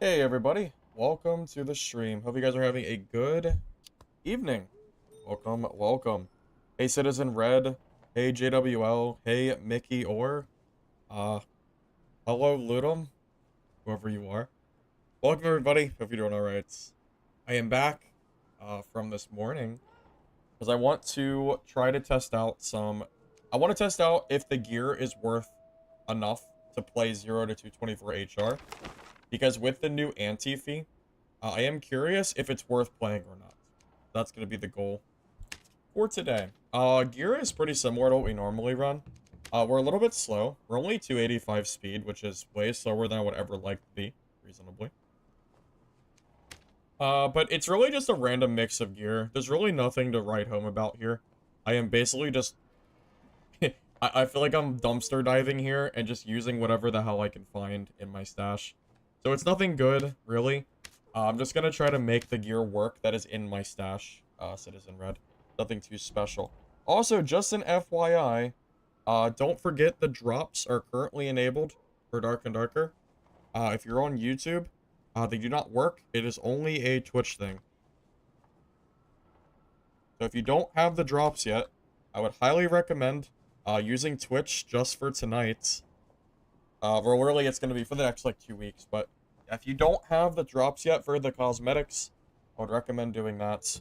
Hey everybody, welcome to the stream. Hope you guys are having a good evening. Welcome. Hey Citizen Red, hey JWL, hey Mickey Orr, uh, hello Ludum, whoever you are. Welcome everybody, hope you're doing alright. I am back, from this morning, because I want to try to test out I want to test out if the gear is worth enough to play 0 to 224 HR, because with the new anti-fee, I am curious if it's worth playing or not. That's going to be the goal for today. Gear is pretty similar to what we normally run. We're a little bit slow. We're only 285 speed, which is way slower than I would ever like to be, reasonably. But it's really just a random mix of gear. There's really nothing to write home about here. I am basically just... I feel like I'm dumpster diving here and just using whatever the hell I can find in my stash. So it's nothing good, really. I'm just gonna try to make the gear work that is in my stash, Citizen Red. Nothing too special. Also, just an FYI, don't forget the drops are currently enabled for Dark and Darker. If you're on YouTube, they do not work. It is only a Twitch thing. So if you don't have the drops yet, I would highly recommend using Twitch just for tonight. Or really, it's going to be for the next, like, 2 weeks, but if you don't have the drops yet for the cosmetics, I would recommend doing that. It's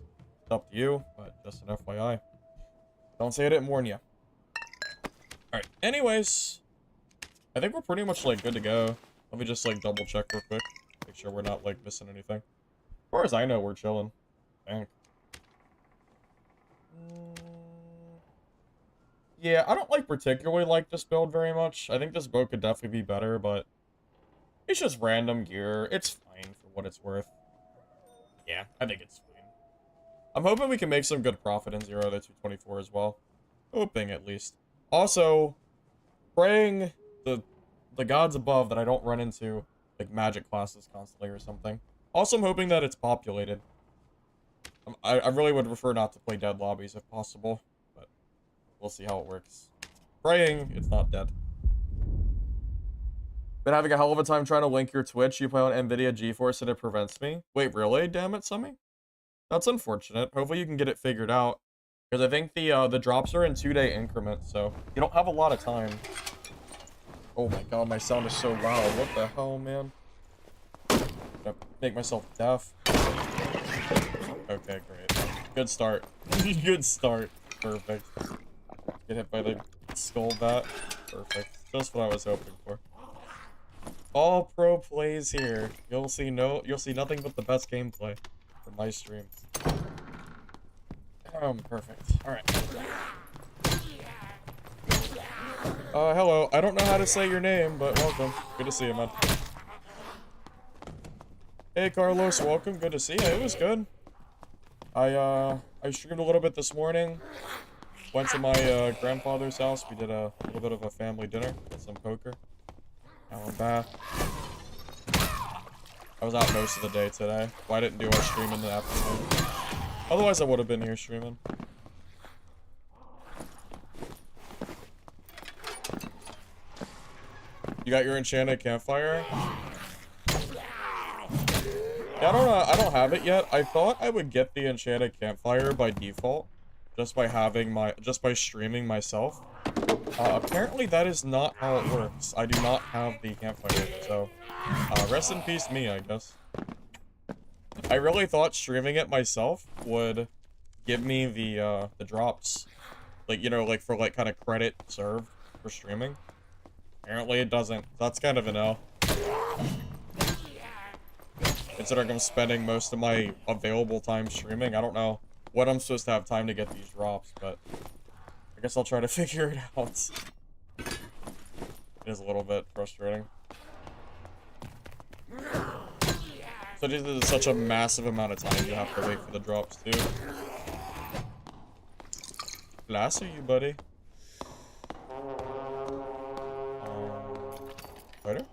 up to you, but just an FYI. Don't say I didn't warn you. Alright, anyways, I think we're pretty much, like, good to go. Let me just, like, double check real quick. Make sure we're not, like, missing anything. As far as I know, we're chilling. Thank. Yeah, I don't, like, particularly like this build very much. I think this build could definitely be better, but it's just random gear. It's fine for what it's worth. Yeah, I think it's fine. I'm hoping we can make some good profit in 0 to 224 as well. Hoping, at least. Also, praying the gods above that I don't run into, like, magic classes constantly or something. Also, I'm hoping that it's populated. I really would prefer not to play dead lobbies if possible, but we'll see how it works. Praying it's not dead. Been having a hell of a time trying to link your Twitch. You play on NVIDIA GeForce and it prevents me. Wait, really? Damn it, Summy? That's unfortunate. Hopefully you can get it figured out. Because I think the drops are in 2-day increments, so you don't have a lot of time. Oh my god, my sound is so loud. What the hell, man? I'm gonna make myself deaf. Okay, great. Good start. Good start. Perfect. Get hit by the skull bat. Perfect. Just what I was hoping for. All pro plays here. You'll see nothing but the best gameplay from my stream. Perfect. Alright. Hello. I don't know how to say your name, but welcome. Good to see you, man. Hey, Carlos. Welcome. Good to see you. It was good. I streamed a little bit this morning. Went to my, grandfather's house. We did a little bit of a family dinner with some poker. Now I'm back. I was out most of the day today. Well, I didn't do our stream in the afternoon. Otherwise, I would have been here streaming. You got your enchanted campfire? Yeah, I don't have it yet. I thought I would get the enchanted campfire by default, just by streaming myself. Apparently that is not how it works. I do not have the campfire, so rest in peace me, I guess. I really thought streaming it myself would give me the drops. Like, you know, like for like kind of credit served for streaming. Apparently it doesn't. That's kind of an L. Considering I'm spending most of my available time streaming, I don't know what I'm supposed to have time to get these drops, but I guess I'll try to figure it out. It is a little bit frustrating. So this is such a massive amount of time you have to wait for the drops, too. Blast you, buddy. Spider?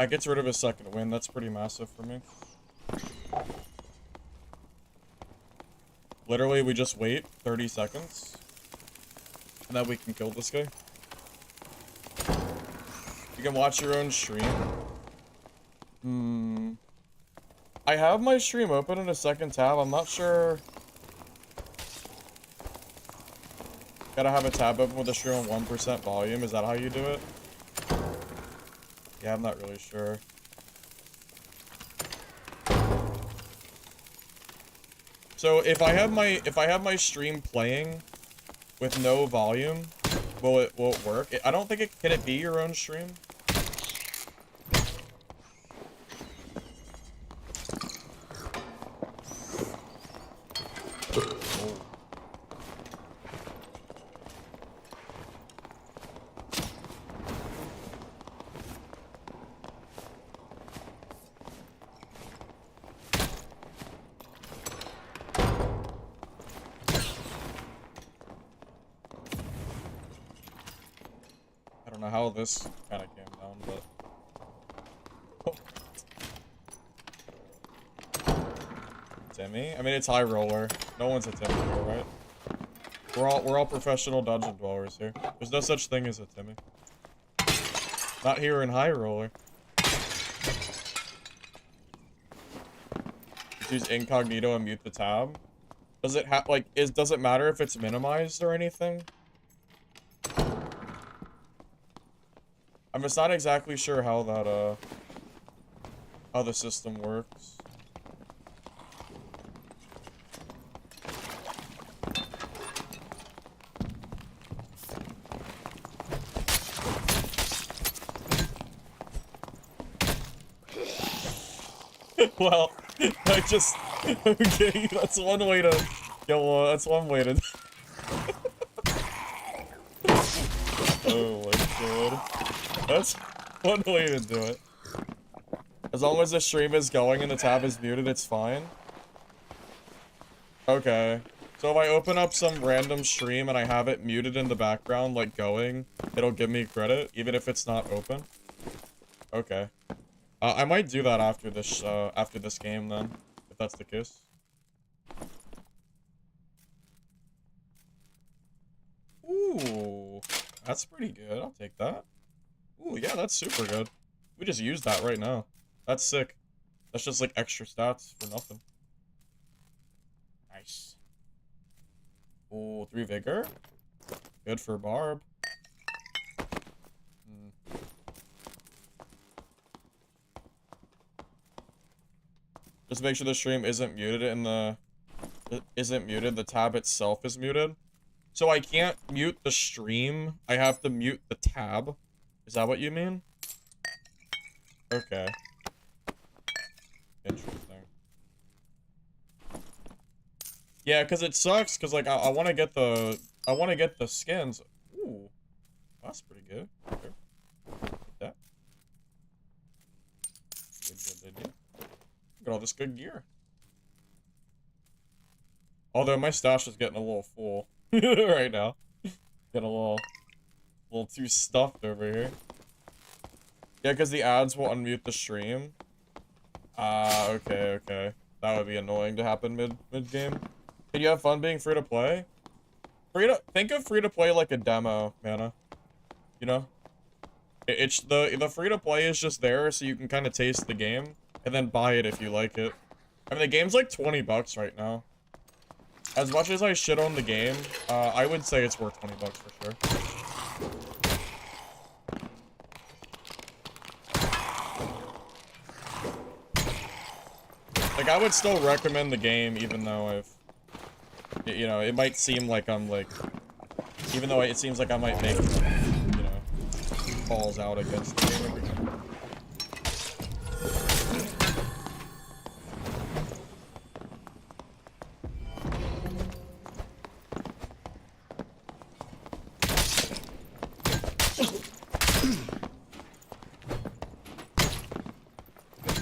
That gets rid of his second win. That's pretty massive for me. Literally, we just wait 30 seconds. And then we can kill this guy. You can watch your own stream. I have my stream open in a second tab. I'm not sure. Gotta have a tab open with a stream on 1% volume. Is that how you do it? Yeah, I'm not really sure. So if I have my stream playing with no volume, will it work? I don't think it can it be your own stream? I don't know how this kind of came down, but Timmy? I mean, it's high roller. No one's a Timmy here, right? We're all professional dungeon dwellers here. There's no such thing as a Timmy. Not here in high roller. Just use incognito and mute the tab. Does it have like does it matter if it's minimized or anything? I'm just not exactly sure how that how the system works. Well, I just okay. That's one way to. Yo, that's one way to. Oh my god, that's one way to do it. As long as the stream is going and the tab is muted, it's fine. Okay. So if I open up some random stream and I have it muted in the background, like going, it'll give me credit, even if it's not open. Okay. I might do that after this game then, if that's the case. Ooh, that's pretty good. I'll take that. Ooh, yeah, that's super good. We just used that right now. That's sick. That's just like extra stats for nothing. Nice. Ooh, 3 vigor. Good for Barb. Just make sure the stream isn't muted the tab itself is muted. So I can't mute the stream, I have to mute the tab. Is that what you mean? Okay. Interesting. Yeah, because it sucks, because like I wanna get the skins. Ooh. That's pretty good. Okay. Get that. Good. Look at all this good gear. Although my stash is getting a little full right now. Getting a little too stuffed over here. Yeah, because the ads will unmute the stream. Okay. That would be annoying to happen mid-game. Did you have fun being free to play? Think of free to play like a demo, Mana. You know? It's the free to play is just there so you can kind of taste the game and then buy it if you like it. I mean, the game's like 20 bucks right now. As much as I shit on the game, I would say it's worth 20 bucks for sure. Like, I would still recommend the game even though you know, it might seem like I'm like, even though it seems like I might make, you know, falls out against the game every time.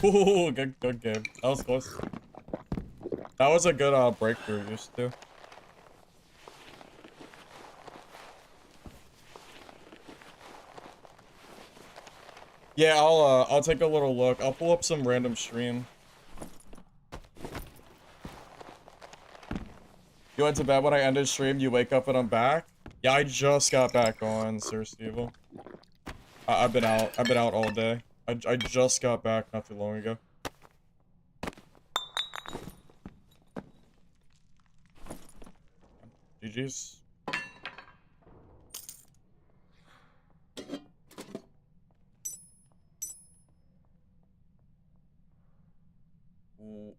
Ooh, good game. That was close. That was a good breakthrough used to. Yeah, I'll take a little look. I'll pull up some random stream. You went to bed when I ended stream, you wake up and I'm back? Yeah, I just got back on, Sir Steve. I've been out all day. I just got back not too long ago. GG's.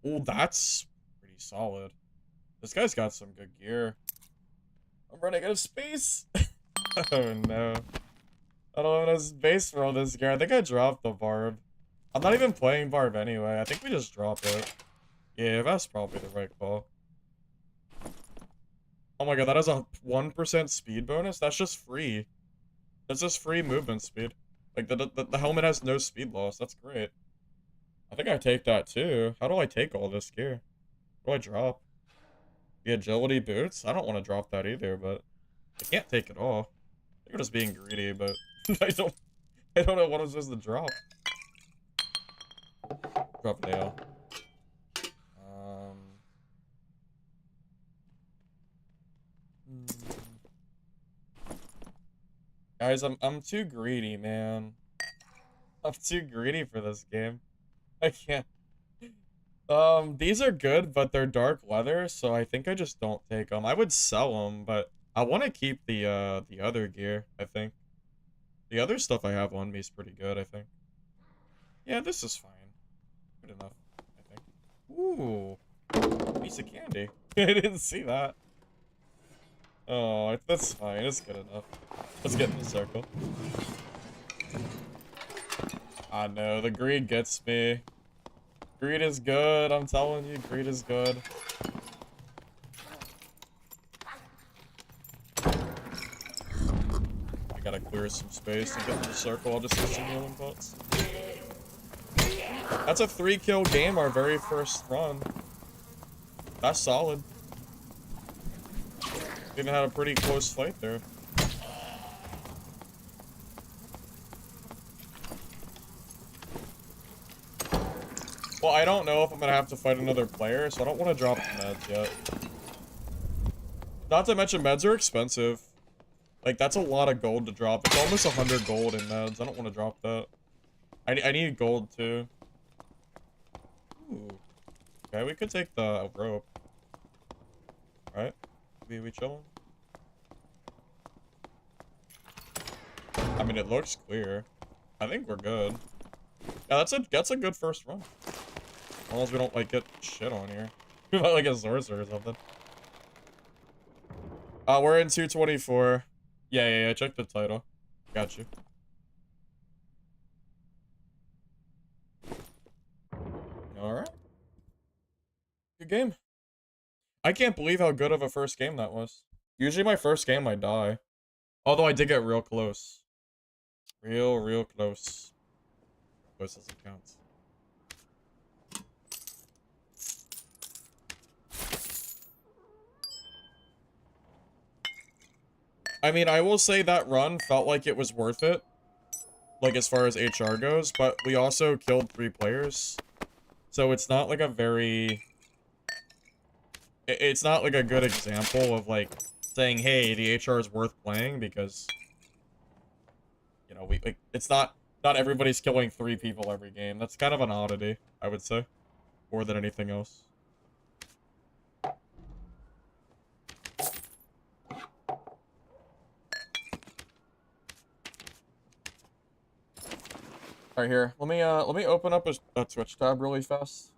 Ooh, that's pretty solid. This guy's got some good gear. I'm running out of space. Oh no. I don't have enough space for all this gear. I think I dropped the Barb. I'm not even playing Barb anyway. I think we just drop it. Yeah, that's probably the right call. Oh my god, that has a 1% speed bonus? That's just free. That's just free movement speed. Like, the helmet has no speed loss. That's great. I think I take that too. How do I take all this gear? What do I drop? The agility boots? I don't want to drop that either, but I can't take it all. I think I'm just being greedy, but I don't know what I'm supposed to drop. Drop nail. Hmm. Guys, I'm too greedy, man. I'm too greedy for this game. I can't. These are good, but they're dark leather, so I think I just don't take them. I would sell them, but I want to keep the other gear, I think. The other stuff I have on me is pretty good, I think. Yeah, this is fine. Good enough, I think. Ooh, piece of candy. I didn't see that. Oh, that's fine. It's good enough. Let's get in the circle. I know, the greed gets me. Greed is good, I'm telling you, greed is good. I gotta clear some space and get in the circle. I'll just hit some healing pots. That's a 3-kill game, our very first run. That's solid. We even had a pretty close fight there. Well, I don't know if I'm gonna have to fight another player, so I don't want to drop the meds yet. Not to mention, meds are expensive. Like, that's a lot of gold to drop. It's almost 100 gold in meds. I don't want to drop that. I need gold, too. Ooh. Okay, we could take the rope. Right? We chilling? I mean, it looks clear. I think we're good. Yeah, that's a good first run. As long as we don't, like, get shit on here. Like a sorcerer or something. We're in 224. Yeah, check the title. Got you. Alright. Good game. I can't believe how good of a first game that was. Usually my first game I die. Although I did get real close. Real close. Close doesn't count. I mean, I will say that run felt like it was worth it. Like, as far as HR goes, but we also killed 3 players. So it's not like a very... It's not like a good example of, like, saying, hey, the HR is worth playing, because... You know, like, it's not everybody's killing 3 people every game. That's kind of an oddity, I would say. More than anything else. Alright, here. Let me open up a Twitch tab really fast.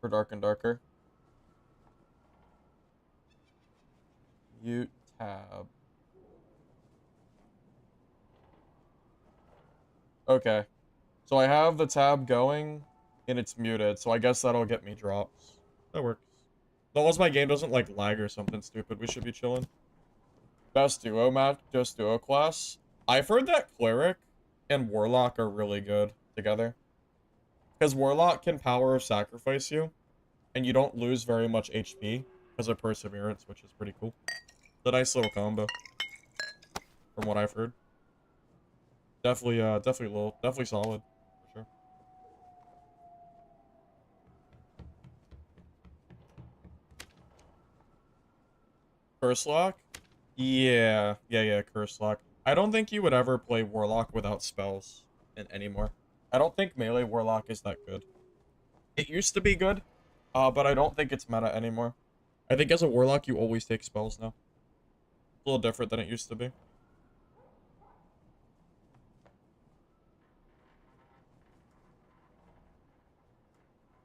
For Dark and Darker. Mute tab. Okay. So I have the tab going, and it's muted, so I guess that'll get me drops. That works. As long as my game doesn't, like, lag or something stupid, we should be chilling. Best duo match, just duo class. I've heard that Cleric and Warlock are really good together. Because Warlock can power of sacrifice you, and you don't lose very much HP because of Perseverance, which is pretty cool. It's a nice little combo, from what I've heard. Definitely, definitely solid, for sure. Curse Lock? Yeah, Curse Lock. I don't think you would ever play Warlock without spells anymore. I don't think melee Warlock is that good. It used to be good, but I don't think it's meta anymore. I think as a Warlock, you always take spells now. It's a little different than it used to be.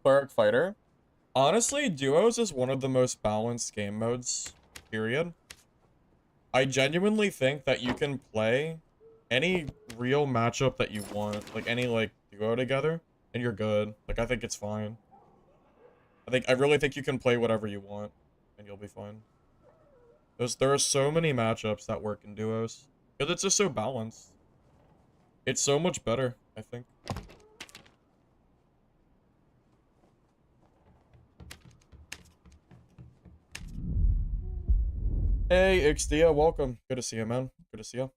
Cleric Fighter? Honestly, Duos is one of the most balanced game modes, period. I genuinely think that you can play any real matchup that you want, like any like duo together, and you're good. Like I think it's fine. I really think you can play whatever you want, and you'll be fine. There are so many matchups that work in duos, because it's just so balanced. It's so much better, I think. Hey, Ixtia, welcome. Good to see you, man. Good to see you.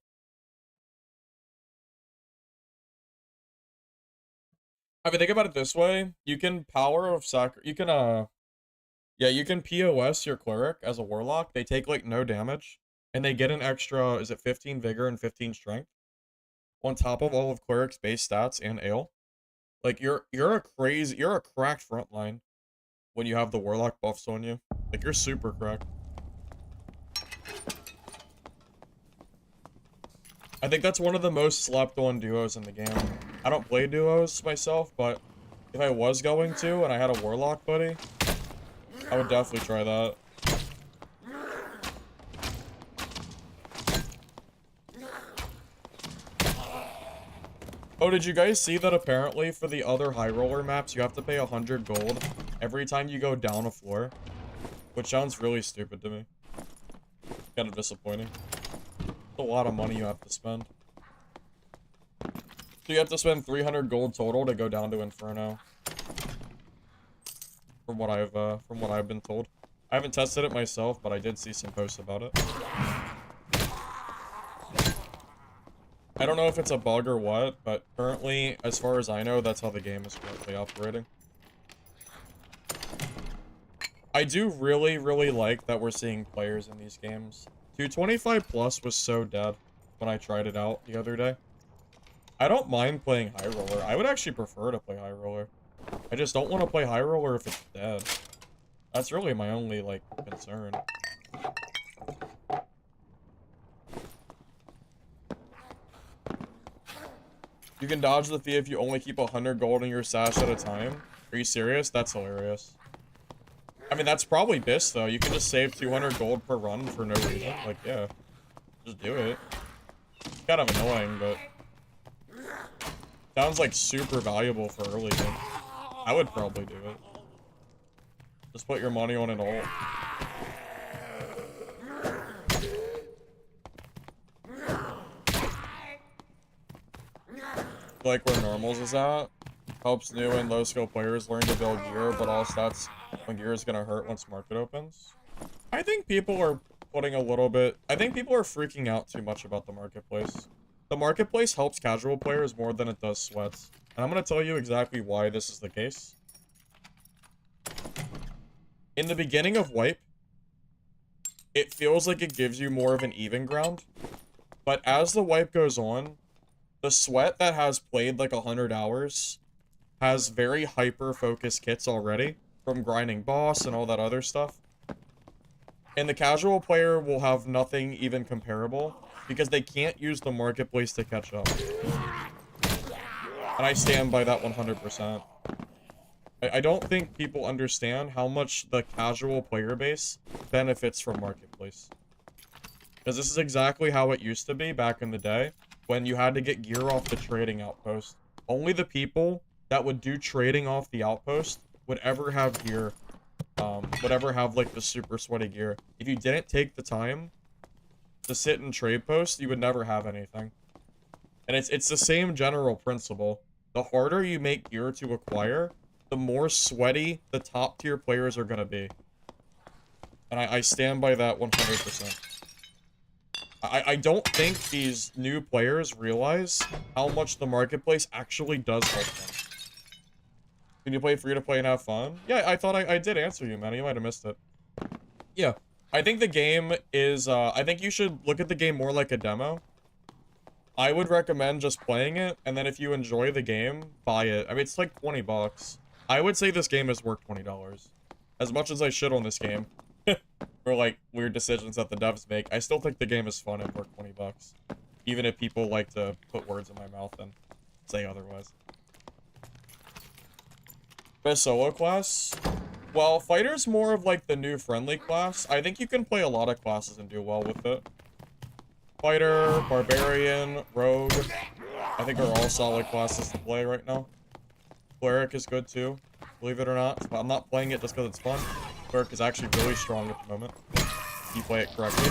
I mean, think about it this way. You can power of sacr. You can, yeah, you can POS your cleric as a warlock. They take, like, no damage. And they get an extra, is it 15 vigor and 15 strength? On top of all of cleric's base stats and ale. Like, you're a cracked frontline when you have the warlock buffs on you. Like, you're super cracked. I think that's one of the most slept on duos in the game. I don't play duos myself, but if I was going to and I had a warlock buddy, I would definitely try that. Oh, did you guys see that apparently for the other high roller maps, you have to pay 100 gold every time you go down a floor? Which sounds really stupid to me. Kind of disappointing. It's a lot of money you have to spend. So you have to spend 300 gold total to go down to Inferno. From what I've been told. I haven't tested it myself, but I did see some posts about it. I don't know if it's a bug or what, but currently, as far as I know, that's how the game is currently operating. I do really, really like that we're seeing players in these games. 225 plus was so dead when I tried it out the other day. I don't mind playing high roller. I would actually prefer to play high roller. I just don't want to play high roller if it's dead. That's really my only, like, concern. You can dodge the fee if you only keep 100 gold in your sash at a time. Are you serious? That's hilarious. I mean, that's probably BIS, though. You can just save 200 gold per run for no reason. Like, yeah. Just do it. It's kind of annoying, but... sounds like super valuable for early game. I would probably do it. Just put your money on it all. Like where normals is at. Helps new and low skill players learn to build gear, but also that's when gear is gonna hurt once market opens. I think people are putting a little bit... I think people are freaking out too much about the marketplace. The marketplace helps casual players more than it does sweats. And I'm gonna tell you exactly why this is the case. In the beginning of Wipe, it feels like it gives you more of an even ground. But as the wipe goes on, the sweat that has played like 100 hours has very hyper-focused kits already from grinding boss and all that other stuff. And the casual player will have nothing even comparable because they can't use the marketplace to catch up. And I stand by that 100%. I don't think people understand how much the casual player base benefits from marketplace. Because this is exactly how it used to be back in the day, when you had to get gear off the trading outpost. Only the people that would do trading off the outpost would ever have gear, would ever have, like, the super sweaty gear. If you didn't take the time to sit in trade post, you would never have anything. And it's the same general principle. The harder you make gear to acquire, the more sweaty the top tier players are gonna be. And I stand by that 100%. I don't think these new players realize how much the marketplace actually does help them. Can you play free to play and have fun? Yeah, I thought I did answer you, man. You might have missed it. Yeah. I think the game is, I think you should look at the game more like a demo. I would recommend just playing it, and then if you enjoy the game, buy it. I mean, it's like 20 bucks. I would say this game is worth $20. As much as I shit on this game, for like weird decisions that the devs make, I still think the game is fun and worth 20 bucks. Even if people like to put words in my mouth and say otherwise. Best solo class? Well, fighter's more of like the new friendly class. I think you can play a lot of classes and do well with it. Fighter, barbarian, rogue, I think are all solid classes to play right now. Cleric is good too, believe it or not. But I'm not playing it just because it's fun. Cleric is actually really strong at the moment. If you play it correctly.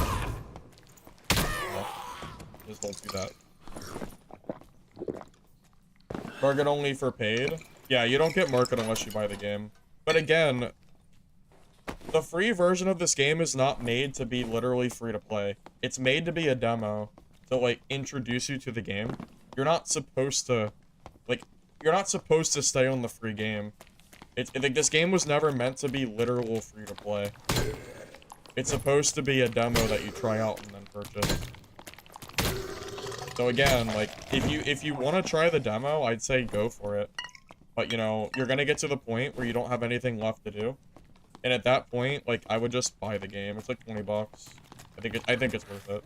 No, just don't do that. Target only for paid. Yeah, you don't get market unless you buy the game. But again, the free version of this game is not made to be literally free to play. It's made to be a demo to, like, introduce you to the game. You're not supposed to, like, you're not supposed to stay on the free game. Like, this game was never meant to be literal free to play. It's supposed to be a demo that you try out and then purchase. So again, like, if you want to try the demo, I'd say go for it. But, you know, you're gonna get to the point where you don't have anything left to do. And at that point, like, I would just buy the game. It's like 20 bucks. I think it's worth it.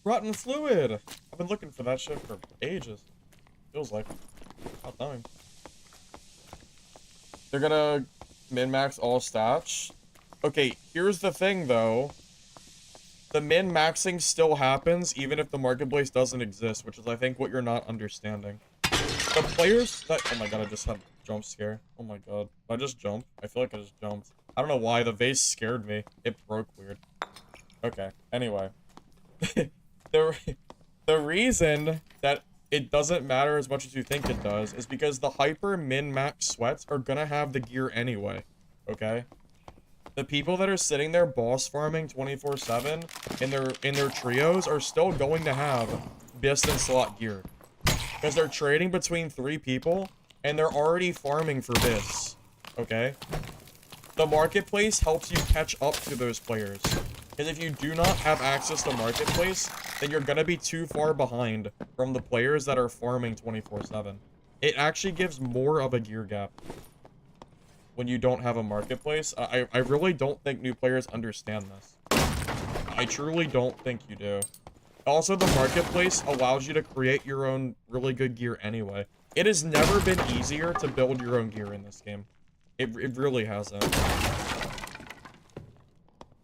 Rotten fluid! I've been looking for that shit for ages. Feels like. About time. They're gonna min-max all stats. Okay, here's the thing, though. The min-maxing still happens even if the marketplace doesn't exist, which is, I think, what you're not understanding. The players that— oh my god, I just had a jump scare. Oh my god. Did I just jump? I feel like I just jumped. I don't know why. The vase scared me. It broke weird. Okay, anyway. The reason that it doesn't matter as much as you think it does is because the hyper min-max sweats are gonna have the gear anyway, okay? The people that are sitting there boss farming 24/7 in their trios are still going to have Bist and slot gear. Because they're trading between 3 people, and they're already farming for Bists, okay? The marketplace helps you catch up to those players. Because if you do not have access to marketplace, then you're gonna be too far behind from the players that are farming 24/7. It actually gives more of a gear gap when you don't have a marketplace. I really don't think new players understand this. I truly don't think you do. Also, the marketplace allows you to create your own really good gear anyway. It has never been easier to build your own gear in this game. It really hasn't.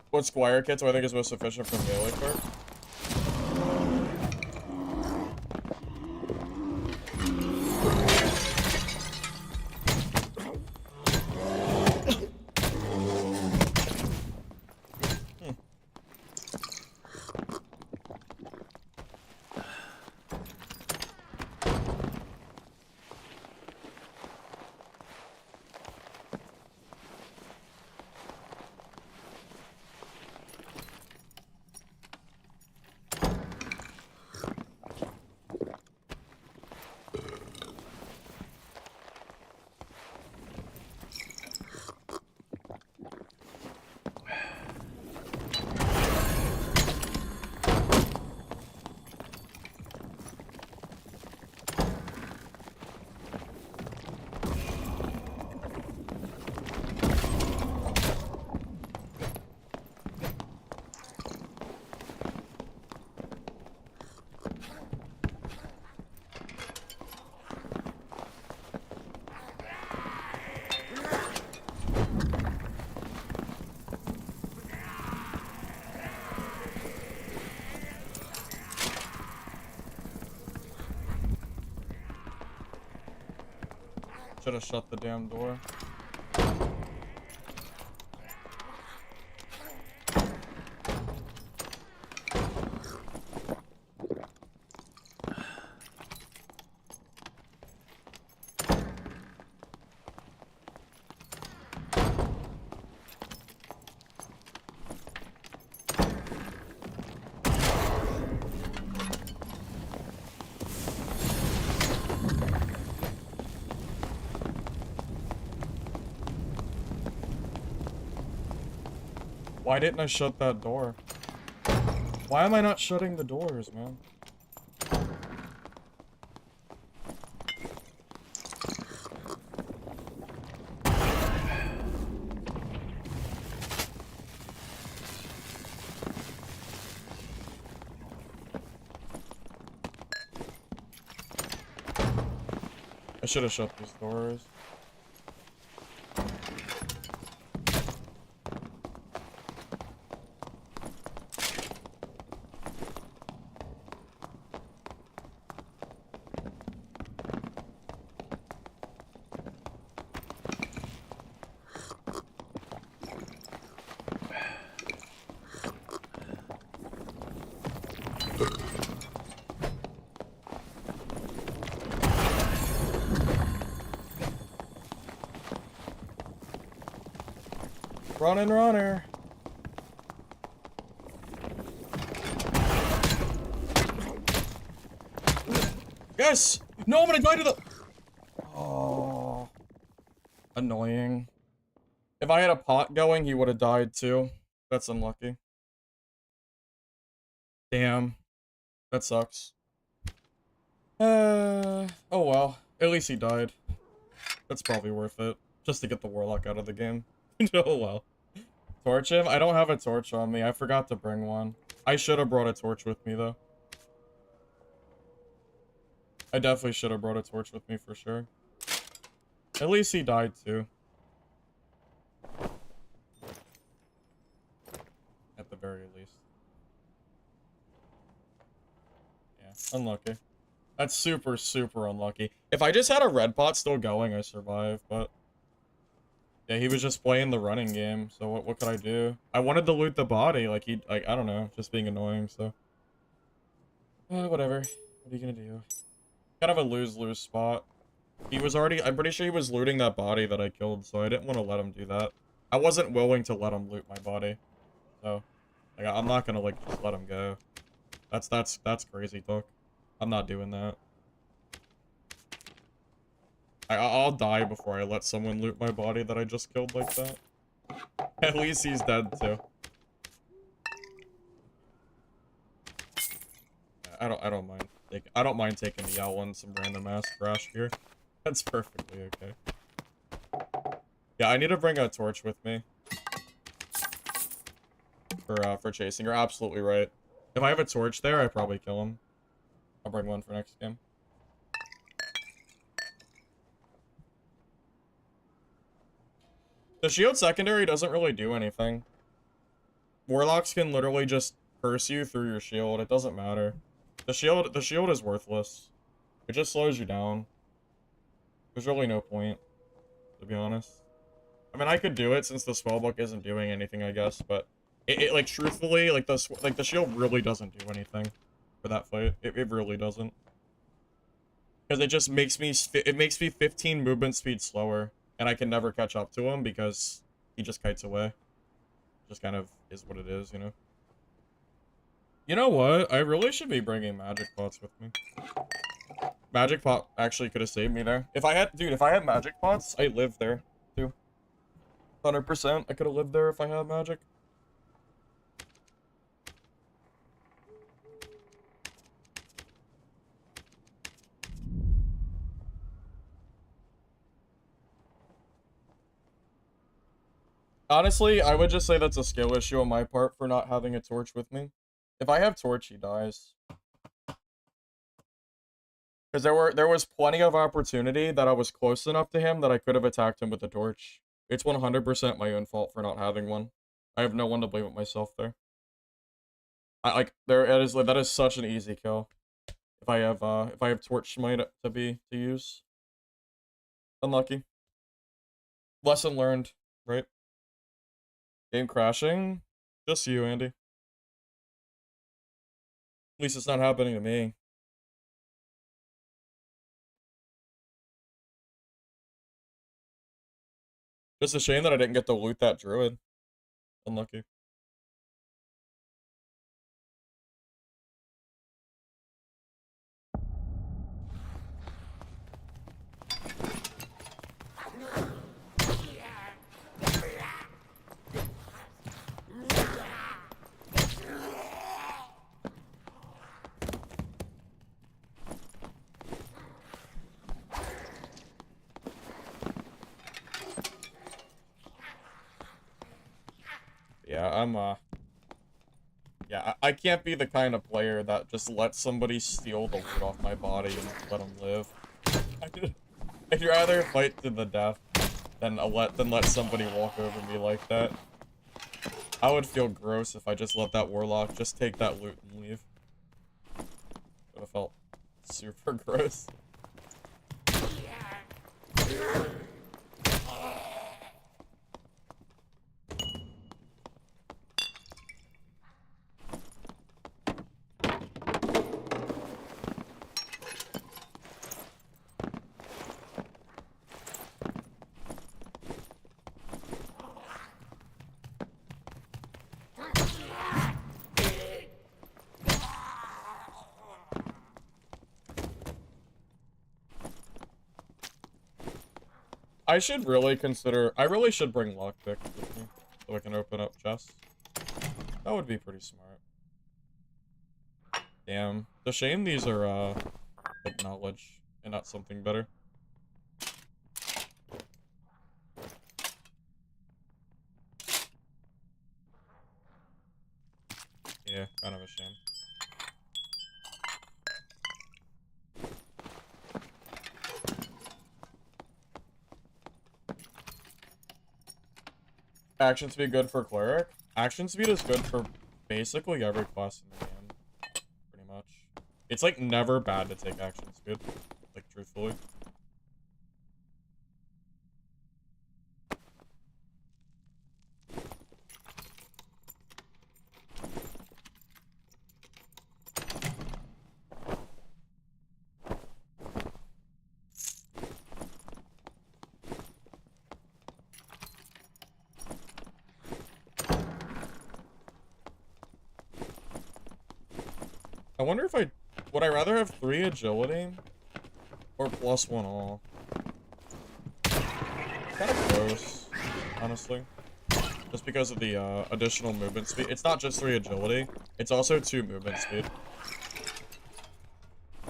What Squire kit do I think is most efficient from melee card? Should have shut the damn door. Why didn't I shut that door? Why am I not shutting the doors, man? I should have shut these doors. Running runner. Yes! No, I'm gonna die to the... Oh. Annoying. If I had a pot going, he would have died too. That's unlucky. Damn. That sucks. Oh well. At least he died. That's probably worth it. Just to get the warlock out of the game. Oh well. Torch him? I don't have a torch on me. I forgot to bring one. I should have brought a torch with me, though. I definitely should have brought a torch with me, for sure. At least he died, too. At the very least. Yeah, unlucky. That's super, super unlucky. If I just had a red pot still going, I survive, but... Yeah, he was just playing the running game, so what could I do? I wanted to loot the body, like, I don't know, just being annoying, so... whatever. What are you gonna do? Kind of a lose-lose spot. He was already... I'm pretty sure he was looting that body that I killed, so I didn't want to let him do that. I wasn't willing to let him loot my body. So, like, I'm not gonna, like, just let him go. That's crazy talk. I'm not doing that. I'll die before I let someone loot my body that I just killed like that. At least he's dead, too. I don't mind. I don't mind taking the L on some random ass trash here. That's perfectly okay. Yeah, I need to bring a torch with me. For chasing. You're absolutely right. If I have a torch there, I probably kill him. I'll bring one for next game. The shield secondary doesn't really do anything. Warlocks can literally just curse you through your shield. It doesn't matter. The shield is worthless. It just slows you down. There's really no point, to be honest. I mean, I could do it since the spellbook isn't doing anything, I guess, but it like truthfully, like the shield really doesn't do anything for that fight. It really doesn't. Because it just makes me 15 movement speed slower, and I can never catch up to him because he just kites away. Just kind of is what it is, you know? You know what? I really should be bringing magic pots with me. Magic pot actually could have saved me there. If I had magic pots, I'd live there, too. 100%, I could have lived there if I had magic. Honestly, I would just say that's a skill issue on my part for not having a torch with me. If I have torch, he dies. Because there was plenty of opportunity that I was close enough to him that I could have attacked him with a torch. It's 100% my own fault for not having one. I have no one to blame but myself there. That is such an easy kill. If I have torch smite to use. Unlucky. Lesson learned, right? Game crashing? Just you, Andy. At least it's not happening to me. Just a shame that I didn't get to loot that druid. Unlucky. Yeah, yeah, I can't be the kind of player that just lets somebody steal the loot off my body and let them live. I'd rather fight to the death than let somebody walk over me like that. I would feel gross if I just let that warlock just take that loot and leave. It would have felt super gross. I should really consider... I really should bring lockpick with me, so I can open up chests. That would be pretty smart. Damn. It's a shame these are, like, knowledge, and not something better. Yeah, kind of a shame. Action speed good for Cleric? Action speed is good for basically every class in the game. Pretty much. It's like never bad to take action speed. Like, truthfully. I wonder if would I rather have 3 agility or +1 all? Kind of close, honestly. Just because of the additional movement speed. It's not just 3 agility, it's also 2 movement speed.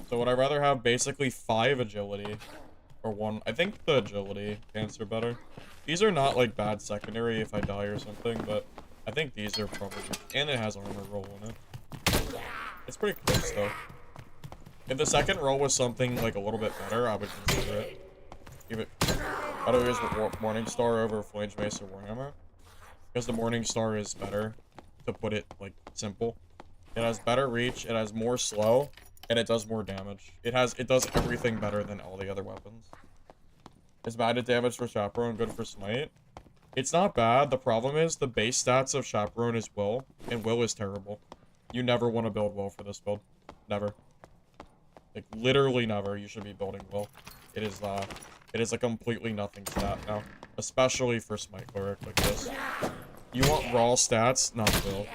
So would I rather have basically 5 agility or 1? I think the agility pants are better. These are not like bad secondary if I die or something, but I think these are probably, and it has armor roll in it. It's pretty close though. If the second roll was something like a little bit better, I would consider it. Give it. I'd always with Morning Star over Flange Mace or Warhammer, because the Morning Star is better, to put it like simple. It has better reach, it has more slow, and it does more damage. It does everything better than all the other weapons. It's bad at damage for Chaperone, good for Smite. It's not bad. The problem is the base stats of Chaperone is Will, and Will is terrible. You never want to build Will for this build. Never. Like, literally never. You should be building Will. It is a completely nothing stat now. Especially for Smite Cleric like this. You want raw stats, not Will.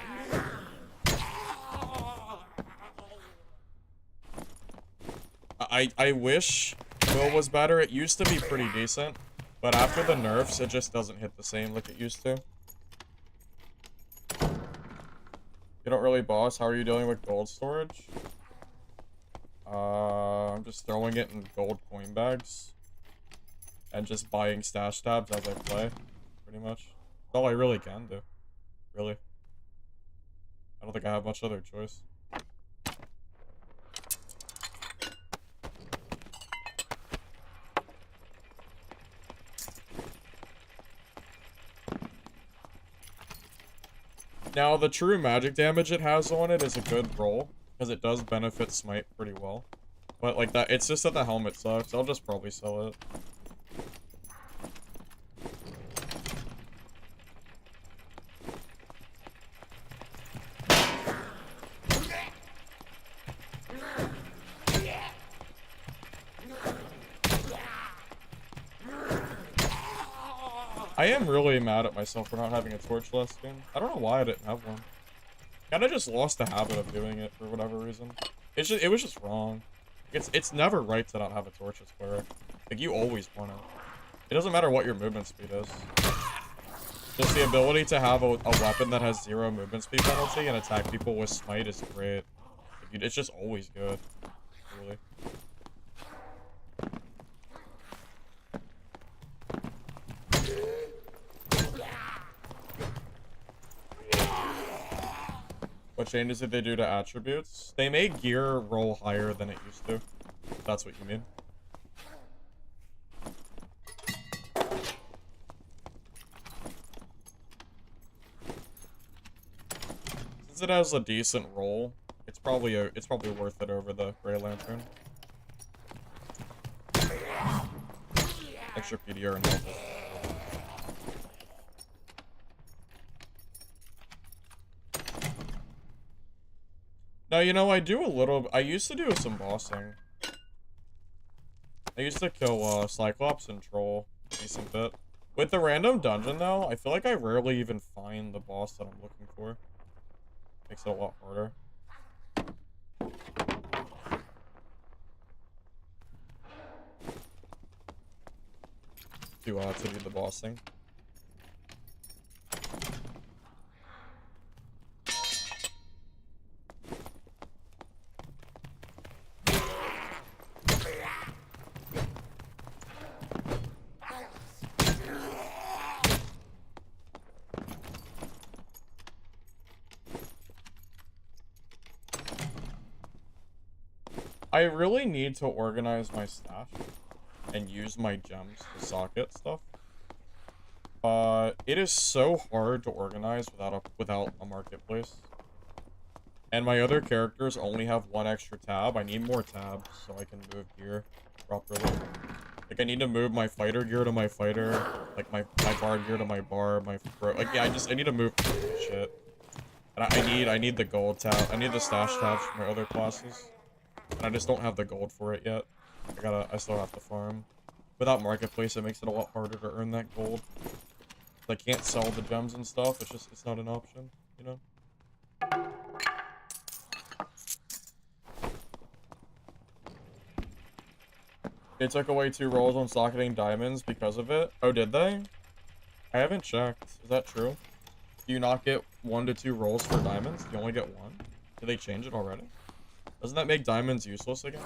I wish Will was better. It used to be pretty decent. But after the nerfs, it just doesn't hit the same like it used to. You don't really boss. How are you dealing with gold storage? I'm just throwing it in gold coin bags. And just buying stash tabs as I play. Pretty much. That's all I really can do. Really. I don't think I have much other choice. Now, the true magic damage it has on it is a good roll, because it does benefit Smite pretty well. But, like, that, it's just that the helmet sucks. I'll just probably sell it. I am really mad at myself for not having a torch last game. I don't know why I didn't have one. Kinda just lost the habit of doing it for whatever reason. It was just wrong. It's never right to not have a torch as cleric. Like, you always want it. It doesn't matter what your movement speed is. Just the ability to have a weapon that has 0 movement speed penalty and attack people with smite is great. Like, it's just always good. Really. What changes did they do to attributes? They made gear roll higher than it used to. If that's what you mean. Since it has a decent roll, it's probably worth it over the Grey Lantern. Extra PDR and health. Now, you know, I used to do some bossing. I used to kill, Cyclops and Troll a decent bit. With the random dungeon, though, I feel like I rarely even find the boss that I'm looking for. Makes it a lot harder. To do the bossing. I really need to organize my stash and use my gems to socket stuff. It is so hard to organize without a marketplace. And my other characters only have 1 extra tab. I need more tabs so I can move gear properly. Like, I need to move my fighter gear to my fighter, like my bard gear to my bar, like, yeah, I need to move shit. And I need the gold tab. I need the stash tabs for my other classes. And I just don't have the gold for it yet. I still have to farm. Without marketplace, it makes it a lot harder to earn that gold. I can't sell the gems and stuff. It's not an option, you know? They took away 2 rolls on socketing diamonds because of it. Oh, did they? I haven't checked. Is that true? Do you not get 1 to 2 rolls for diamonds? You only get 1? Did they change it already? Doesn't that make diamonds useless again?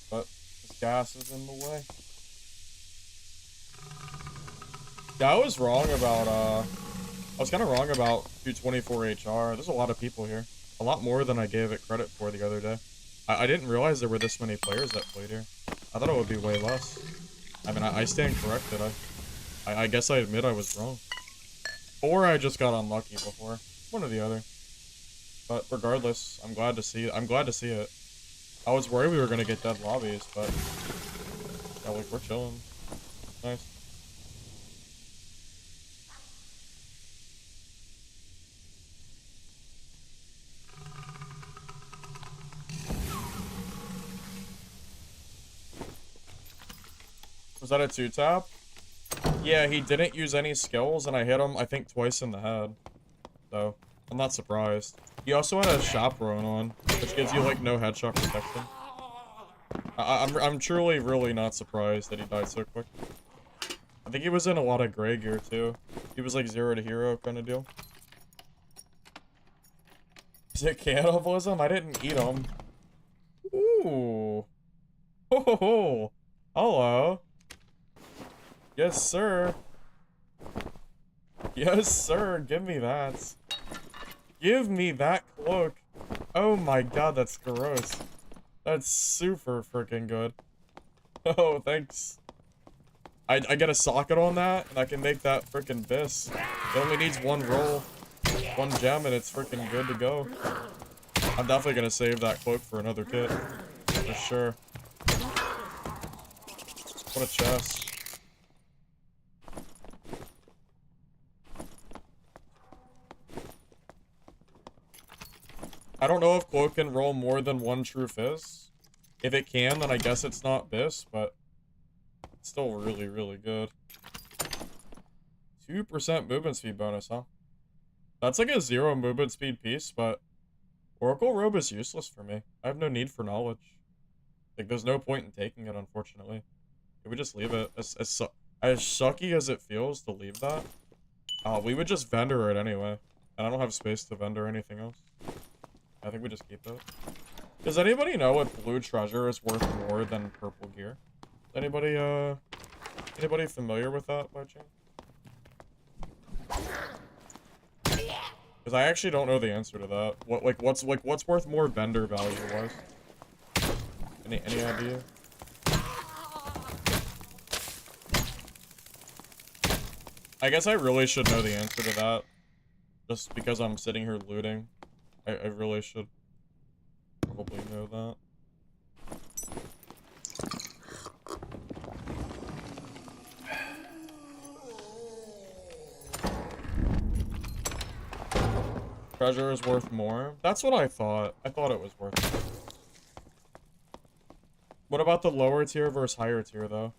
But this gas is in the way. Yeah, I was wrong about, I was kind of wrong about 224 HR. There's a lot of people here. A lot more than I gave it credit for the other day. I didn't realize there were this many players that played here. I thought it would be way less. I mean, I stand corrected. I guess I admit I was wrong. Or I just got unlucky before. One or the other. But regardless, I'm glad to see it. I was worried we were gonna get dead lobbies, but yeah, like, we're chilling. Nice. Was that a 2-tap? Yeah, he didn't use any skills, and I hit him, I think, twice in the head. So, I'm not surprised. He also had a chaperone on, which gives you, like, no headshot protection. I'm truly really not surprised that he died so quick. I think he was in a lot of gray gear, too. He was, like, 0 to hero kind of deal. Is it cannibalism? I didn't eat him. Ooh. Oh, hello. Yes, sir. Yes, sir. Give me that. Give me that cloak. Oh my god, that's gross. That's super freaking good. Oh, thanks. I get a socket on that, and I can make that freaking bis. It only needs one roll, one gem, and it's freaking good to go. I'm definitely gonna save that cloak for another kit. For sure. What a chest. I don't know if cloak can roll more than one true fizz. If it can, then I guess it's not bis, but it's still really, really good. 2% movement speed bonus, huh? That's like a 0 movement speed piece, but Oracle Robe is useless for me. I have no need for knowledge. Like, there's no point in taking it, unfortunately. If we just leave it, as sucky as it feels to leave that, we would just vendor it anyway. And I don't have space to vendor anything else. I think we just keep it. Does anybody know what blue treasure is worth more than purple gear? Anybody familiar with that by chance? Because I actually don't know the answer to that. What's worth more vendor value wise? Any idea? I guess I really should know the answer to that. Just because I'm sitting here looting. I really should probably know that. Treasure is worth more? That's what I thought. I thought it was worth more. What about the lower tier versus higher tier, though?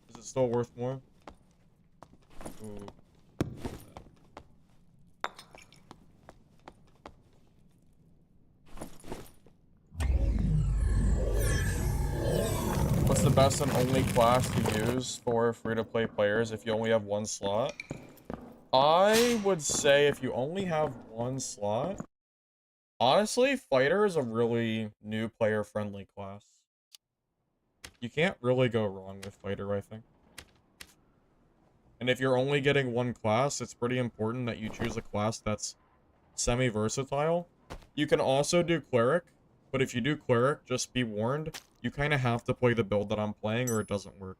Is it still worth more? Ooh. What's the best and only class to use for free-to-play players if you only have one slot? I would say if you only have one slot, honestly, Fighter is a really new player-friendly class. You can't really go wrong with Fighter, I think. And if you're only getting one class, it's pretty important that you choose a class that's semi-versatile. You can also do Cleric, but if you do Cleric, just be warned, you kind of have to play the build that I'm playing or it doesn't work.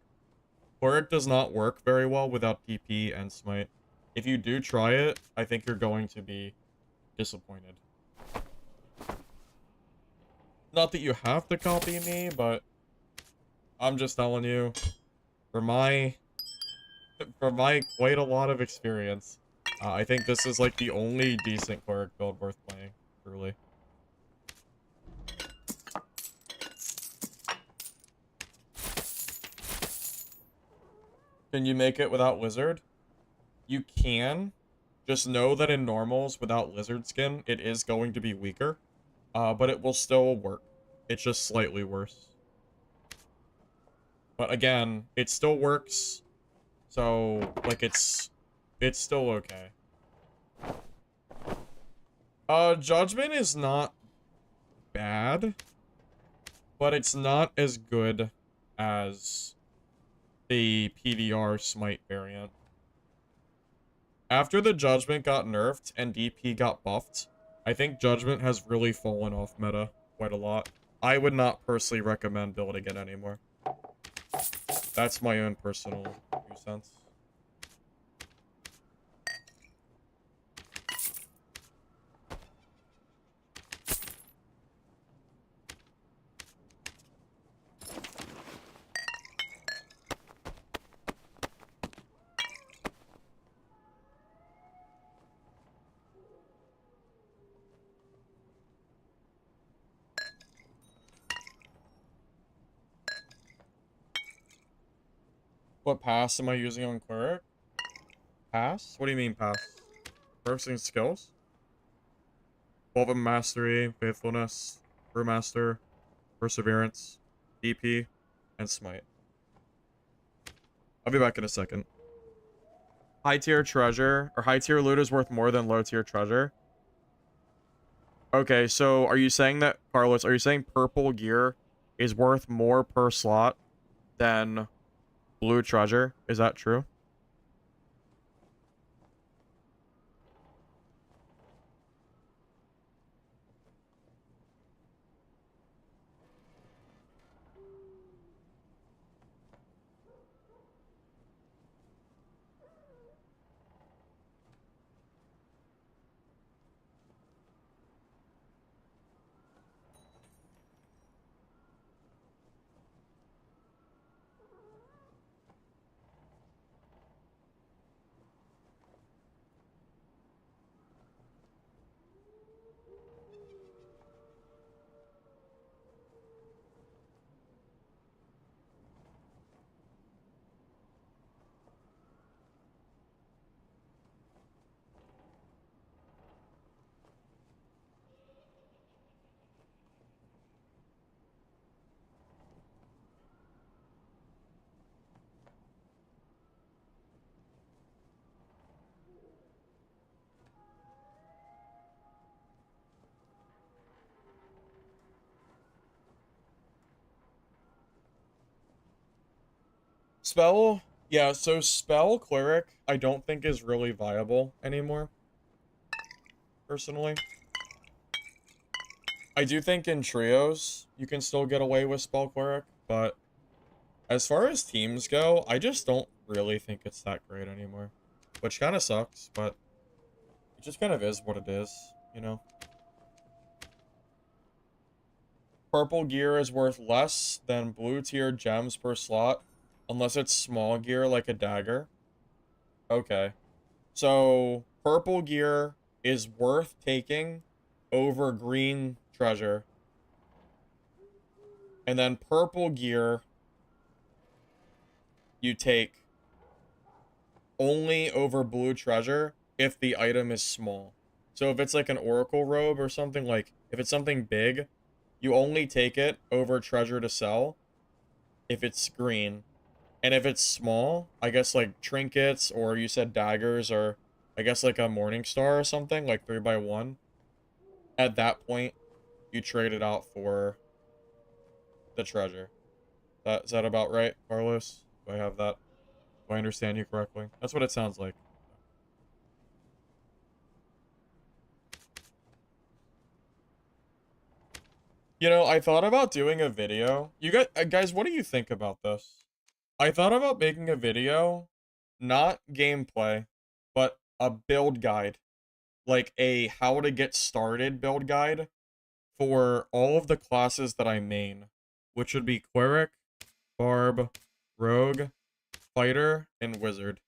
Cleric does not work very well without TP and Smite. If you do try it, I think you're going to be disappointed. Not that you have to copy me, but I'm just telling you, for my quite a lot of experience, I think this is like the only decent Cleric build worth playing, truly. Can you make it without Lizard? You can. Just know that in normals, without Lizard skin, it is going to be weaker. But it will still work. It's just slightly worse. But again, it still works. So, like, it's still okay. Judgment is not bad. But it's not as good as the PDR Smite variant. After the Judgment got nerfed and DP got buffed, I think Judgment has really fallen off meta quite a lot. I would not personally recommend building it anymore. That's my own personal 2 cents. What pass am I using on Cleric? Pass? What do you mean pass? Purchasing skills? 12 of Mastery, Faithfulness, Brewmaster, Perseverance, DP, and Smite. I'll be back in a second. High tier treasure, or high tier loot is worth more than low tier treasure. Okay, so are you saying that, Carlos, are you saying purple gear is worth more per slot than blue treasure? Is that true? Spell, yeah, so spell Cleric, I don't think is really viable anymore, personally. I do think in trios, you can still get away with spell Cleric, but as far as teams go, I just don't really think it's that great anymore. Which kind of sucks, but it just kind of is what it is, you know? Purple gear is worth less than blue tier gems per slot, unless it's small gear like a dagger. Okay. So, purple gear is worth taking over green treasure. And then purple gear you take only over blue treasure if the item is small. So if it's like an oracle robe or something, like if it's something big, you only take it over treasure to sell if it's green. And if it's small, I guess like trinkets, or you said daggers, or I guess like a morning star or something, like 3x1. At that point, you trade it out for the treasure. Is that about right, Carlos? Do I have that? Do I understand you correctly? That's what it sounds like. You know, I thought about doing a video. You guys, what do you think about this? I thought about making a video, not gameplay, but a build guide. Like a how to get started build guide for all of the classes that I main, which would be Cleric, Barb, Rogue, Fighter, and Wizard.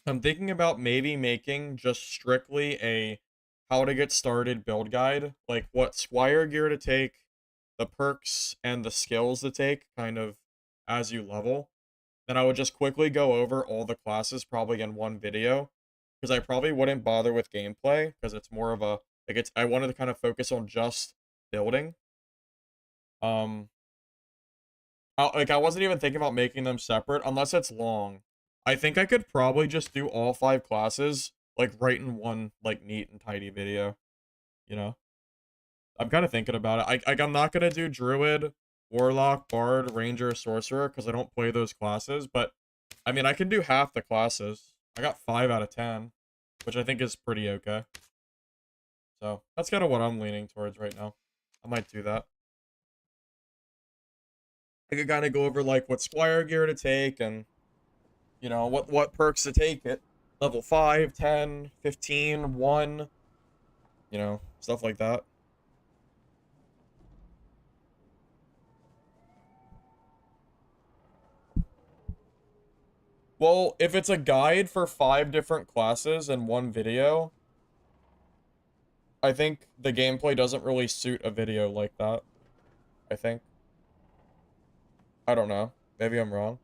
I'm thinking about maybe making just strictly a how to get started build guide, like what Squire gear to take, the perks and the skills to take, kind of as you level. Then I would just quickly go over all the classes probably in one video, because I probably wouldn't bother with gameplay, because it's more of a, like, I wanted to kind of focus on just building. I wasn't even thinking about making them separate, unless it's long. I think I could probably just do all 5 classes, like, right in one, like, neat and tidy video, you know? I'm kind of thinking about it. I'm not gonna do Druid, Warlock, Bard, Ranger, Sorcerer, because I don't play those classes, but, I mean, I can do half the classes. I got 5 out of 10, which I think is pretty okay. So, that's kind of what I'm leaning towards right now. I might do that. I could kind of go over, like, what Squire gear to take, and, you know, what perks to take at level 5, 10, 15, 1, you know, stuff like that. Well, if it's a guide for 5 different classes in one video, I think the gameplay doesn't really suit a video like that. I think. I don't know. Maybe I'm wrong.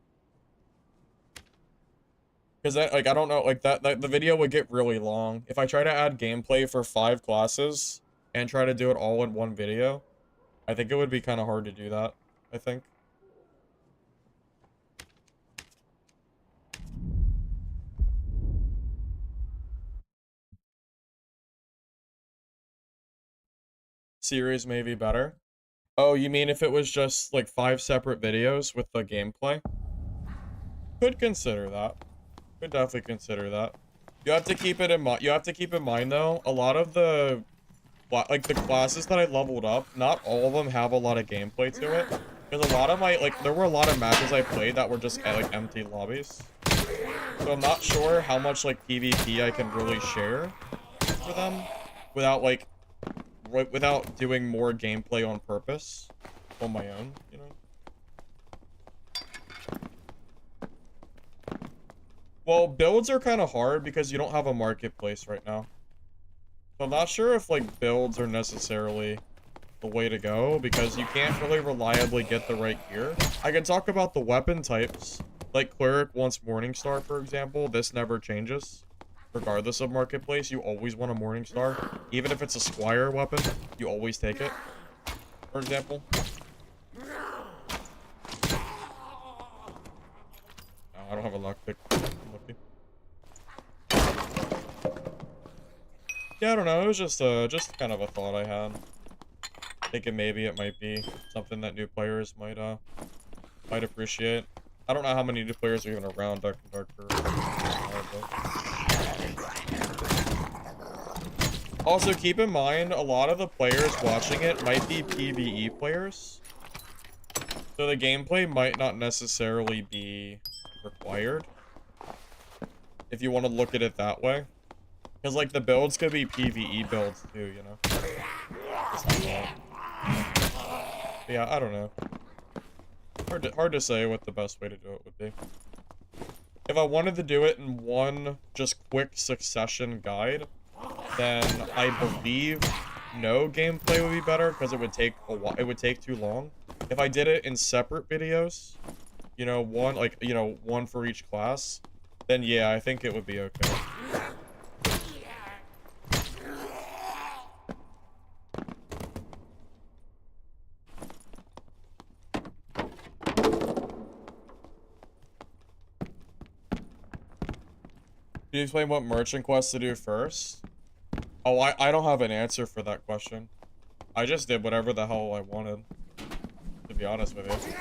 Because that, like, I don't know, like, the video would get really long. If I try to add gameplay for 5 classes and try to do it all in one video, I think it would be kind of hard to do that, I think. Series may be better. Oh, you mean if it was just, like, 5 separate videos with the gameplay? Could consider that. Could definitely consider that. You have to keep it in mind. You have to keep in mind, though, a lot of the, like, the classes that I leveled up, not all of them have a lot of gameplay to it. Because a lot of my, like, there were a lot of matches I played that were just, like, empty lobbies. So I'm not sure how much, like, PvP I can really share for them without, like, without doing more gameplay on purpose on my own, you know? Well, builds are kind of hard because you don't have a marketplace right now. So I'm not sure if, like, builds are necessarily the way to go, because you can't really reliably get the right gear. I can talk about the weapon types. Like, Cleric wants Morningstar, for example. This never changes. Regardless of marketplace, you always want a Morningstar. Even if it's a Squire weapon, you always take it. For example. Oh, I don't have a lockpick. Lucky. Yeah, I don't know. It was just kind of a thought I had. Thinking maybe it might be something that new players might I'd appreciate. I don't know how many new players are even around Dark and Darker. Also, keep in mind, a lot of the players watching it might be PvE players. So the gameplay might not necessarily be required. If you want to look at it that way. Because, like, the builds could be PvE builds, too, you know? But yeah, I don't know. Hard to say what the best way to do it would be. If I wanted to do it in one just quick succession guide, then I believe no gameplay would be better because it would take a while. It would take too long. If I did it in separate videos, you know, one for each class, then yeah, I think it would be okay. Can you explain what merchant quest to do first? Oh, I don't have an answer for that question. I just did whatever the hell I wanted, to be honest with you.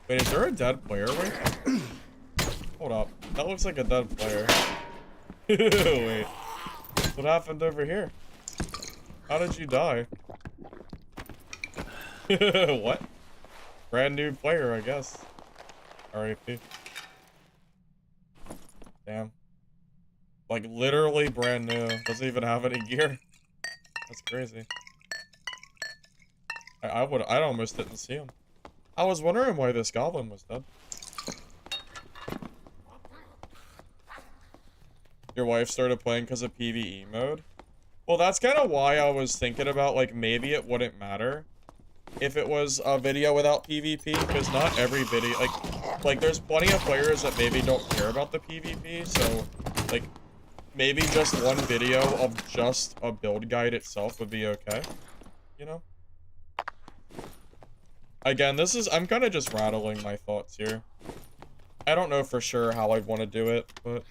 Wait, is there a dead player right there? Hold up. That looks like a dead player. Wait. What happened over here? How did you die? What? Brand new player, I guess. R.I.P. Damn. Like, literally brand new. Doesn't even have any gear. That's crazy. I almost didn't see him. I was wondering why this goblin was dead. Your wife started playing because of PvE mode? Well, that's kind of why I was thinking about, like, maybe it wouldn't matter if it was a video without PvP, because not every video, like, there's plenty of players that maybe don't care about the PvP, so, like, maybe just one video of just a build guide itself would be okay, you know? Again, I'm kind of just rattling my thoughts here. I don't know for sure how I'd want to do it, but...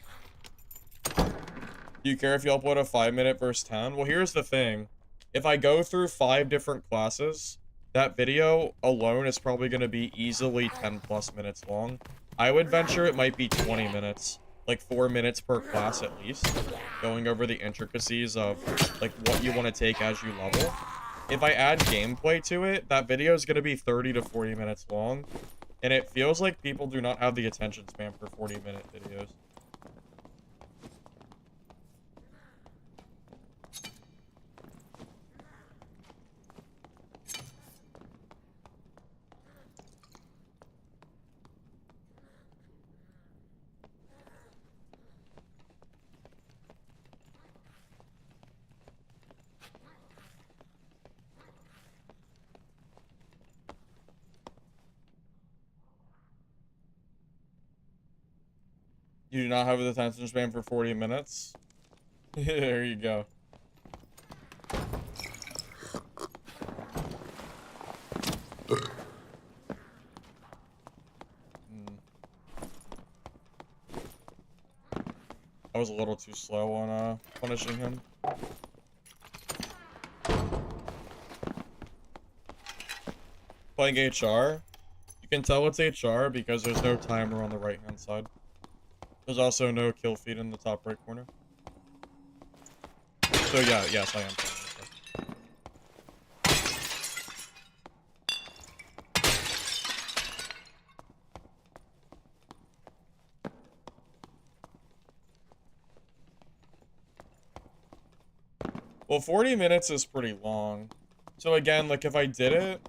Do you care if you upload a 5-minute versus 10? Well, here's the thing. If I go through 5 different classes, that video alone is probably going to be easily 10+ minutes long. I would venture it might be 20 minutes. Like 4 minutes per class at least. Going over the intricacies of like what you want to take as you level. If I add gameplay to it, that video is going to be 30 to 40 minutes long. And it feels like people do not have the attention span for 40-minute videos. You do not have the attention span for 40 minutes? There you go. I was a little too slow on punishing him. Playing HR? You can tell it's HR because there's no timer on the right-hand side. There's also no kill feed in the top right corner. So yeah, yes, I am playing HR. Well, 40 minutes is pretty long. So again, like if I did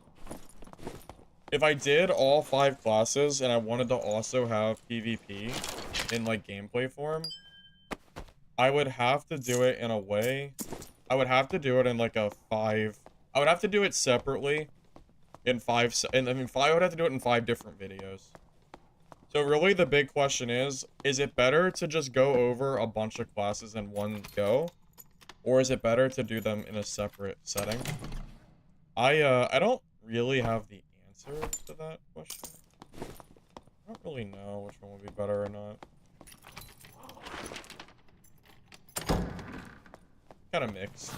all 5 classes and I wanted to also have PvP in like gameplay form, I would have to do it in a way. I would have to do it in like a 5. I would have to do it separately in 5. And I mean, I would have to do it in 5 different videos. So really, the big question is it better to just go over a bunch of classes in one go, or is it better to do them in a separate setting? I don't really have the answer to that question. I don't really know which one would be better or not. Kind of mixed.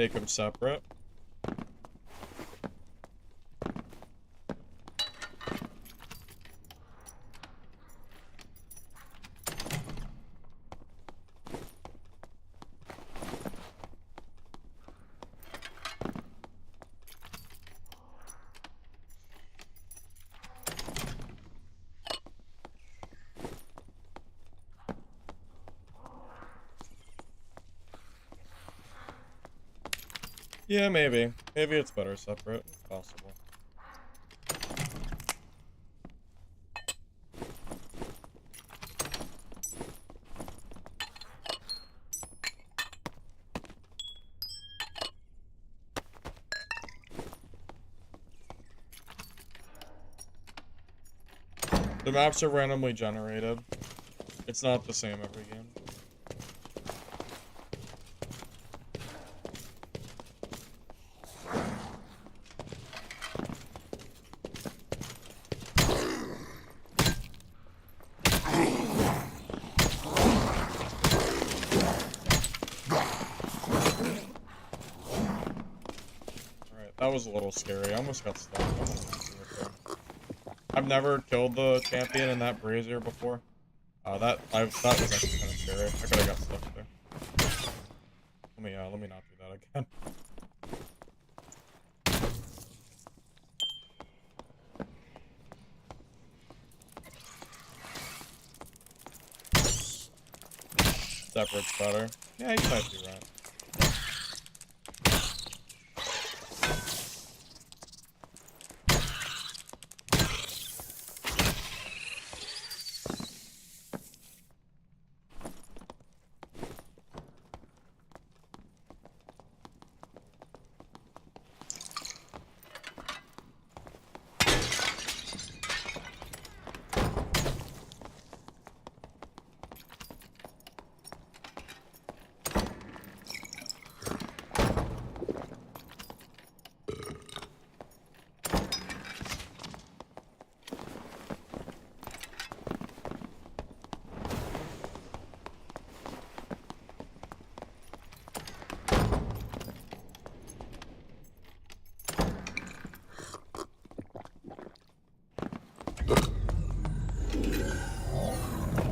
make them separate. Yeah, maybe. Maybe it's better separate. It's possible. The maps are randomly generated. It's not the same every game. Alright, that was a little scary. I almost got stuck. I've never killed the champion in that brazier before. That was actually kind of scary. I could have got stuck there. Let me not do that again. Separate's better. Yeah, you might be right.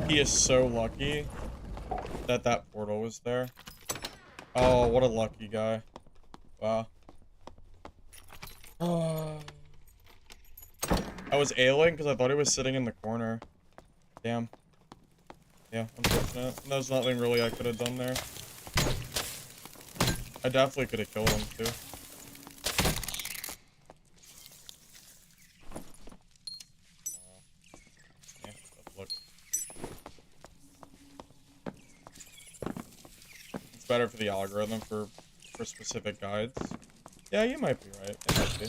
He is so lucky that that portal was there. Oh, what a lucky guy. Wow. I was ailing because I thought he was sitting in the corner. Damn. Yeah, unfortunate. There's nothing really I could have done there. I definitely could have killed him too. Yeah, look. It's better for the algorithm for specific guides. Yeah, you might be right. It might be.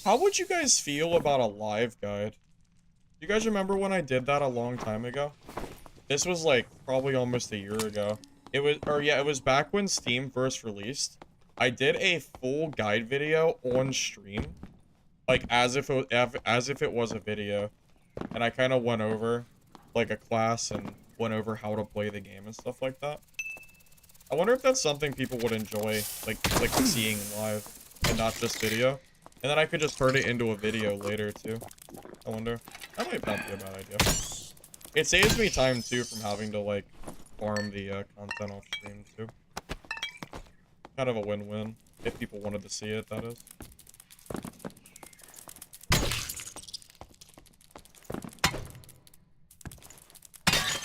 How would you guys feel about a live guide? You guys remember when I did that a long time ago? This was like probably almost a year ago. It was back when Steam first released. I did a full guide video on stream, like as if it was a video, and I kind of went over like a class and went over how to play the game and stuff like that. I wonder if that's something people would enjoy, like seeing live and not just video. And then I could just turn it into a video later, too. I wonder. That might not be a bad idea. It saves me time, too, from having to, like, farm the content off stream, too. Kind of a win-win. If people wanted to see it, that is.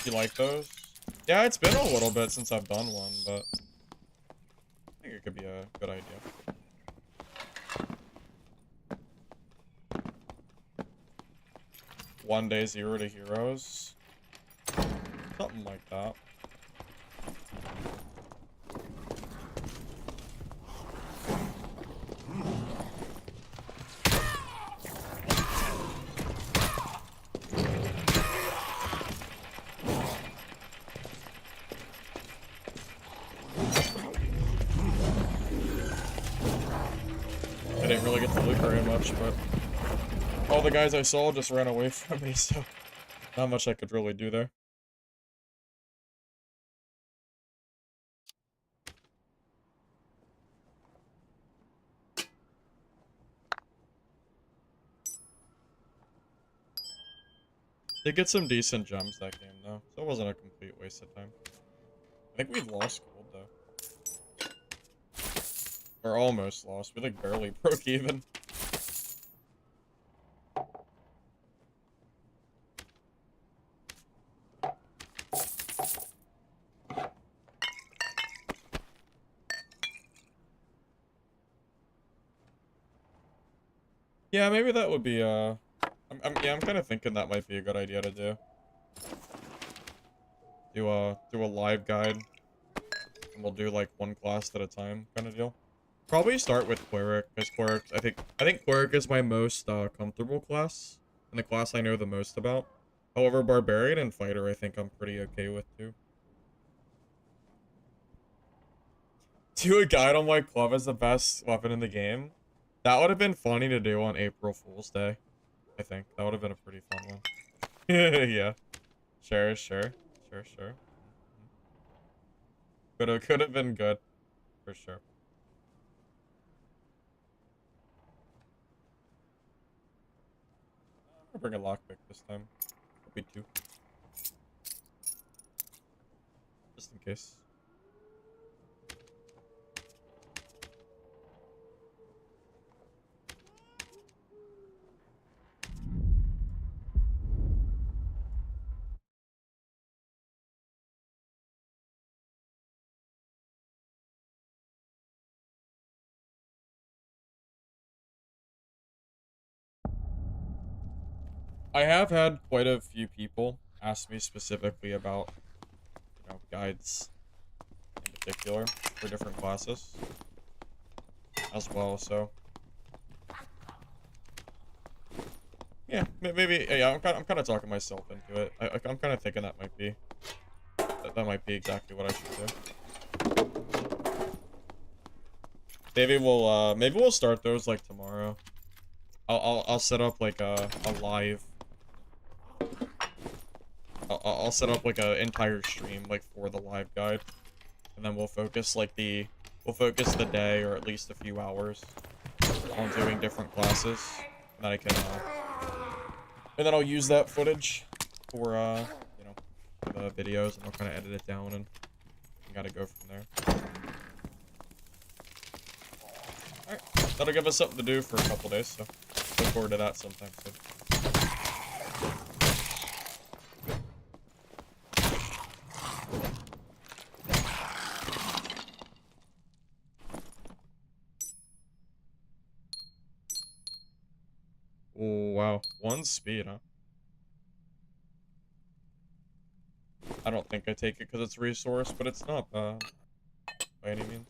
You like those? Yeah, it's been a little bit since I've done one, but I think it could be a good idea. One day 0 to heroes. Something like that. I didn't really get to loot very much. much, but all the guys I saw just ran away from me, so not much I could really do there. Did get some decent gems that game, though, so it wasn't a complete waste of time. I think we lost gold, though. Or almost lost. We, like, barely broke even. Yeah, maybe that would be, I'm kind of thinking that might be a good idea to do. Do a live guide, and we'll do, like, one class at a time kind of deal. Probably start with Cleric, because Cleric, I think Cleric is my most, comfortable class, and the class I know the most about. However, Barbarian and Fighter, I think I'm pretty okay with, too. Do a guide on why Club is the best weapon in the game? That would have been funny to do on April Fool's Day, I think. That would have been a pretty fun one. Yeah. Sure. Could have been good, for sure. I'll bring a lockpick this time. Could be two. Just in case. I have had quite a few people ask me specifically about, guides in particular for different classes as well, so yeah, maybe, yeah, I'm kind of talking myself into it. I'm kind of thinking that might be exactly what I should do. Maybe we'll start those like tomorrow. I'll set up like a live. I'll set up like a entire stream like for the live guide, and then we'll focus the day, or at least a few hours, on doing different classes, and then I can and then I'll use that footage for for the videos, and I'll kind of edit it down, and gotta go from there. Alright, that'll give us something to do for a couple days, so look forward to that sometime soon. Oh, wow. 1 speed, huh? I don't think I take it because it's resource, but it's not bad by any means.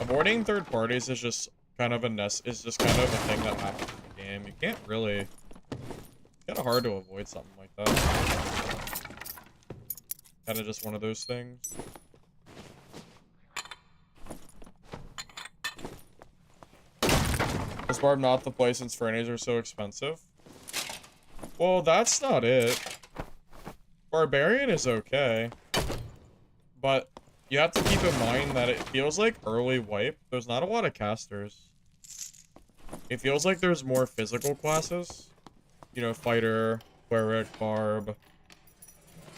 Avoiding third parties is just kind of a thing that happens in the game. You can't really. It's kind of hard to avoid something like that. Kind of just one of those things. Is Barb not the place since Fernies are so expensive? Well, that's not it. Barbarian is okay. But you have to keep in mind that it feels like early wipe. There's not a lot of casters. It feels like there's more physical classes. You know, Fighter, Cleric, Barb.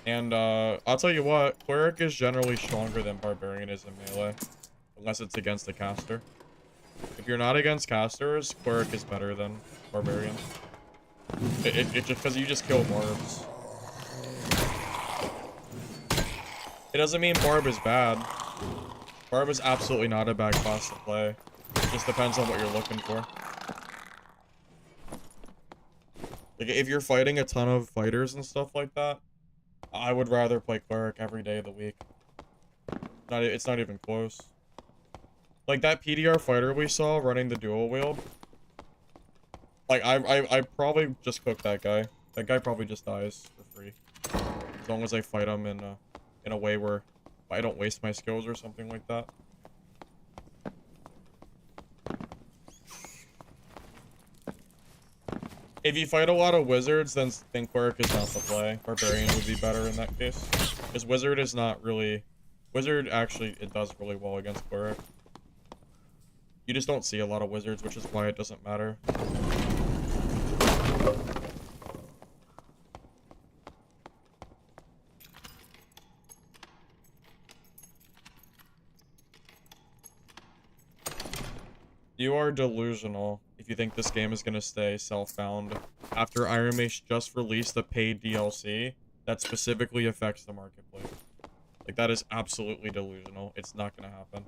And, I'll tell you what, Cleric is generally stronger than Barbarian is in melee. Unless it's against a caster. If you're not against casters, Cleric is better than Barbarian. It just because you just kill Barbs. It doesn't mean Barb is bad. Barb is absolutely not a bad class to play. It just depends on what you're looking for. Like, if you're fighting a ton of fighters and stuff like that, I would rather play Cleric every day of the week. It's not even close. Like, that PDR fighter we saw running the dual wield. Like, I probably just cook that guy. That guy probably just dies for free. As long as I fight him in a way where I don't waste my skills or something like that. If you fight a lot of wizards, then Cleric is not the play. Barbarian would be better in that case. Because wizard is not really... Wizard, actually, it does really well against Cleric. You just don't see a lot of wizards, which is why it doesn't matter. You are delusional if you think this game is going to stay self-bound after Iron Mace just released a paid DLC that specifically affects the marketplace. Like, that is absolutely delusional. It's not going to happen.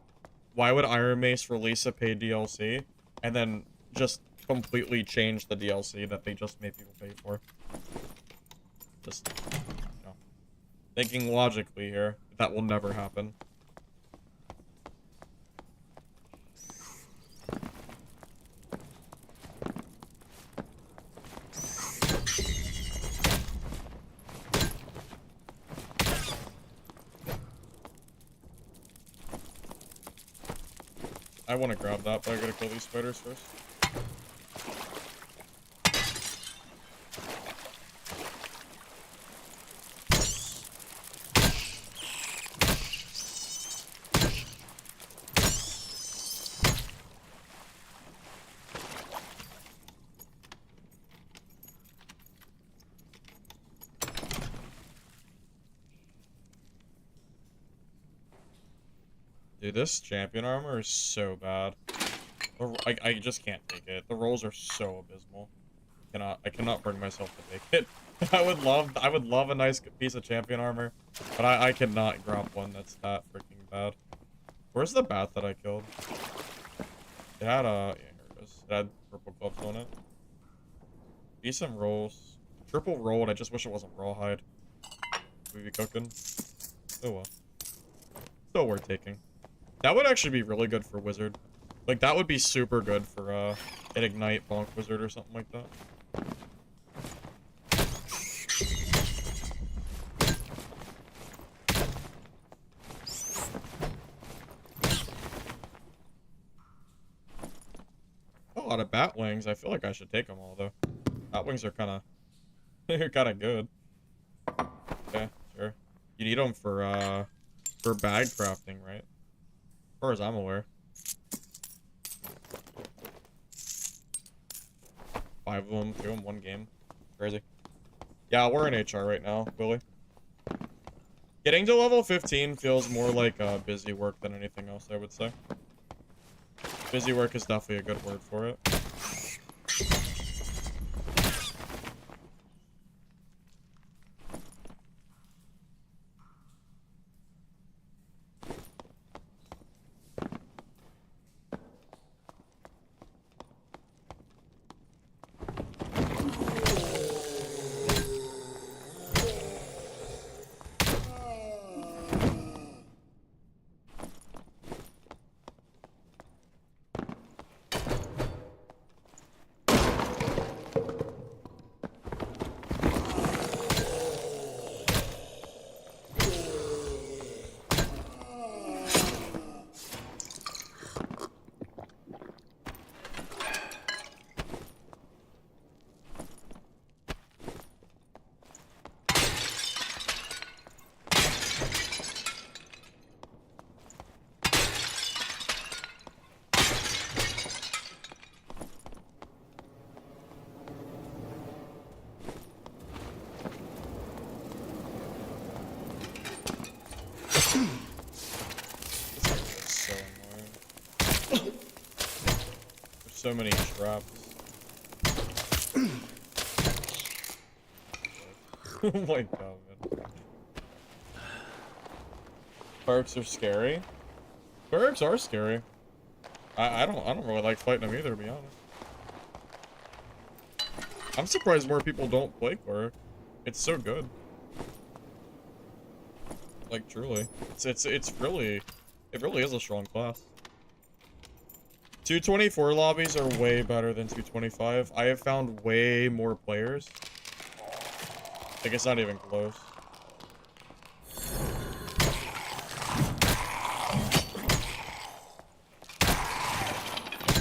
Why would Iron Mace release a paid DLC and then just completely change the DLC that they just made people pay for? Just, you know, thinking logically here, that will never happen. I want to grab that, but I gotta kill these spiders first. Dude, this champion armor is so bad. I just can't take it. The rolls are so abysmal. I cannot bring myself to take it. I would love a nice piece of champion armor, but I cannot grab one that's that freaking bad. Where's the bat that I killed? It had yeah, here it is. It had purple gloves on it. Decent rolls. Triple rolled. I just wish it wasn't rawhide. We be cooking. Oh well. Still worth taking. That would actually be really good for wizard. Like, that would be super good for an ignite bonk wizard or something like that. A lot of bat wings. I feel like I should take them all though. Bat wings are kind of they're kind of good. Okay, sure. You need them for bag crafting, right? As far as I'm aware. 5 of them, 2 in one game. Crazy. Yeah, we're in HR right now, Willie. Getting to level 15 feels more like busy work than anything else, I would say. Busy work is definitely a good word for it. So many traps. Oh my god, man. Clerics are scary. Clerics are scary. I don't really like fighting them either, to be honest. I'm surprised more people don't play Cleric. It's so good. Like, truly. It really is a strong class. 224 lobbies are way better than 225. I have found way more players. Like, it's not even close.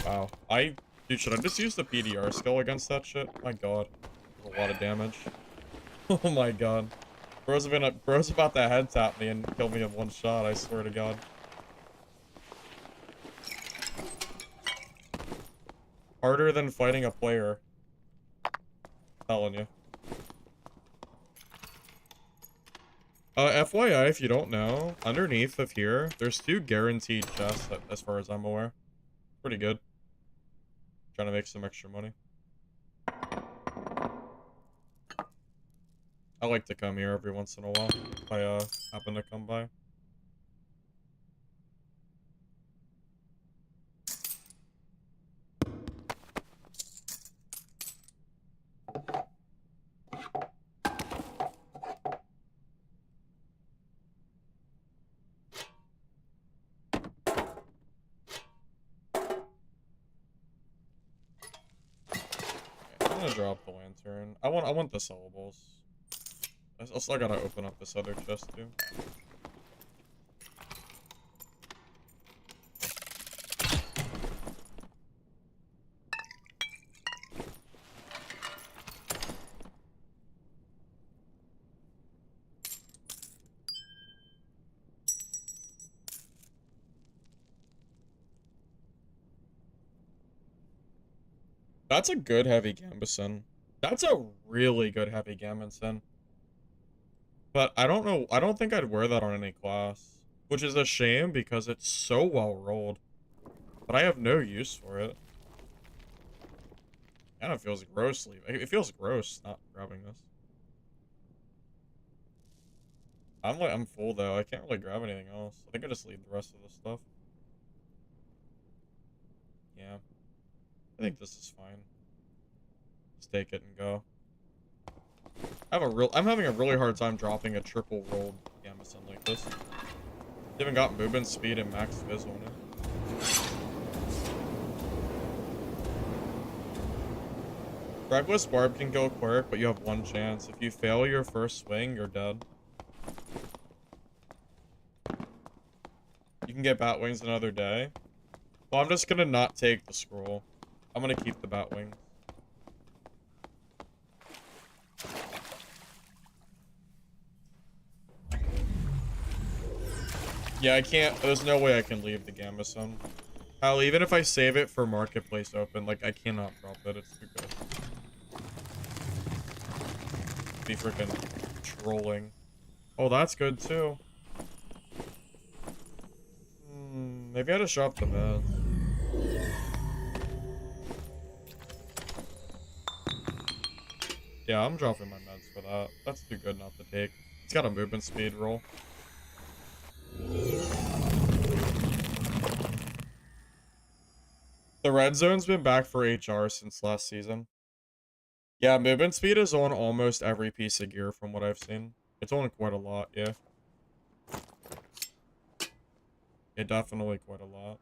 Wow. Dude, should I just use the PDR skill against that shit? My god. That's a lot of damage. Oh my god. Bro's about to head tap me and kill me in one shot, I swear to god. Harder than fighting a player. Telling you. FYI, if you don't know, underneath of here, there's 2 guaranteed chests, as far as I'm aware. Pretty good. Trying to make some extra money. I like to come here every once in a while, if I, happen to come by. I'm gonna drop the lantern. I want the sellables. I still gotta open up this other chest too. That's a good heavy gambeson. That's a really good heavy gambeson. But I don't know, I don't think I'd wear that on any class. Which is a shame because it's so well rolled. But I have no use for it. Kind of feels gross leaving. It feels gross not grabbing this. I'm full though. I can't really grab anything else. I think I just leave the rest of the stuff. Yeah. I think this is fine. Just take it and go. I'm having a really hard time dropping a triple rolled gambeson like this. Even got movement speed and max vis on it. Reckless Barb can kill Cleric, but you have 1 chance. If you fail your first swing, you're dead. You can get bat wings another day. Well, I'm just gonna not take the scroll. I'm gonna keep the bat wings. Yeah, I can't. There's no way I can leave the gambeson. Hell, even if I save it for Marketplace open, like, I cannot drop it. It's too good. Be freaking trolling. Oh, that's good too. Maybe I just drop the meds. Yeah, I'm dropping my meds for that. That's too good not to take. It's got a movement speed roll. The red zone's been back for HR since last season. Yeah, movement speed is on almost every piece of gear from what I've seen. It's on quite a lot, yeah. Yeah, definitely quite a lot.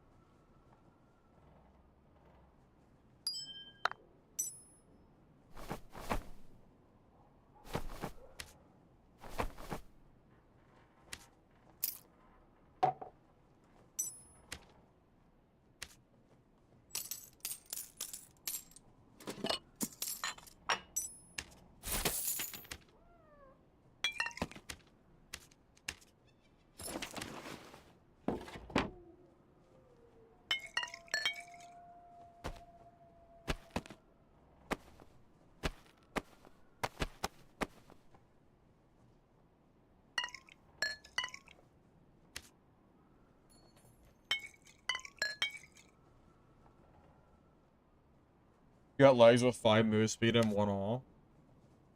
You got legs with 5 move speed and 1 all.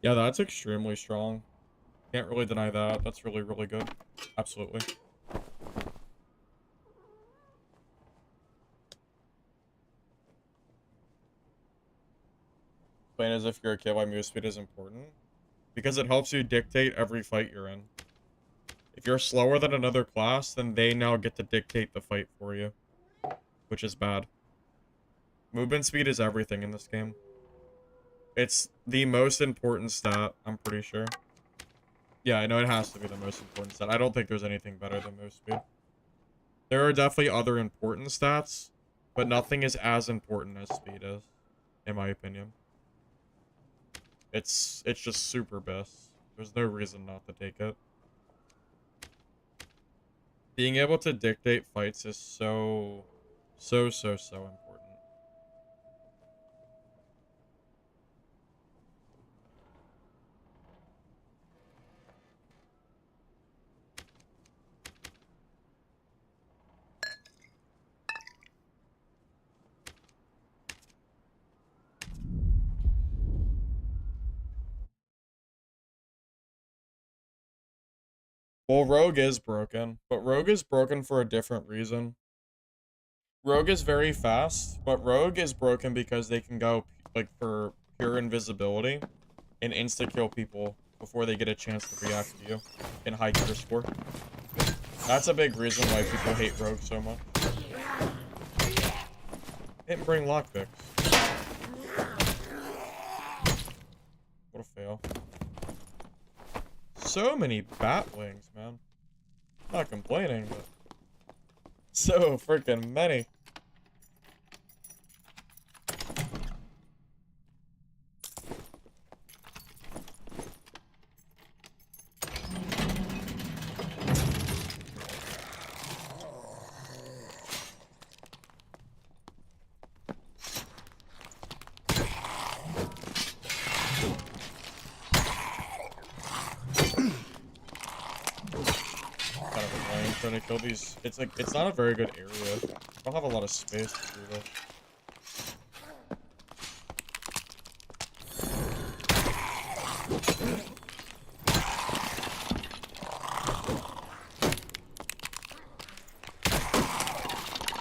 Yeah, that's extremely strong. Can't really deny that. That's really, really good. Absolutely. Plain as if you're a kid why move speed is important. Because it helps you dictate every fight you're in. If you're slower than another class, then they now get to dictate the fight for you. Which is bad. Movement speed is everything in this game. It's the most important stat, I'm pretty sure. Yeah, I know it has to be the most important stat. I don't think there's anything better than move speed. There are definitely other important stats, But nothing is as important as speed is, in my opinion. It's just super best. There's no reason not to take it. Being able to dictate fights is so important. Well, Rogue is broken, but Rogue is broken for a different reason. Rogue is very fast, but Rogue is broken because they can go, like, for pure invisibility and insta-kill people before they get a chance to react to you in high gear score. That's a big reason why people hate Rogue so much. Didn't bring lockpicks. What a fail. So many bat wings, man. Not complaining, but so freaking many. Trying to kill these. It's like, it's not a very good area. I don't have a lot of space to do this.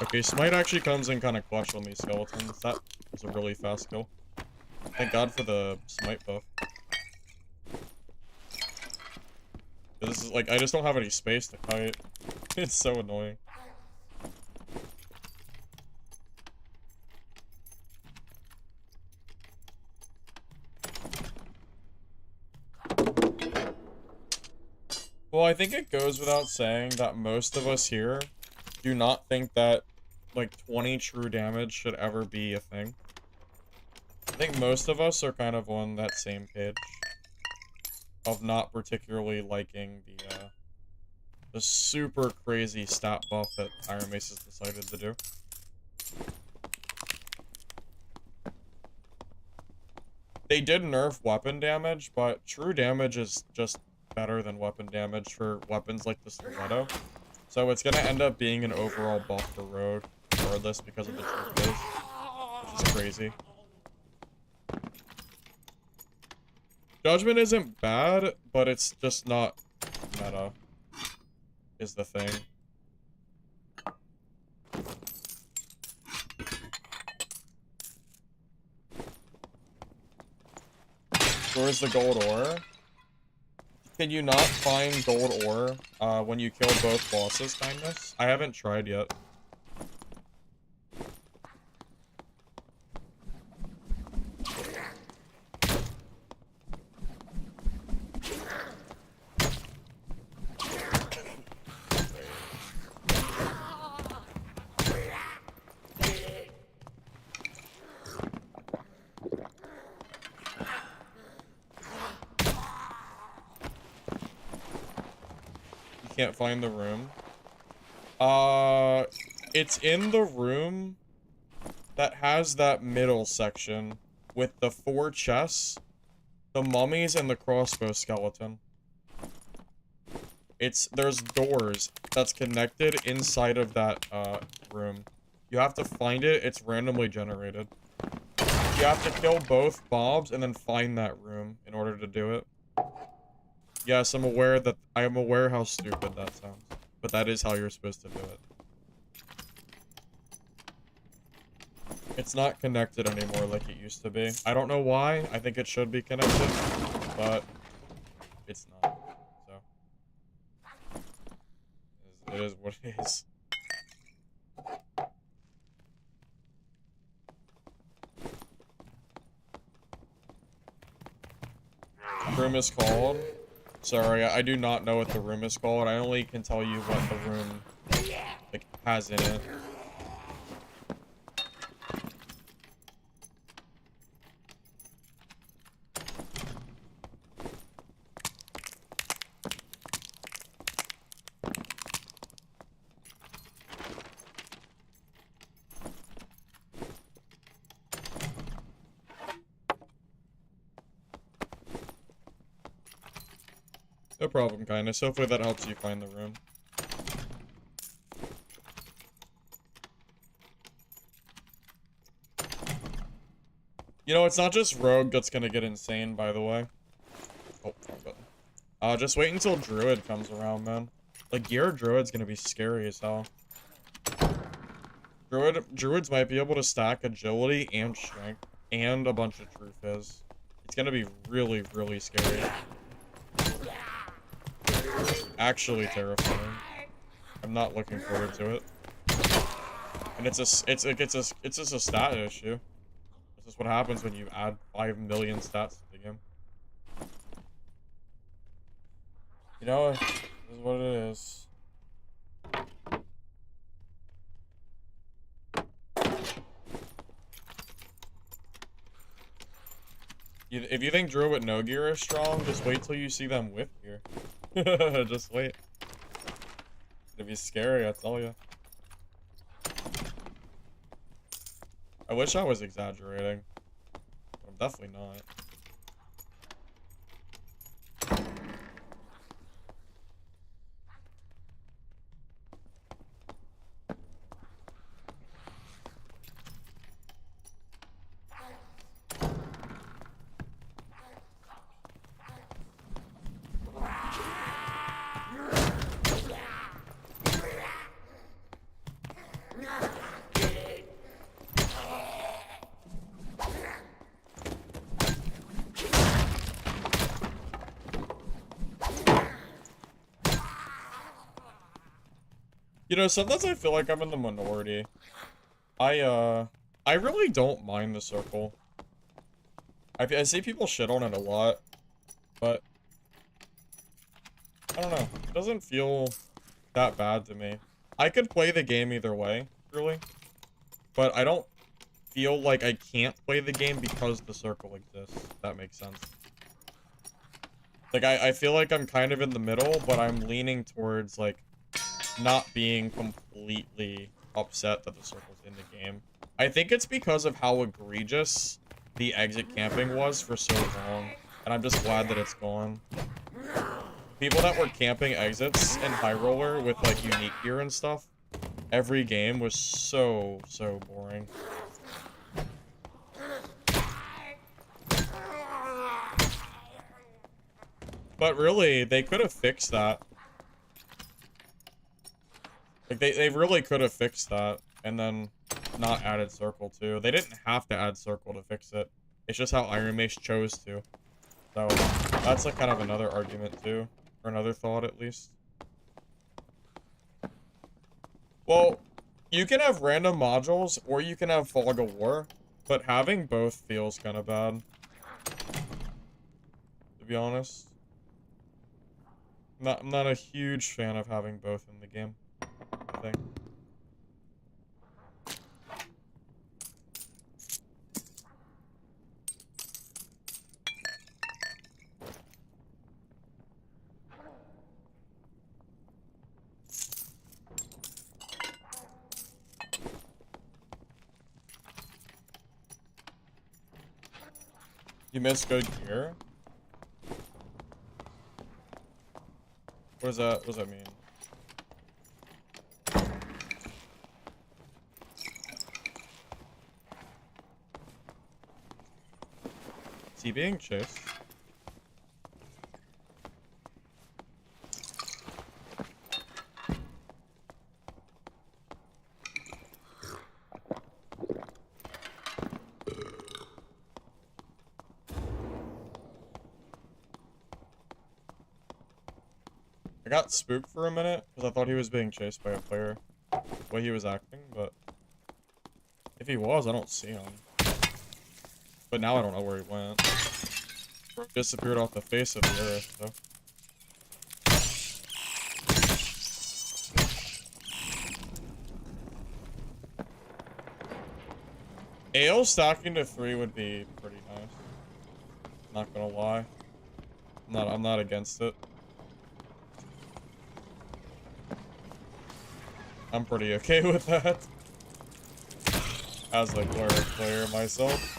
Okay, Smite actually comes in kind of clutch on these skeletons. That was a really fast kill. Thank God for the Smite buff. This is like, I just don't have any space to kite. It's so annoying. Well, I think it goes without saying that most of us here do not think that, like, 20 true damage should ever be a thing. I think most of us are kind of on that same page of not particularly liking the super crazy stat buff that Iron Mace has decided to do. They did nerf weapon damage, but true damage is just better than weapon damage for weapons like the stiletto. So it's gonna end up being an overall buff for Rogue, regardless, because of the true kills, which is crazy. Judgment isn't bad, but it's just not meta, is the thing. Where's the gold ore? Can you not find gold ore when you kill both bosses, Kindness? I haven't tried yet. Can't find the room. It's in the room that has that middle section with the 4 chests, the mummies, and the crossbow skeleton. There's doors that's connected inside of that, room. You have to find it. It's randomly generated. You have to kill both mobs and then find that room in order to do it. Yes, I am aware how stupid that sounds, but that is how you're supposed to do it. It's not connected anymore like it used to be. I don't know why. I think it should be connected, but it's not. So it is what it is. Room is called. Sorry, I do not know what the room is called. I only can tell you what the room, like, has in it. No problem, kindness. Hopefully that helps you find the room. You know, it's not just Rogue that's gonna get insane, by the way. Oh, wrong button. Just wait until Druid comes around, man. Like, Gear Druid's gonna be scary as hell. Druids might be able to stack agility and strength and a bunch of true fizz. It's gonna be really, really scary. Actually terrifying. I'm not looking forward to it. And it's just a stat issue. This is what happens when you add 5 million stats to the game. You know, this is what it is. If you think Druid with no gear is strong, just wait till you see them with gear. Just wait. It'd be scary, I tell you. I wish I was exaggerating. But I'm definitely not. You know, sometimes I feel like I'm in the minority. I really don't mind the circle. I see people shit on it a lot, but I don't know. It doesn't feel that bad to me. I could play the game either way, really, but I don't feel like I can't play the game because the circle exists, if that makes sense. Like, I feel like I'm kind of in the middle, but I'm leaning towards, like, not being completely upset that the circle's in the game. I think it's because of how egregious the exit camping was for so long, and I'm just glad that it's gone. People that were camping exits in High Roller with, like, unique gear and stuff, every game was so boring. But really, they could have fixed that. Like, they really could have fixed that, and then not added circle too. They didn't have to add circle to fix it. It's just how Iron Mace chose to. So, that's like kind of another argument too. Or another thought, at least. Well, you can have random modules, or you can have Fog of War, but having both feels kind of bad. To be honest. I'm not a huge fan of having both in the game. I think. You missed good gear? What does that mean? Is he being chased? I got spooked for a minute because I thought he was being chased by a player, the way he was acting, but if he was, I don't see him. But now I don't know where he went. He disappeared off the face of the earth, so. AO stacking to 3 would be pretty nice. Not gonna lie. I'm not against it. I'm pretty okay with that. As a Cleric player myself.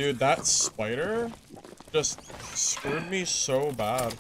Dude, that spider just screwed me so bad.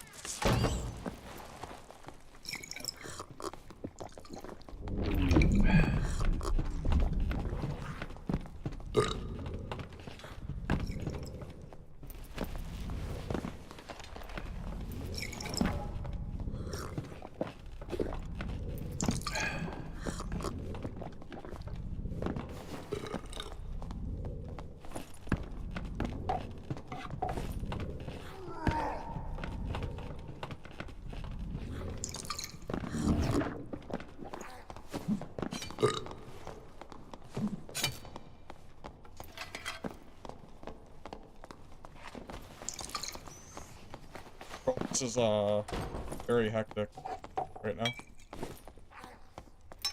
This is very hectic right now.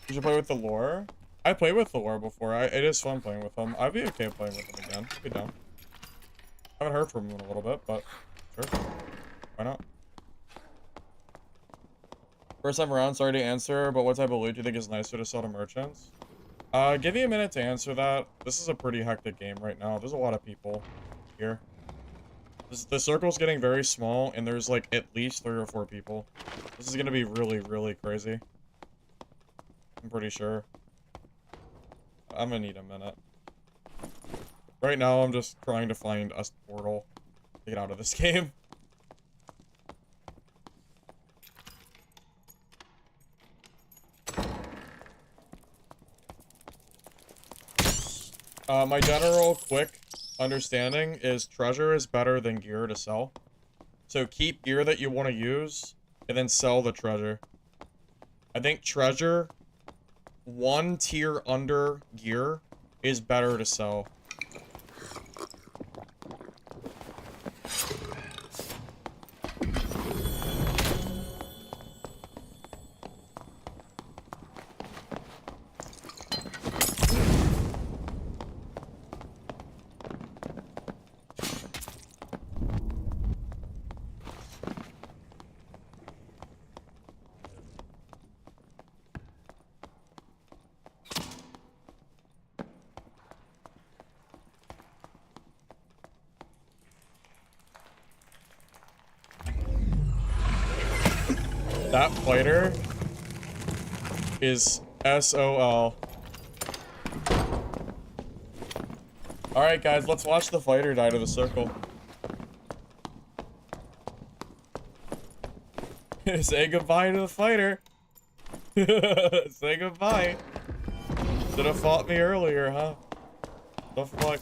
You should play with the lore. I played with the lore before. It is fun playing with him. I'd be okay playing with him again. I'd be down. I haven't heard from him in a little bit, but sure. Why not? First time around, sorry to answer, but what type of loot do you think is nicer to sell to merchants? Give me a minute to answer that. This is a pretty hectic game right now. There's a lot of people here. The circle's getting very small, and there's like at least 3 or 4 people. This is gonna be really, really crazy. I'm pretty sure. I'm gonna need a minute. Right now, I'm just trying to find a portal to get out of this game. My general quick understanding is treasure is better than gear to sell. So keep gear that you want to use, and then sell the treasure. I think treasure, 1 tier under gear, is better to sell. That fighter is SOL. Alright guys, let's watch the fighter die to the circle. Say goodbye to the fighter. Say goodbye. Should have fought me earlier, huh? The fuck?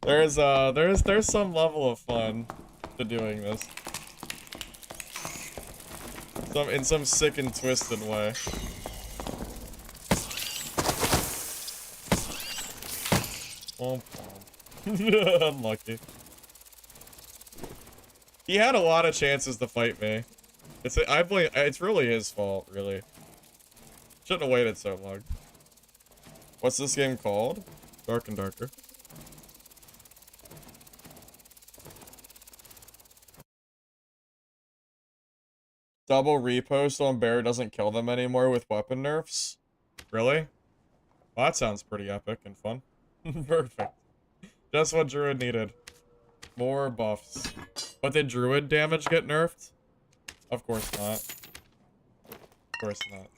There's some level of fun to doing this. In some sick and twisted way. Unlucky. He had a lot of chances to fight me. It's really his fault, really. Shouldn't have waited so long. What's this game called? Dark and Darker. Double repost on Bear doesn't kill them anymore with weapon nerfs? Really? Well, that sounds pretty epic and fun. Perfect. Just what Druid needed. More buffs. But did Druid damage get nerfed? Of course not. Of course not.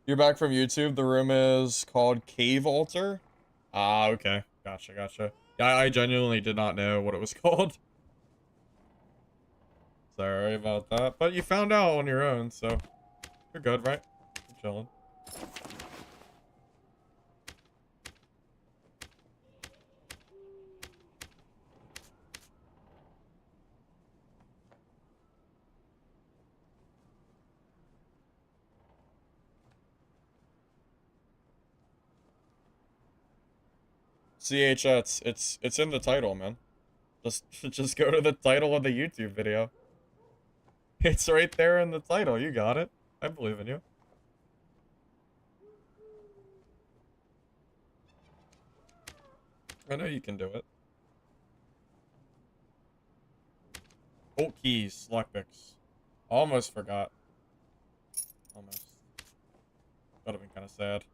You're back from YouTube. The room is called Cave Altar. Ah, okay. Gotcha, gotcha. Yeah, I genuinely did not know what it was called. Sorry about that. But you found out on your own, so you're good, right? You're chilling. CHS, it's in the title, man. Just go to the title of the YouTube video. It's right there in the title. You got it. I believe in you. I know you can do it. Alt keys, select picks. Almost forgot. Almost. That would have been kind of sad.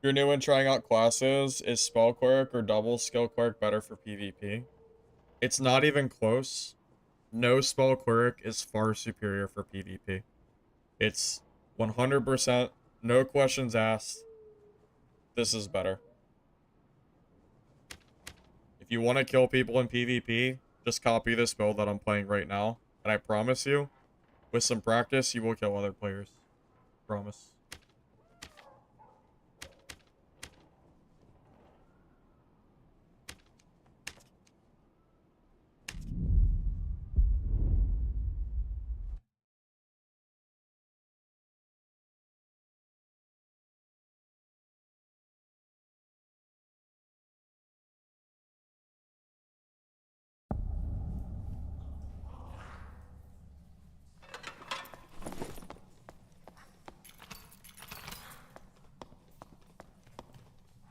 You're new and trying out classes. Is Spell Cleric or Double Skill Cleric better for PvP? It's not even close. No Spell Cleric is far superior for PvP. It's 100%, no questions asked. This is better. If you want to kill people in PvP, just copy this build that I'm playing right now. And I promise you, with some practice, you will kill other players. Promise.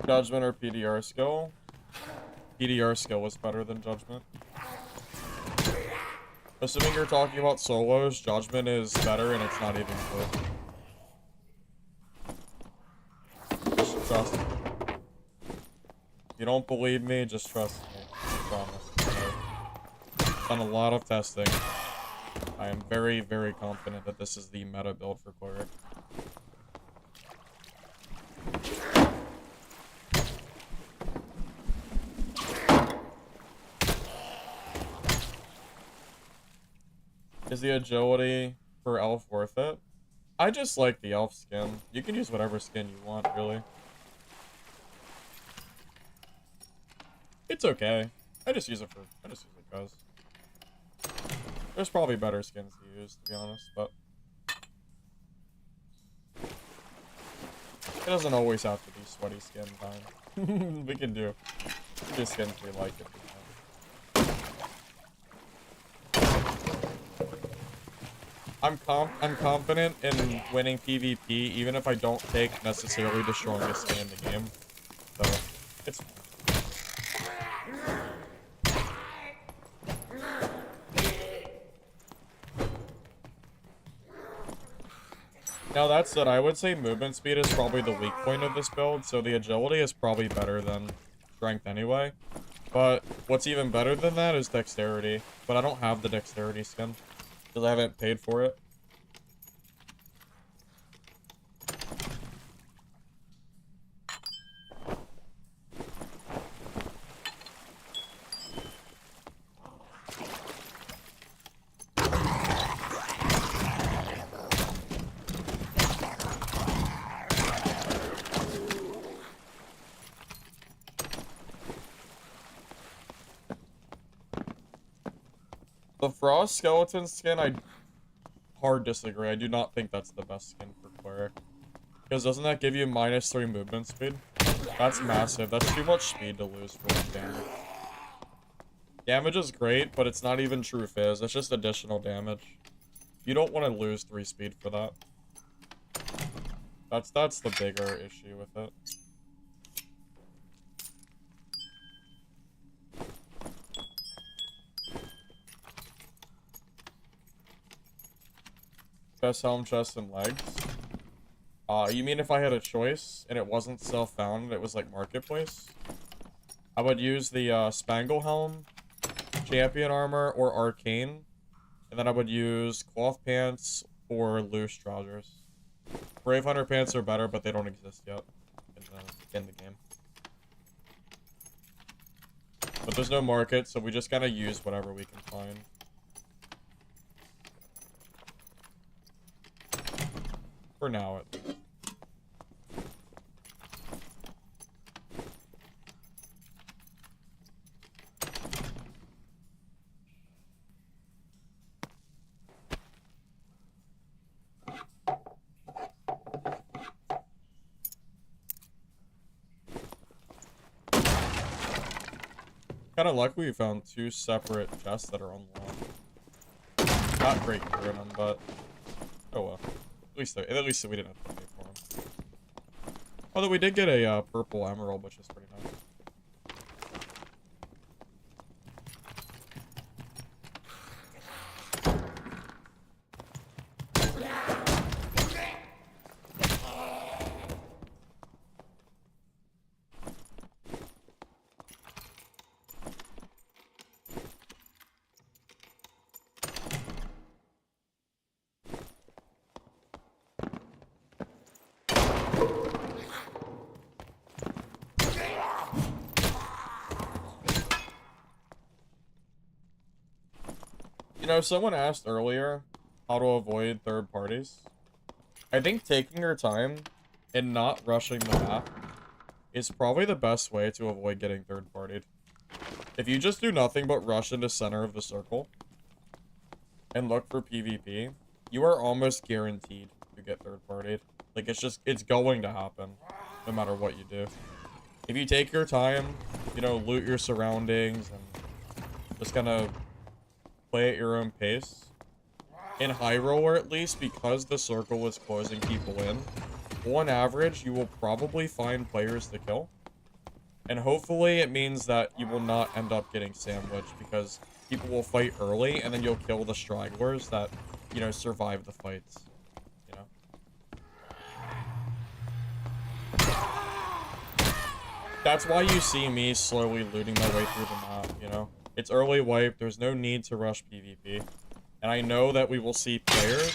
Judgment or PDR skill? PDR skill was better than Judgment. Assuming you're talking about solos, Judgment is better and it's not even close. Just trust me. If you don't believe me, just trust me. I promise. I've done a lot of testing. I am very, very confident that this is the meta build for Cleric. Is the agility for elf worth it? I just like the elf skin. You can use whatever skin you want, really. It's okay. I just use it because. There's probably better skins to use, to be honest, but it doesn't always have to be sweaty skin time. We can do skins we like if we can. I'm confident in winning PvP, even if I don't take necessarily the strongest skin in the game. So, it's fine. Now that said, I would say movement speed is probably the weak point of this build, so the agility is probably better than strength anyway. But what's even better than that is dexterity. But I don't have the dexterity skin, because I haven't paid for it. The Frost Skeleton skin, I hard disagree. I do not think that's the best skin for Cleric. Because doesn't that give you -3 movement speed? That's massive. That's too much speed to lose for one damage. Damage is great, but it's not even true fizz. It's just additional damage. You don't want to lose 3 speed for that. That's the bigger issue with it. Chest, helm, chest, and legs. You mean if I had a choice and it wasn't self-found and it was like marketplace? I would use the Spangle helm, champion armor, or arcane, and then I would use cloth pants or loose trousers. Brave Hunter pants are better, but they don't exist yet in the game. But there's no market, so we just gotta use whatever we can find. For now, at least. Kind of lucky we found 2 separate chests that are unlocked. Not great for them, but oh well. At least we didn't have to pay for them. Although we did get a purple emerald, which is pretty nice. You know, someone asked earlier how to avoid third parties. I think taking your time and not rushing the map is probably the best way to avoid getting third partied. If you just do nothing but rush into center of the circle and look for PvP, you are almost guaranteed to get third partied. Like, it's going to happen no matter what you do. If you take your time, you know, loot your surroundings and just kind of play at your own pace. In high roller, at least, because the circle is closing people in, on average, you will probably find players to kill. And hopefully it means that you will not end up getting sandwiched, because people will fight early, and then you'll kill the stragglers that, you know, survive the fights. You know? That's why you see me slowly looting my way through the map, you know? It's early wipe, there's no need to rush PvP. And I know that we will see players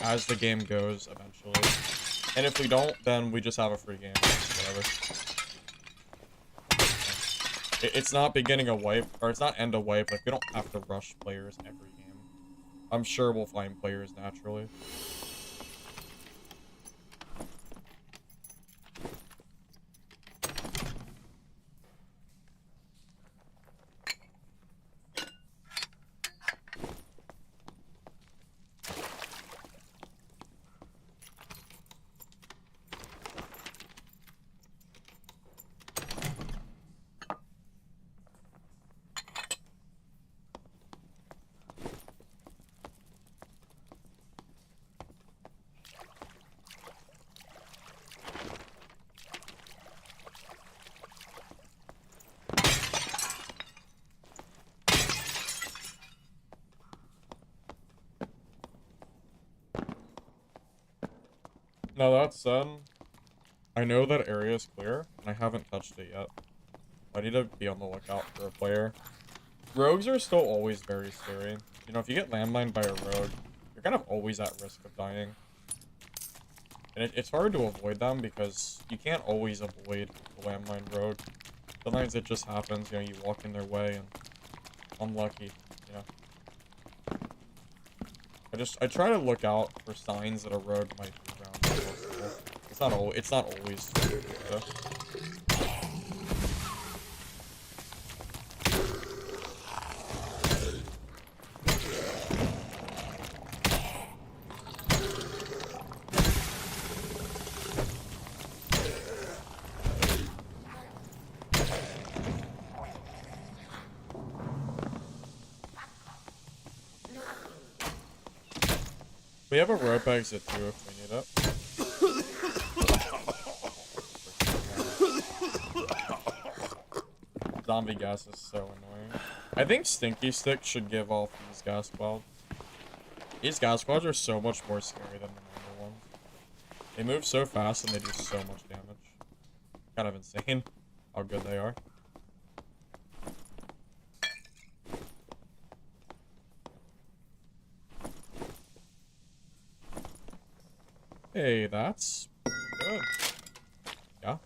as the game goes eventually. And if we don't, then we just have a free game. Whatever. It's not beginning a wipe, or it's not end a wipe. Like, we don't have to rush players every game. I'm sure we'll find players naturally. Now that said, I know that area is clear, and I haven't touched it yet. I need to be on the lookout for a player. Rogues are still always very scary. You know, if you get landmined by a rogue, you're kind of always at risk of dying. And it's hard to avoid them because you can't always avoid the landmine rogue. Sometimes it just happens, you know, you walk in their way and unlucky, you know. I try to look out for signs that a rogue might be around. It's not always true, though. We have a rope exit too if we need it. Zombie gas is so annoying. I think Stinky Stick should give off these gas clouds. These gas clouds are so much more scary than the normal ones. They move so fast and they do so much damage. Kind of insane how good they are. Hey, that's good. Yeah.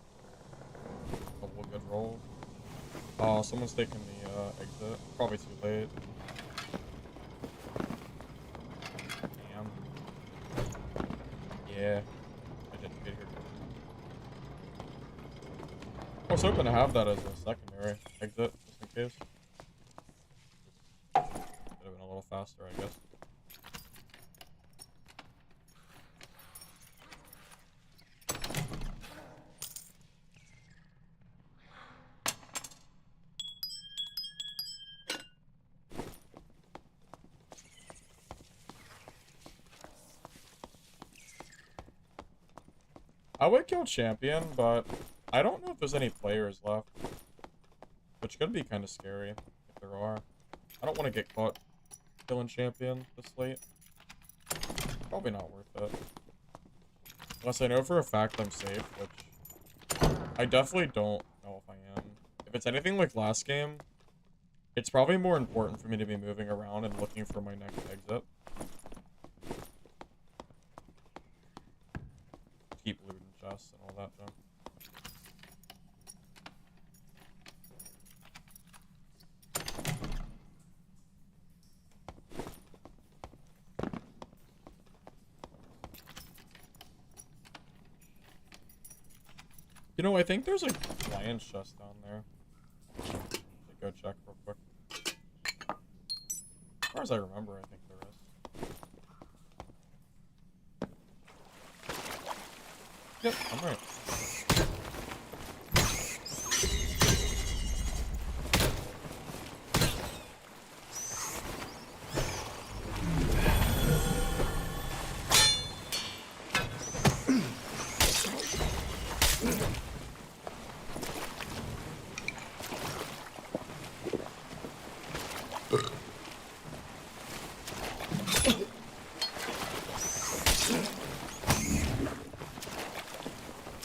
Couple of good rolls. Oh, someone's taking the exit. Probably too late. Damn. Yeah. was hoping to have that as a secondary exit, just in case. Could have been a little faster, I guess. I would kill champion, but I don't know if there's any players left. Which could be kind of scary, if there are. I don't want to get caught killing champion this late. Probably not worth it. Unless I know for a fact I'm safe, which I definitely don't know if I am. If it's anything like last game, it's probably more important for me to be moving around and looking for my next exit. Keep looting chests and all that junk. You know, I think there's a lion's chest down there. Should go check real quick. As far as I remember, I think there is. Yep, I'm right.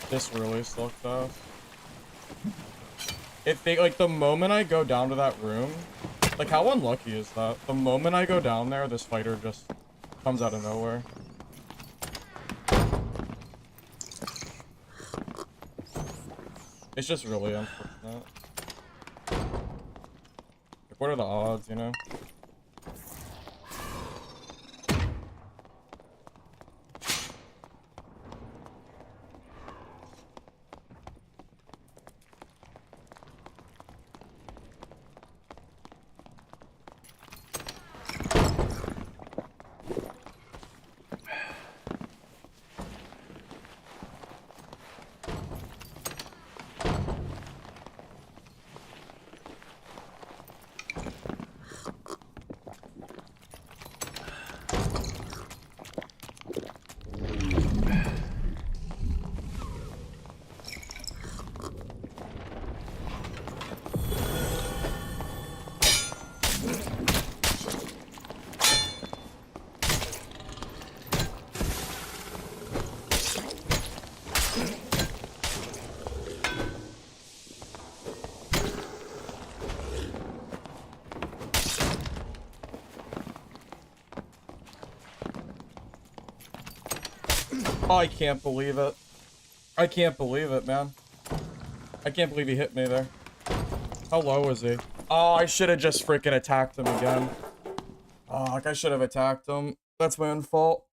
This really sucked off. If they, like, the moment I go down to that room, like, how unlucky is that? The moment I go down there, this fighter just comes out of nowhere. It's just really unfortunate. Like, what are the odds, you know? Oh, I can't believe it. I can't believe it, man. I can't believe he hit me there. How low is he? Oh, I should have just freaking attacked him again. Oh, like I should have attacked him. That's my own fault.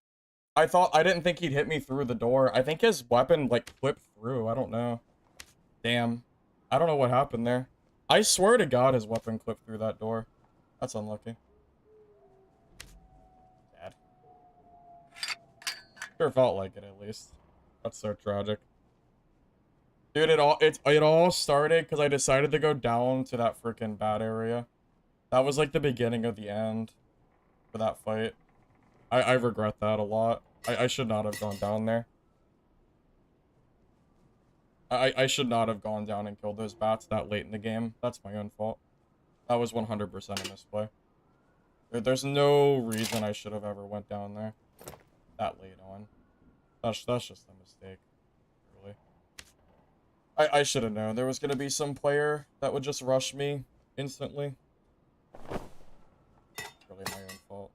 I didn't think he'd hit me through the door. I think his weapon, like, flipped through. I don't know. Damn. I don't know what happened there. I swear to God his weapon clipped through that door. That's unlucky. Sad. Sure felt like it, at least. That's so tragic. Dude, it all started because I decided to go down to that freaking bad area. That was like the beginning of the end for that fight. I regret that a lot. I should not have gone down there. I should not have gone down and killed those bats that late in the game. That's my own fault. That was 100% a misplay. There's no reason I should have ever went down there that late on. That's just a mistake, really. I should have known there was gonna be some player that would just rush me instantly. Really my own fault.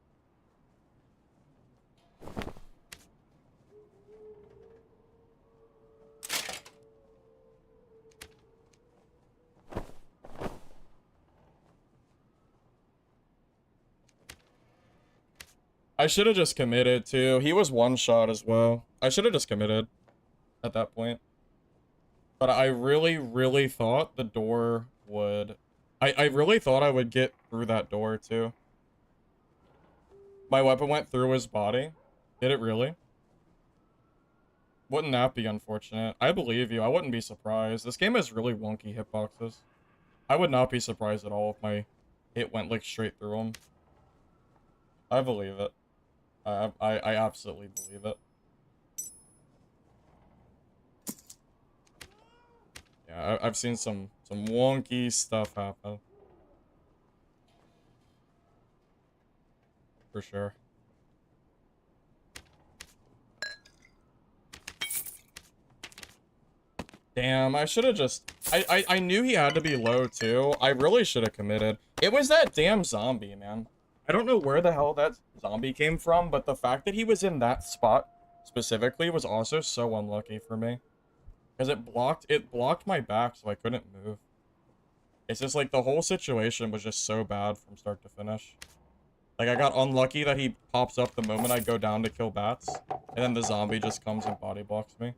I should have just committed too. He was one shot as well. I should have just committed at that point. But I really, really thought the door would... I really thought I would get through that door, too. My weapon went through his body. Did it really? Wouldn't that be unfortunate? I believe you. I wouldn't be surprised. This game has really wonky hitboxes. I would not be surprised at all if my hit went, like, straight through him. I believe it. I absolutely believe it. Yeah, I've seen some wonky stuff happen. For sure. Damn, I should have just... I knew he had to be low, too. I really should have committed. It was that damn zombie, man. I don't know where the hell that zombie came from, but the fact that he was in that spot specifically was also so unlucky for me. Because it blocked my back, so I couldn't move. It's just like the whole situation was just so bad from start to finish. Like, I got unlucky that he pops up the moment I go down to kill bats, and then the zombie just comes and body blocks me.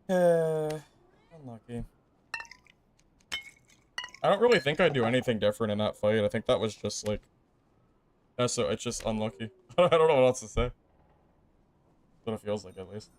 Unlucky. I don't really think I'd do anything different in that fight. I think that was just like... it's just unlucky. I don't know what else to say. That's what it feels like, at least.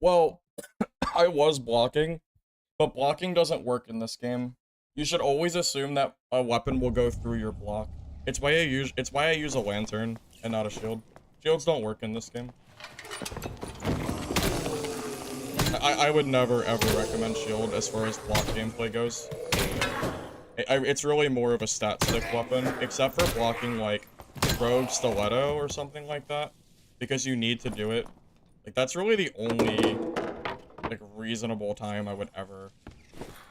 Well, I was blocking, but blocking doesn't work in this game. You should always assume that a weapon will go through your block. It's why I use a lantern and not a shield. Shields don't work in this game. I would never ever recommend shield as far as block gameplay goes. It's really more of a stat stick weapon, except for blocking like rogue stiletto or something like that, because you need to do it. Like, that's really the only, like, reasonable time I would ever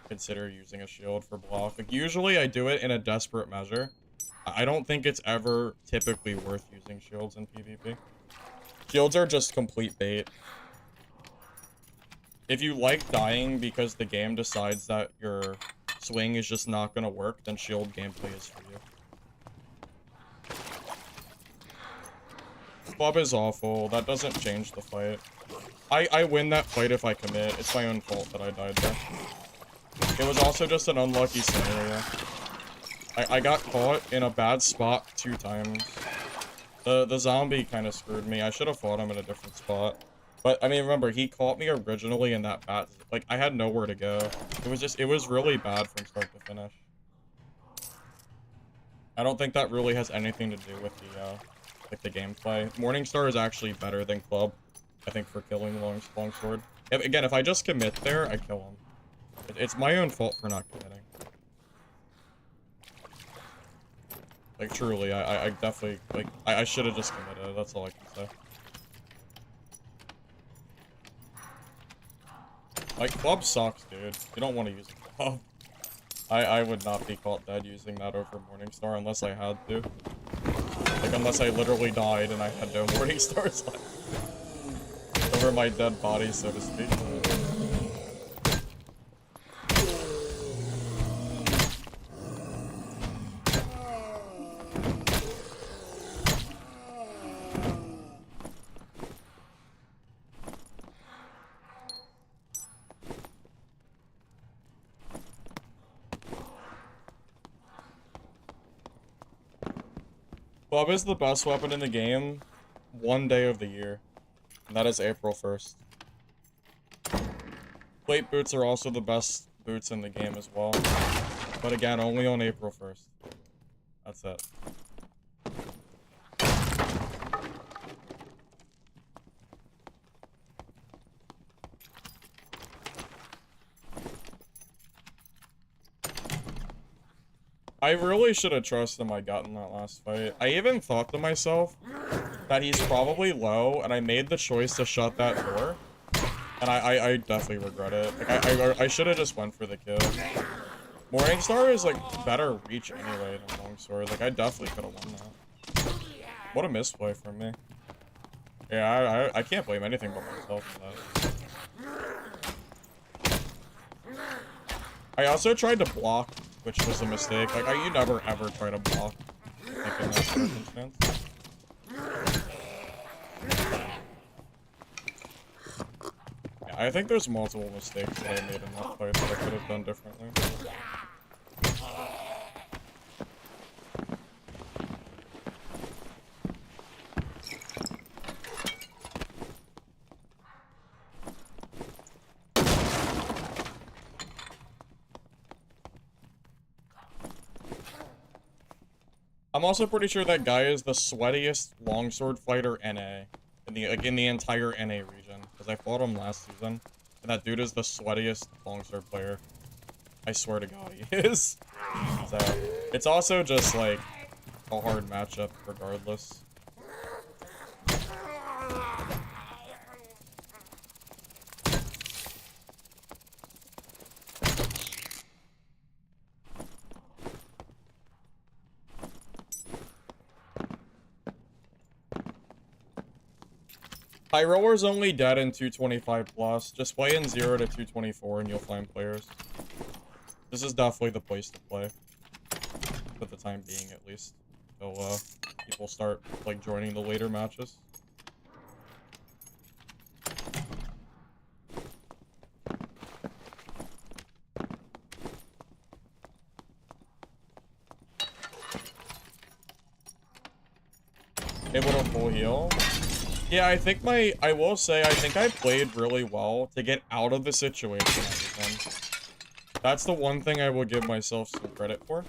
consider using a shield for block. Like, usually I do it in a desperate measure. I don't think it's ever typically worth using shields in PvP. Shields are just complete bait. If you like dying because the game decides that your swing is just not gonna work, then shield gameplay is for you. Club is awful. That doesn't change the fight. I win that fight if I commit. It's my own fault that I died there. It was also just an unlucky scenario. I got caught in a bad spot 2 times. The zombie kind of screwed me. I should have fought him in a different spot. But, I mean, remember, he caught me originally in that bat. Like, I had nowhere to go. It was really bad from start to finish. I don't think that really has anything to do with the, like, the gameplay. Morningstar is actually better than Club, I think, for killing Longsword. Again, if I just commit there, I kill him. It's my own fault for not committing. Like, truly, I definitely, like, I should have just committed. That's all I can say. Like, Club sucks, dude. You don't want to use Club. I would not be caught dead using that over Morningstar unless I had to. Like, unless I literally died and I had no Morningstars left. Over my dead body, so to speak. Club is the best weapon in the game, one day of the year, and that is April 1st. Plate boots are also the best boots in the game as well, but again, only on April 1st. That's it. I really should have trusted my gut in that last fight. I even thought to myself that he's probably low, and I made the choice to shut that door. And I definitely regret it. Like, I should have just went for the kill. Morningstar is, like, better reach anyway than Longsword. Like, I definitely could have won that. What a misplay from me. Yeah, I can't blame anything but myself for that. I also tried to block, which was a mistake. Like, you never ever try to block, like, in that circumstance. Yeah, I think there's multiple mistakes that I made in that fight that I could have done differently. I'm also pretty sure that guy is the sweatiest longsword fighter NA in the entire NA region, because I fought him last season, and that dude is the sweatiest longsword player. I swear to God, he is. So it's also just like a hard matchup regardless. High roller's only dead in 225 plus. Just play in 0 to 224 and you'll find players. This is definitely the place to play. For the time being, at least. Until, people start, like, joining the later matches. Able to full heal. Yeah, I think I will say, I think I played really well to get out of the situation I was in. That's the one thing I will give myself some credit for.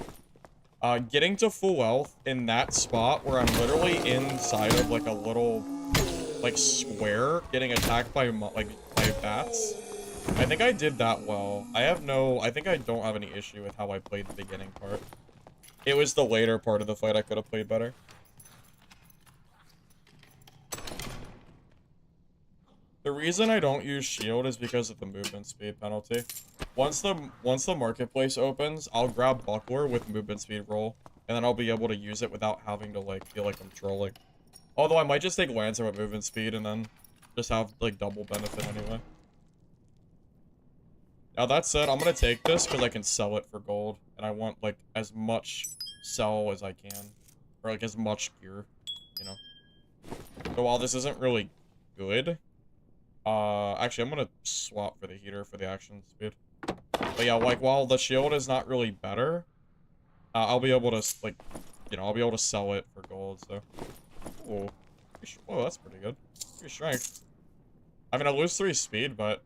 Getting to full health in that spot where I'm literally inside of, like, a little, like, square, getting attacked by, like, by bats. I think I did that well. I think I don't have any issue with how I played the beginning part. It was the later part of the fight I could have played better. The reason I don't use shield is because of the movement speed penalty. Once the marketplace opens, I'll grab buckler with movement speed roll, and then I'll be able to use it without having to, like, feel like I'm trolling. Although I might just take Lancer with movement speed and then just have, like, double benefit anyway. Now that said, I'm gonna take this because I can sell it for gold, and I want, like, as much sell as I can, or, like, as much gear, you know. So while this isn't really good, actually, I'm gonna swap for the heater for the action speed. But yeah, like, while the shield is not really better, I'll be able to, like, you know, I'll be able to sell it for gold, so. Ooh. Whoa, that's pretty good. 3 strength. I mean, I lose 3 speed, but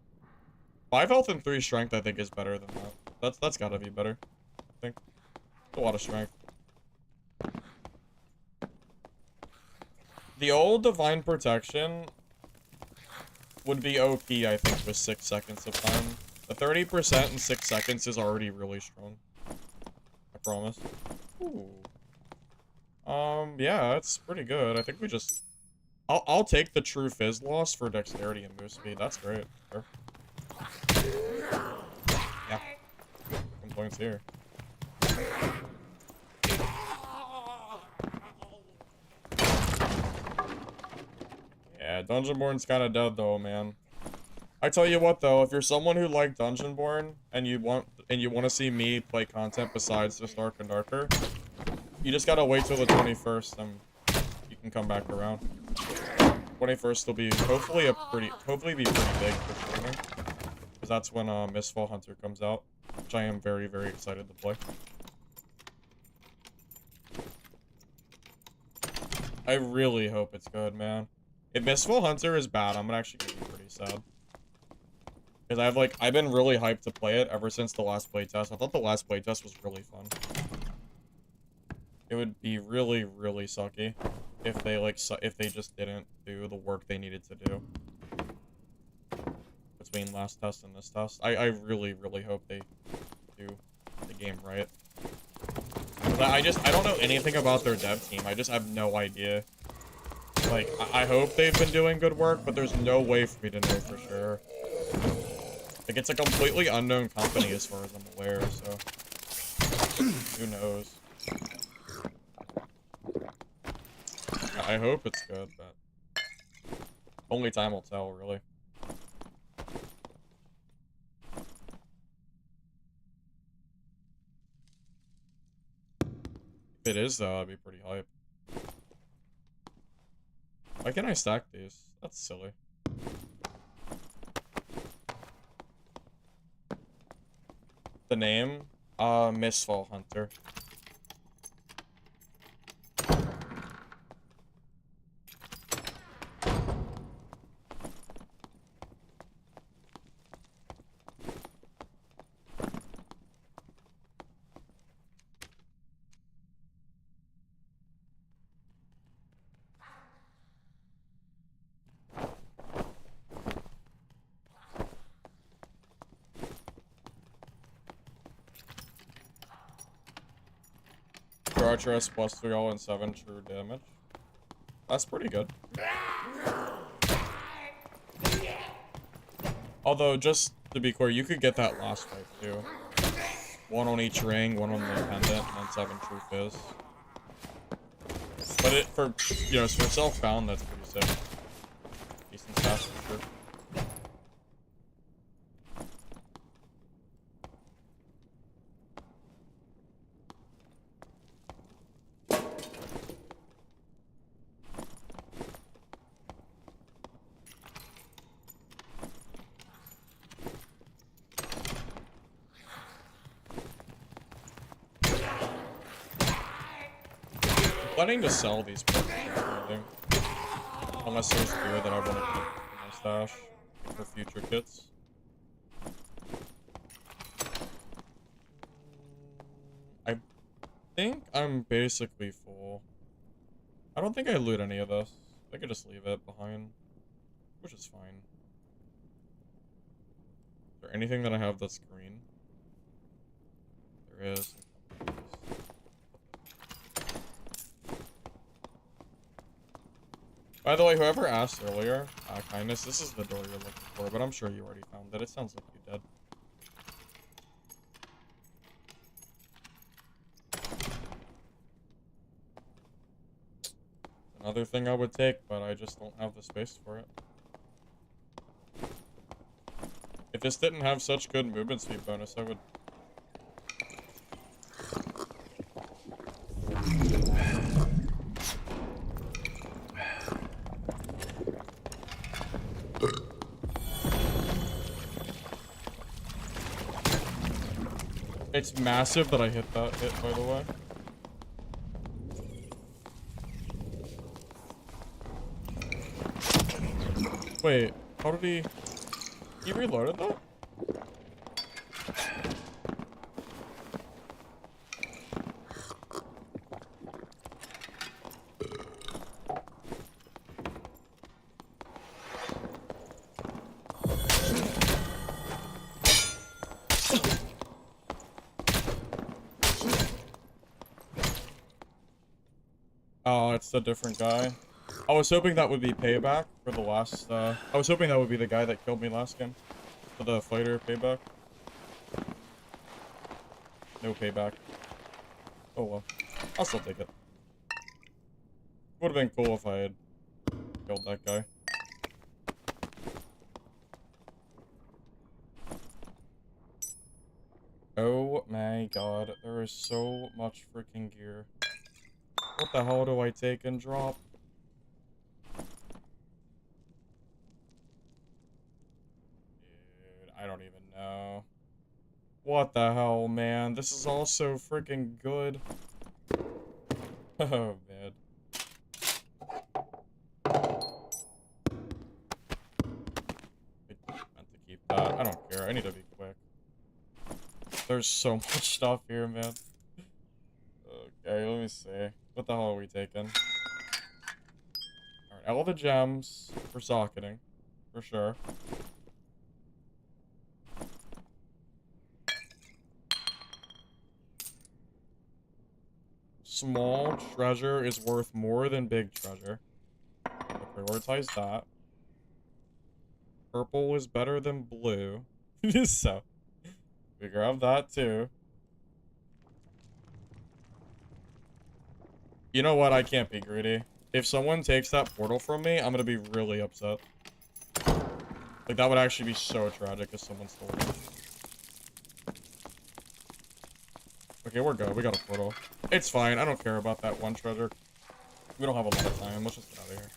5 health and 3 strength, I think, is better than that. That's gotta be better, I think. A lot of strength. The old Divine Protection would be OP, I think, with 6 seconds of time. The 30% in 6 seconds is already really strong. I promise. Ooh. Yeah, that's pretty good. I think we just... I'll take the true fizz loss for dexterity and move speed. That's great. Sure. Yeah. Complaints here. Yeah, Dungeonborn's kind of dead though, man. I tell you what though, if you're someone who liked Dungeonborn and you want to see me play content besides just Dark and Darker, you just gotta wait till the 21st and you can come back around. 21st will be hopefully be pretty big for streaming, because that's when Mistfall Hunter comes out, which I am very, very excited to play. I really hope it's good, man. If Mistfall Hunter is bad, I'm actually gonna be pretty sad. Because I've been really hyped to play it ever since the last playtest. I thought the last playtest was really fun. It would be really, really sucky if they just didn't do the work they needed to do between last test and this test. I really, really hope they do the game right. I don't know anything about their dev team. I just have no idea. Like, I hope they've been doing good work, but there's no way for me to know for sure. Like, it's a completely unknown company as far as I'm aware, so Who knows? I hope it's good, but only time will tell, really. If it is, though, I'd be pretty hype. Why can't I stack these? That's silly. The name? Mistfall Hunter. Archer has plus 3 all and 7 true damage. That's pretty good. Although, just to be clear, you could get that last fight too. 1 on each ring, 1 on the pendant, and then 7 true fizz. But it, for, you know, for self-found, that's pretty sick. Decent stats for sure. Planning to sell these perks, unless there's gear that I want to keep in my stash for future kits. I think I'm basically full. I don't think I loot any of this. I could just leave it behind, which is fine. Is there anything that I have that's green? There is. By the way, whoever asked earlier, Kindness, this is the door you're looking for, but I'm sure you already found it. It sounds like you did. Another thing I would take, but I just don't have the space for it. If this didn't have such good movement speed bonus, I would... It's massive that I hit that hit, by the way. Wait, how did he reloaded that? Oh, it's a different guy. I was hoping that would be payback for the last, I was hoping that would be the guy that killed me last game. For the fighter payback. No payback. Oh well. I'll still take it. Would have been cool if I had killed that guy. Oh my god, there is so much freaking gear. What the hell do I take and drop? Dude, I don't even know. What the hell, man? This is all so freaking good. Oh, man. I meant to keep that. I don't care. I need to be quick. There's so much stuff here, man. Okay, let me see. What the hell are we taking? Alright, all the gems for socketing. For sure. Small treasure is worth more than big treasure. So prioritize that. Purple is better than blue. So, we grab that too. You know what? I can't be greedy. If someone takes that portal from me, I'm gonna be really upset. Like, that would actually be so tragic if someone stole it. Okay, we're good. We got a portal. It's fine. I don't care about that one treasure. We don't have a lot of time. Let's just get out of here.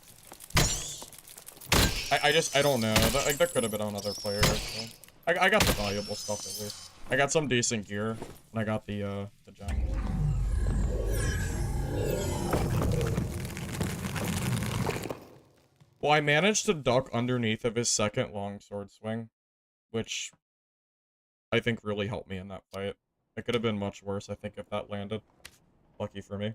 I don't know. Like, that could have been on other players, so. I got the valuable stuff, at least. I got some decent gear, and I got the gem. Well, I managed to duck underneath of his second longsword swing, which I think really helped me in that fight. It could have been much worse, I think, if that landed. Lucky for me.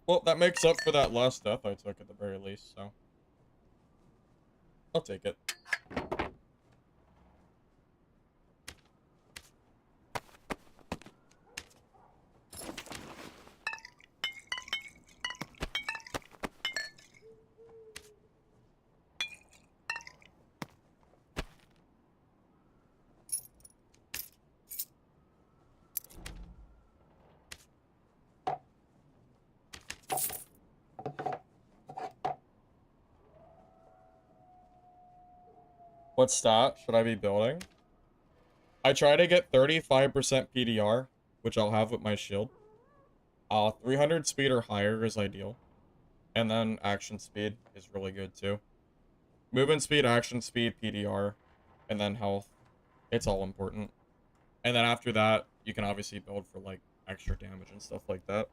Well, that makes up for that last death I took at the very least, so. I'll take it. What stat should I be building? I try to get 35% PDR, which I'll have with my shield. 300 speed or higher is ideal. And then action speed is really good too. Movement speed, action speed, PDR, and then health. It's all important. And then after that, you can obviously build for like extra damage and stuff like that.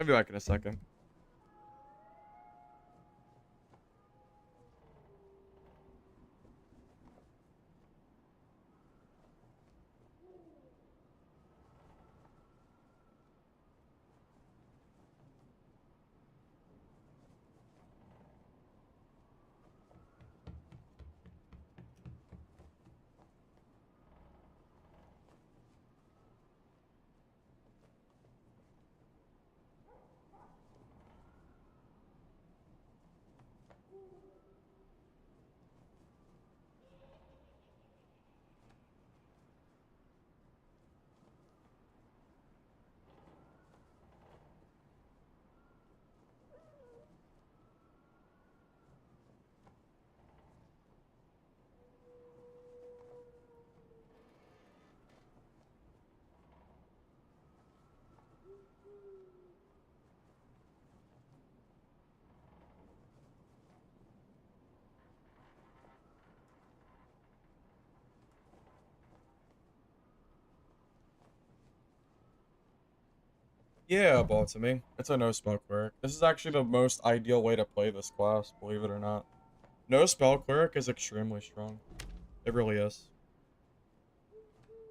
I'll be back in a second. Yeah, ball to me. It's a no spell cleric. This is actually the most ideal way to play this class, believe it or not. No spell cleric is extremely strong. It really is.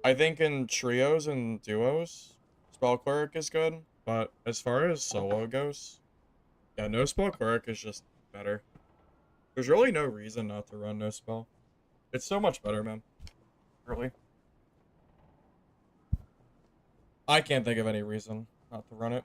I think in trios and duos, spell cleric is good, but as far as solo goes, yeah, no spell cleric is just better. There's really no reason not to run no spell. It's so much better, man. Really. I can't think of any reason not to run it.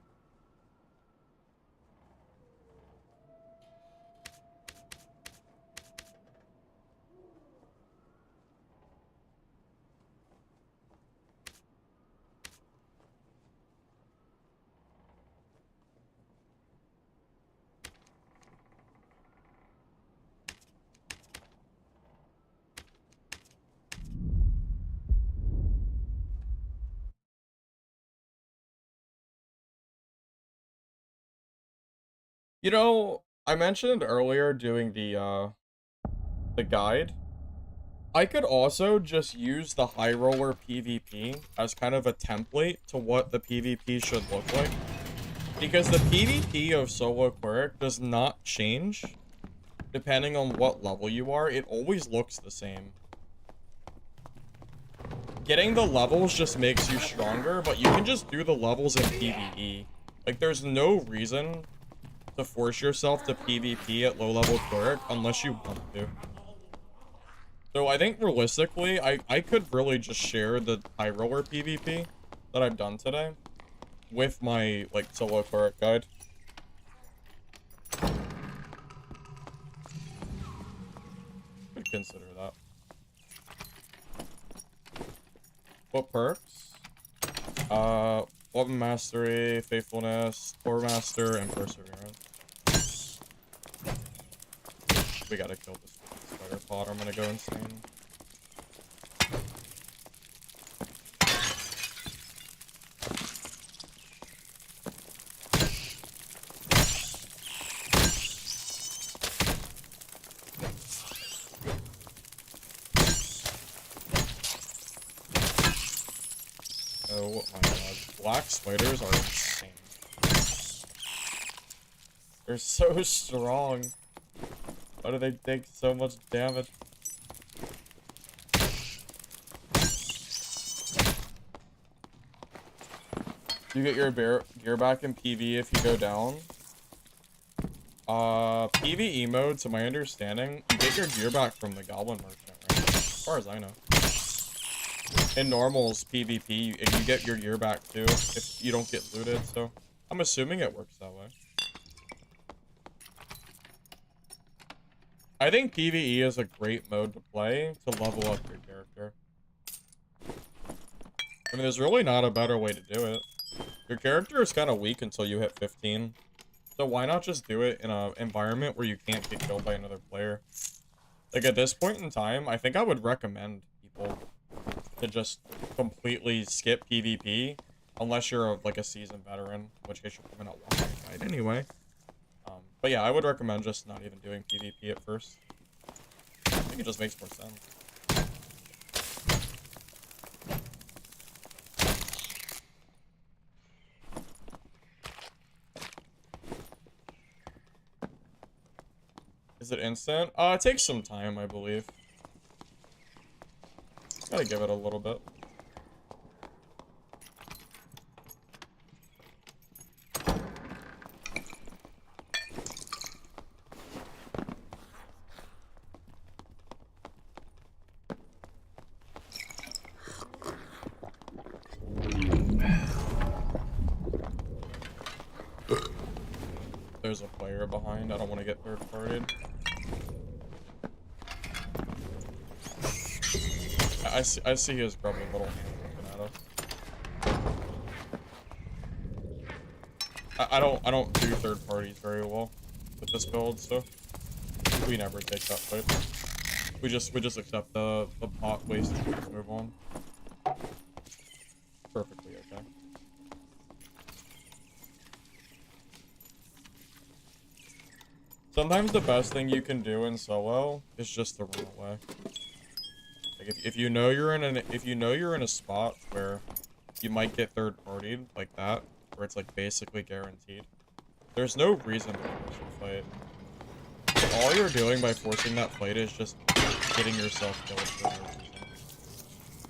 You know, I mentioned earlier doing the guide. I could also just use the high roller PvP as kind of a template to what the PvP should look like. Because the PvP of solo cleric does not change depending on what level you are. It always looks the same. Getting the levels just makes you stronger, but you can just do the levels in PvE. Like, there's no reason to force yourself to PvP at low level cleric unless you want to. So I think realistically, I could really just share the high roller PvP that I've done today with my, like, solo cleric guide. Could consider that. What perks? Weapon Mastery, Faithfulness, Core Master, and Perseverance. We gotta kill this spider pod, I'm gonna go insane. Oh my god. Black spiders are insane. They're so strong. Why do they take so much damage? You get your gear back in PV if you go down. PvE mode, to my understanding, you get your gear back from the Goblin Merchant, right? As far as I know. In normals PvP, if you get your gear back too, if you don't get looted, so I'm assuming it works that way. I think PvE is a great mode to play to level up your character. I mean, there's really not a better way to do it. Your character is kind of weak until you hit 15. So why not just do it in an environment where you can't get killed by another player? Like, at this point in time, I think I would recommend people to just completely skip PvP, unless you're like a seasoned veteran, in which case you're probably not watching the guide anyway. But yeah, I would recommend just not even doing PvP at first. I think it just makes more sense. Is it instant? It takes some time, I believe. Gotta give it a little bit. There's a player behind. I don't want to get third-partied. I see his probably little hand looking at us. I don't do third parties very well with this build, so we never take that fight. We just accept the pot waste and just move on. Perfectly okay. Sometimes the best thing you can do in solo is just to run away. Like if you know you're in a spot where you might get third partied like that, where it's like basically guaranteed, there's no reason to force a fight. All you're doing by forcing that fight is just getting yourself killed for no reason.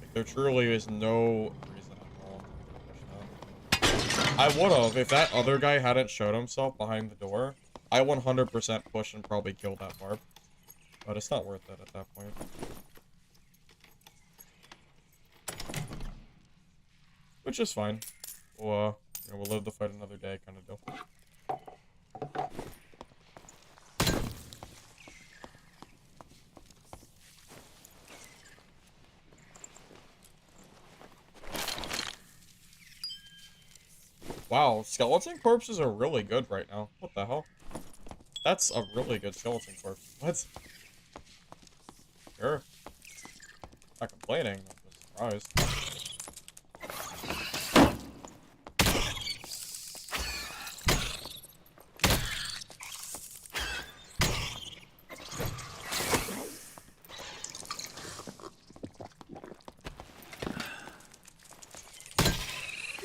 Like, there truly is no reason at all to push that. I would've, if that other guy hadn't showed himself behind the door, I 100% push and probably kill that barb. But it's not worth it at that point. Which is fine. We'll, you know, we'll live the fight another day kind of deal. Wow, skeleton corpses are really good right now. What the hell? That's a really good skeleton corpse. What? Sure. Not complaining. I'm just surprised.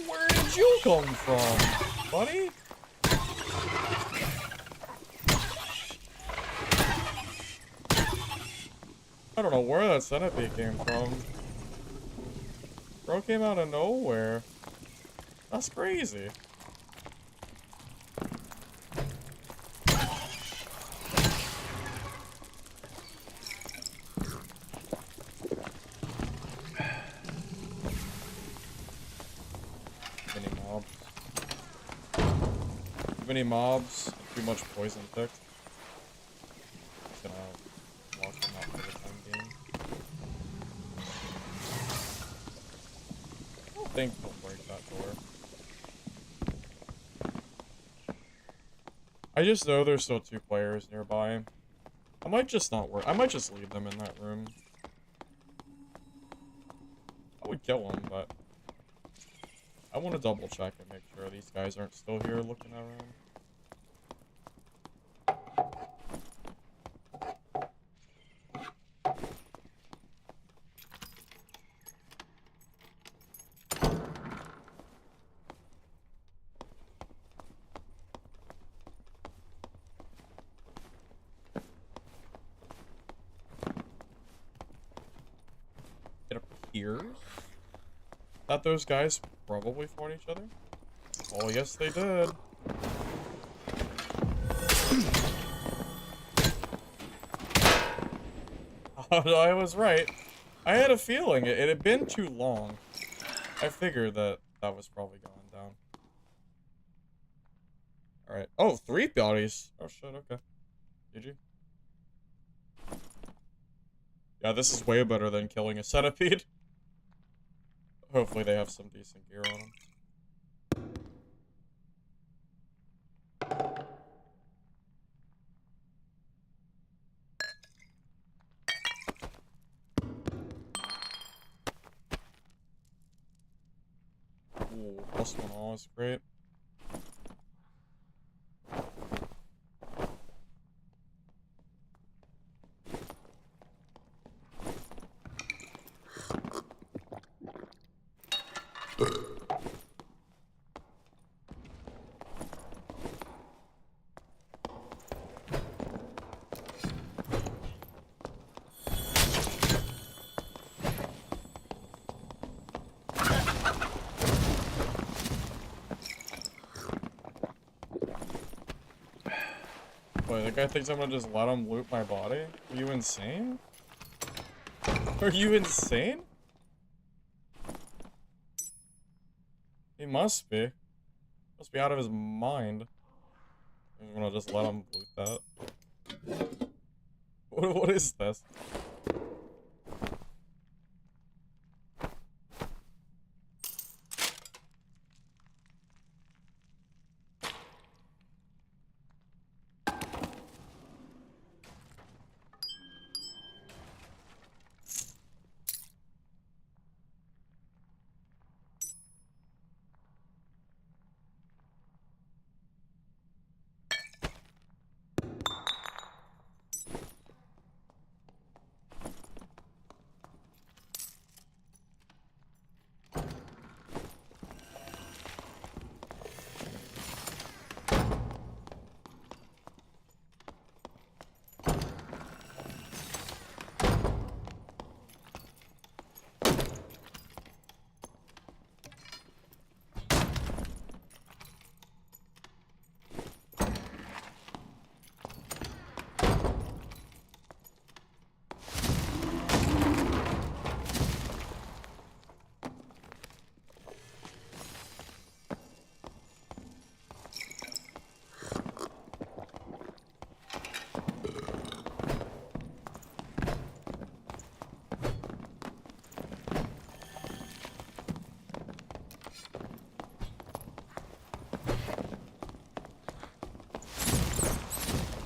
Where did you come from, buddy? I don't know where that centipede came from. Bro came out of nowhere. That's crazy. Too many mobs, and too much poison tick. Just gonna lock them out for the time being. I don't think he'll break that door. I just know there's still 2 players nearby. I might just not work. I might just leave them in that room. I would kill them, but I want to double check and make sure these guys aren't still here looking around. It appears that those guys probably fought each other. Oh, yes, they did. I was right. I had a feeling it had been too long. I figured that was probably going down. Alright. Oh, 3 bodies. Oh, shit, okay. GG. Yeah, this is way better than killing a centipede. Hopefully they have some decent gear on them. Ooh, +1 all is great. Wait, the guy thinks I'm gonna just let him loot my body? Are you insane? Are you insane? He must be. Must be out of his mind. I'm gonna just let him loot that. What is this?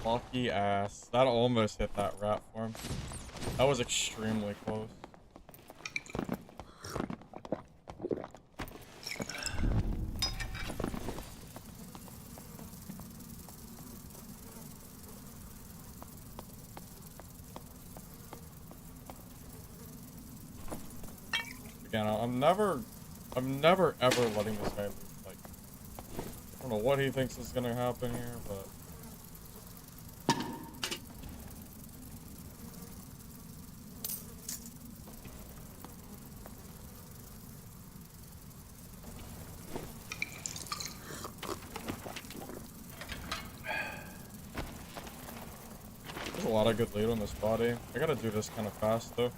Lucky ass. That almost hit that rat form. That was extremely close. Again, I'm never ever letting this guy lose. Like, I don't know what he thinks is gonna happen here, but there's a lot of good loot on this body. I gotta do this kind of fast though.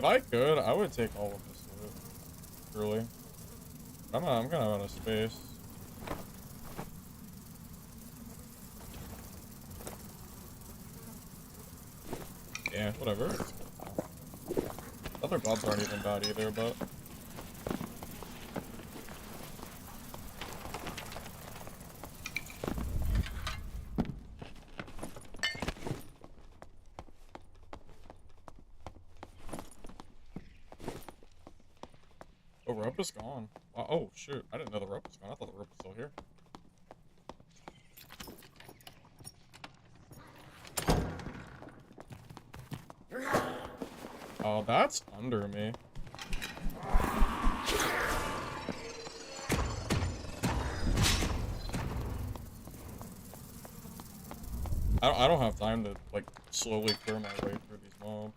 I could, I would take all of this loot. Truly. I'm kind of out of space. Yeah, whatever. It's cool. Other bugs aren't even bad either, but... Oh, rope is gone. Oh, shoot. I didn't know the rope was gone. I thought the rope was still here. Oh, that's under me. I don't have time to, like, slowly clear my way through these mobs.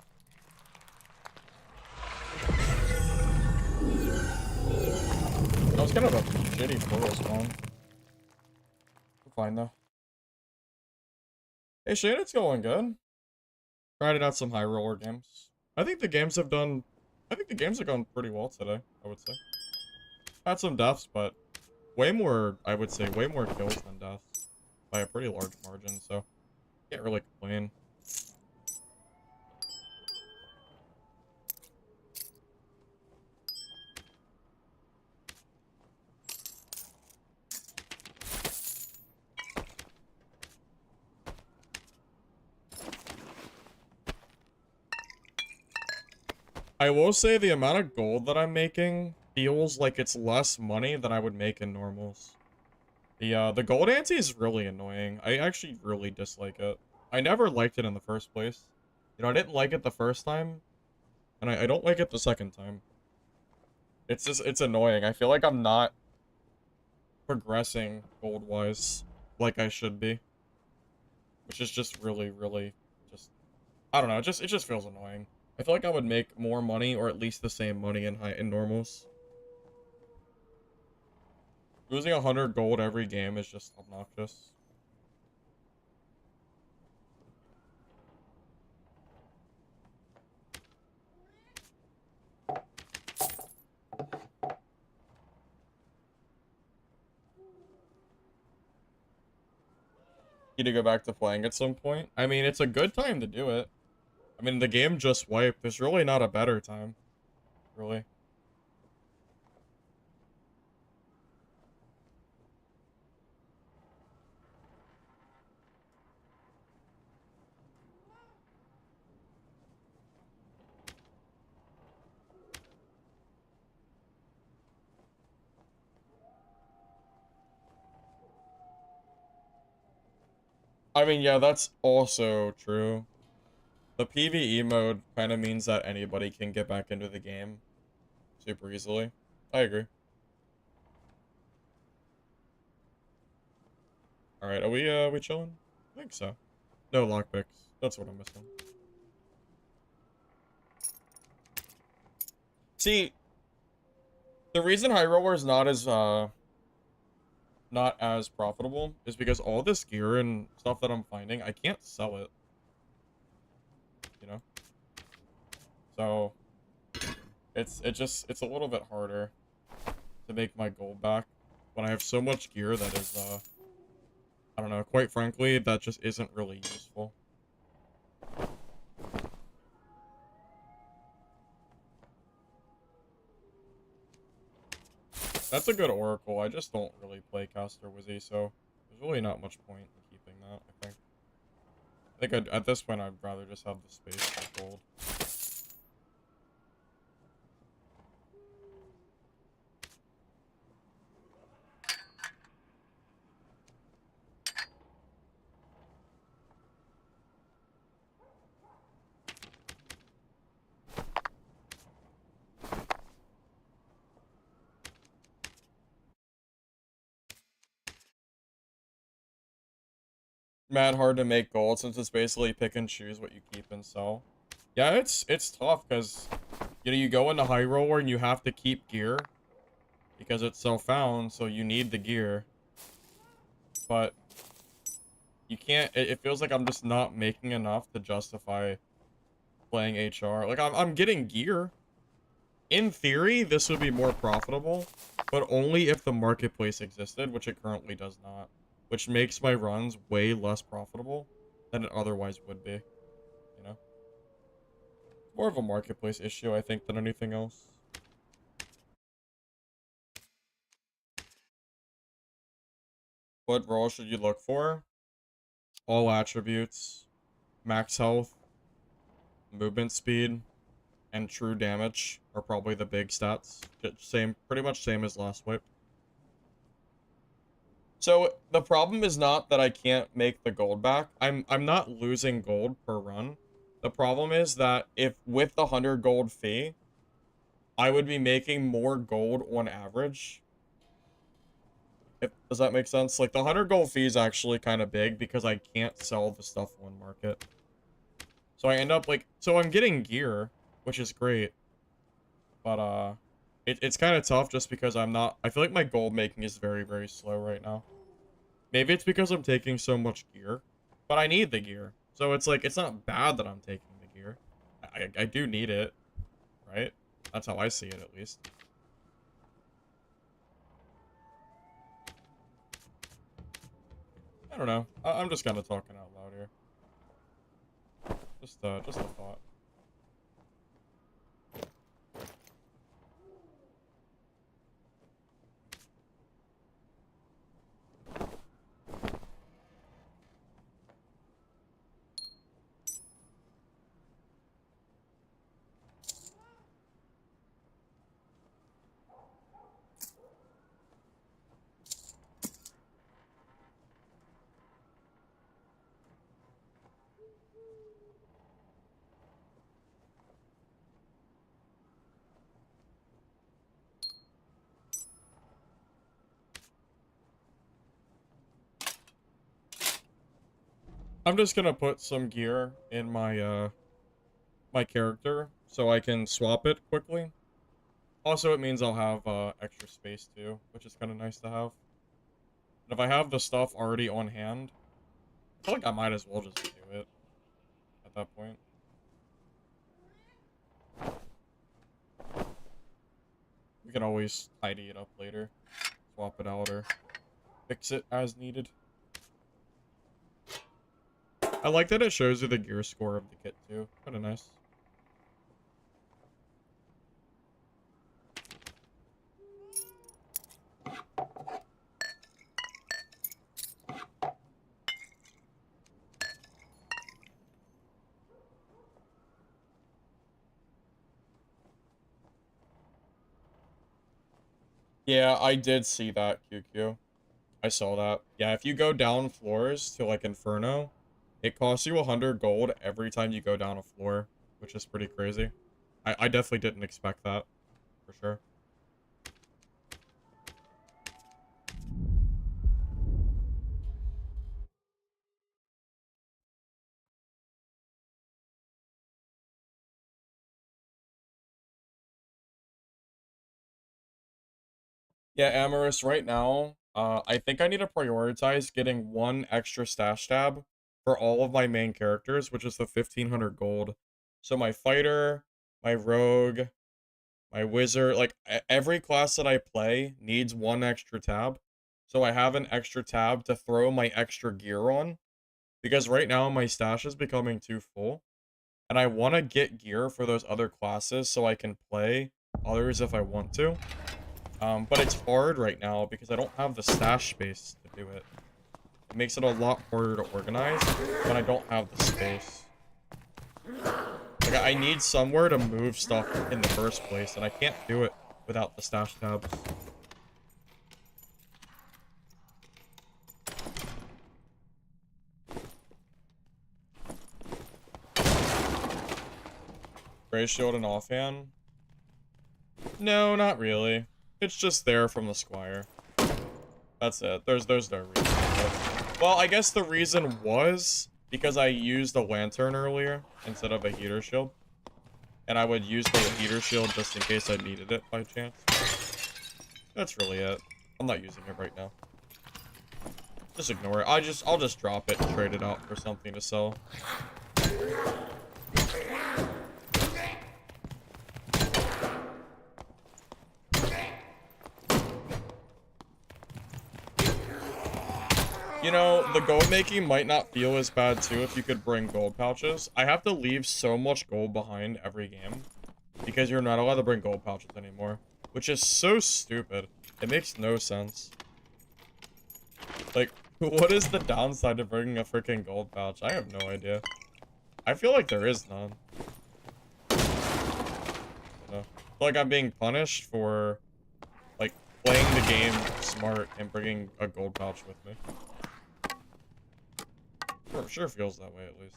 That was kind of a shitty portal spawn. We're fine, though. Hey, Shane, it's going good. Tried it out some high roller games. I think the games have gone pretty well today, I would say. Had some deaths, but way more, I would say, way more kills than deaths. By a pretty large margin, so can't really complain. I will say the amount of gold that I'm making feels like it's less money than I would make in normals. The gold ante is really annoying. I actually really dislike it. I never liked it in the first place. You know, I didn't like it the first time, and I don't like it the second time. It's just, it's annoying. I feel like I'm not progressing gold-wise like I should be. Which is just really, really, just, I don't know, it just feels annoying. I feel like I would make more money, or at least the same money in normals. Losing 100 gold every game is just obnoxious. Need to go back to playing at some point. I mean, it's a good time to do it. I mean, the game just wiped. There's really not a better time. Really. I mean, yeah, that's also true. The PvE mode kind of means that anybody can get back into the game super easily. I agree. Alright, are we chilling? I think so. No lockpicks. That's what I'm missing. See, the reason High Roller is not as profitable is because all this gear and stuff that I'm finding, I can't sell it. You know? So it's a little bit harder to make my gold back when I have so much gear that is I don't know, quite frankly, that just isn't really useful. That's a good oracle. I just don't really play Caster Wizzy, so there's really not much point in keeping that, I think. I think at this point, I'd rather just have the space for gold. Mad hard to make gold since it's basically pick and choose what you keep and sell. Yeah, it's tough because, you know, you go into High Roller and you have to keep gear because it's self-found, so you need the gear. But you can't, it feels like I'm just not making enough to justify playing HR. Like, I'm getting gear. In theory, this would be more profitable, but only if the marketplace existed, which it currently does not, which makes my runs way less profitable than it otherwise would be, you know? More of a marketplace issue, I think, than anything else. What role should you look for? All attributes, max health, movement speed, and true damage are probably the big stats. Same, pretty much same as last wipe. So the problem is not that I can't make the gold back. I'm not losing gold per run. The problem is that if with the 100 gold fee, I would be making more gold on average. Does that make sense? Like the 100 gold fee is actually kind of big because I can't sell the stuff on market. So I end up like, so I'm getting gear, which is great. But it's kind of tough just because I feel like my gold making is very, very slow right now. Maybe it's because I'm taking so much gear, but I need the gear. So it's like, it's not bad that I'm taking the gear. I do need it, right? That's how I see it, at least. I don't know. I'm just kind of talking out loud here. Just a thought. I'm just gonna put some gear in my my character so I can swap it quickly. Also, it means I'll have extra space too, which is kind of nice to have. And if I have the stuff already on hand, I feel like I might as well just do it at that point. We can always tidy it up later, swap it out, or fix it as needed. I like that it shows you the gear score of the kit too. Kind of nice. Yeah, I did see that, QQ. I saw that. Yeah, if you go down floors to, like, Inferno, it costs you 100 gold every time you go down a floor, which is pretty crazy. I definitely didn't expect that, for sure. Yeah, Amorous, right now, I think I need to prioritize getting one extra stash tab for all of my main characters, which is the 1500 gold. So my fighter, my rogue, my wizard, like every class that I play needs one extra tab. So I have an extra tab to throw my extra gear on because right now my stash is becoming too full. And I want to get gear for those other classes so I can play others if I want to. But it's hard right now because I don't have the stash space to do it. It makes it a lot harder to organize when I don't have the space. Like, I need somewhere to move stuff in the first place, and I can't do it without the stash tabs. Gray shield and offhand? No, not really. It's just there from the squire. That's it. There's no reason. Well, I guess the reason was because I used a lantern earlier instead of a heater shield. And I would use the heater shield just in case I needed it by chance. That's really it. I'm not using it right now. Just ignore it. I'll just drop it and trade it out for something to sell. You know, the gold making might not feel as bad too if you could bring gold pouches. I have to leave so much gold behind every game because you're not allowed to bring gold pouches anymore, which is so stupid. It makes no sense. Like, what is the downside to bringing a freaking gold pouch? I have no idea. I feel like there is none. You know? I feel like I'm being punished for, like, playing the game smart and bringing a gold pouch with me. Sure feels that way, at least.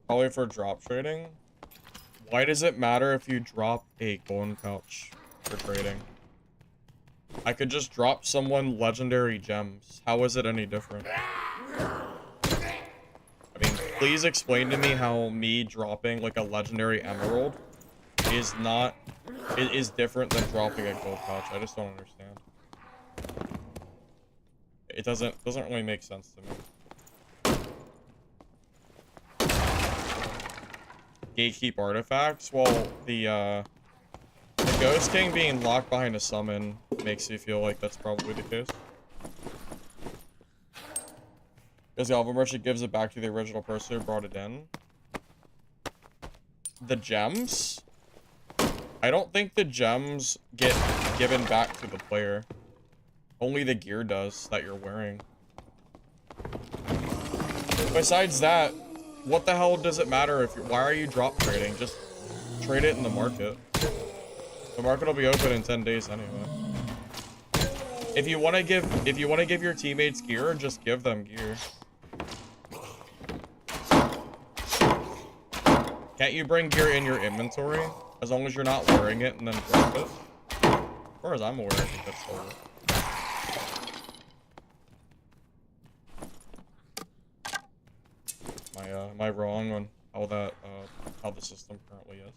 Probably for drop trading. Why does it matter if you drop a golden pouch for trading? I could just drop someone legendary gems. How is it any different? I mean, please explain to me how me dropping like a legendary emerald is not is different than dropping a gold pouch. I just don't understand. It doesn't really make sense to me. Gatekeep artifacts. Well, the Ghost King being locked behind a summon makes you feel like that's probably the case. Because the Alpha Merchant gives it back to the original person who brought it in. The gems? I don't think the gems get given back to the player. Only the gear does that you're wearing. Besides that, what the hell does it matter if why are you drop trading? Just trade it in the market. The market will be open in 10 days anyway. If you want to give your teammates gear, just give them gear. Can't you bring gear in your inventory as long as you're not wearing it and then drop it? As far as I'm aware, I think that's all. Am I wrong on how that how the system currently is?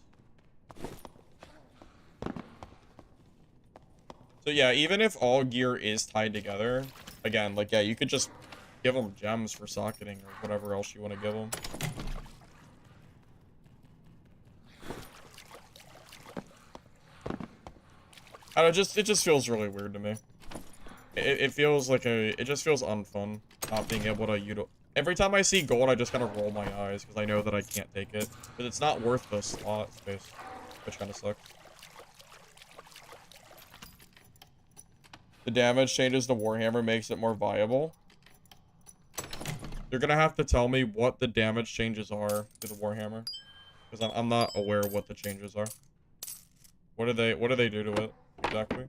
So yeah, even if all gear is tied together, again, like yeah, you could just give them gems for socketing or whatever else you want to give them. I don't know, it just feels really weird to me. It feels like it just feels unfun not being able to every time I see gold, I just kind of roll my eyes because I know that I can't take it. But it's not worth the slot space, which kind of sucks. The damage changes to Warhammer makes it more viable. You're gonna have to tell me what the damage changes are to the Warhammer, because I'm not aware of what the changes are. What do they do to it exactly?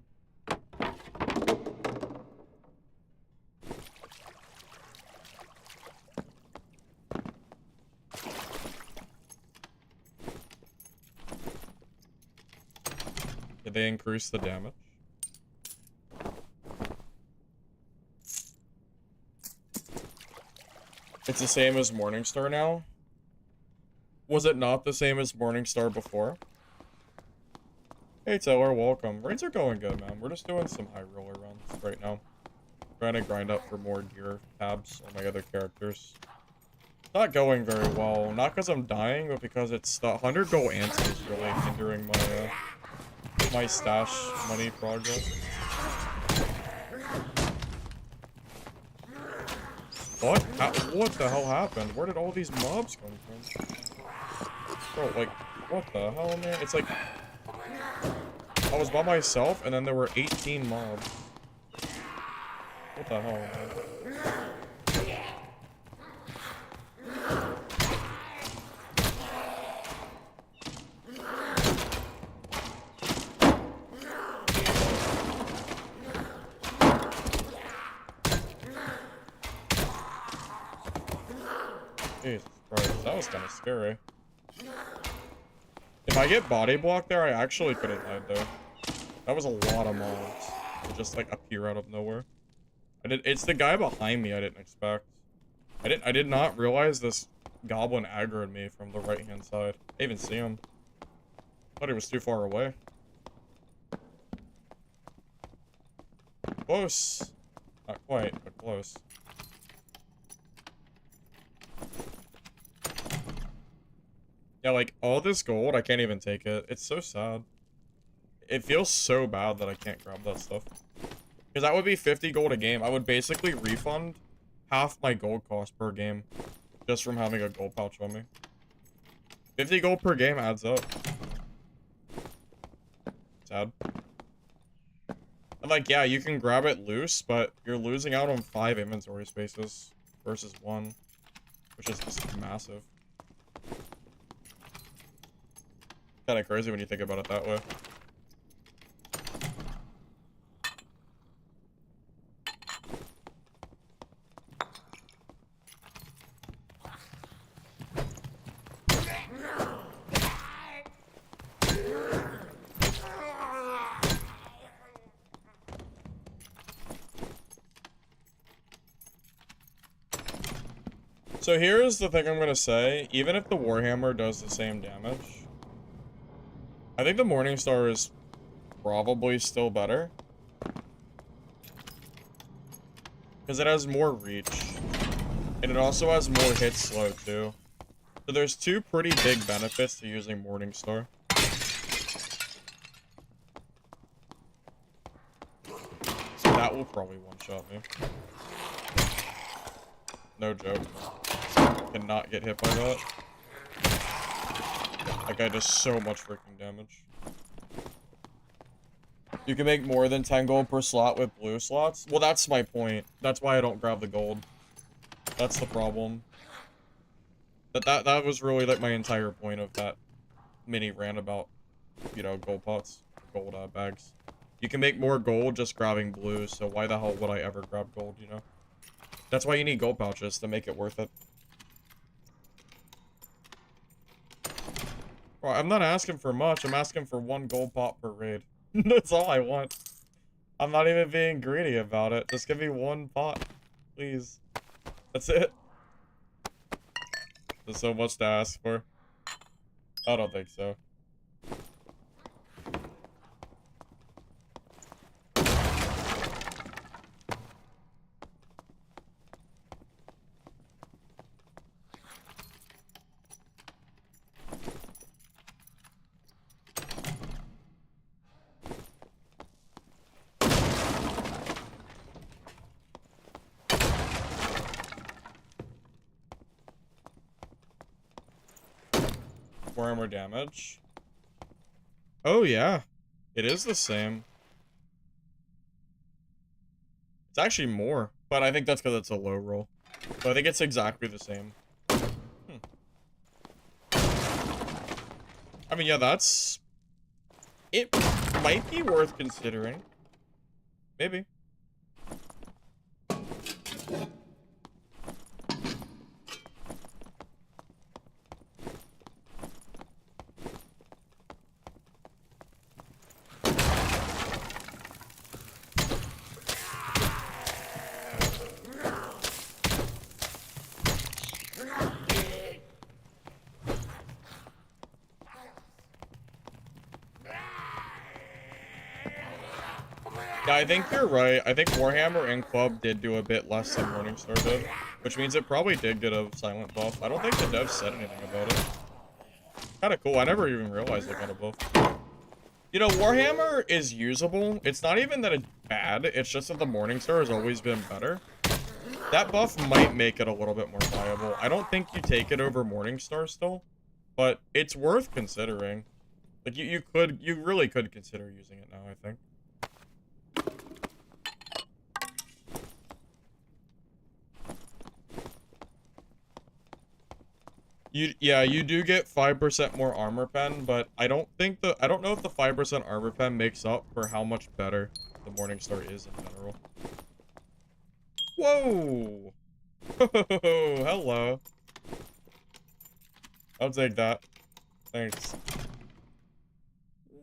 Did they increase the damage? It's the same as Morningstar now? Was it not the same as Morningstar before? Hey Taylor, welcome. Raids are going good, man. We're just doing some high roller runs right now. Trying to grind up for more gear tabs on my other characters. Not going very well. Not because I'm dying, but because it's the 100 gold ante is really hindering my my stash money progress. What? What the hell happened? Where did all these mobs come from? Bro, like, what the hell, man? It's like I was by myself, and then there were 18 mobs. What the hell, man? Jesus Christ, that was kind of scary. If I get body blocked there, I actually could have died there. That was a lot of mobs. That just like appear out of nowhere. It's the guy behind me I didn't expect. I did not realize this goblin aggroed me from the right hand side. I didn't even see him. Thought he was too far away. Close. Not quite, but close. Yeah, like, all this gold, I can't even take it. It's so sad. It feels so bad that I can't grab that stuff. Because that would be 50 gold a game. I would basically refund half my gold cost per game just from having a gold pouch on me. 50 gold per game adds up. Sad. And like, yeah, you can grab it loose, but you're losing out on 5 inventory spaces versus 1, which is just massive. Kind of crazy when you think about it that way. So here's the thing I'm gonna say. Even if the Warhammer does the same damage, I think the Morningstar is probably still better. Because it has more reach. And it also has more hit slow too. So there's 2 pretty big benefits to using Morningstar. So that will probably one-shot me. No joke. Cannot get hit by that. That guy does so much freaking damage. You can make more than 10 gold per slot with blue slots? Well, that's my point. That's why I don't grab the gold. That's the problem. That was really like my entire point of that mini rant about, you know, gold pots, gold bags. You can make more gold just grabbing blue, so why the hell would I ever grab gold, you know? That's why you need gold pouches, to make it worth it. Well, I'm not asking for much, I'm asking for 1 gold pot per raid. That's all I want. I'm not even being greedy about it. Just give me 1 pot, please. That's it. There's so much to ask for. I don't think so. More damage. Oh yeah, it is the same. It's actually more, but I think that's because it's a low roll. So I think it's exactly the same. I mean, yeah, that's... It might be worth considering. Maybe. Yeah, I think you're right. I think Warhammer and Club did do a bit less than Morningstar did, which means it probably did get a silent buff. I don't think the devs said anything about it. Kinda cool. I never even realized it got a buff. You know, Warhammer is usable. It's not even that it's bad. It's just that the Morningstar has always been better. That buff might make it a little bit more viable. I don't think you take it over Morningstar still, but it's worth considering. Like, you really could consider using it now, I think. Yeah, you do get 5% more armor pen, but I don't know if the 5% armor pen makes up for how much better the Morningstar is in general. Whoa! Hello. I'll take that. Thanks.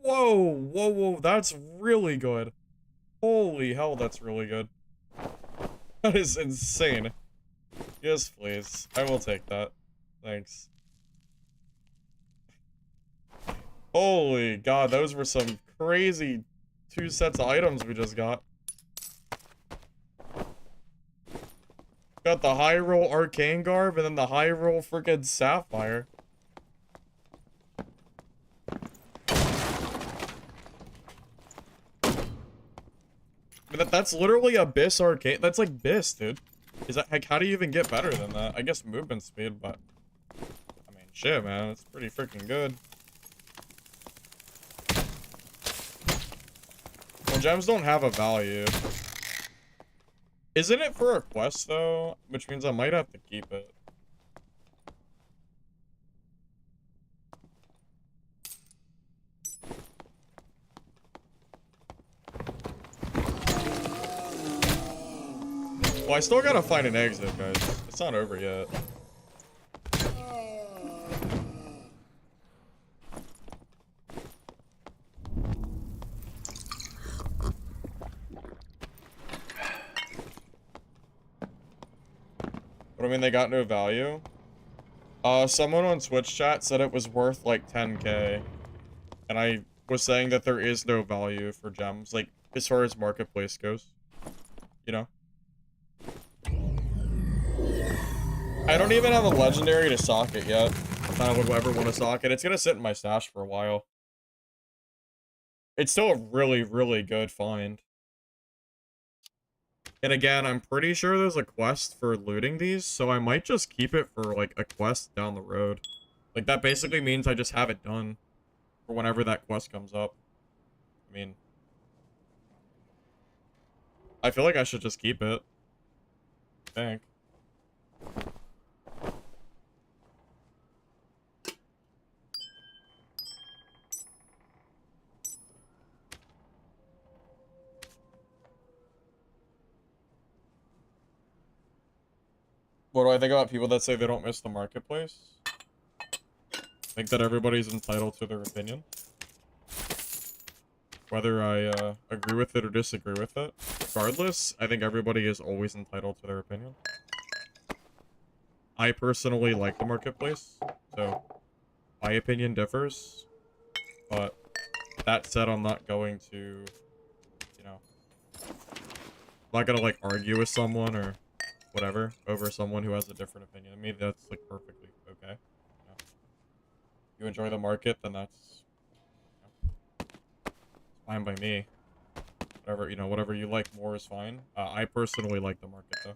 Whoa, that's really good. Holy hell, that's really good. That is insane. Yes, please. I will take that. Thanks. Holy god, those were some crazy 2 sets of items we just got. Got the high roll arcane garb and then the high roll freaking sapphire. That's literally Abyss Arcane. That's like Abyss, dude. Is that, like, how do you even get better than that? I guess movement speed, but... I mean, shit, man. It's pretty freaking good. Well, gems don't have a value. Isn't it for a quest, though? Which means I might have to keep it. Well, I still gotta find an exit, guys. It's not over yet. What do you mean they got no value? Someone on Twitch chat said it was worth like 10k. And I was saying that there is no value for gems, like, as far as marketplace goes. You know? I don't even have a legendary to sock it yet. If I would ever want to sock it. It's gonna sit in my stash for a while. It's still a really, really good find. And again, I'm pretty sure there's a quest for looting these, so I might just keep it for, like, a quest down the road. Like, that basically means I just have it done for whenever that quest comes up. I mean... I feel like I should just keep it. I think. What do I think about people that say they don't miss the marketplace? I think that everybody's entitled to their opinion. Whether I agree with it or disagree with it. Regardless, I think everybody is always entitled to their opinion. I personally like the marketplace, so my opinion differs. But that said, I'm not going to, you know, I'm not gonna, like, argue with someone or whatever over someone who has a different opinion. I mean, that's, like, perfectly okay. You know, you enjoy the market, then that's, you know, fine by me. Whatever, you know, whatever you like more is fine. I personally like the market, though.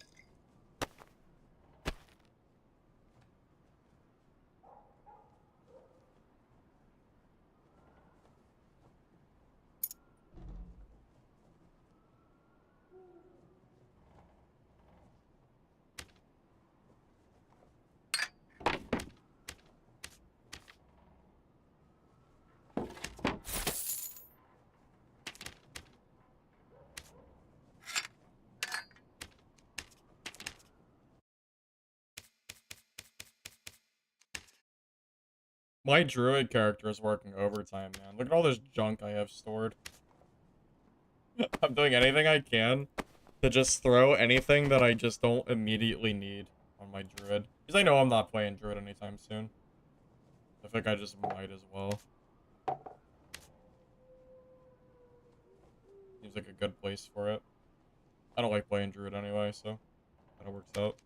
My druid character is working overtime, man. Look at all this junk I have stored. I'm doing anything I can to just throw anything that I just don't immediately need on my druid. Because I know I'm not playing druid anytime soon. I think I just might as well. Seems like a good place for it. I don't like playing druid anyway, so that works out.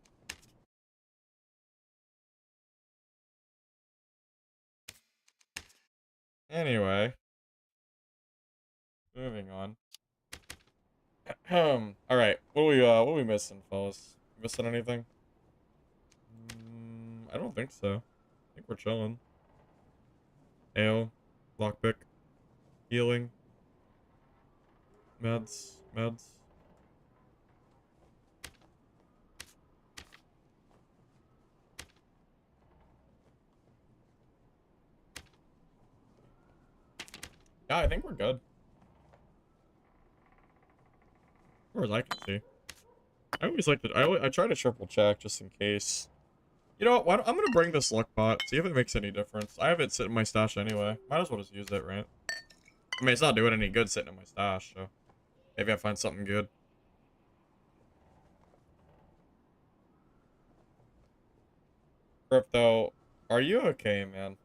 Anyway. Moving on. Alright. What are we missing, fellas? Missing anything? I don't think so. I think we're chilling. Ale, lockpick, healing, meds. Yeah, I think we're good. As far as I can see. I always like to, I try to triple check just in case. You know what, I'm gonna bring this luck pot, see if it makes any difference. I have it sitting in my stash anyway. Might as well just use it, right? I mean, it's not doing any good sitting in my stash, so maybe I find something good. Crypto, are you okay, man?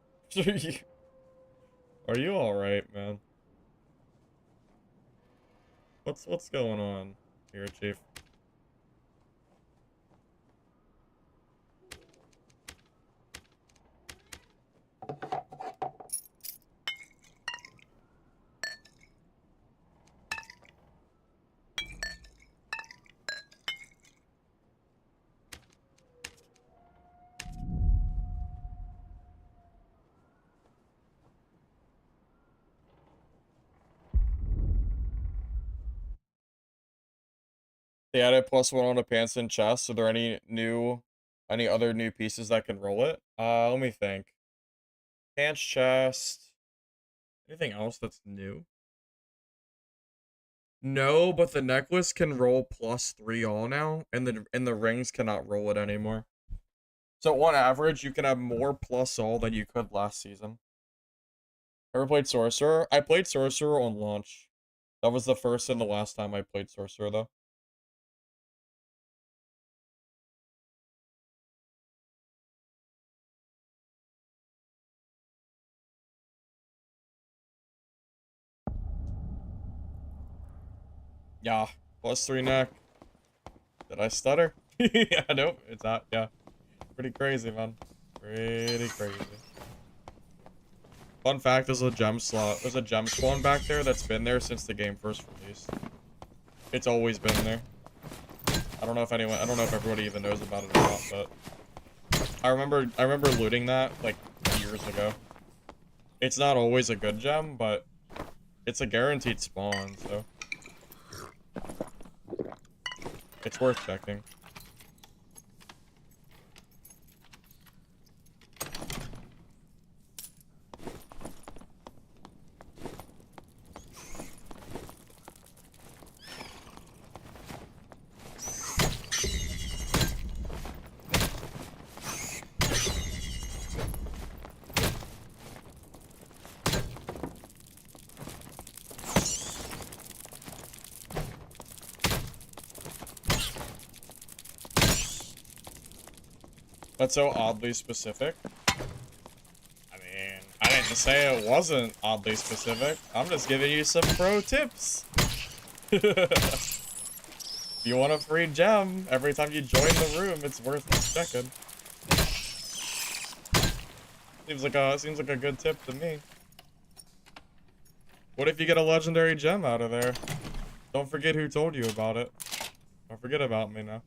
Are you alright, man? What's going on here, Chief? They added +1 on the pants and chest. Are there any other new pieces that can roll it? Let me think. Pants, chest. Anything else that's new? No, but the necklace can roll +3 all now, and the rings cannot roll it anymore. So on average, you can have more plus all than you could last season. Ever played Sorcerer? I played Sorcerer on launch. That was the first and the last time I played Sorcerer, though. Yeah, +3 neck. Did I stutter? Yeah, nope, it's not, yeah. Pretty crazy, man. Pretty crazy. Fun fact, there's a gem slot. There's a gem spawn back there that's been there since the game first released. It's always been there. I don't know if everybody even knows about it or not, but I remember looting that like years ago. It's not always a good gem, but it's a guaranteed spawn, so it's worth checking. That's so oddly specific. I mean, I didn't say it wasn't oddly specific. I'm just giving you some pro tips. If you want a free gem every time you join the room, it's worth checking. Seems like a good tip to me. What if you get a legendary gem out of there? Don't forget who told you about it. Don't forget about me now.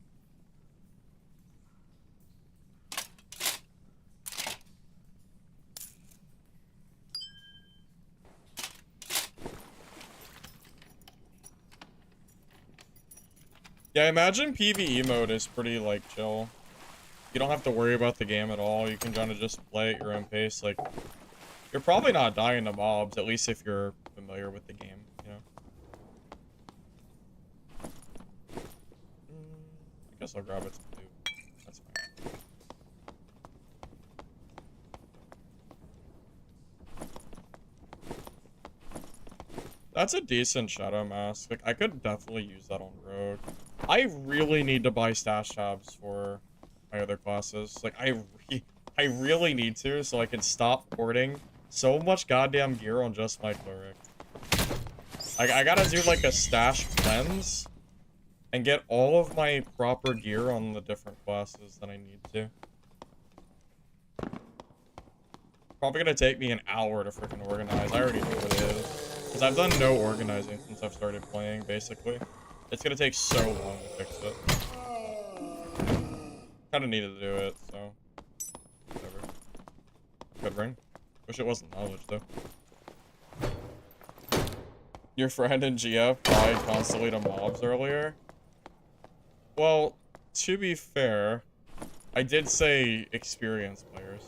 Yeah, I imagine PvE mode is pretty, like, chill. You don't have to worry about the game at all. You can kind of just play at your own pace. Like, you're probably not dying to mobs, at least if you're familiar with the game, you know? I guess I'll grab it too. That's fine. That's a decent shadow mask. Like, I could definitely use that on Rogue. I really need to buy stash tabs for my other classes. Like, I really need to, so I can stop hoarding so much goddamn gear on just my Cleric. I gotta do, like, a stash cleanse and get all of my proper gear on the different classes that I need to. Probably gonna take me an hour to freaking organize. I already know what it is. Because I've done no organizing since I've started playing, basically. It's gonna take so long to fix it. Kinda needed to do it, so... whatever. Good ring. Wish it wasn't knowledge, though. Your friend in GF died constantly to mobs earlier? Well, to be fair, I did say experienced players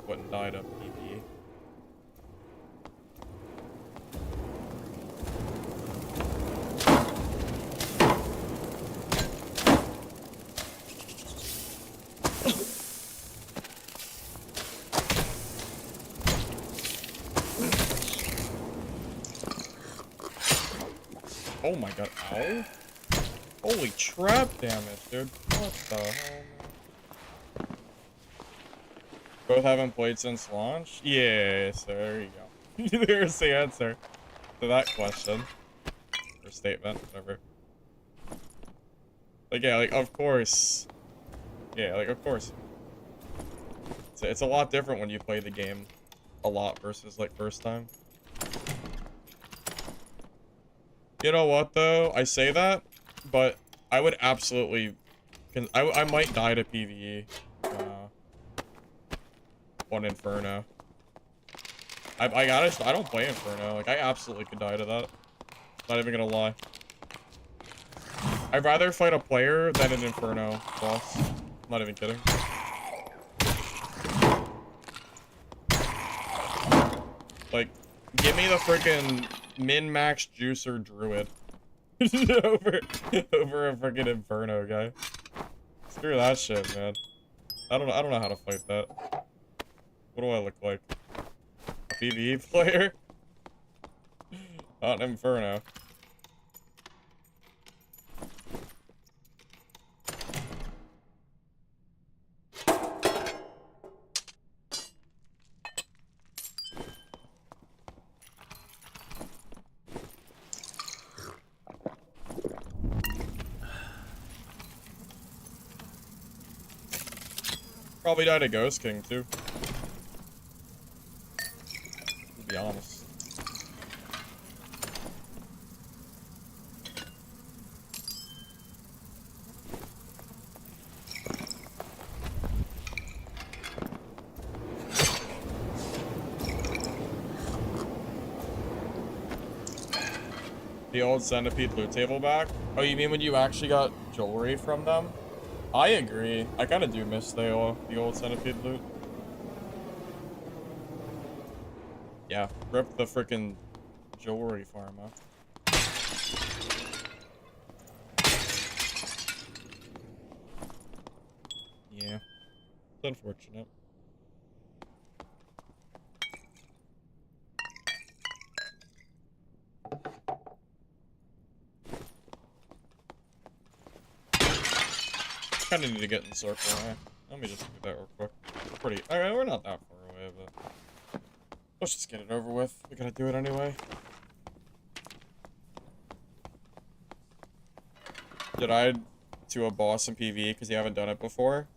wouldn't die to PvE. Oh my god, ow. Holy trap damage, dude. What the hell, man? Both haven't played since launch? Yes, there you go. There's the answer to that question. Or statement, whatever. Like, yeah, like, of course. Yeah, like, of course. It's a lot different when you play the game a lot versus, like, first time. You know what, though? I say that, but I would absolutely... I might die to PvE. On Inferno. I don't play Inferno. Like, I absolutely could die to that. Not even gonna lie. I'd rather fight a player than an Inferno boss. I'm not even kidding. Like, give me the freaking min-max juicer druid over a freaking Inferno guy. Screw that shit, man. I don't know how to fight that. What do I look like? A PvE player? Not an Inferno. Probably died a Ghost King, too. To be honest. The old Centipede loot table back? Oh, you mean when you actually got jewelry from them? I agree. I kind of do miss the old Centipede loot. Yeah, rip the freaking jewelry farm up. Yeah, it's unfortunate. Kind of need to get in the circle. Let me just do that real quick. Pretty. Alright, we're not that far away, but let's just get it over with. We gotta do it anyway. You died to a boss in PvE because you haven't done it before.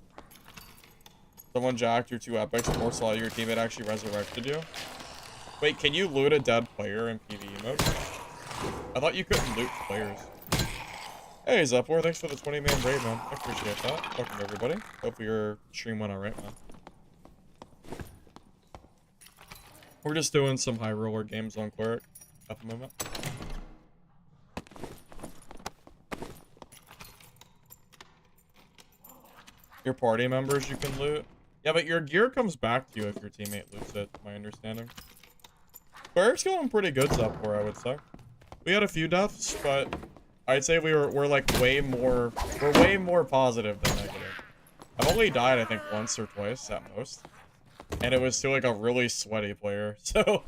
Someone jacked your 2 epics before saw your teammate actually resurrected you. Wait, can you loot a dead player in PvE mode? I thought you couldn't loot players. Hey, Zepler, thanks for the 20-man raid, man. I appreciate that. Welcome, everybody. Hope your stream went alright, man. We're just doing some high roller games on Cleric at the moment. Your party members you can loot. Yeah, but your gear comes back to you if your teammate loots it, my understanding. Cleric's going pretty good, Zepler, I would say. We had a few deaths, but I'd say we're like way more positive than negative. I've only died I think once or twice at most, and it was to like a really sweaty player, so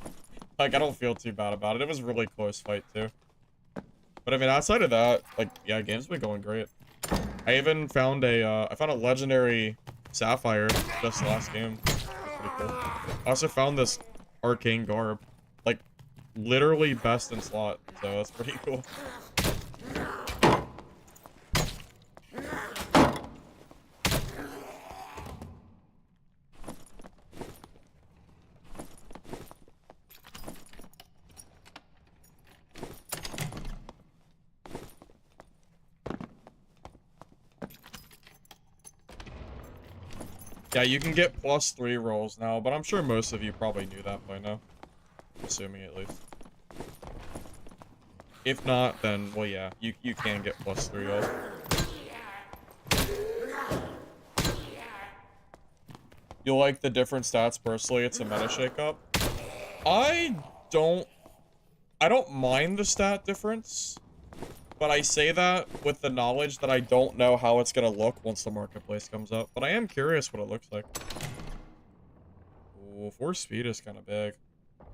like I don't feel too bad about it. It was a really close fight too. But I mean, outside of that, like yeah, game's been going great. I even found I found a legendary Sapphire just last game. That's pretty cool. I also found this arcane garb, like literally best in slot, so that's pretty cool. Yeah, you can get +3 rolls now, but I'm sure most of you probably knew that by now. Assuming at least. If not, then, well, yeah, you can get +3 rolls. You like the different stats personally? It's a meta shakeup. I don't mind the stat difference, but I say that with the knowledge that I don't know how it's gonna look once the marketplace comes up. But I am curious what it looks like. Ooh, 4 speed is kind of big,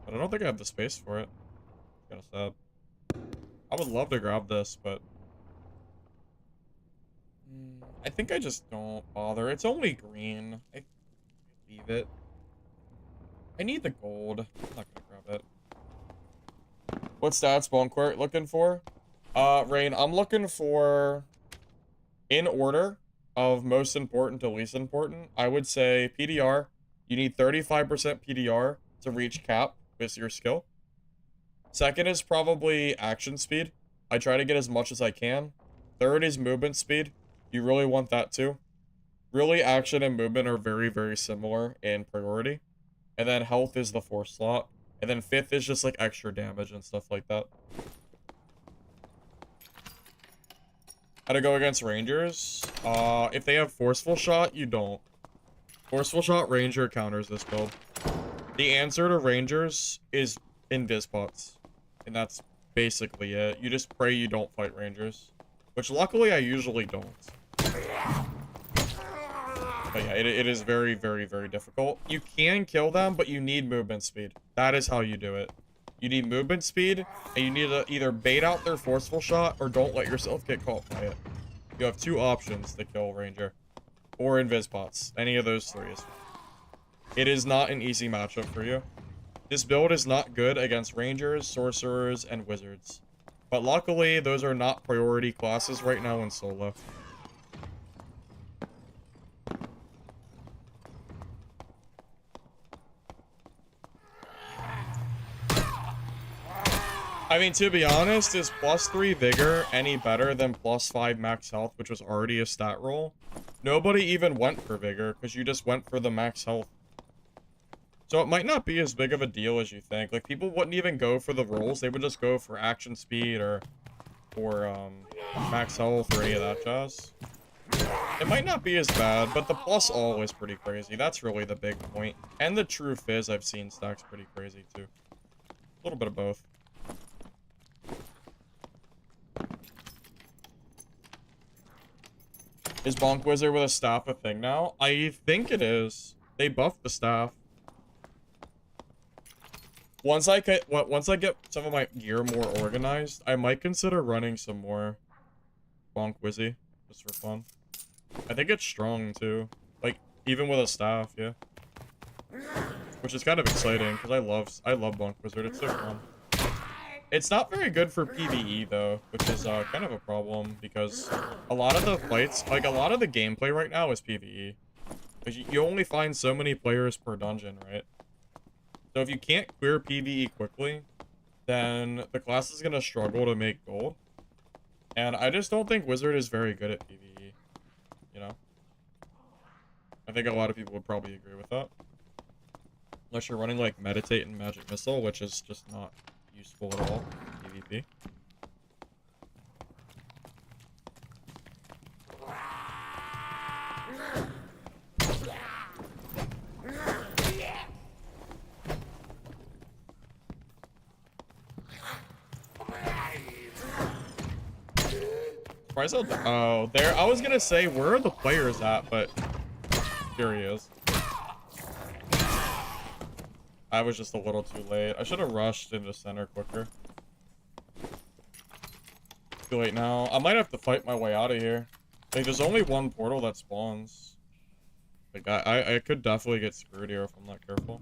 but I don't think I have the space for it. Kind of sad. I would love to grab this, but I think I just don't bother. It's only green. I leave it. I need the gold. I'm not gonna grab it. What stats Boncourt looking for? Rain, I'm looking for, in order of most important to least important, I would say PDR. You need 35% PDR to reach cap with your skill. Second is probably action speed. I try to get as much as I can. Third is movement speed. You really want that too. Really, action and movement are very, very similar in priority. And then health is the 4th slot. And then 5th is just like extra damage and stuff like that. How to go against rangers? If they have forceful shot, you don't. Forceful shot ranger counters this build. The answer to rangers is invis pots. And that's basically it. You just pray you don't fight rangers. Which luckily I usually don't. But yeah, it is very, very, very difficult. You can kill them, but you need movement speed. That is how you do it. You need movement speed, and you need to either bait out their forceful shot, or don't let yourself get caught by it. You have two options to kill ranger. Or invis pots. Any of those three is fine. It is not an easy matchup for you. This build is not good against rangers, sorcerers, and wizards. But luckily, those are not priority classes right now in solo. I mean, to be honest, is +3 vigor any better than +5 max health, which was already a stat roll? Nobody even went for vigor, because you just went for the max health. So it might not be as big of a deal as you think. Like, people wouldn't even go for the rolls. They would just go for action speed or max health or any of that jazz. It might not be as bad, but the plus all is pretty crazy. That's really the big point. And the true fizz I've seen stacks pretty crazy, too. A little bit of both. Is Bonk Wizard with a staff a thing now? I think it is. They buffed the staff. Once I get some of my gear more organized, I might consider running some more Bonk Wizzy just for fun. I think it's strong too. Like even with a staff, yeah. Which is kind of exciting because I love Bonk Wizard. It's so fun. It's not very good for PvE though, which is kind of a problem because a lot of the fights, like a lot of the gameplay right now is PvE. Because you only find so many players per dungeon, right? So if you can't clear PvE quickly, then the class is going to struggle to make gold. And I just don't think Wizard is very good at PvE, you know? I think a lot of people would probably agree with that. Unless you're running like Meditate and Magic Missile, which is just not useful at all in PvP. Oh, there. I was gonna say, where are the players at? But here he is. I was just a little too late. I should have rushed into center quicker. Too late now. I might have to fight my way out of here. Like, there's only one portal that spawns. Like, I could definitely get screwed here if I'm not careful.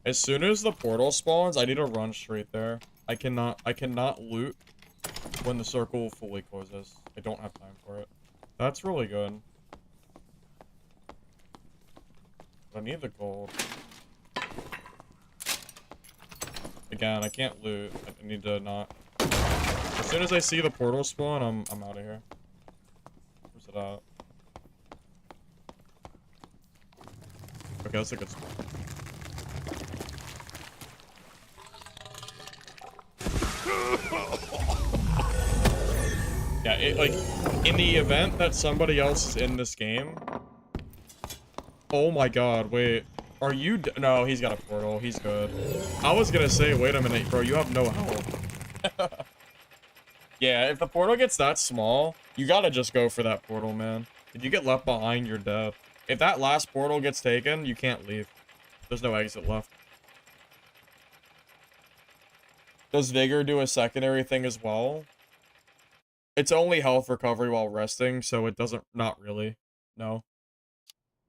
As soon as the portal spawns, I need to run straight there. I cannot loot when the circle fully closes. I don't have time for it. That's really good. I need the gold. Again, I can't loot. I need to not. As soon as I see the portal spawn, I'm out of here. Where's it at? Okay, that's a good spot. Yeah, like, in the event that somebody else is in this game... Oh my god, wait. Are you... No, he's got a portal. He's good. I was gonna say, wait a minute, bro, you have no health. Yeah, if the portal gets that small, you gotta just go for that portal, man. If you get left behind, you're dead. If that last portal gets taken, you can't leave. There's no exit left. Does Vigor do a secondary thing as well? It's only health recovery while resting, so it doesn't... Not really. No.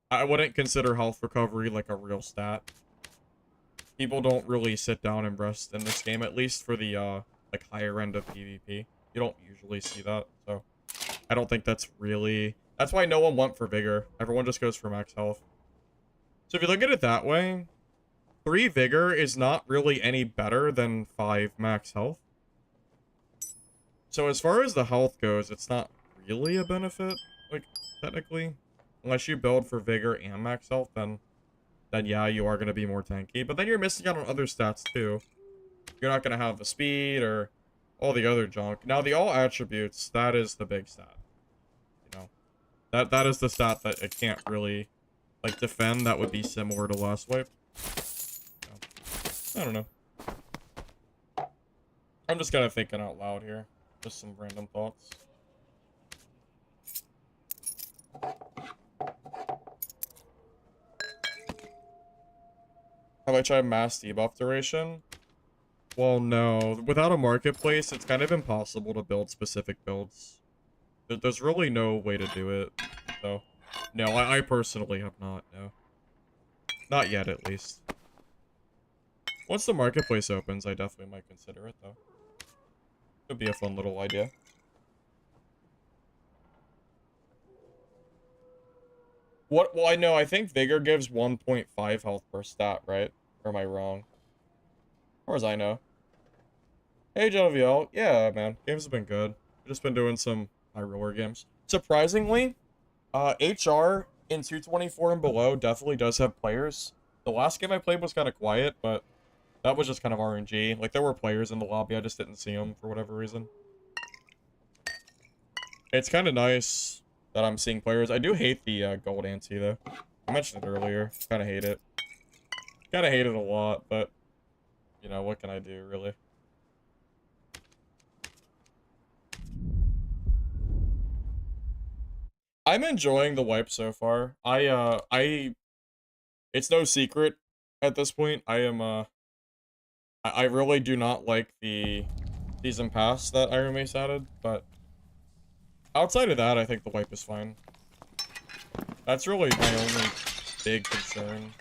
I wouldn't consider health recovery like a real stat. People don't really sit down and rest in this game, at least for the, like, higher end of PvP. You don't usually see that, so... I don't think that's really... That's why no one went for Vigor. Everyone just goes for max health. So if you look at it that way, 3 Vigor is not really any better than 5 max health. So as far as the health goes, it's not really a benefit, like, technically. Unless you build for Vigor and max health, then yeah, you are going to be more tanky. But then you're missing out on other stats, too. You're not going to have the speed or all the other junk. Now, the all attributes, that is the big stat. You know, that is the stat that it can't really, like, defend. That would be similar to last wipe. I don't know. I'm just kind of thinking out loud here. Just some random thoughts. Have I tried mass debuff duration? Well, no. Without a marketplace, it's kind of impossible to build specific builds. There's really no way to do it. So, no, I personally have not, no. Not yet, at least. Once the marketplace opens, I definitely might consider it, though. Could be a fun little idea. What? Well, I know. I think Vigor gives 1.5 health per stat, right? Or am I wrong? As far as I know. Hey, JLVL. Yeah, man. Games have been good. I've just been doing some high roller games. Surprisingly, HR in 224 and below definitely does have players. The last game I played was kind of quiet, but that was just kind of RNG. Like, there were players in the lobby. I just didn't see them for whatever reason. It's kind of nice that I'm seeing players. I do hate the gold ante, though. I mentioned it earlier. Kind of hate it. Kind of hate it a lot, but, you know, what can I do, really? I'm enjoying the wipe so far. It's no secret at this point. I really do not like the season pass that Iron Mace added, but outside of that, I think the wipe is fine. That's really my only big concern.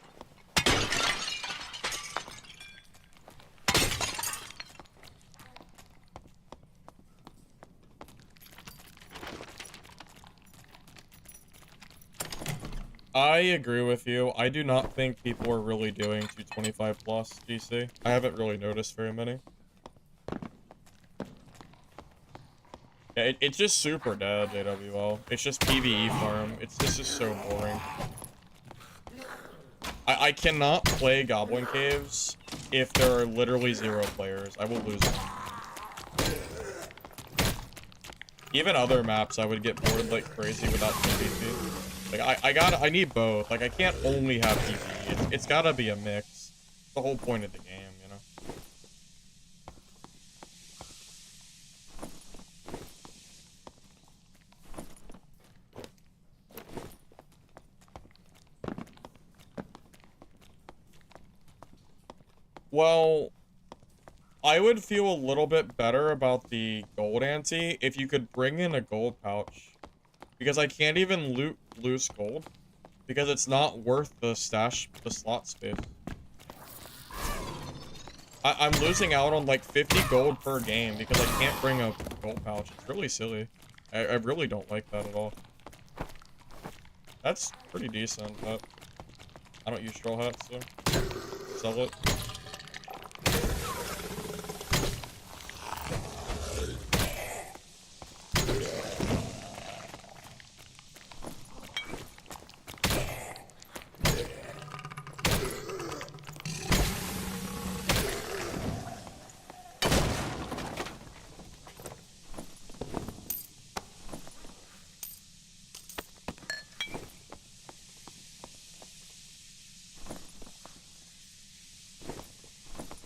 I agree with you. I do not think people are really doing 225 plus GC. I haven't really noticed very many. Yeah, it's just super dead, JWL. It's just PvE farm. It's just so boring. I cannot play Goblin Caves if there are literally 0 players. I will lose them. Even other maps, I would get bored like crazy without PvP. Like, I need both. Like, I can't only have PvE. It's gotta be a mix. It's the whole point of the game, you know? Well, I would feel a little bit better about the gold ante if you could bring in a gold pouch. Because I can't even loot loose gold. Because it's not worth the slot space. I'm losing out on like 50 gold per game because I can't bring a gold pouch. It's really silly. I really don't like that at all. That's pretty decent, but I don't use straw hats, so sell it.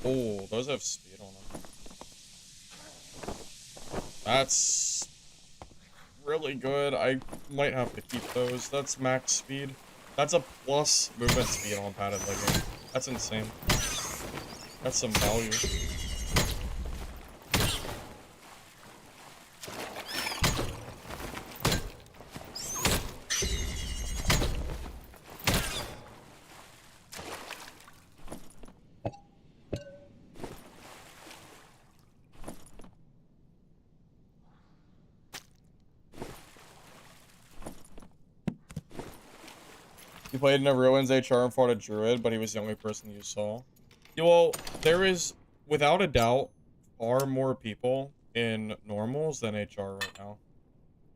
Oh, those have speed on them. That's really good. I might have to keep those. That's max speed. That's a plus movement speed on padded legging. That's insane. That's some value. You played in a Ruins HR and fought a Druid, but he was the only person you saw. Yeah, well, there is, without a doubt, far more people in normals than HR right now.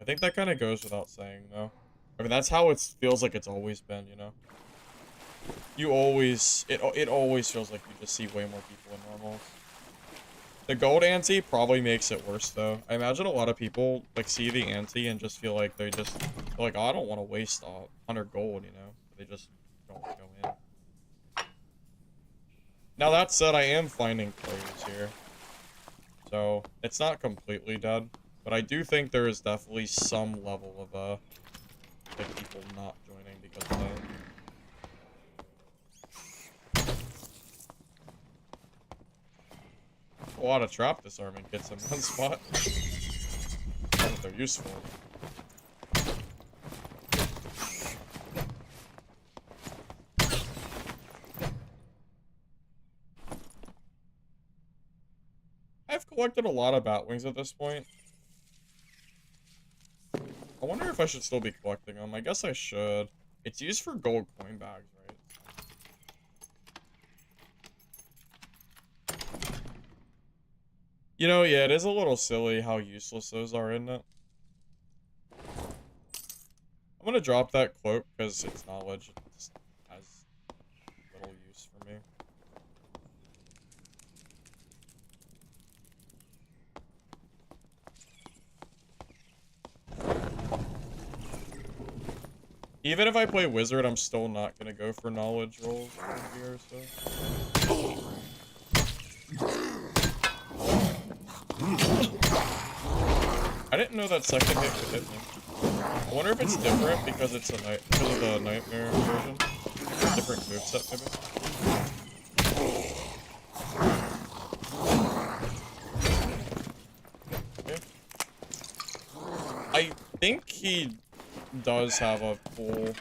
I think that kind of goes without saying, though. I mean, that's how it feels like it's always been, you know? You always, it always feels like you just see way more people in normals. The gold ante probably makes it worse, though. I imagine a lot of people, like, see the ante and just feel like they're like, oh, I don't want to waste 100 gold, you know? They just don't go in. Now, that said, I am finding players here. So, it's not completely dead. But I do think there is definitely some level of, like, people not joining because of that. A lot of trap disarming kits in one spot. But they're useful. I've collected a lot of batwings at this point. I wonder if I should still be collecting them. I guess I should. It's used for gold coin bags, right? You know, yeah, it is a little silly how useless those are, isn't it? I'm gonna drop that cloak because it's knowledge. It just has little use for me. Even if I play wizard, I'm still not gonna go for knowledge rolls here, so. I didn't know that second hit could hit me. I wonder if it's different because it's because of the nightmare version. Different moveset, maybe. Okay. I think he does have a full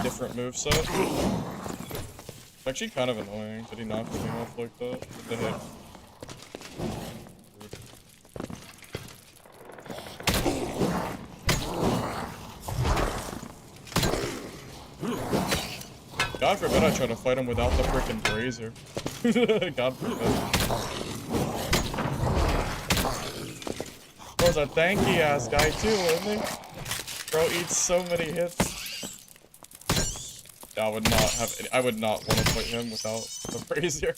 different moveset. It's actually kind of annoying that he knocks me off like that with the hit. God forbid I try to fight him without the frickin' brazier. God forbid. Bro's a tanky ass guy too, isn't he? Bro eats so many hits. I would not want to fight him without the brazier.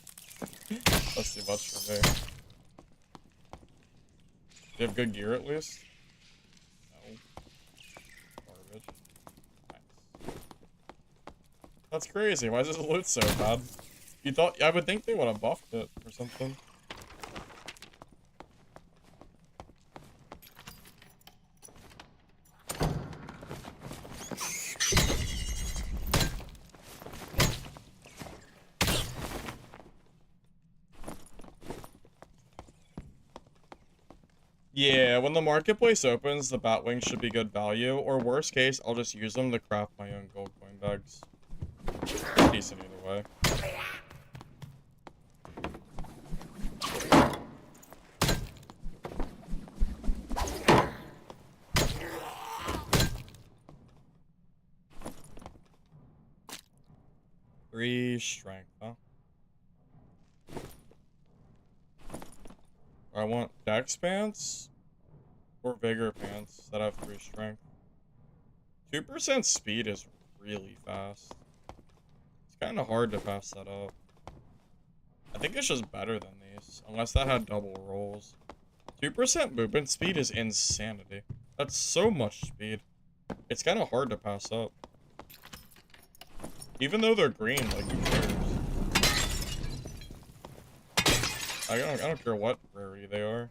That's too much for me. Do you have good gear at least? No. Garbage. Nice. That's crazy. Why is this loot so bad? You thought I would think they would have buffed it or something. Yeah, when the marketplace opens, the batwings should be good value, or worst case, I'll just use them to craft my own gold coin bags. Decent either way. Three strength, huh? I want dex pants or vigor pants that have 3 strength. 2% speed is really fast. It's kind of hard to pass that up. I think it's just better than these, unless that had double rolls. 2% movement speed is insanity. That's so much speed. It's kind of hard to pass up. Even though they're green, like, who cares? I don't care what rarity they are.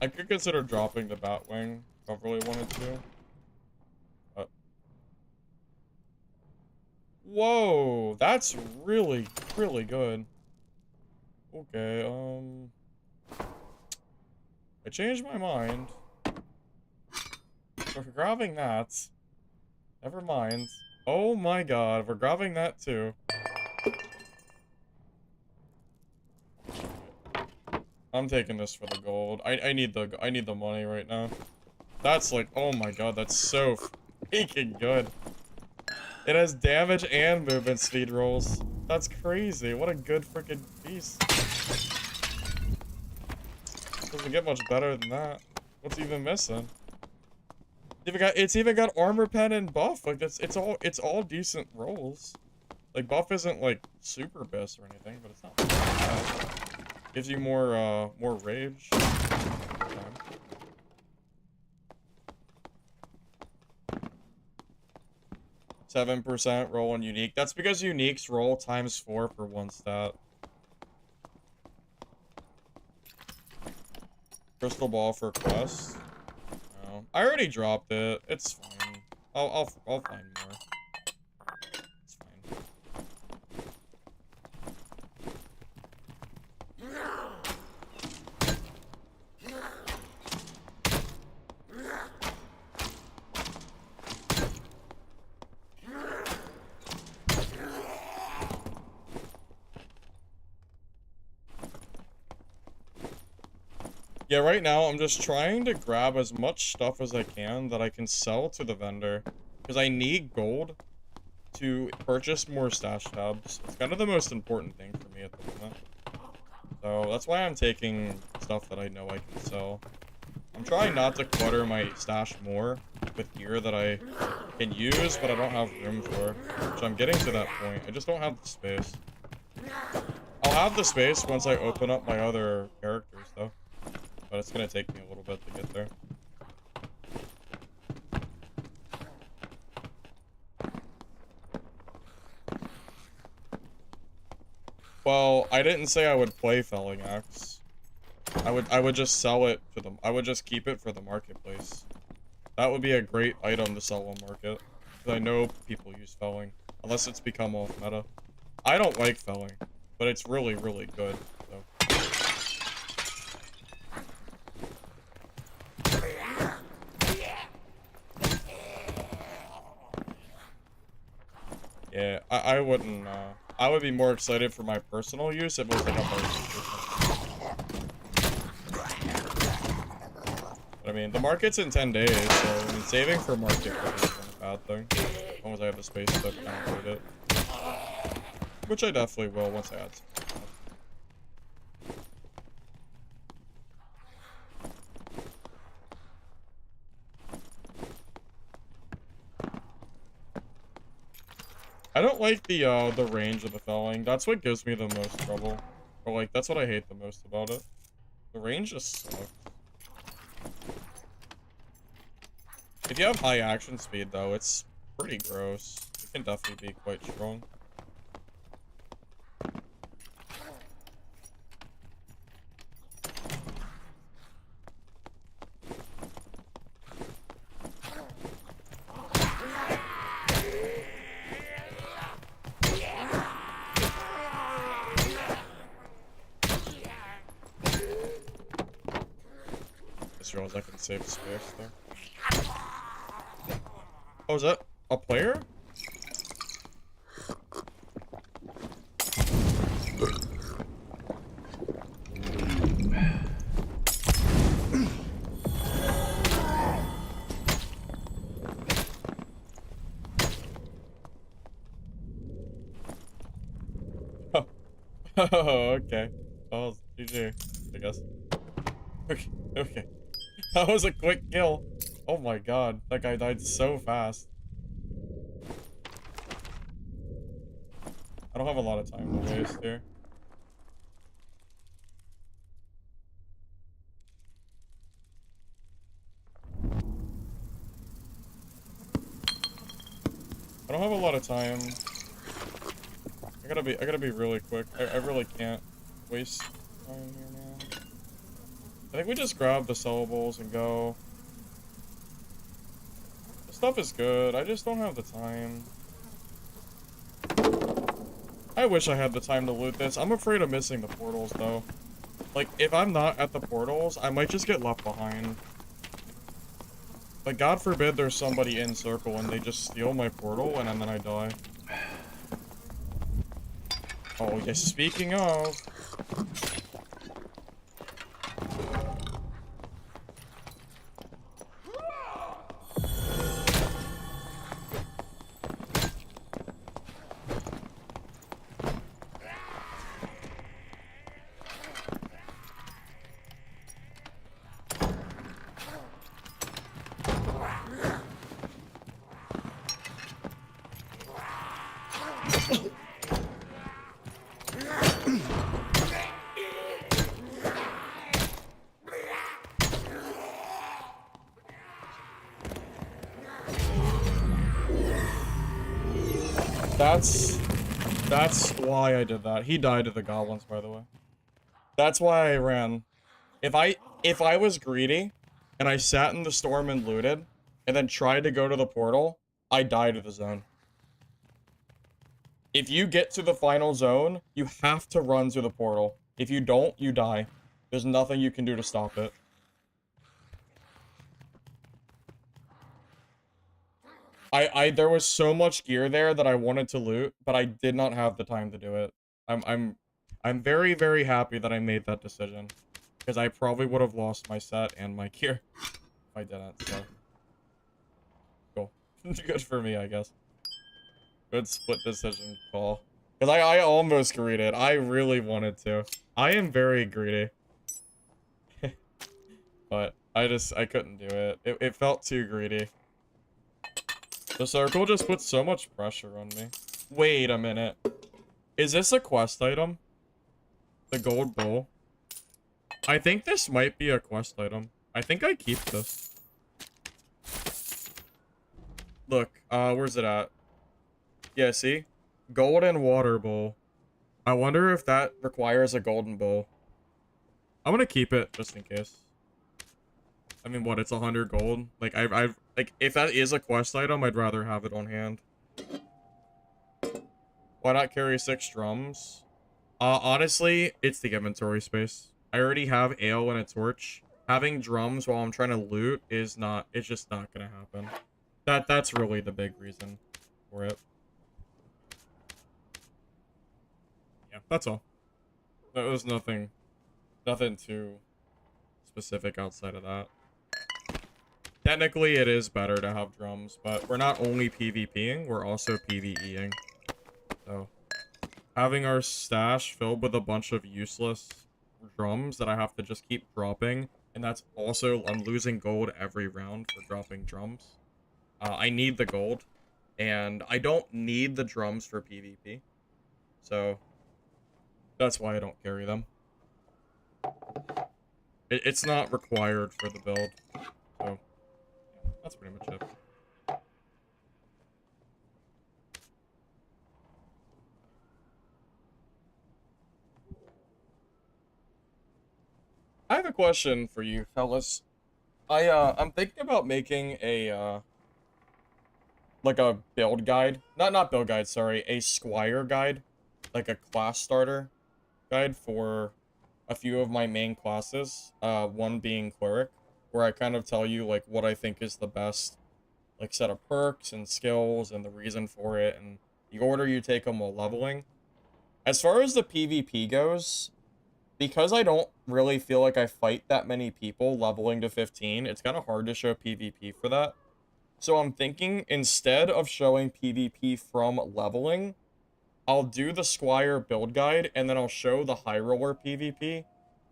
I could consider dropping the Batwing if I really wanted to. Whoa, that's really, really good. Okay, I changed my mind. We're grabbing that. Never mind. Oh my god, we're grabbing that too. I'm taking this for the gold. I need the money right now. That's like, oh my god, that's so freaking good. It has damage and movement speed rolls. That's crazy. What a good freaking piece. Doesn't get much better than that. What's even missing? It's even got armor pen and buff. Like it's all decent rolls. Like buff isn't like super best or anything, but it's not bad. Gives you more rage. 7% roll on unique. That's because uniques roll ×4 for one stat. Crystal ball for quest. No. I already dropped it. It's fine. I'll find more. It's fine. Yeah, right now I'm just trying to grab as much stuff as I can that I can sell to the vendor. Because I need gold to purchase more stash tabs. It's kind of the most important thing for me at the moment. So that's why I'm taking stuff that I know I can sell. I'm trying not to clutter my stash more with gear that I can use, but I don't have room for. So I'm getting to that point. I just don't have the space. I'll have the space once I open up my other characters, though. But it's gonna take me a little bit to get there. Well, I didn't say I would play Felling Axe. I would just sell it to them. I would just keep it for the marketplace. That would be a great item to sell on market. Because I know people use Felling. Unless it's become off meta. I don't like Felling. But it's really, really good. So. Yeah, I wouldn't, I would be more excited for my personal use if it was like a market. But I mean, the market's in 10 days, so I mean, saving for market isn't a bad thing. As long as I have the space to download it. Which I definitely will once I add some. I don't like the range of the Felling. That's what gives me the most trouble. Or like, that's what I hate the most about it. The range just sucks. If you have high action speed though, it's pretty gross. It can definitely be quite strong. I can save space there. Oh, is that a player? Oh, okay. Oh, GG, I guess. Okay, okay. That was a quick kill. Oh my god, that guy died so fast. I don't have a lot of time to waste here. I don't have a lot of time. I gotta be really quick. I really can't waste time here, man. I think we just grab the sellables and go. The stuff is good. I just don't have the time. I wish I had the time to loot this. I'm afraid of missing the portals, though. Like, if I'm not at the portals, I might just get left behind. Like, God forbid there's somebody in circle and they just steal my portal and then I die. Oh, yes, speaking of... That's why I did that. He died to the goblins, by the way. That's why I ran. If I was greedy and I sat in the storm and looted and then tried to go to the portal, I die to the zone. If you get to the final zone, you have to run to the portal. If you don't, you die. There's nothing you can do to stop it. There was so much gear there that I wanted to loot, but I did not have the time to do it. I'm very, very happy that I made that decision. Because I probably would have lost my set and my gear if I didn't, so. Cool. Good for me, I guess. Good split decision call. Because I almost greeted. I really wanted to. I am very greedy. But I couldn't do it. It felt too greedy. The circle just puts so much pressure on me. Wait a minute. Is this a quest item? The gold bowl? I think this might be a quest item. I think I keep this. Look, where's it at? Yeah, see? Golden water bowl. I wonder if that requires a golden bowl. I'm gonna keep it just in case. I mean, what? It's 100 gold. Like, like, if that is a quest item, I'd rather have it on hand. Why not carry 6 drums? Honestly, it's the inventory space. I already have ale and a torch. Having drums while I'm trying to loot is not, it's just not gonna happen. That's really the big reason for it. Yeah, that's all. There was nothing too specific outside of that. Technically, it is better to have drums, but we're not only PvPing, we're also PvEing. So, having our stash filled with a bunch of useless drums that I have to just keep dropping, and that's also, I'm losing gold every round for dropping drums. I need the gold, and I don't need the drums for PvP. So, that's why I don't carry them. It's not required for the build. So, yeah, that's pretty much it. I have a question for you, fellas. I'm thinking about making a, like a build guide. Not build guide, sorry. A squire guide. Like a class starter guide for a few of my main classes. One being Cleric, where I kind of tell you, like, what I think is the best, like, set of perks and skills and the reason for it and the order you take them while leveling. As far as the PvP goes, because I don't really feel like I fight that many people leveling to 15, it's kind of hard to show PvP for that. So I'm thinking, instead of showing PvP from leveling, I'll do the Squire build guide, and then I'll show the High Roller PvP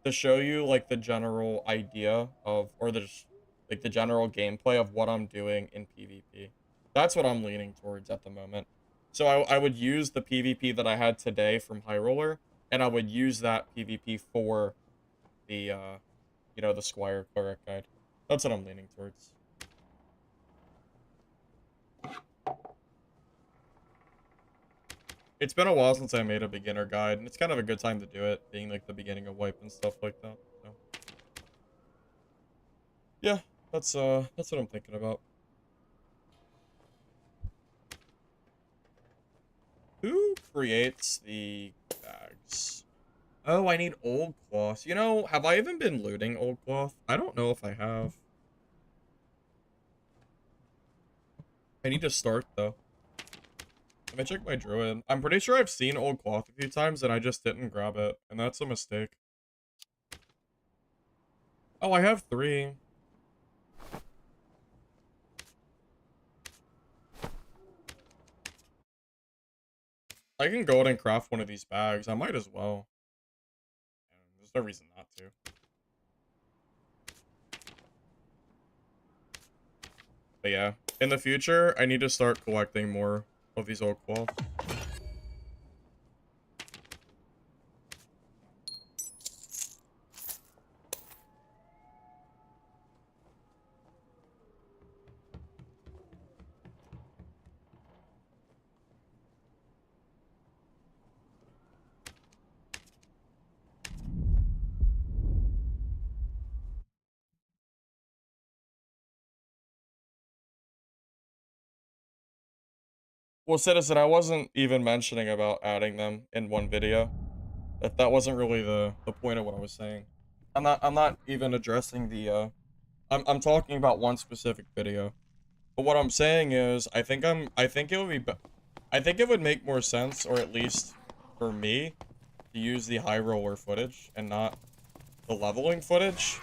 to show you, like, the general idea of, or like, the general gameplay of what I'm doing in PvP. That's what I'm leaning towards at the moment. So I would use the PvP that I had today from High Roller, and I would use that PvP for the, you know, the Squire Cleric guide. That's what I'm leaning towards. It's been a while since I made a beginner guide, and it's kind of a good time to do it, being like the beginning of wipe and stuff like that. So, yeah, that's what I'm thinking about. Who creates the bags? Oh, I need old cloth. You know, have I even been looting old cloth? I don't know if I have. I need to start though. Let me check my druid. I'm pretty sure I've seen old cloth a few times and I just didn't grab it, and that's a mistake. Oh, I have 3. I can go ahead and craft one of these bags. I might as well. There's no reason not to. But yeah, in the future, I need to start collecting more of these old cloth. Well, Citizen, I wasn't even mentioning about adding them in one video. That wasn't really the point of what I was saying. I'm not even addressing the I'm talking about one specific video. But what I'm saying is I think it would I think it would make more sense, or at least for me, to use the high roller footage and not the leveling footage.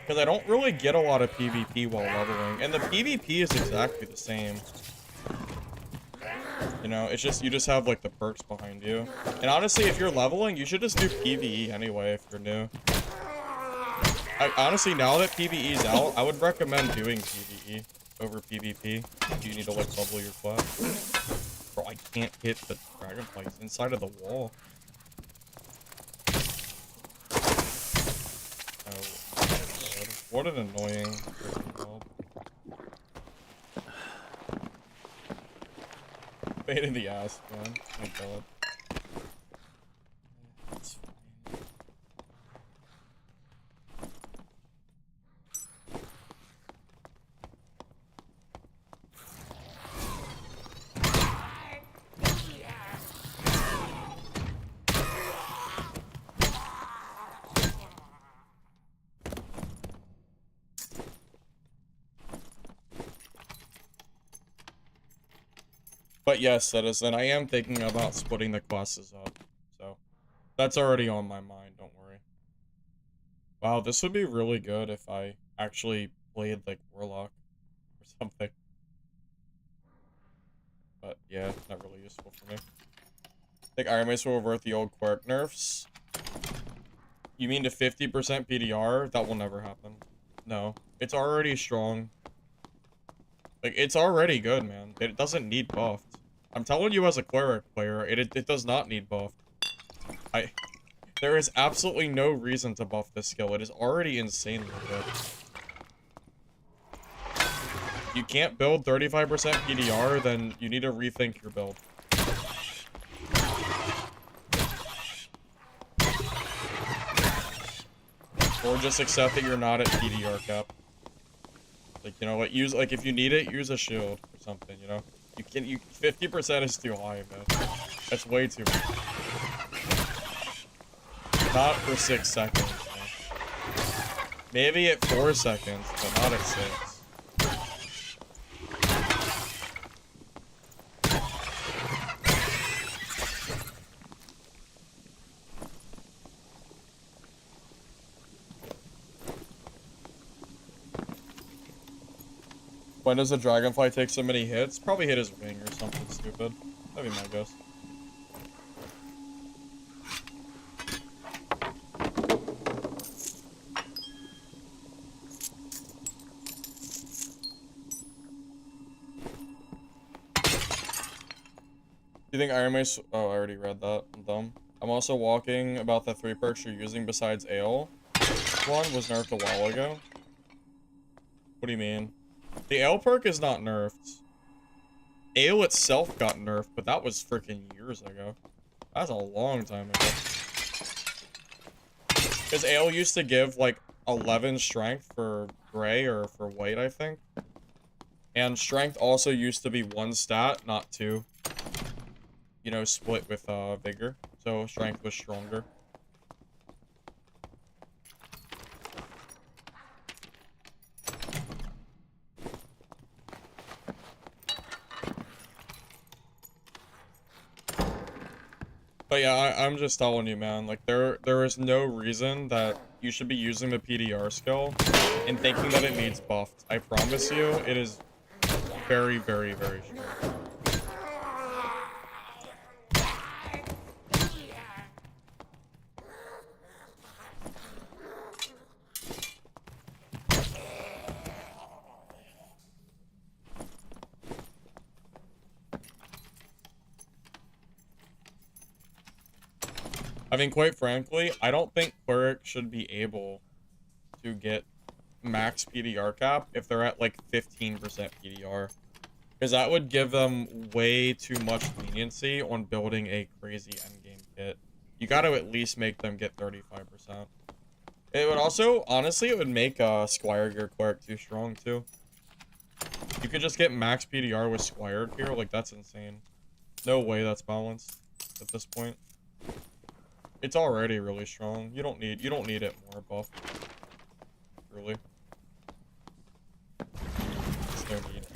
Because I don't really get a lot of PvP while leveling. And the PvP is exactly the same. You know, it's just, you just have, like, the perks behind you. And honestly, if you're leveling, you should just do PvE anyway if you're new. Honestly, now that PvE is out, I would recommend doing PvE over PvP. If you need to, like, level your class. Bro, I can't hit the dragonfly. It's inside of the wall. Oh, my God. What an annoying mob. Pain in the ass, man. Oh my God. That's fine. But yes, Citizen, I am thinking about splitting the classes up. So, that's already on my mind, don't worry. Wow, this would be really good if I actually played, like, Warlock or something. But, yeah, not really useful for me. I think Iron Mace will revert the old Cleric nerfs. You mean to 50% PDR? That will never happen. No. It's already strong. Like, it's already good, man. It doesn't need buffed. I'm telling you as a Cleric player, it does not need buffed. There is absolutely no reason to buff this skill. It is already insanely good. You can't build 35% PDR, then you need to rethink your build. Or just accept that you're not at PDR cap. Like, you know, like, if you need it, use a shield or something, you know? 50% is too high, man. That's way too much. Not for 6 seconds, man. Maybe at 4 seconds, but not at 6. When does the dragonfly take so many hits? Probably hit his wing or something stupid. That'd be my guess. Do you think Iron Mace... Oh, I already read that. I'm dumb. I'm also walking about the 3 perks you're using besides Ale. One was nerfed a while ago. What do you mean? The Ale perk is not nerfed. Ale itself got nerfed, but that was freaking years ago. That's a long time ago. Because Ale used to give, like, 11 strength for gray or for white, I think. And strength also used to be 1 stat, not 2. You know, split with vigor. So strength was stronger. But yeah, I'm just telling you, man, like, there is no reason that you should be using the PDR skill and thinking that it needs buffed. I promise you, it is very, very, very strong. I mean, quite frankly, I don't think Cleric should be able to get max PDR cap if they're at, like, 15% PDR. Because that would give them way too much leniency on building a crazy endgame kit. You gotta at least make them get 35%. It would also, honestly, it would make Squire Gear Cleric too strong, too. You could just get max PDR with Squire Gear, like, that's insane. No way that's balanced at this point. It's already really strong. You don't need it more buff. Really. There's no need.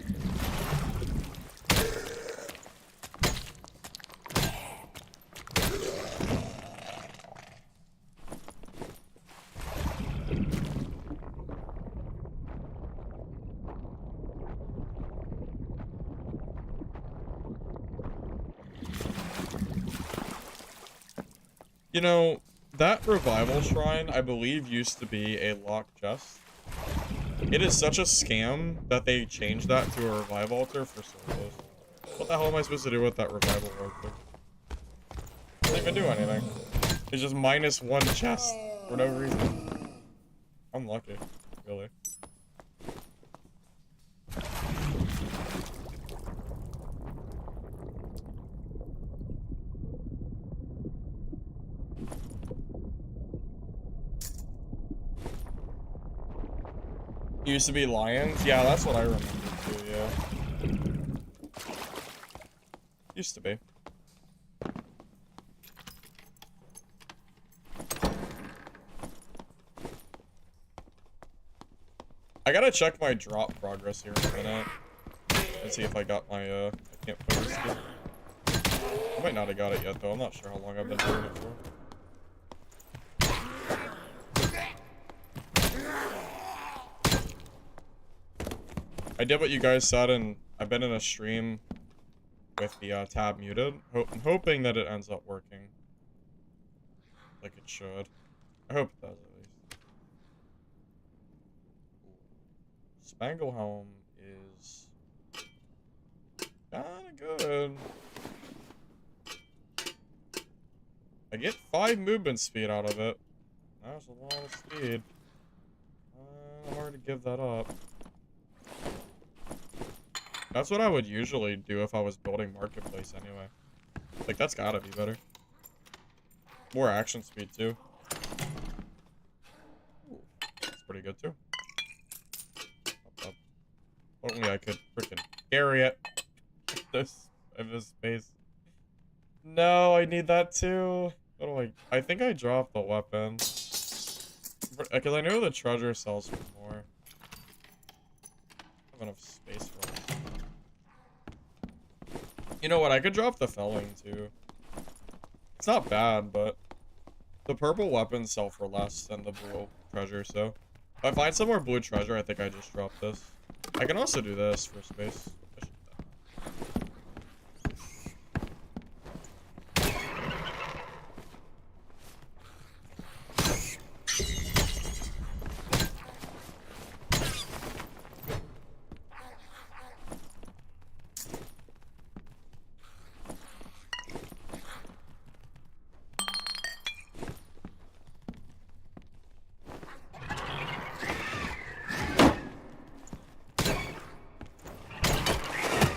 You know, that revival shrine, I believe, used to be a locked chest. It is such a scam that they changed that to a revive altar for solos. What the hell am I supposed to do with that revival altar? Doesn't even do anything. It's just -1 chest for no reason. I'm lucky, really. Used to be lions? Yeah, that's what I remember too, yeah. Used to be. I gotta check my drop progress here in a minute. And see if I got my, I can't play this game. I might not have got it yet, though. I'm not sure how long I've been doing it for. I did what you guys said, and I've been in a stream with the tab muted. I'm hoping that it ends up working. Like it should. I hope it does, at least. Spanglehelm is kinda good. I get 5 movement speed out of it. That's a lot of speed. Hard to give that up. That's what I would usually do if I was building Marketplace anyway. Like, that's gotta be better. More action speed, too. Ooh, that's pretty good, too. Up. Only I could freaking carry it. This space. No, I need that, too. What do I think I dropped the weapon. Because I know the treasure sells for more. I have enough space for it. You know what? I could drop the felling too. It's not bad, but the purple weapons sell for less than the blue treasure, so if I find some more blue treasure, I think I just drop this. I can also do this for space.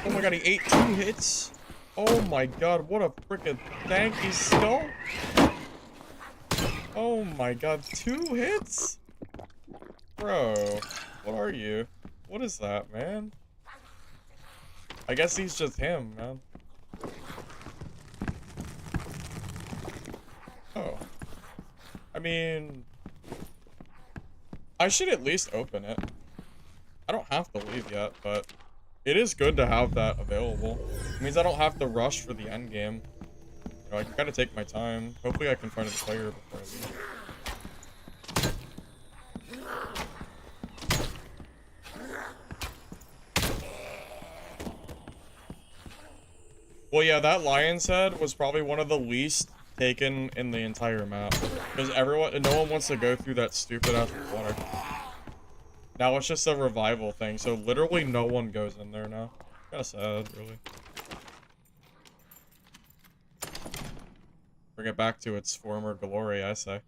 Oh my god, he ate 2 hits? Oh my god, what a freaking tanky skull! Oh my god, 2 hits? Bro, what are you? What is that, man? I guess he's just him, man. Oh. I mean... I should at least open it. I don't have to leave yet, but... it is good to have that available. It means I don't have to rush for the end game. You know, I can kind of take my time. Hopefully I can find a player before I leave. Well, yeah, that lion's head was probably one of the least taken in the entire map. Because no one wants to go through that stupid ass water. Now it's just a revival thing, so literally no one goes in there now. Kinda sad, really. Bring it back to its former glory, I say.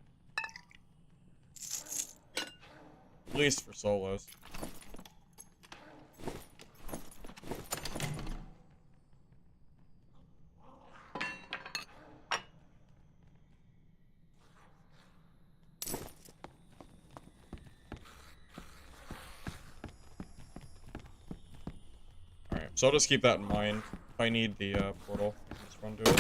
At least for solos. So I'll just keep that in mind if I need the portal. Run to it.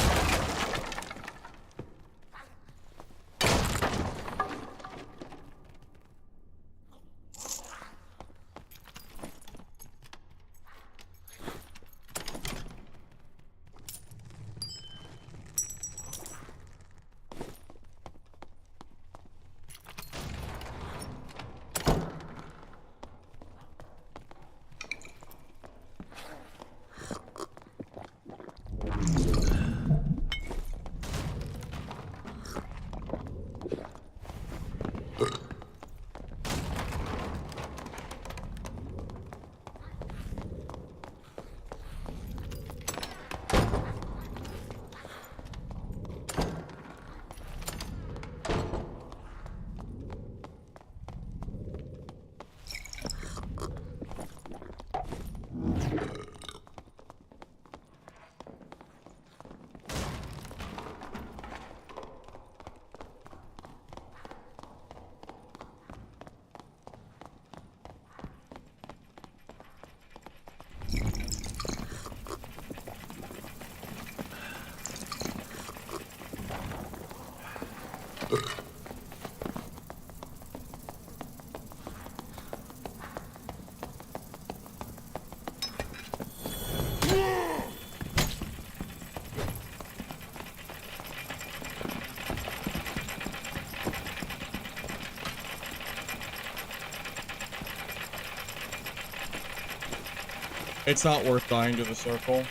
It's not worth dying to the circle.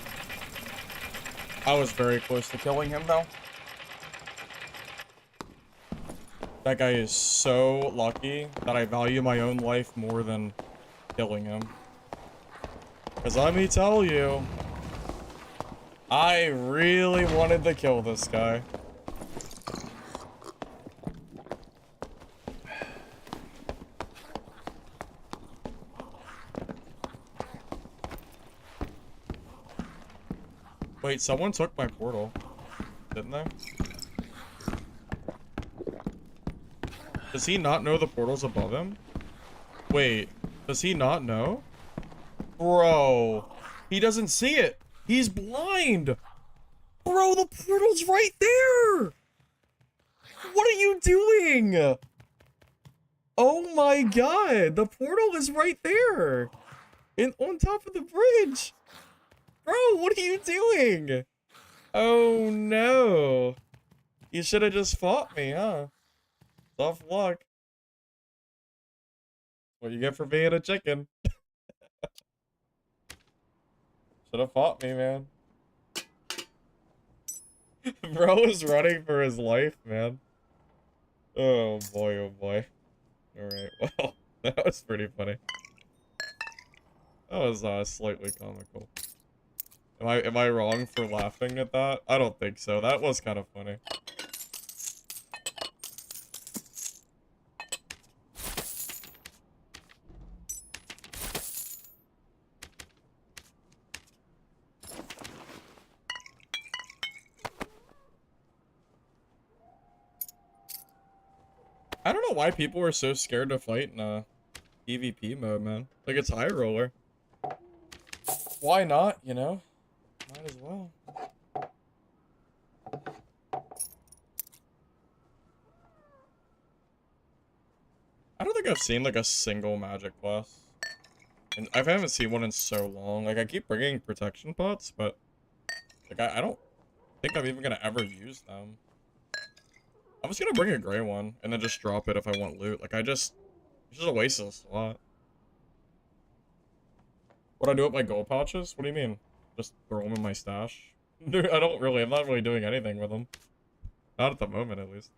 I was very close to killing him, though. That guy is so lucky that I value my own life more than killing him. Because let me tell you, I really wanted to kill this guy. Wait, someone took my portal, didn't they? Does he not know the portal's above him? Wait, does he not know? Bro, he doesn't see it. He's blind. Bro, the portal's right there. What are you doing? Oh my god, the portal is right there. On top of the bridge. Bro, what are you doing? Oh no. You should have just fought me, huh? Tough luck. What you get for being a chicken. Should have fought me, man. Bro is running for his life, man. Oh boy, oh boy. Alright, well, that was pretty funny. That was slightly comical. Am I wrong for laughing at that? I don't think so. That was kind of funny. I don't know why people were so scared to fight in PvP mode, man. Like, it's high roller. Why not, you know? Might as well. I don't think I've seen, like, a single magic class. And I haven't seen one in so long. Like, I keep bringing protection pots, but... Like, I don't think I'm even gonna ever use them. I'm just gonna bring a gray one, and then just drop it if I want loot. Like, it's just a waste of a slot. What I do with my gold pouches? What do you mean? Just throw them in my stash? Dude, I'm not really doing anything with them. Not at the moment, at least.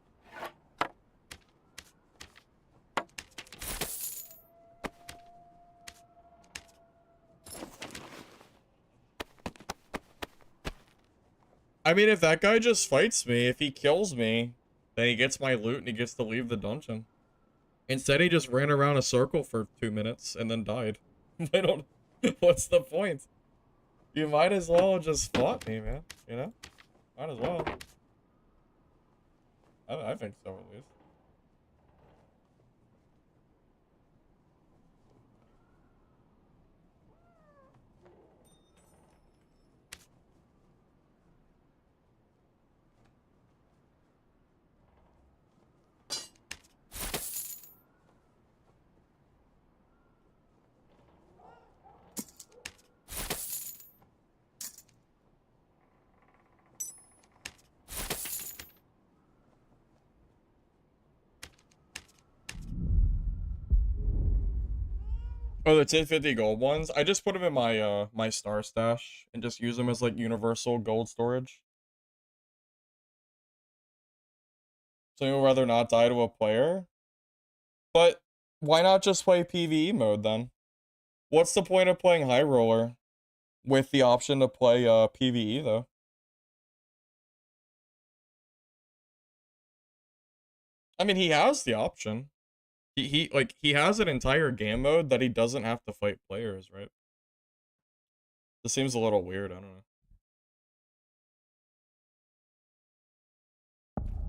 I mean, if that guy just fights me, if he kills me, then he gets my loot and he gets to leave the dungeon. Instead, he just ran around a circle for 2 minutes and then died. I don't... What's the point? You might as well just fought me, man. You know? Might as well. I think so, at least. Oh, the 1050 gold ones? I just put them in my my star stash and just use them as like universal gold storage. So you'd rather not die to a player? But why not just play PvE mode then? What's the point of playing High Roller with the option to play PvE though? I mean, he has the option. He has an entire game mode that he doesn't have to fight players, right? This seems a little weird, I don't know.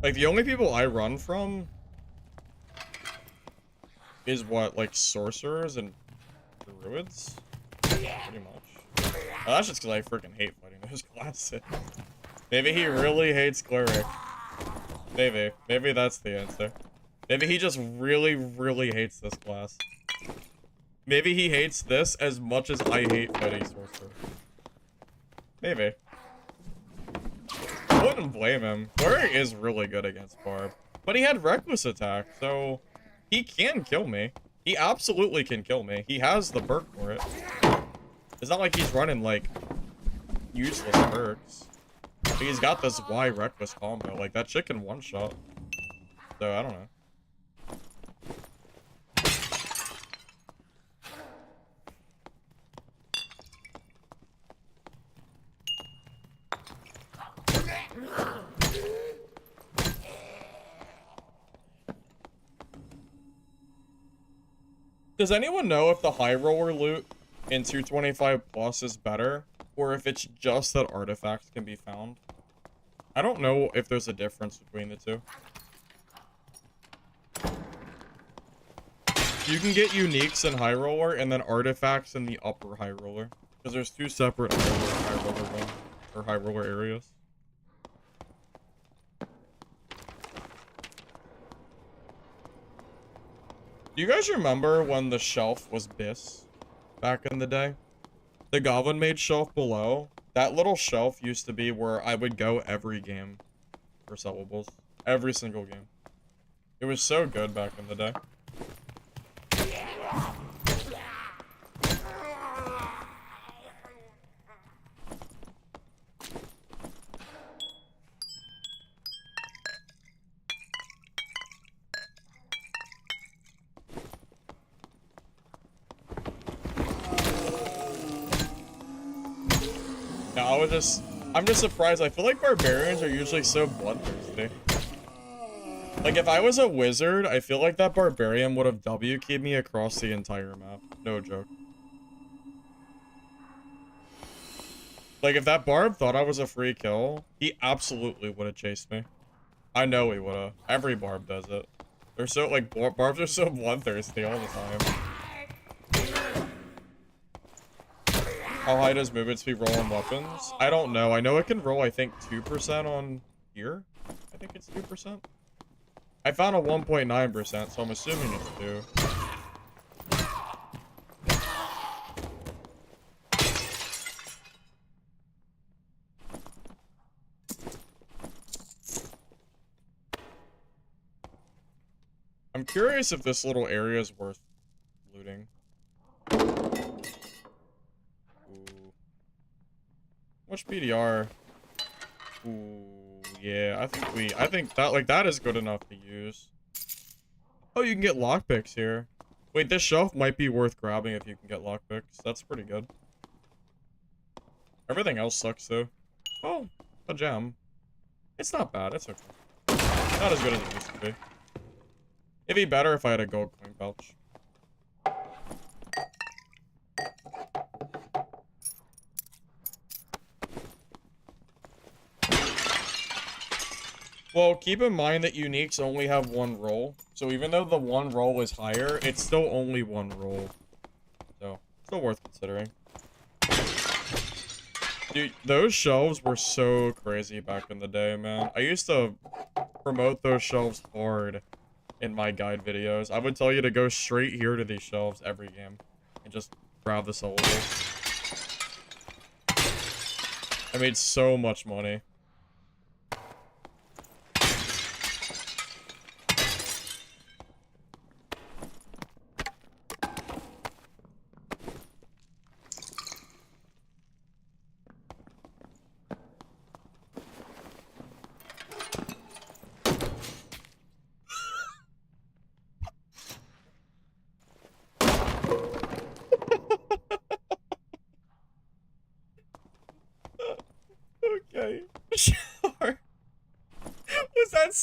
Like the only people I run from is what, like sorcerers and druids? Pretty much. Oh, that's just because I freaking hate fighting those classes. Maybe he really hates Cleric. Maybe. Maybe that's the answer. Maybe he just really, really hates this class. Maybe he hates this as much as I hate fighting sorcerer. Maybe. I wouldn't blame him. Cleric is really good against Barb. But he had Reckless Attack, so he can kill me. He absolutely can kill me. He has the perk for it. It's not like he's running, like, useless perks. But he's got this Y Reckless combo. Like, that shit can one-shot. So, I don't know. Does anyone know if the high roller loot in 225 plus is better, or if it's just that artifacts can be found? I don't know if there's a difference between the two. You can get uniques in high roller and then artifacts in the upper high roller, because there's two separate high roller areas. Do you guys remember when the shelf was BIS back in the day? The Goblin Mage shelf below, that little shelf used to be where I would go every game for sellables. Every single game. It was so good back in the day. No, I'm just surprised. I feel like barbarians are usually so bloodthirsty. Like, if I was a wizard, I feel like that barbarian would have W keyed me across the entire map. No joke. Like, if that barb thought I was a free kill, he absolutely would have chased me. I know he would have. Every barb does it. They're so, like, barbs are so bloodthirsty all the time. How high does movement speed roll on weapons? I don't know. I know it can roll, I think, 2% on here. I think it's 2%. I found a 1.9%, so I'm assuming it's 2. I'm curious if this little area is worth looting. Ooh. Much PDR? Ooh, yeah, I think that, like, that is good enough to use. Oh, you can get lockpicks here. Wait, this shelf might be worth grabbing if you can get lockpicks. That's pretty good. Everything else sucks, though. Oh, a gem. It's not bad, it's okay. Not as good as it used to be. It'd be better if I had a gold coin pouch. Well, keep in mind that uniques only have one roll. So even though the one roll is higher, it's still only one roll. So, still worth considering. Dude, those shelves were so crazy back in the day, man. I used to promote those shelves hard in my guide videos. I would tell you to go straight here to these shelves every game and just grab the sellables. I made so much money.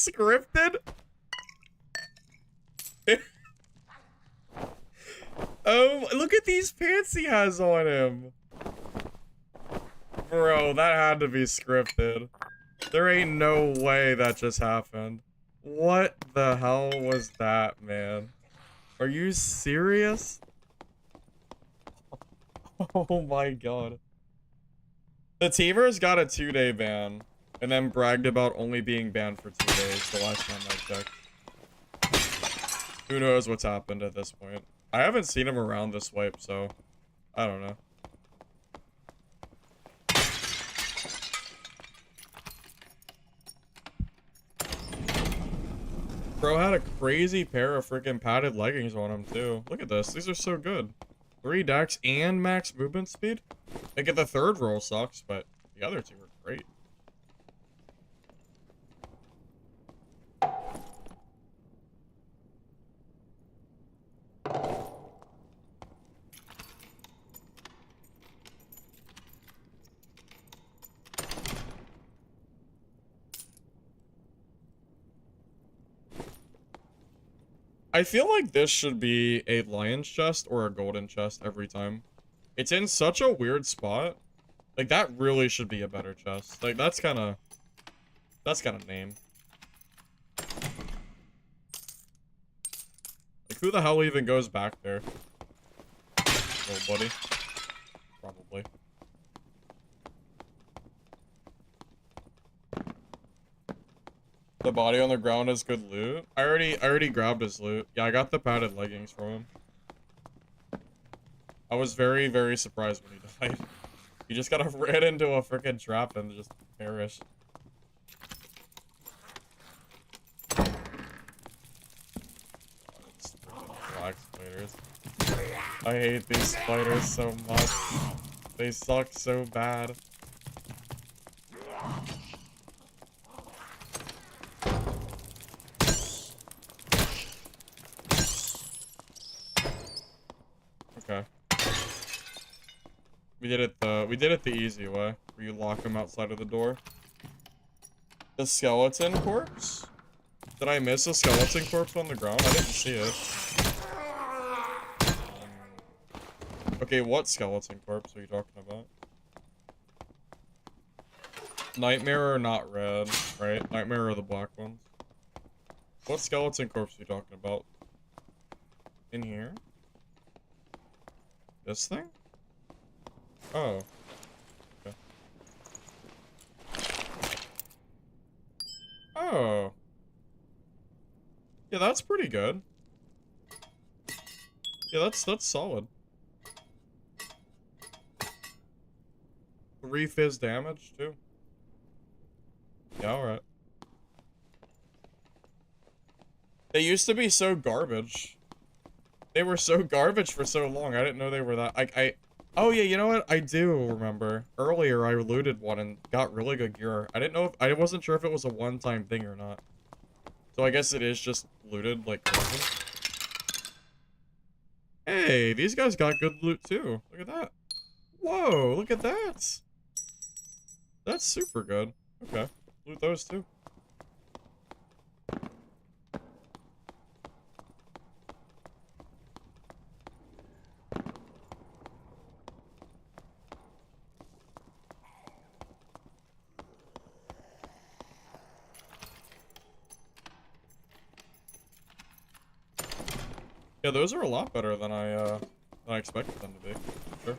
scripted? Oh, look at these pants he has on him. Bro, that had to be scripted. There ain't no way that just happened. What the hell was that, man? Are you serious? Oh my god. The teamers got a 2-day ban, and then bragged about only being banned for 2 days the last time I checked. Who knows what's happened at this point. I haven't seen him around this wipe, so I don't know. Bro had a crazy pair of freaking padded leggings on him, too. Look at this. These are so good. 3 dex and max movement speed. I get the third roll sucks, but the other two are great. I feel like this should be a lion's chest or a golden chest every time. It's in such a weird spot. Like, that really should be a better chest. Like, that's kind of lame. Like, who the hell even goes back there? Nobody. Probably. The body on the ground is good loot. I already grabbed his loot. Yeah, I got the padded leggings from him. I was very, very surprised when he died. He just got ran into a freaking trap and just perished. It's freaking black spiders. I hate these spiders so much. They suck so bad. Okay. We did it the easy way, where you lock him outside of the door. The skeleton corpse? Did I miss a skeleton corpse on the ground? I didn't see it. Okay, what skeleton corpse are you talking about? Nightmare or not red, right? Nightmare are the black ones. What skeleton corpse are you talking about? In here? This thing? Oh. Okay. Oh. Yeah, that's pretty good. Yeah, that's solid. 3 fizz damage, too. Yeah, alright. They used to be so garbage. They were so garbage for so long. I didn't know they were that. Oh yeah, you know what? I do remember. Earlier, I looted one and got really good gear. I didn't know if I wasn't sure if it was a one-time thing or not. So I guess it is just looted like crazy. Hey, these guys got good loot too. Look at that. Whoa, look at that. That's super good. Okay, loot those too. Yeah, those are a lot better than I expected them to be. Sure.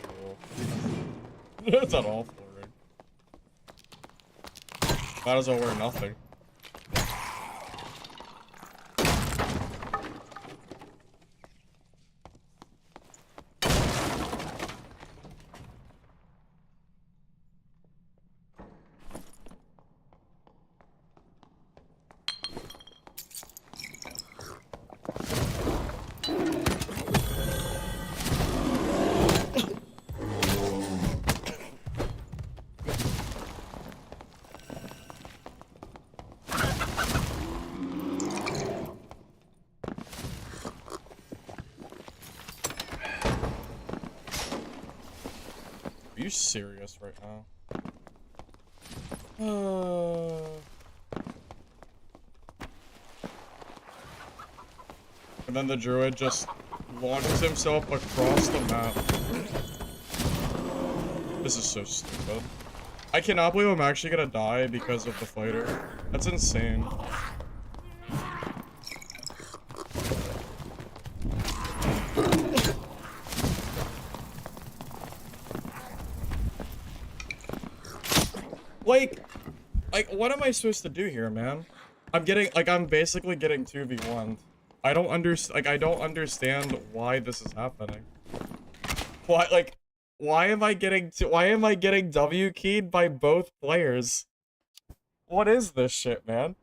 Cool. That's an awful ring. Might as well wear nothing. Are you serious right now? And then the druid just launches himself across the map. This is so stupid. I cannot believe I'm actually gonna die because of the fighter. That's insane. Like, what am I supposed to do here, man? I'm basically getting 2v1'd. I don't understand why this is happening. Why am I getting W keyed by both players? What is this shit, man?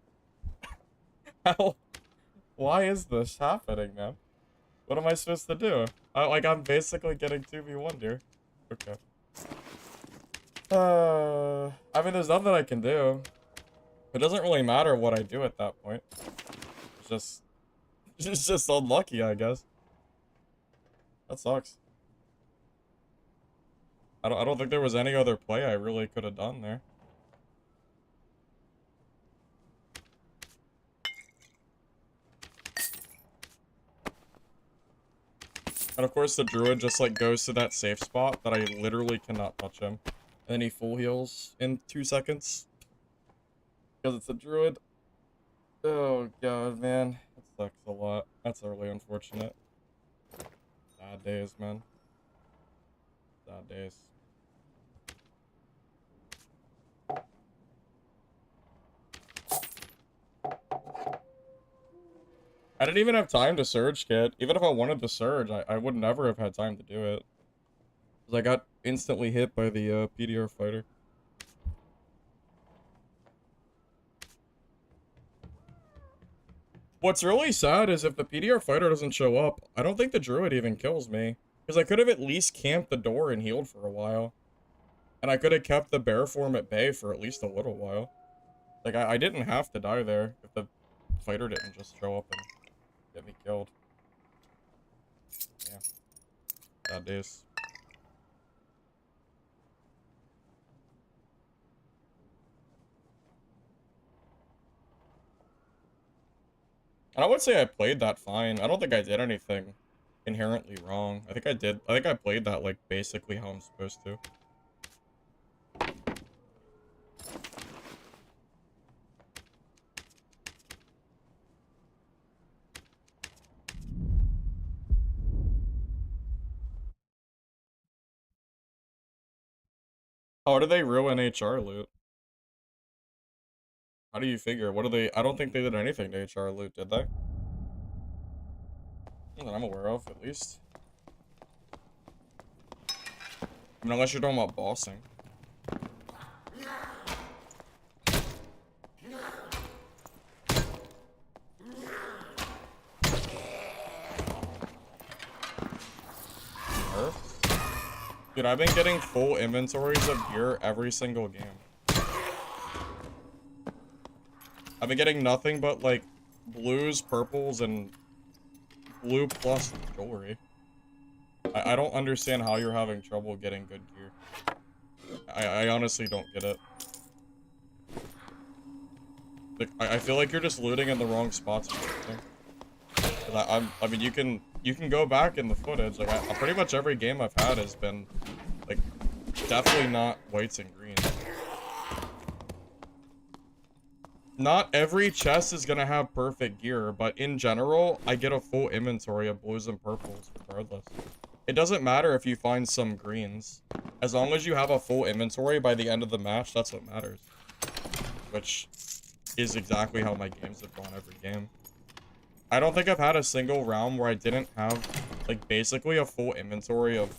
Why is this happening, man? What am I supposed to do? I'm basically getting 2v1'd here. Okay. I mean, there's nothing I can do. It doesn't really matter what I do at that point. It's just unlucky, I guess. That sucks. I don't think there was any other play I really could have done there. And of course the druid just like goes to that safe spot that I literally cannot touch him. And then he full heals in 2 seconds. Because it's a druid. Oh god, man. That sucks a lot. That's really unfortunate. Bad days, man. Bad days. I didn't even have time to surge kit. Even if I wanted to surge, I would never have had time to do it. Because I got instantly hit by the PDR fighter. What's really sad is if the PDR fighter doesn't show up, I don't think the druid even kills me. Because I could have at least camped the door and healed for a while. And I could have kept the bear form at bay for at least a little while. Like, I didn't have to die there if the fighter didn't just show up and get me killed. Yeah. Bad days. And I would say I played that fine. I don't think I did anything inherently wrong. I think I played that, like, basically how I'm supposed to. How do they ruin HR loot? How do you figure? What do they... I don't think they did anything to HR loot, did they? Not that I'm aware of, at least. I mean, unless you're talking about bossing. Dude, I've been getting full inventories of gear every single game. I've been getting nothing but, like, blues, purples, and blue plus jewelry. I don't understand how you're having trouble getting good gear. I honestly don't get it. Like, I feel like you're just looting in the wrong spots or something. I mean, you can go back in the footage. Like, pretty much every game I've had has been, like, definitely not whites and greens. Not every chest is gonna have perfect gear, but in general, I get a full inventory of blues and purples regardless. It doesn't matter if you find some greens. As long as you have a full inventory by the end of the match, that's what matters. Which is exactly how my games have gone every game. I don't think I've had a single round where I didn't have, like, basically a full inventory of,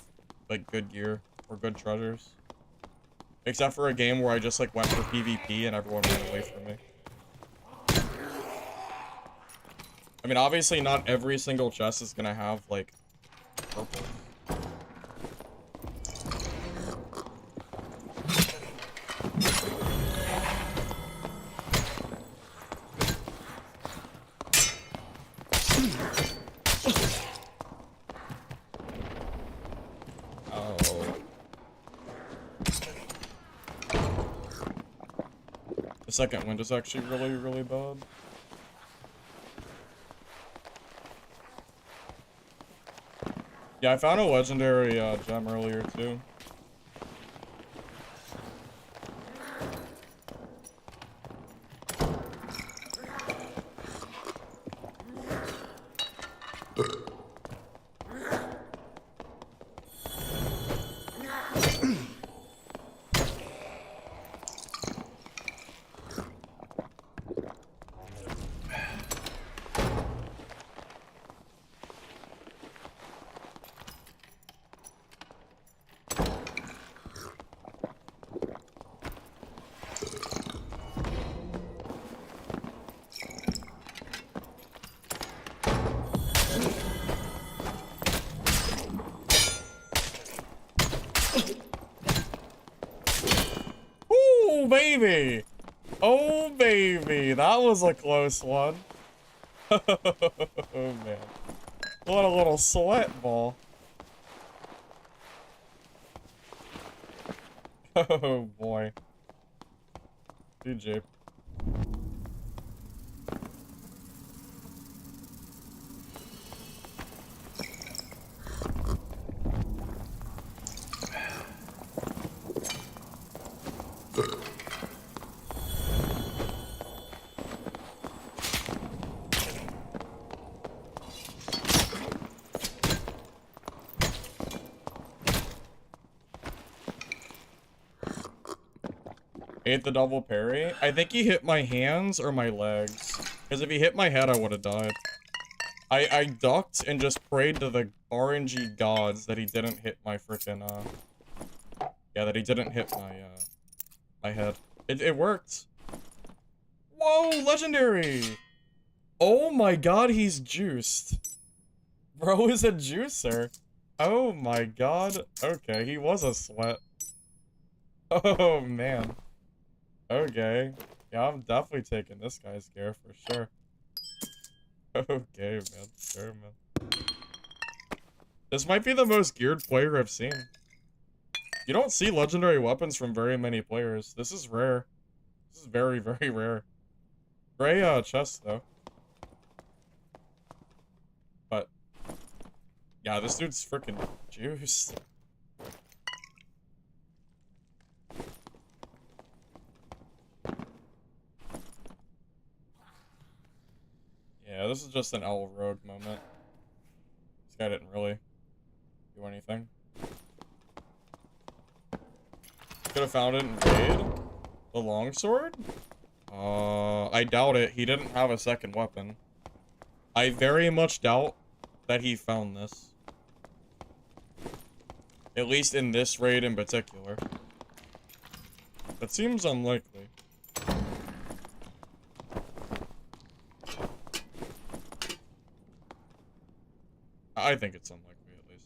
like, good gear or good treasures. Except for a game where I just, like, went for PvP and everyone ran away from me. I mean, obviously not every single chest is gonna have, like, purple. Oh. second wind is actually really, really bad. Yeah, I found a legendary gem earlier too. Oh, baby! Oh, baby! That was a close one. Oh, man. What a little sweat ball. Oh, boy. GG. Ate the double parry. I think he hit my hands or my legs. Because if he hit my head, I would have died. I ducked and just prayed to the RNG gods that he didn't hit my freaking, yeah, that he didn't hit my, my head. It worked. Whoa, legendary! Oh my god, he's juiced. Bro is a juicer. Oh my god. Okay, he was a sweat. Oh, man. Okay. Yeah, I'm definitely taking this guy's gear for sure. Okay, man. Sure, man. This might be the most geared player I've seen. You don't see legendary weapons from very many players. This is rare. This is very, very rare. Gray, chest, though. But, yeah, this dude's freaking juiced. Yeah, this is just an L rogue moment. This guy didn't really do anything. Could have found it in raid. The longsword? I doubt it. He didn't have a second weapon. I very much doubt that he found this. At least in this raid in particular. That seems unlikely. I think it's unlikely, at least.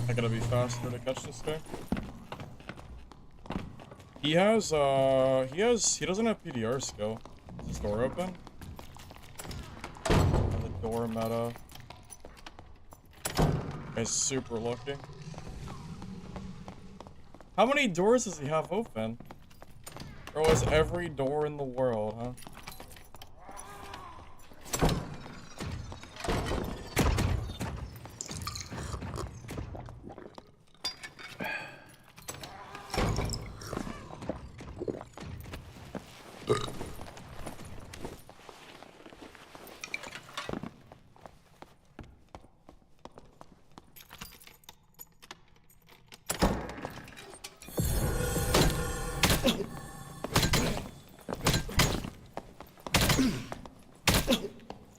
I gotta be faster to catch this guy. He doesn't have PDR skill. Is this door open? Oh, the door meta. Guy's super lucky. How many doors does he have open? Bro, has every door in the world, huh?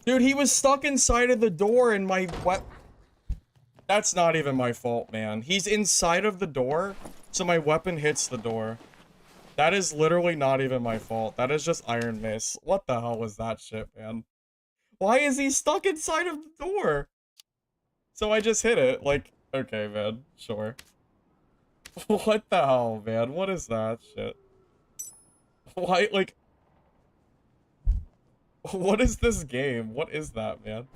Dude, he was stuck inside of the door and my That's not even my fault, man. He's inside of the door, so my weapon hits the door. That is literally not even my fault. That is just Iron Mace. What the hell was that shit, man? Why is he stuck inside of the door? So I just hit it. Like, okay, man. Sure. What the hell, man? What is that shit? Why, like... What is this game? What is that, man?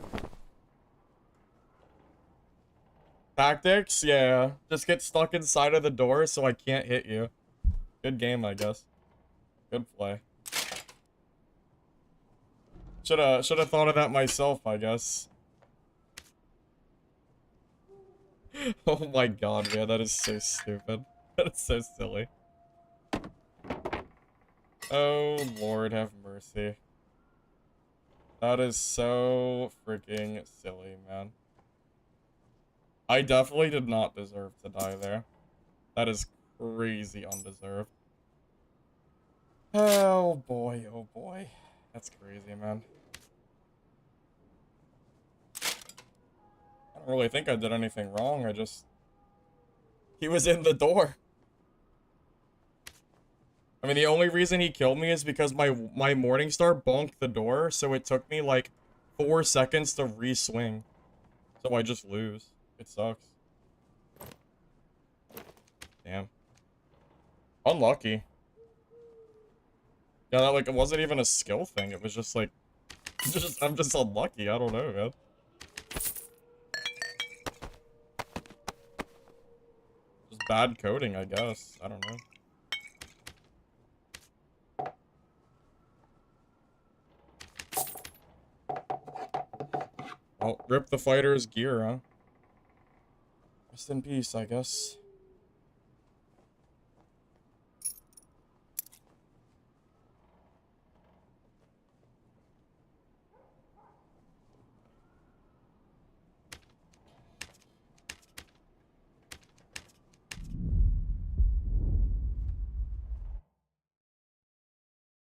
Tactics? Yeah. Just get stuck inside of the door so I can't hit you. Good game, I guess. Good play. Shoulda thought of that myself, I guess. Oh my god, man, that is so stupid. That is so silly. Oh, Lord have mercy. That is so freaking silly, man. I definitely did not deserve to die there. That is crazy undeserved. Oh boy, oh boy. That's crazy, man. I don't really think I did anything wrong. He was in the door. I mean, the only reason he killed me is because my Morningstar bonked the door, so it took me like 4 seconds to re-swing. So I just lose. It sucks. Damn. Unlucky. Yeah, that, like, it wasn't even a skill thing. It was just like, I'm just unlucky. I don't know, man. Just bad coding, I guess. I don't know. Well, rip the fighter's gear, huh? Rest in peace, I guess.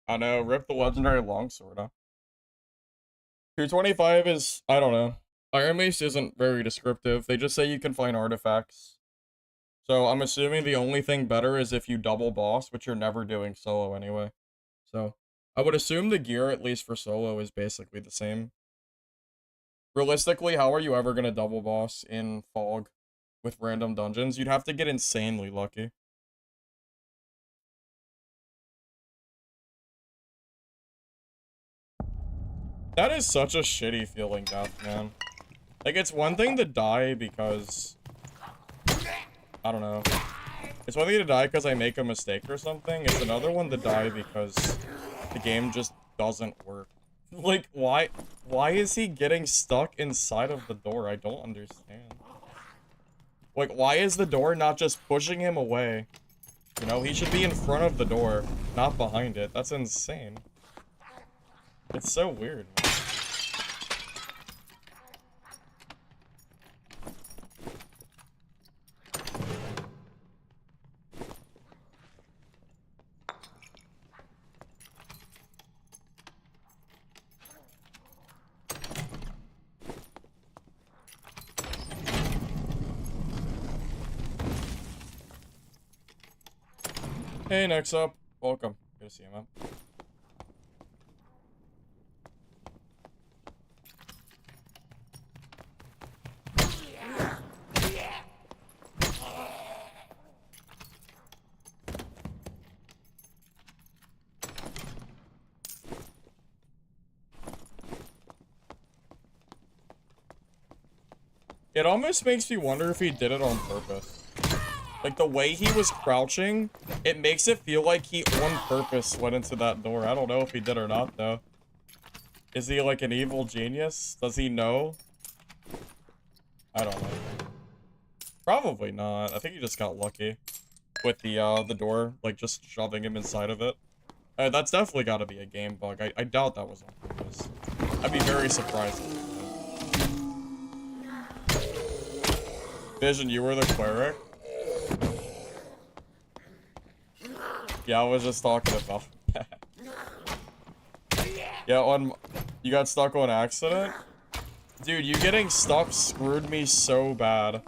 I know, rip the legendary longsword, huh? 225 is, I don't know. Iron Mace isn't very descriptive. They just say you can find artifacts. So I'm assuming the only thing better is if you double boss, which you're never doing solo anyway. So I would assume the gear, at least for solo, is basically the same. Realistically, how are you ever going to double boss in Fog with random dungeons? You'd have to get insanely lucky. That is such a shitty feeling death, man. Like, it's one thing to die because... I don't know. It's one thing to die because I make a mistake or something. It's another one to die because the game just doesn't work. Like, why is he getting stuck inside of the door? I don't understand. Like, why is the door not just pushing him away? You know, he should be in front of the door, not behind it. That's insane. It's so weird, man. Hey, next up. Welcome. Good to see you, man. It almost makes me wonder if he did it on purpose. Like, the way he was crouching, it makes it feel like he on purpose went into that door. I don't know if he did or not, though. Is he, like, an evil genius? Does he know? I don't know. Probably not. I think he just got lucky with the door, like, just shoving him inside of it. That's definitely gotta be a game bug. I doubt that was on purpose. I'd be very surprised. Vision, you were the cleric? Yeah, I was just talking about that. Yeah, You got stuck on accident? Dude, you getting stuck screwed me so bad.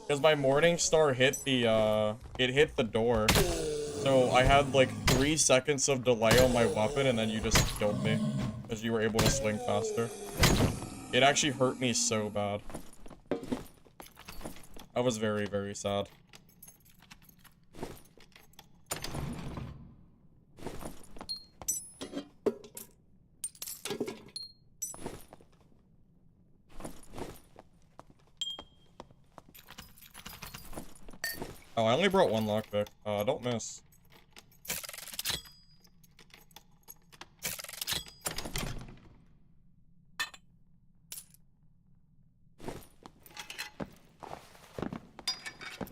Because my morning star hit the, it hit the door. So I had like 3 seconds of delay on my weapon and then you just killed me. Because you were able to swing faster. It actually hurt me so bad. I was very, very sad. Oh, I only brought 1 lockpick. Don't miss.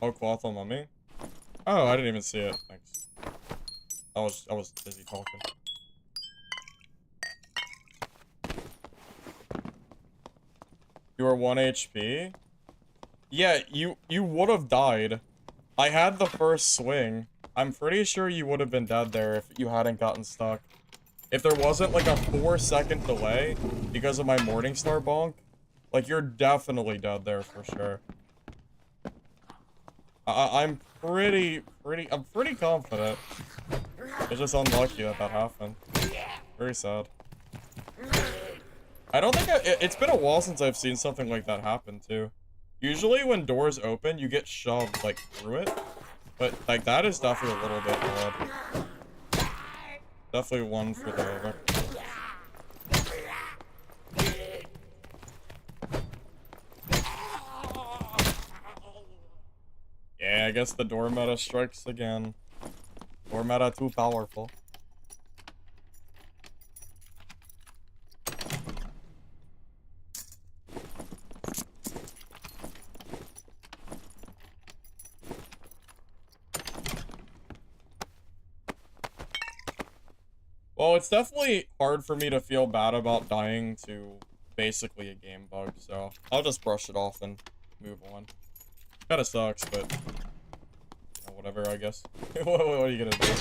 Oh, cloth on mummy? Oh, I didn't even see it. Thanks. I was busy talking. You were 1 HP? Yeah, you would have died. I had the first swing. I'm pretty sure you would have been dead there if you hadn't gotten stuck. If there wasn't like a 4-second delay because of my Morningstar bonk, like you're definitely dead there for sure. I'm pretty confident. It's just unlucky that that happened. Very sad. I don't think it's been a while since I've seen something like that happen too. Usually when doors open, you get shoved like through it. But like that is definitely a little bit odd. Definitely one for the Yeah, I guess the door meta strikes again. Door meta too powerful. Well, it's definitely hard for me to feel bad about dying to basically a game bug, so I'll just brush it off and move on. Kinda sucks, but you know, whatever, I guess. What are you gonna do?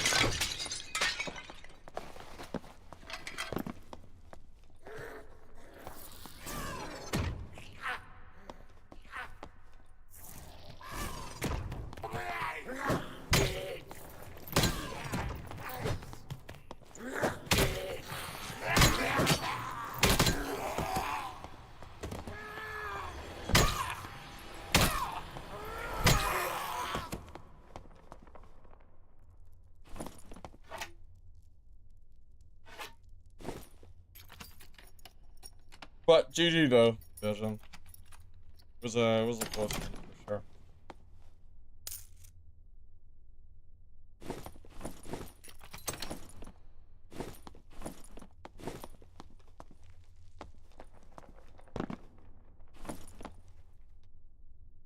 But GG though, Vision. It was a close one for sure.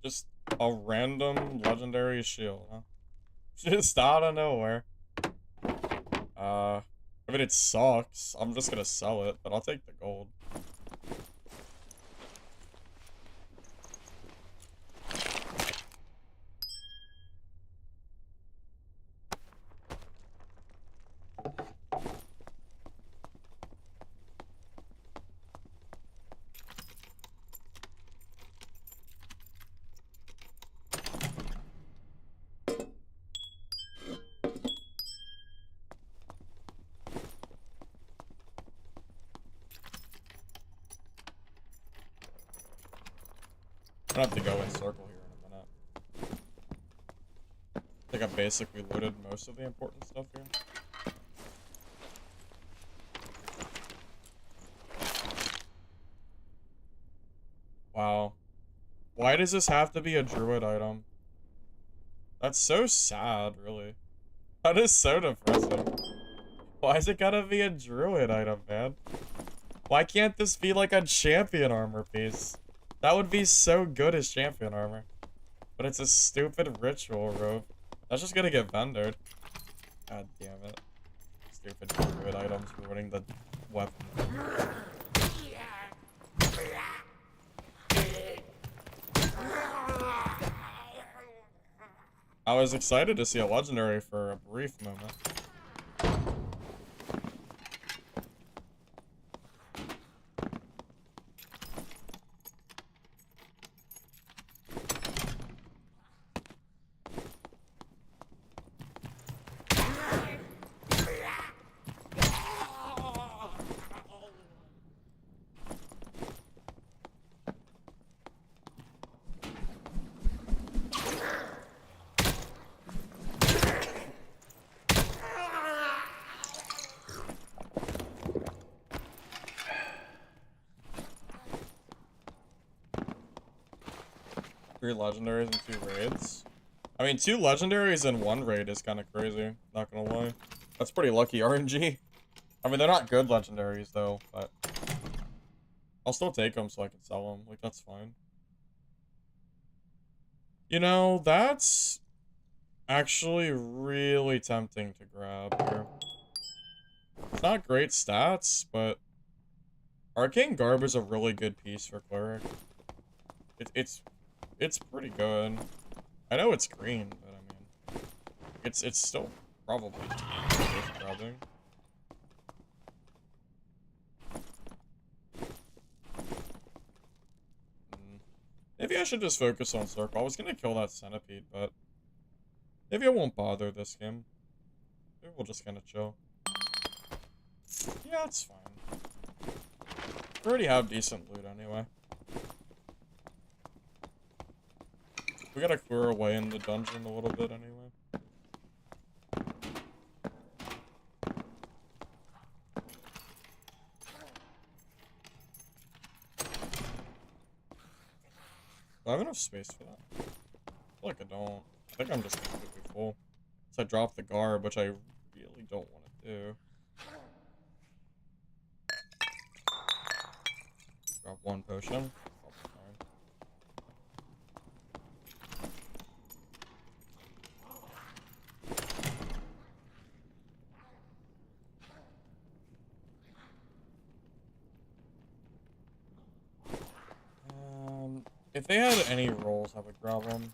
Just a random legendary shield, huh? Just out of nowhere. I mean it sucks. I'm just gonna sell it, but I'll take the gold. I'm gonna have to go in circle here in a minute. I think I basically looted most of the important stuff here. Wow. Why does this have to be a druid item? That's so sad, really. That is so depressing. Why is it gotta be a druid item, man? Why can't this be like a champion armor piece? That would be so good as champion armor. But it's a stupid ritual robe. That's just gonna get vendored. God damn it. Stupid druid items ruining the weapon. I was excited to see a legendary for a brief moment. 3 legendaries and 2 raids. I mean, 2 legendaries and 1 raid is kind of crazy. Not gonna lie. That's pretty lucky RNG. I mean, they're not good legendaries though, but I'll still take them so I can sell them. Like, that's fine. You know, that's actually really tempting to grab here. It's not great stats, but Arcane Garb is a really good piece for Cleric. It's pretty good. I know it's green, but I mean, it's still probably worth grabbing. Maybe I should just focus on Circle. I was gonna kill that Centipede, but maybe I won't bother this game. Maybe we'll just kind of chill. Yeah, it's fine. We already have decent loot anyway. We gotta clear away in the dungeon a little bit anyway. Do I have enough space for that? I feel like I don't. I think I'm just completely full. So I dropped the garb, which I really don't want to do. Drop 1 potion. If they had any rolls, I would grab them.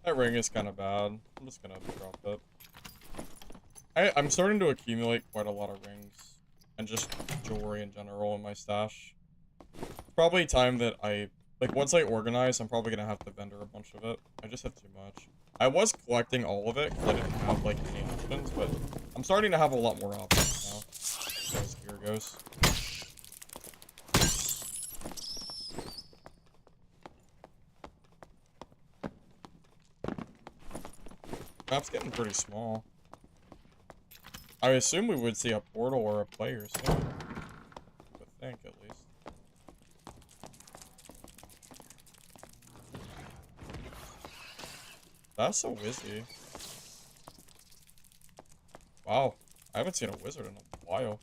That ring is kind of bad. I'm just gonna drop it. I'm starting to accumulate quite a lot of rings and just jewelry in general in my stash. Probably time that once I organize, I'm probably gonna have to vendor a bunch of it. I just have too much. I was collecting all of it because I didn't have like any options, but I'm starting to have a lot more options now as far as gear goes. Map's getting pretty small. I assume we would see a portal or a player soon. I would think, at least. That's so wizzy. Wow. I haven't seen a wizard in a while.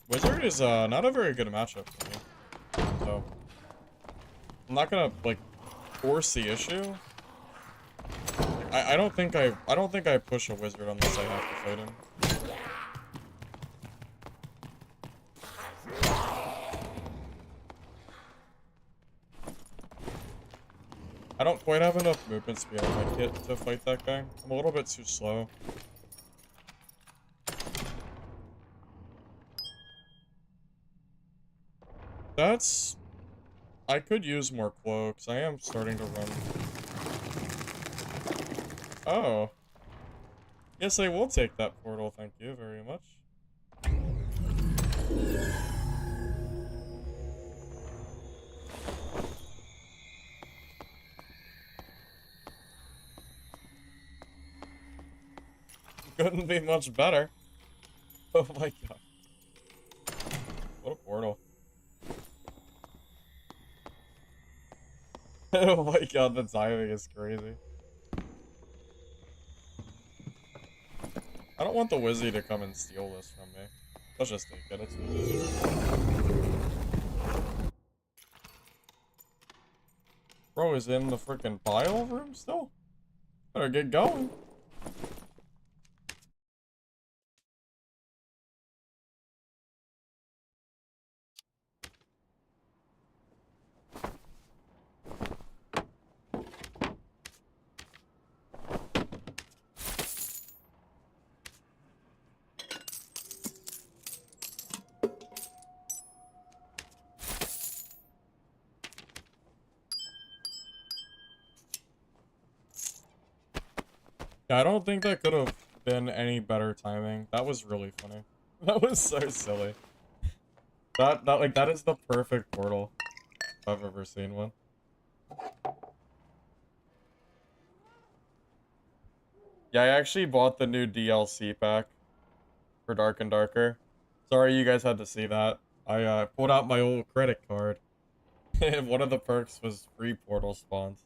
Wizard is not a very good matchup for me. So I'm not gonna like force the issue. I don't think I push a wizard unless I have to fight him. I don't quite have enough movement speed on my kit to fight that guy. I'm a little bit too slow. That's... I could use more cloaks. I am starting to run. Oh. Yes, I will take that portal, thank you very much. Couldn't be much better. Oh my god. What a portal. Oh my god, the timing is crazy. I don't want the Wizzy to come and steal this from me. Let's just take it, it's fine. is in the freaking pile room still. Better get going. Yeah, I don't think that could have been any better timing. That was really funny. That was so silly. That is the perfect portal if I've ever seen one. Yeah, I actually bought the new DLC pack for Dark and Darker. Sorry you guys had to see that. I pulled out my old credit card. And one of the perks was free portal spawns.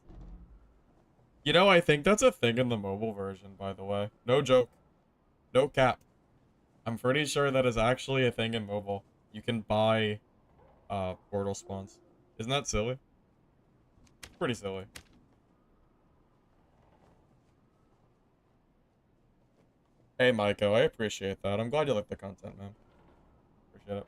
You know, I think that's a thing in the mobile version, by the way. No joke. No cap. I'm pretty sure that is actually a thing in mobile. You can buy portal spawns. Isn't that silly? Pretty silly. Hey, Maiko, I appreciate that. I'm glad you like the content, man. Appreciate it.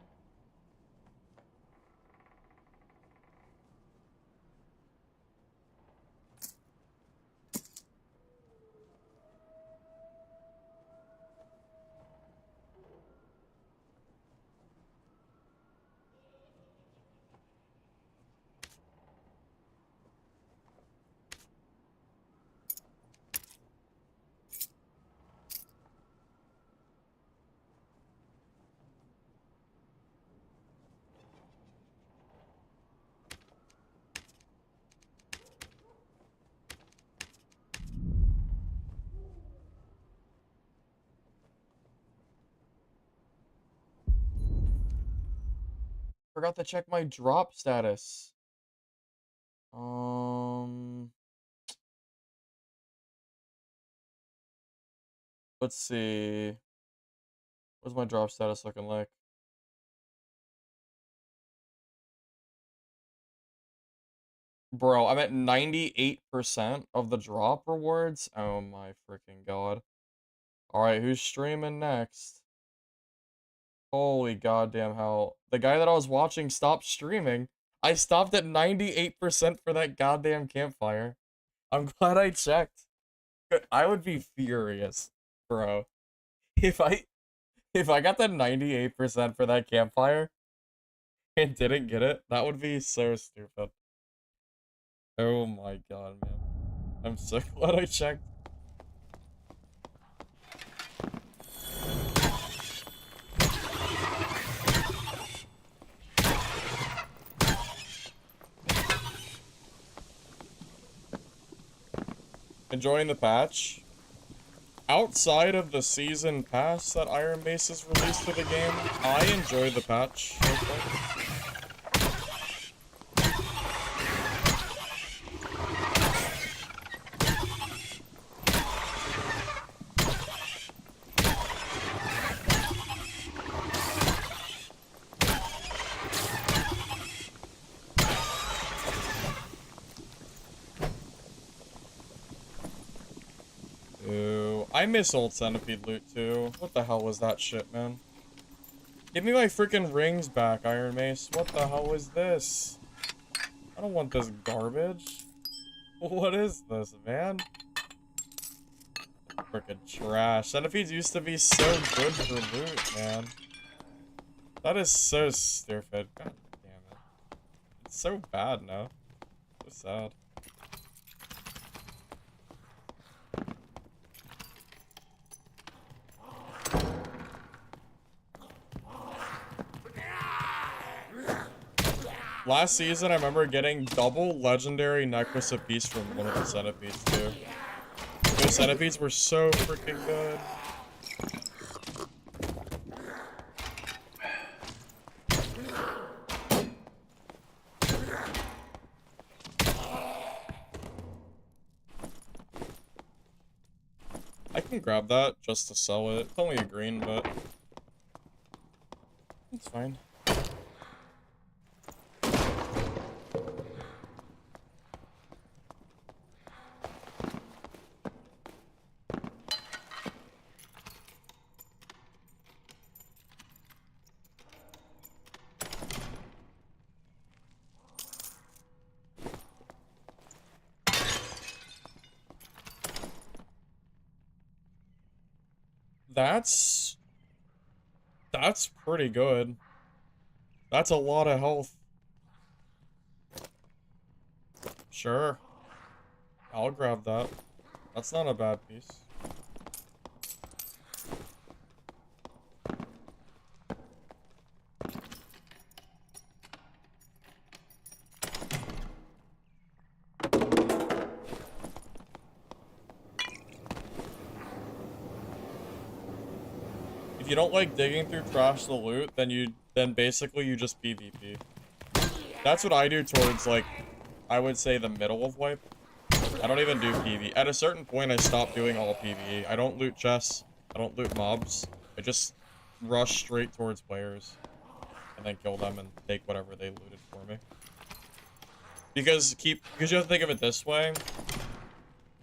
Forgot to check my drop status. Let's see. What's my drop status looking like? Bro, I'm at 98% of the drop rewards. Oh my freaking god. Alright, who's streaming next? Holy goddamn hell. The guy that I was watching stopped streaming. I stopped at 98% for that goddamn campfire. I'm glad I checked. I would be furious, bro. If I got the 98% for that campfire and didn't get it, that would be so stupid. Oh my god, man. I'm so glad I checked. Enjoying the patch. Outside of the season pass that Iron Mace has released for the game, I enjoy the patch. Ooh, I miss old Centipede loot too. What the hell was that shit, man? Give me my freaking rings back, Iron Mace. What the hell was this? I don't want this garbage. What is this, man? Freaking trash. Centipedes used to be so good for loot, man. That is so stupid. God damn it. It's so bad now. So sad. Last season, I remember getting double legendary necklace apiece from one of the centipedes, too. Those centipedes were so freaking good. I can grab that just to sell it. It's only a green, but it's fine. That's pretty good. That's a lot of health. Sure. I'll grab that. That's not a bad piece. If you don't like digging through trash to loot, then basically you just PvP. That's what I do towards, like, I would say the middle of wipe. I don't even do PvE. At a certain point, I stop doing all PvE. I don't loot chests. I don't loot mobs. I just rush straight towards players. And then kill them and take whatever they looted for me. Because you have to think of it this way.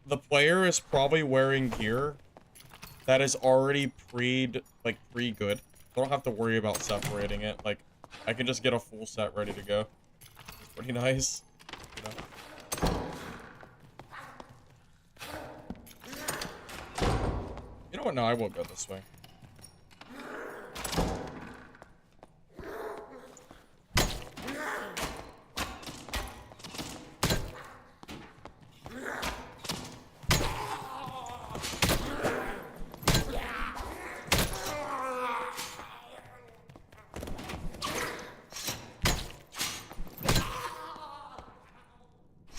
The player is probably wearing gear that is already pre-good. I don't have to worry about separating it. Like, I can just get a full set ready to go. It's pretty nice. You know? You know what? No, I will go this way.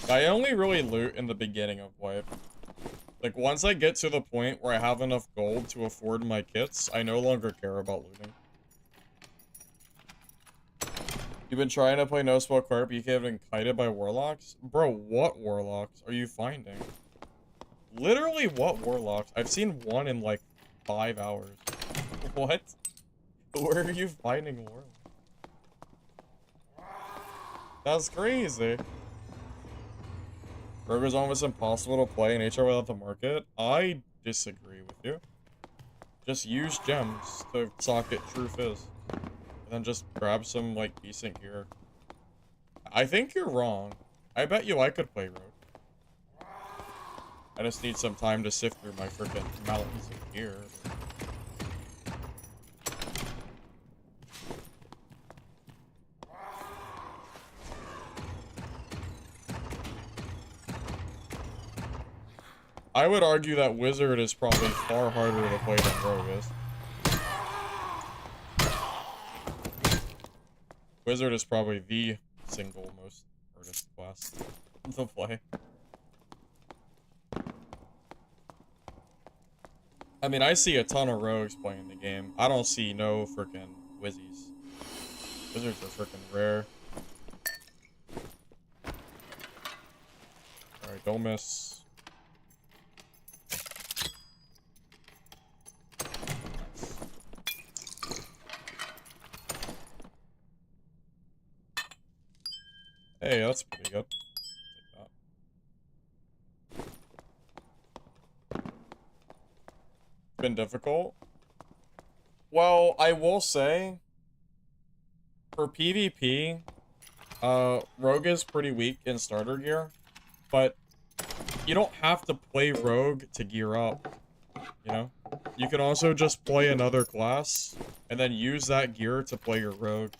I only really loot in the beginning of wipe. Like, once I get to the point where I have enough gold to afford my kits, I no longer care about looting. You've been trying to play No Smoke Carp, you have been kited by warlocks? Bro, what warlocks are you finding? Literally, what warlocks? I've seen one in, like, 5 hours. What? Where are you finding warlocks? That's crazy. Rogue is almost impossible to play in HR without the market. I disagree with you. Just use gems to socket true fizz. And then just grab some, like, decent gear. I think you're wrong. I bet you I could play Rogue. I just need some time to sift through my freaking mountains of gear. I would argue that Wizard is probably far harder to play than Rogue is. Wizard is probably the single most hardest class to play. I mean, I see a ton of Rogues playing the game. I don't see no freaking Wizzies. Wizards are freaking rare. Alright, don't miss. Hey, that's pretty good. Take that. It's been difficult. Well, I will say, for PvP, Rogue is pretty weak in starter gear, but you don't have to play Rogue to gear up, you know? You can also just play another class, and then use that gear to play your Rogue.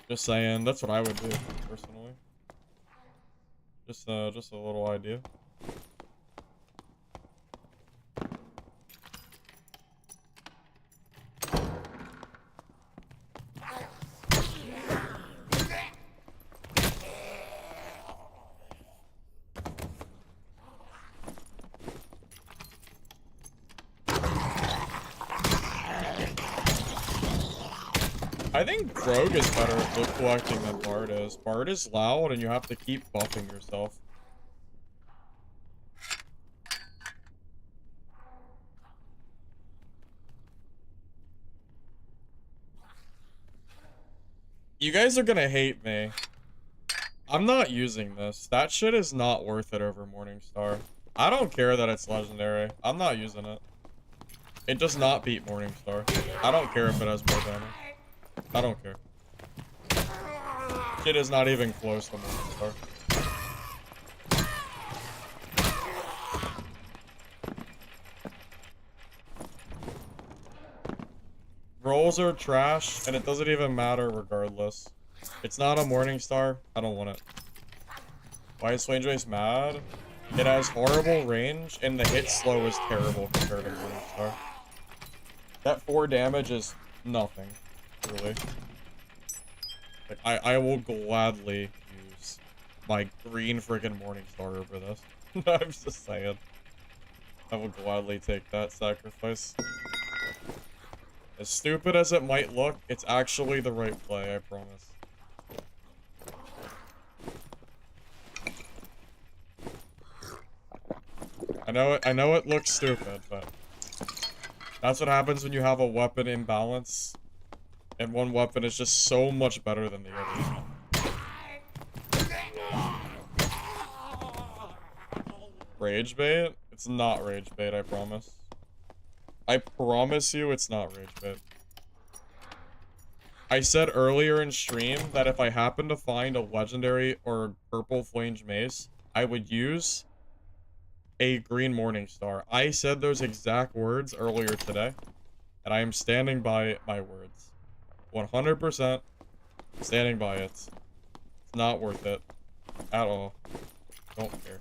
Just saying, that's what I would do, personally. Just a little idea. I think Rogue is better at loot collecting than Bard is. Bard is loud and you have to keep buffing yourself. You guys are gonna hate me. I'm not using this. That shit is not worth it over Morningstar. I don't care that it's legendary. I'm not using it. It does not beat Morningstar. I don't care if it has more damage. I don't care. Shit is not even close to Morningstar. Rolls are trash, and it doesn't even matter regardless. It's not a morning star. I don't want it. Why is Flame Jace mad? It has horrible range, and the hit slow is terrible compared to morning star. That 4 damage is nothing, really. Like, I will gladly use my green friggin' morning star over this. I'm just saying. I will gladly take that sacrifice. As stupid as it might look, it's actually the right play, I promise. I know it looks stupid, but that's what happens when you have a weapon imbalance. And one weapon is just so much better than the other. Rage bait? It's not rage bait, I promise. I promise you it's not rage bait. I said earlier in stream that if I happen to find a legendary or purple flange mace, I would use a green morning star. I said those exact words earlier today, and I am standing by my words. 100% standing by it. It's not worth it at all. Don't care.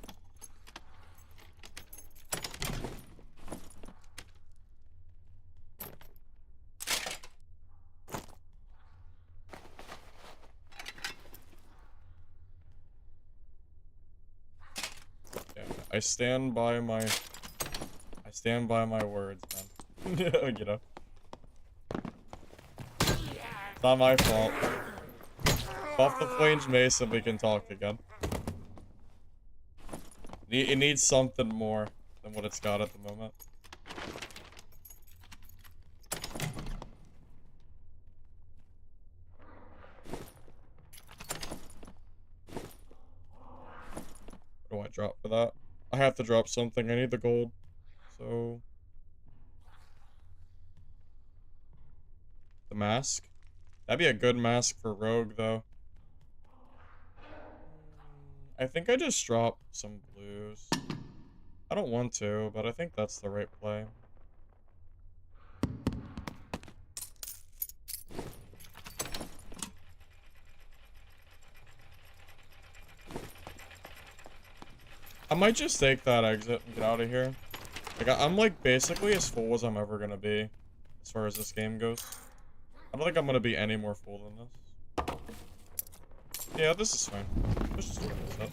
Yeah, I stand by my words, man. You know. It's not my fault. Buff the flange mace and we can talk again. It needs something more than what it's got at the moment. What do I drop for that? I have to drop something. I need the gold. So... the mask? That'd be a good mask for Rogue, though. I think I just dropped some blues. I don't want to, but I think that's the right play. I might just take that exit and get out of here. Like, I'm like basically as full as I'm ever gonna be as far as this game goes. I don't think I'm gonna be any more full than this. Yeah, this is fine. Let's just get this up.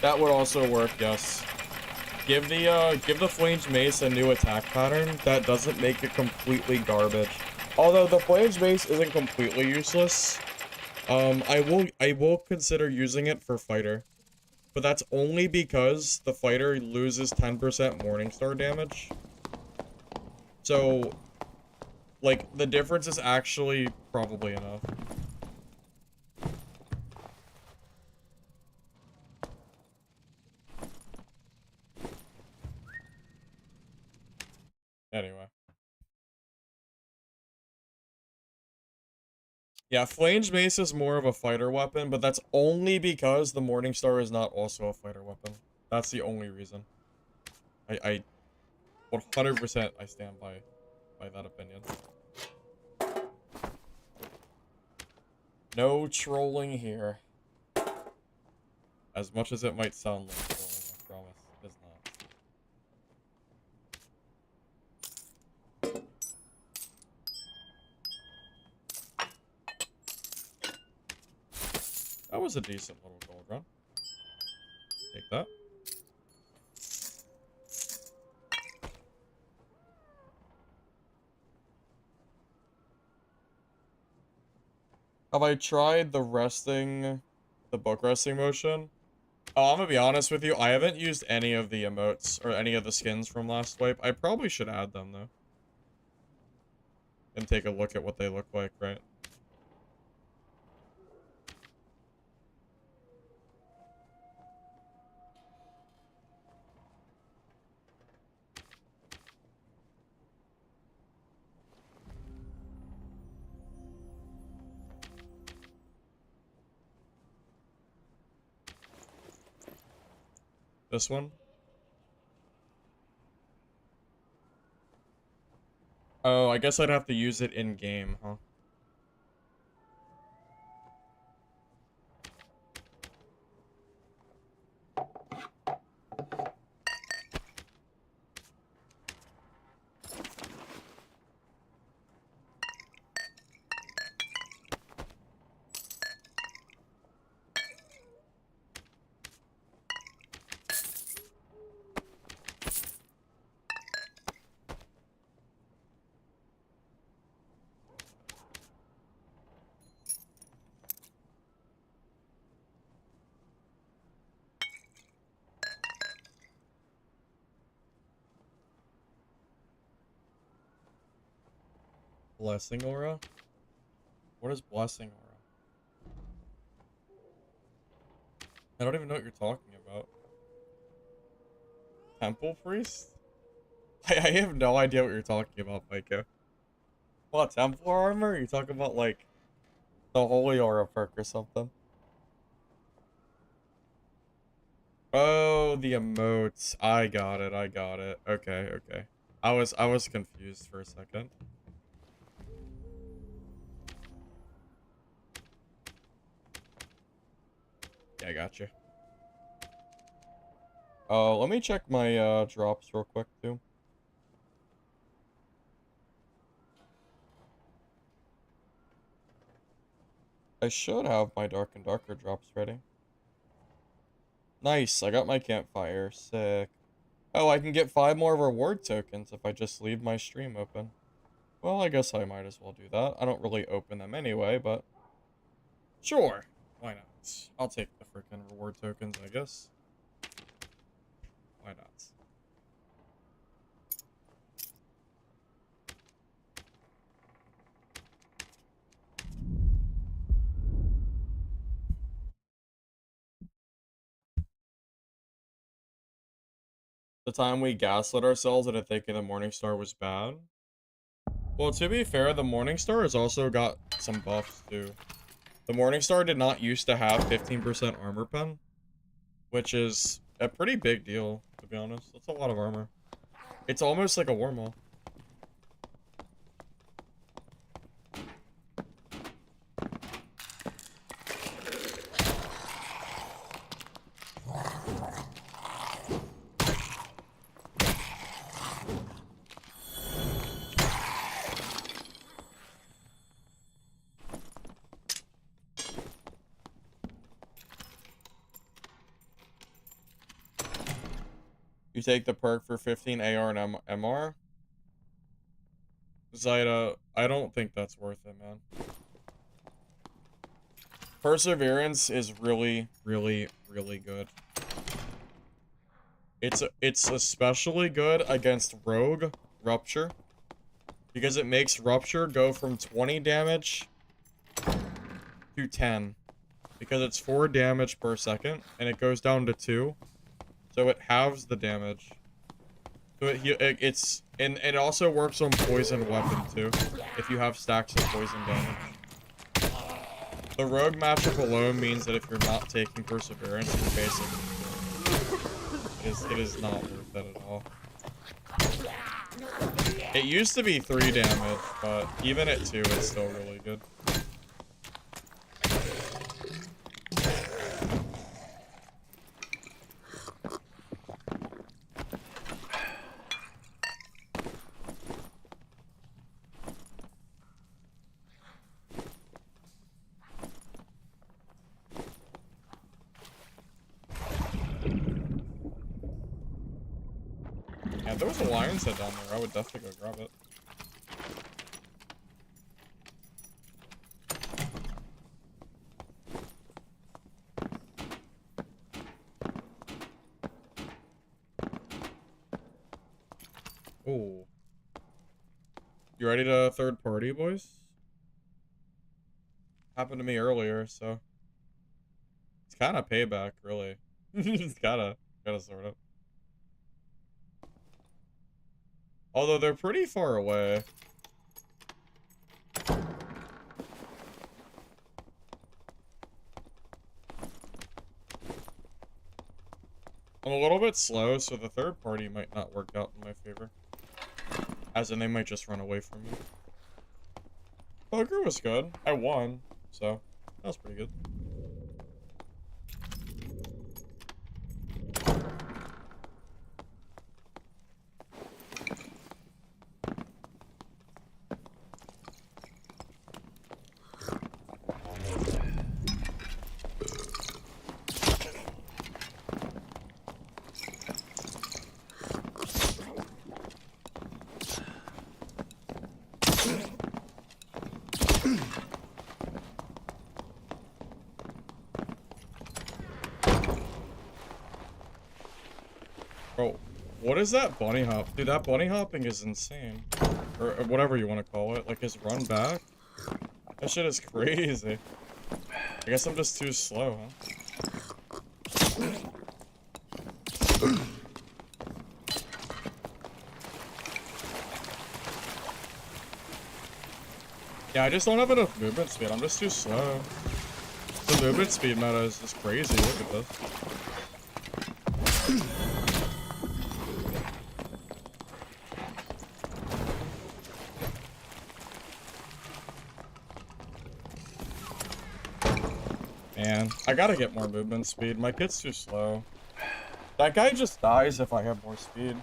That would also work, yes. Give the Flange Mace a new attack pattern that doesn't make it completely garbage. Although the Flange Mace isn't completely useless, I will consider using it for Fighter. But that's only because the Fighter loses 10% Morningstar damage. So, like, the difference is actually probably enough. Anyway. Yeah, Flange Mace is more of a fighter weapon, but that's only because the Morningstar is not also a fighter weapon. That's the only reason. I 100% I stand by that opinion. No trolling here. As much as it might sound like trolling, I promise. It's not. That was a decent little gold run. Take that. Have I tried the book resting motion? Oh, I'm gonna be honest with you, I haven't used any of the emotes or any of the skins from last wipe. I probably should add them though. And take a look at what they look like, right? this one? Oh, I guess I'd have to use it in game, huh? Blessing aura? What is blessing aura? I don't even know what you're talking about. Temple priest? I have no idea what you're talking about, Micah. What, temple armor? You talking about, like, the holy aura perk or something? Oh, the emotes. I got it, I got it. Okay, okay. I was confused for a second. Yeah, I got you. Let me check my drops real quick too. I should have my dark and darker drops ready. Nice, I got my campfire. Sick. Oh, I can get 5 more reward tokens if I just leave my stream open. Well, I guess I might as well do that. I don't really open them anyway, but sure. Why not? I'll take the freaking reward tokens, I guess. Why not? The time we gaslit ourselves into thinking the Morningstar was bad. Well, to be fair, the Morningstar has also got some buffs too. The Morningstar did not used to have 15% armor pen, which is a pretty big deal, to be honest. That's a lot of armor. It's almost like a Warmaw. You take the perk for 15 AR and MR? Zyda, I don't think that's worth it, man. Perseverance is really, really, really good. It's especially good against Rogue Rupture, because it makes Rupture go from 20 damage to 10. Because it's 4 damage per second, and it goes down to 2. So it halves the damage. So and it also works on poison weapon too, if you have stacks of poison damage. The rogue matchup alone means that if you're not taking perseverance, you're basically it is not worth it at all. It used to be 3 damage, but even at 2, it's still really good. Yeah, if there was a lion's head down there, I would definitely go grab it. Oh. You ready to third party, boys? Happened to me earlier, so it's kind of payback, really. It's gotta sort of. Although they're pretty far away. I'm a little bit slow, so the third party might not work out in my favor. As in, they might just run away from me. Poker was good. I won, so that was pretty good. Bro, what is that bunny hop? Dude, that bunny hopping is insane. Or whatever you want to call it. Like his run back. That shit is crazy. I guess I'm just too slow, huh? Yeah, I just don't have enough movement speed. I'm just too slow. The movement speed meta is just crazy. Look at this. Man, I gotta get more movement speed. My kit's too slow. That guy just dies if I have more speed.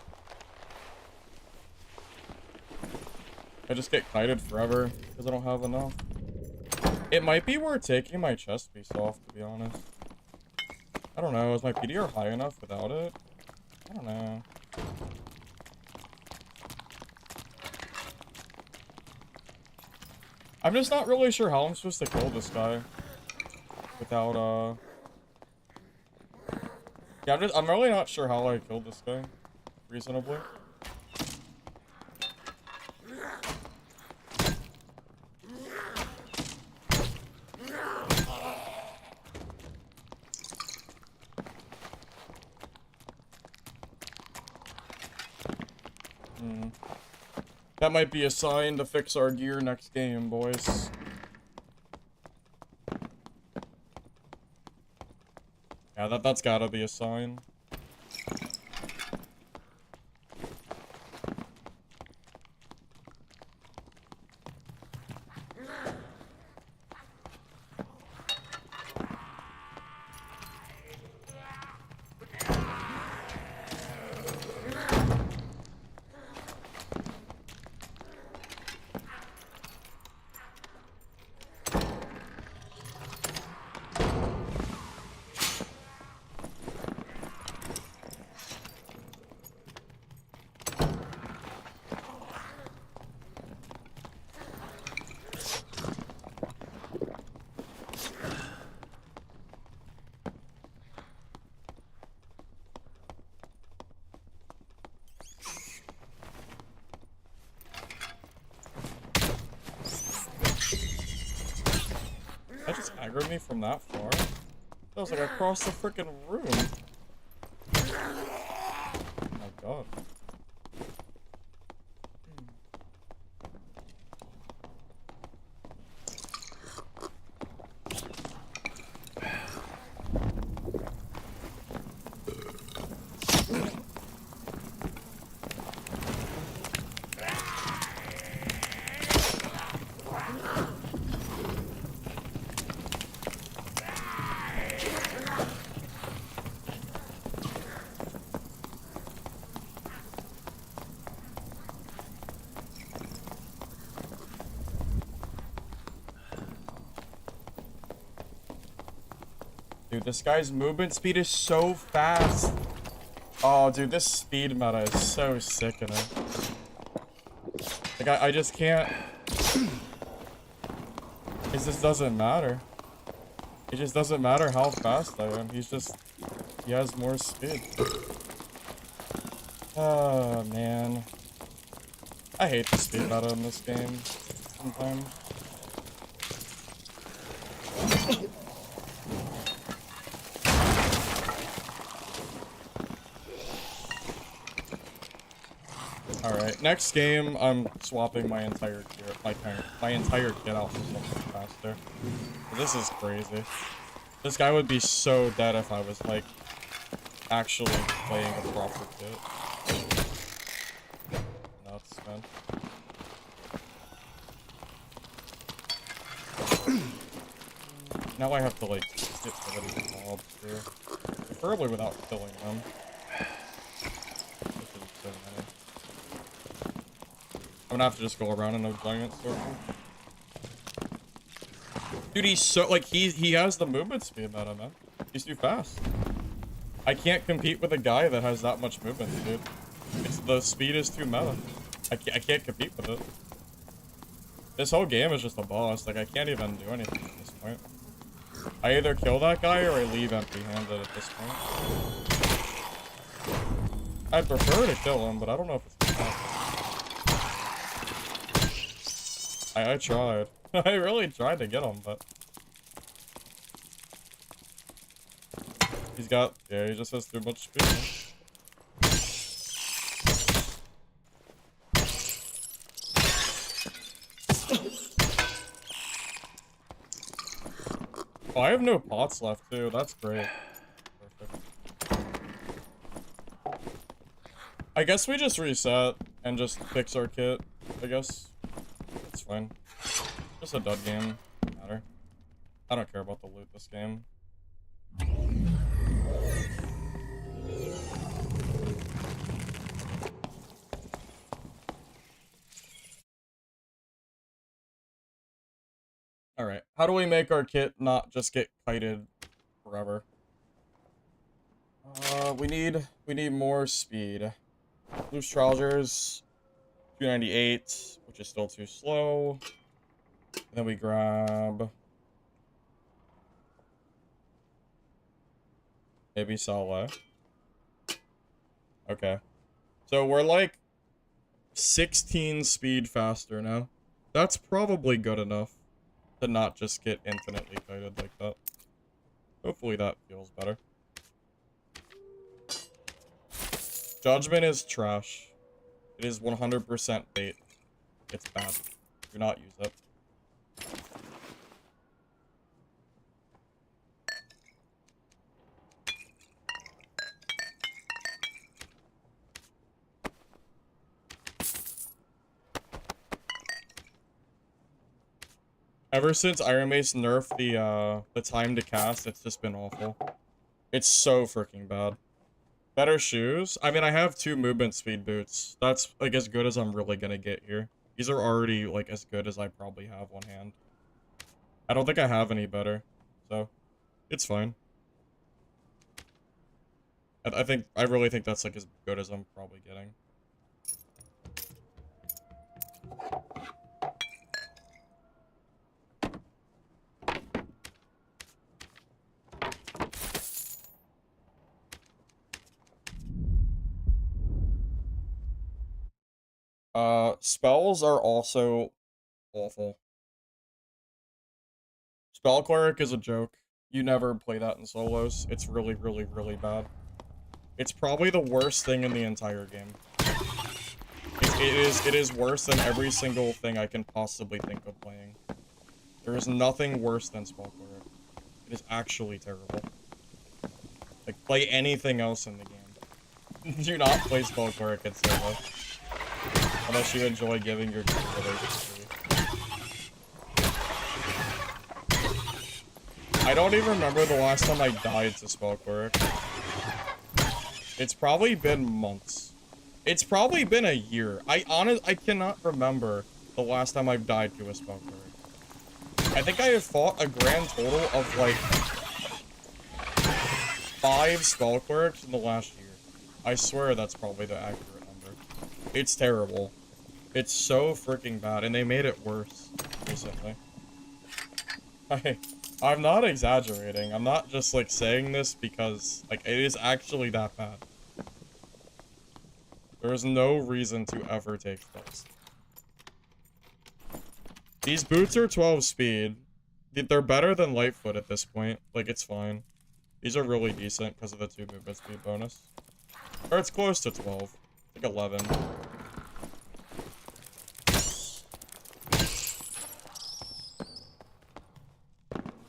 I just get kited forever because I don't have enough. It might be worth taking my chest piece off, to be honest. I don't know. Is my PDR high enough without it? I don't know. I'm just not really sure how I'm supposed to kill this guy without, yeah, I'm really not sure how I killed this guy reasonably. That might be a sign to fix our gear next game, boys. Yeah, that's gotta be a sign. That just aggroed me from that far? That was like across the freaking room. Oh my god. Dude, this guy's movement speed is so fast. Oh, dude, this speed meta is so sickening. Like, I just can't... It just doesn't matter. It just doesn't matter how fast I am. He's just... He has more speed. Oh, man. I hate the speed meta in this game sometimes. Alright, next game, I'm swapping my entire gear, my entire kit out for something faster. This is crazy. This guy would be so dead if I was, like, actually playing a proper kit. Nuts, man. Now I have to, like, get rid of these mobs, too. Preferably without killing them. This is so many. I'm gonna have to just go around in a giant circle. Dude, he's so, like, he has the movement speed meta, man. He's too fast. I can't compete with a guy that has that much movement, dude. The speed is too meta. I can't compete with it. This whole game is just a boss. Like, I can't even do anything at this point. I either kill that guy or I leave empty-handed at this point. I'd prefer to kill him, but I don't know if it's gonna happen. I tried. I really tried to get him, but... yeah, he just has too much speed. Oh, I have no pots left, too. That's great. Perfect. I guess we just reset and just fix our kit, I guess. It's fine. Just a dud game. Doesn't matter. I don't care about the loot this game. Alright, how do we make our kit not just get kited forever? We need more speed. Loose trousers, 298, which is still too slow. And then we grab... maybe Saleh. Okay. So we're like 16 speed faster now. That's probably good enough to not just get infinitely kited like that. Hopefully that feels better. Judgment is trash. It is 100% bait. It's bad. Do not use it. Ever since Iron Mace nerfed the time to cast, it's just been awful. It's so freaking bad. Better shoes? I mean, I have 2 movement speed boots. That's, like, as good as I'm really gonna get here. These are already, like, as good as I probably have on hand. I don't think I have any better. So, it's fine. I really think that's, like, as good as I'm probably getting. Spells are also awful. Spell Cleric is a joke. You never play that in solos. It's really, really, really bad. It's probably the worst thing in the entire game. It is worse than every single thing I can possibly think of playing. There is nothing worse than Spell Cleric. It is actually terrible. Like, play anything else in the game. Do not play Spell Cleric in solo. Unless you enjoy giving your history. I don't even remember the last time I died to Spell Cleric. It's probably been months. It's probably been a year. I cannot remember the last time I've died to a Spell Cleric. I think I have fought a grand total of like 5 Spell Clerics in the last year. I swear that's probably the accurate number. It's terrible. It's so freaking bad, and they made it worse recently. I'm not exaggerating. I'm not just, like, saying this because, like, it is actually that bad. There is no reason to ever take spells. These boots are 12 speed. They're better than Lightfoot at this point. Like, it's fine. These are really decent because of the 2 movement speed bonus. Or it's close to 12. Like 11.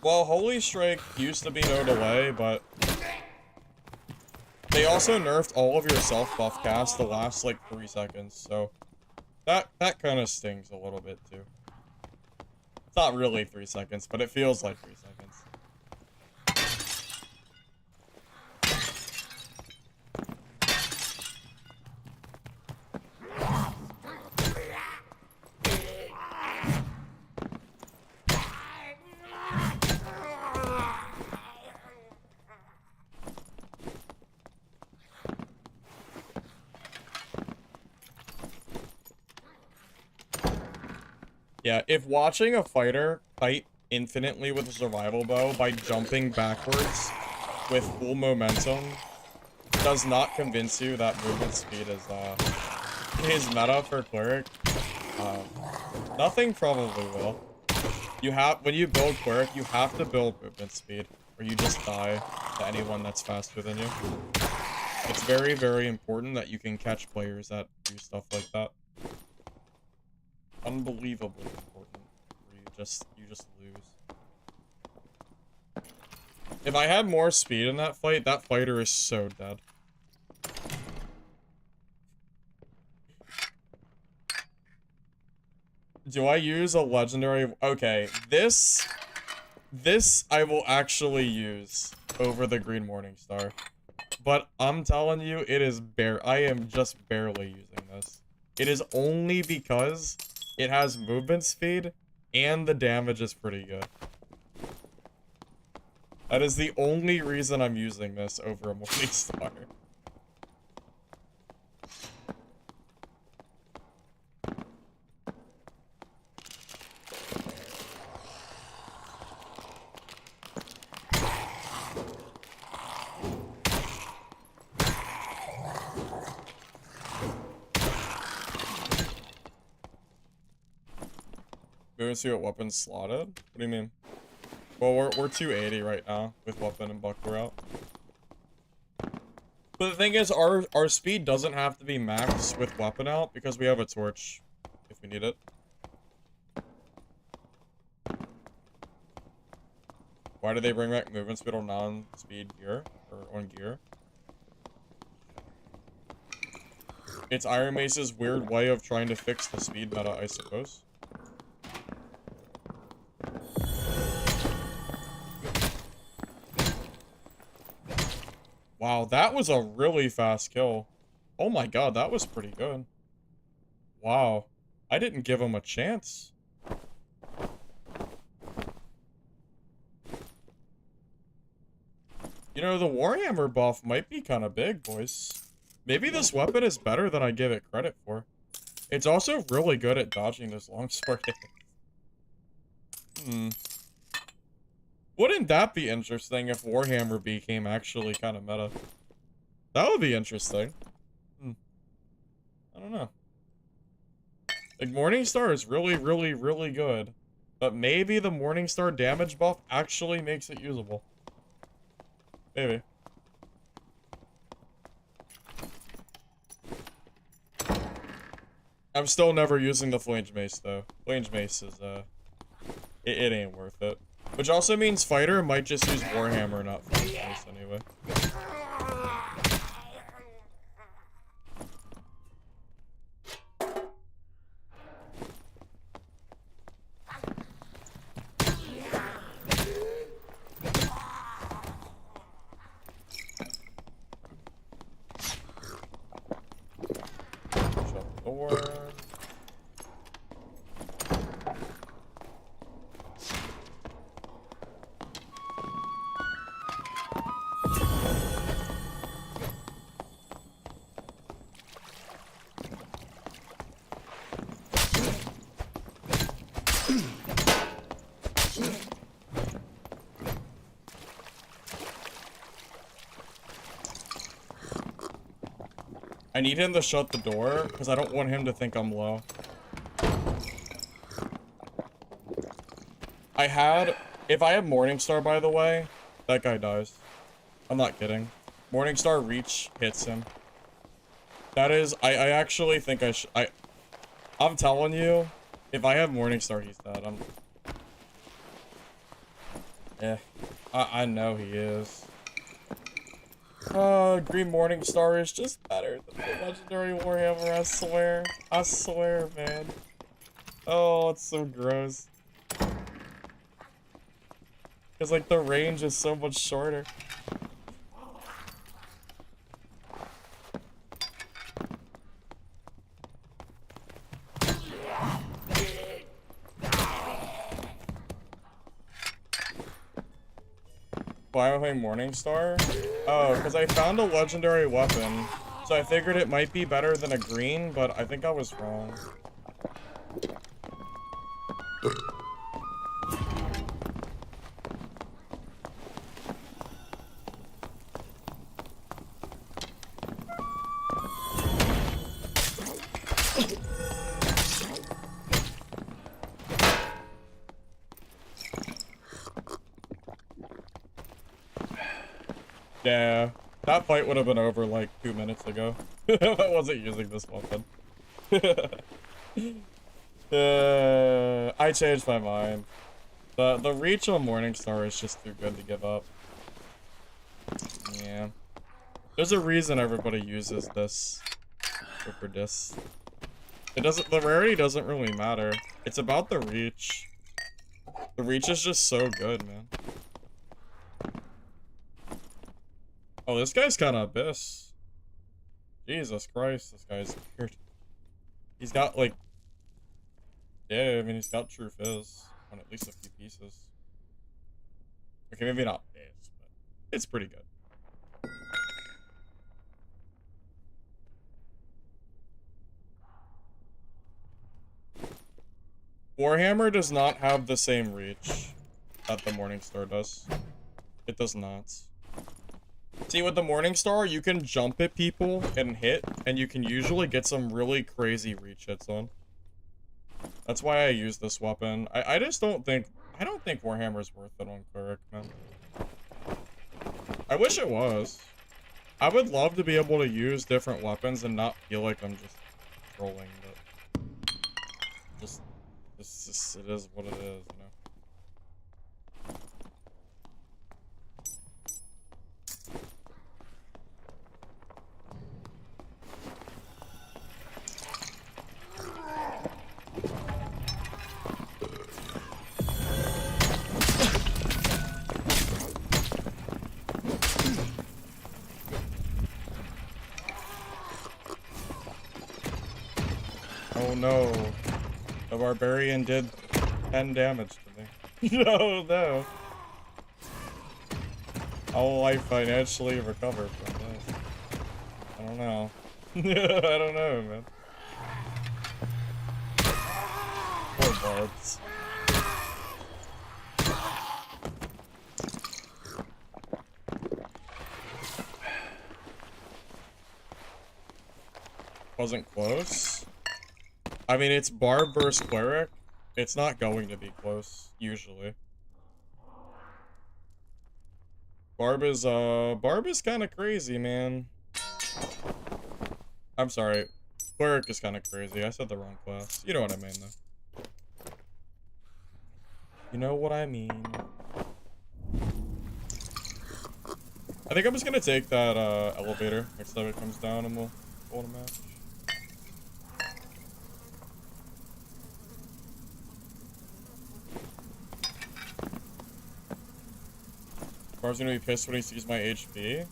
Well, Holy Strike used to be no delay, but They also nerfed all of your self-buff cast to last like 3 seconds, so that kind of stings a little bit too. It's not really 3 seconds, but it feels like 3 seconds. Yeah, if watching a fighter fight infinitely with a survival bow by jumping backwards with full momentum does not convince you that movement speed is meta for Cleric, nothing probably will. When you build Cleric, you have to build movement speed, or you just die to anyone that's faster than you. It's very, very important that you can catch players that do stuff like that. Unbelievably important, or you just lose. If I had more speed in that fight, that fighter is so dead. Do I use a legendary? Okay, this I will actually use over the Green Morningstar. But I'm telling you, I am just barely using this. It is only because it has movement speed and the damage is pretty good. That is the only reason I'm using this over a Morningstar. Moving to what weapons slotted? What do you mean? Well, we're 280 right now with weapon and buckler out. But the thing is, our speed doesn't have to be max with weapon out because we have a torch if we need it. Why do they bring back movement speed on non-speed gear or on gear? It's Iron Mace's weird way of trying to fix the speed meta, I suppose. Wow, that was a really fast kill. Oh my god, that was pretty good. Wow. I didn't give him a chance. You know, the Warhammer buff might be kind of big, boys. Maybe this weapon is better than I give it credit for. It's also really good at dodging those longsword hits. Wouldn't that be interesting if Warhammer became actually kind of meta? That would be interesting. I don't know. Like, Morningstar is really, really, really good. But maybe the Morningstar damage buff actually makes it usable. Maybe. I'm still never using the Flange Mace, though. Flange Mace is, it ain't worth it. Which also means Fighter might just use Warhammer, not Flange Mace, anyway. Shut the door. I need him to shut the door, because I don't want him to think I'm low. If I have Morningstar, by the way, that guy dies. I'm not kidding. Morningstar reach hits him. That is, I actually think I'm telling you, if I have Morningstar, he's dead. I know he is. Green Morning Star is just better than the Legendary Warhammer, I swear. I swear, man. Oh, it's so gross. Because, like, the range is so much shorter. Why am I playing Morningstar? Oh, because I found a legendary weapon. So I figured it might be better than a green, but I think I was wrong. Yeah, that fight would have been over like 2 minutes ago if I wasn't using this weapon. I changed my mind. The reach on Morningstar is just too good to give up. Yeah. There's a reason everybody uses this over this. The rarity doesn't really matter. It's about the reach. The reach is just so good, man. Oh, this guy's kind of abyss. Jesus Christ, this guy's weird. He's got, like... Yeah, I mean, he's got true fizz on at least a few pieces. Okay, maybe not fizz, but it's pretty good. Warhammer does not have the same reach that the Morningstar does. It does not. See, with the Morningstar, you can jump at people and hit, and you can usually get some really crazy reach hits on. That's why I use this weapon. I just don't think... I don't think Warhammer's worth it on Cleric, man. I wish it was. I would love to be able to use different weapons and not feel like I'm just trolling, but... it is what it is, you know? Oh no. The barbarian did 10 damage to me. No. How will I financially recover from this? I don't know. I don't know, man. Poor barbs. Wasn't close. I mean, it's Barb versus Cleric. It's not going to be close, usually. Barb is kind of crazy, man. I'm sorry. Cleric is kind of crazy. I said the wrong class. You know what I mean, though. You know what I mean. I think I'm just gonna take that, elevator next time it comes down and we'll hold a match. Barb's gonna be pissed when he sees my HP.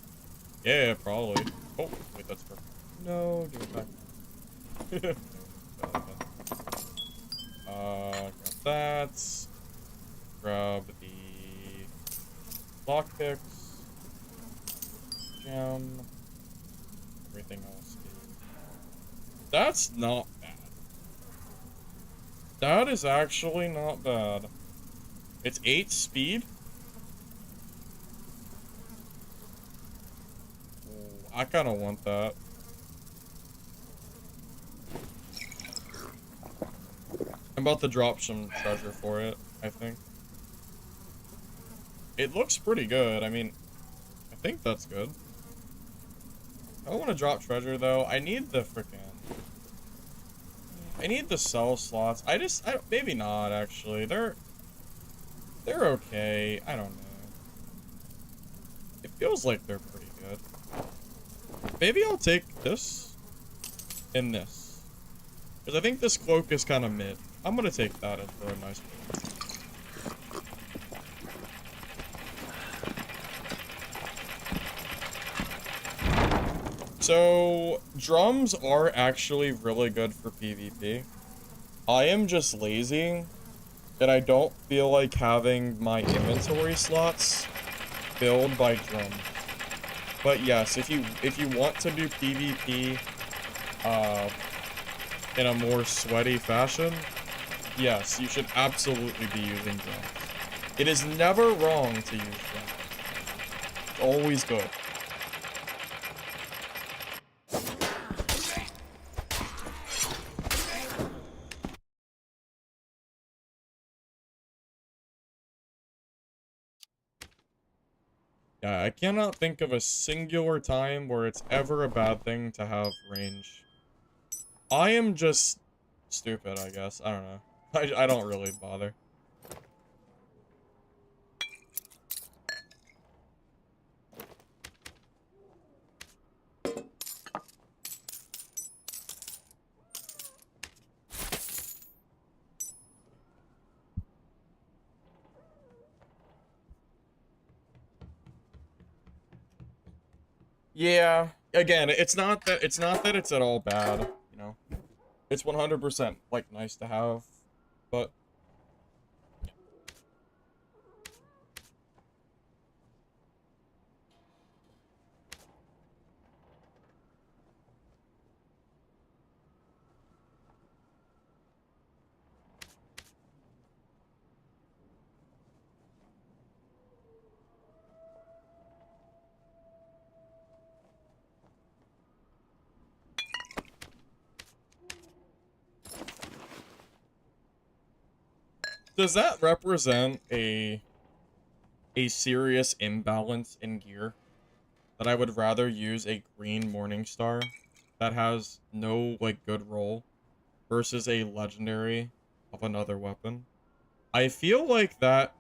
Yeah, probably. Oh, wait, that's perfect. No, give it back. Grab that. Grab the lockpicks. Gem. Everything else. That's not bad. That is actually not bad. It's 8 speed. I kind of want that. I'm about to drop some treasure for it, I think. It looks pretty good. I mean, I think that's good. I don't want to drop treasure, though. I need the frickin'... I need the sell slots. Maybe not, actually. They're okay. I don't know. It feels like they're pretty good. maybe I'll take this and this. Because I think this cloak is kind of mid. I'm going to take that for a nice cloak. So, drums are actually really good for PvP. I am just lazy, and I don't feel like having my inventory slots filled by drums. But yes, if you want to do PvP in a more sweaty fashion, yes, you should absolutely be using drums. It is never wrong to use drums. It's always good. Yeah, I cannot think of a singular time where it's ever a bad thing to have range. I am just stupid, I guess. I don't know. I don't really bother. Yeah, again, it's not that it's at all bad, you know. It's 100% like nice to have, but does that represent a serious imbalance in gear? That I would rather use a green Morningstar that has no like good roll versus a legendary of another weapon? I feel like that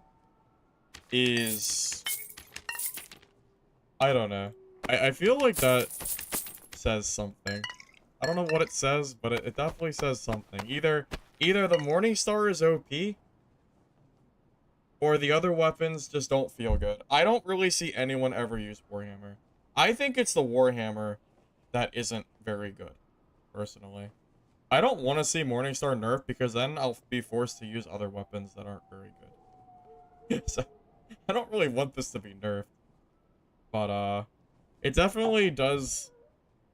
is, I don't know. I feel like that says something. I don't know what it says, but it definitely says something. Either the Morningstar is OP, or the other weapons just don't feel good. I don't really see anyone ever use Warhammer. I think it's the Warhammer that isn't very good, personally. I don't want to see Morningstar nerfed because then I'll be forced to use other weapons that aren't very good. So, I don't really want this to be nerfed. But, it definitely does...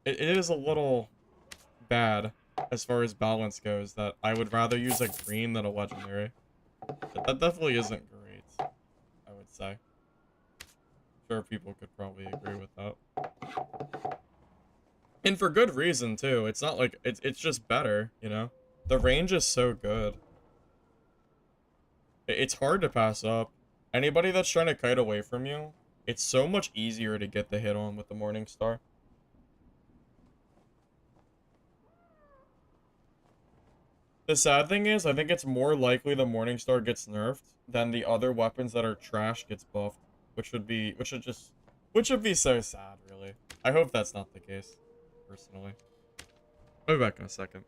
It is a little bad as far as balance goes that I would rather use a green than a legendary. But that definitely isn't great, I would say. I'm sure people could probably agree with that. And for good reason, too. It's not like... It's just better, you know? The range is so good. It's hard to pass up. Anybody that's trying to kite away from you, it's so much easier to get the hit on with the Morningstar. The sad thing is, I think it's more likely the Morningstar gets nerfed than the other weapons that are trash gets buffed, which would be so sad, really. I hope that's not the case, personally. I'll be back in a second.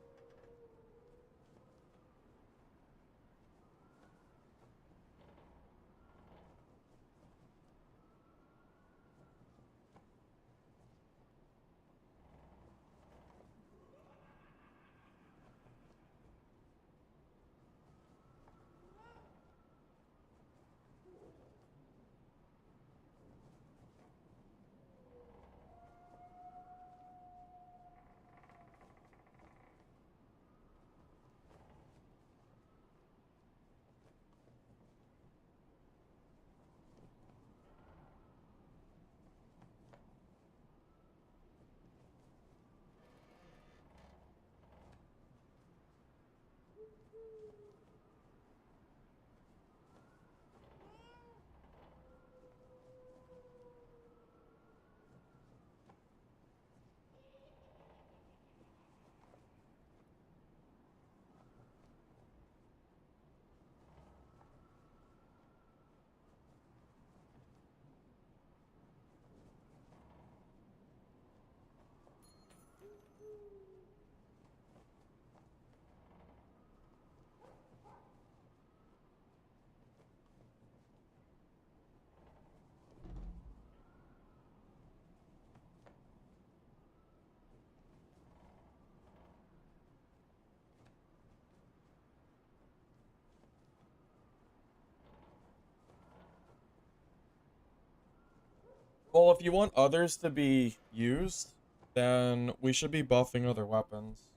Well, if you want others to be used, then we should be buffing other weapons.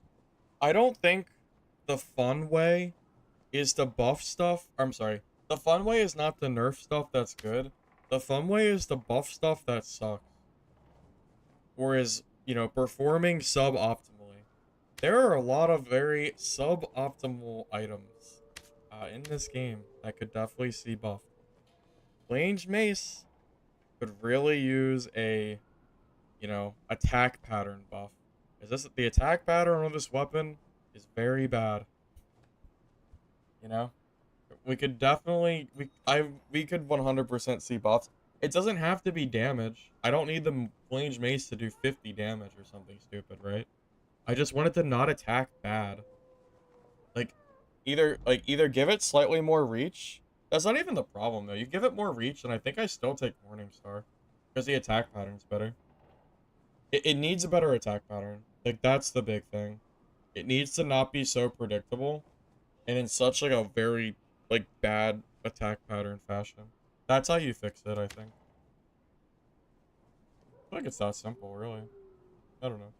I don't think the fun way is to buff stuff. I'm sorry. The fun way is not to nerf stuff that's good. The fun way is to buff stuff that sucks. Or is, you know, performing suboptimally. There are a lot of very suboptimal items in this game that could definitely see buffed. Range Mace could really use a, you know, attack pattern buff. Is this the attack pattern of this weapon is very bad. You know? We could definitely we could 100% see buffs. It doesn't have to be damage. I don't need the Flange Mace to do 50 damage or something stupid, right? I just want it to not attack bad. Like either give it slightly more reach. That's not even the problem though. You give it more reach and I think I still take Morningstar because the attack pattern's better. It needs a better attack pattern. Like that's the big thing. It needs to not be so predictable and in such like a very like bad attack pattern fashion. That's how you fix it, I think. I feel like it's that simple, really. I don't know.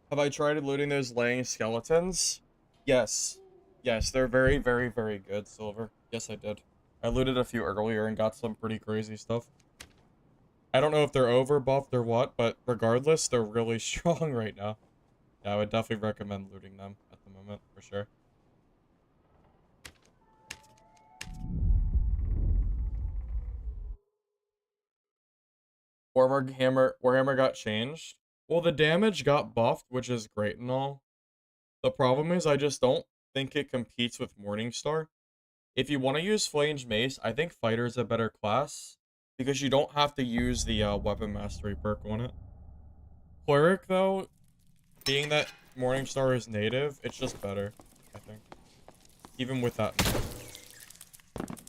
Have I tried looting those laying skeletons? Yes. Yes, they're very, very, very good, Silver. Yes, I did. I looted a few earlier and got some pretty crazy stuff. I don't know if they're over buffed or what, but regardless, they're really strong right now. Yeah, I would definitely recommend looting them at the moment, for sure. Warhammer got changed. Well, the damage got buffed, which is great and all. The problem is I just don't think it competes with Morningstar. If you want to use Flange Mace, I think Fighter's a better class because you don't have to use the Weapon Mastery perk on it. Cleric, though, being that Morningstar is native, it's just better, I think. Even with that.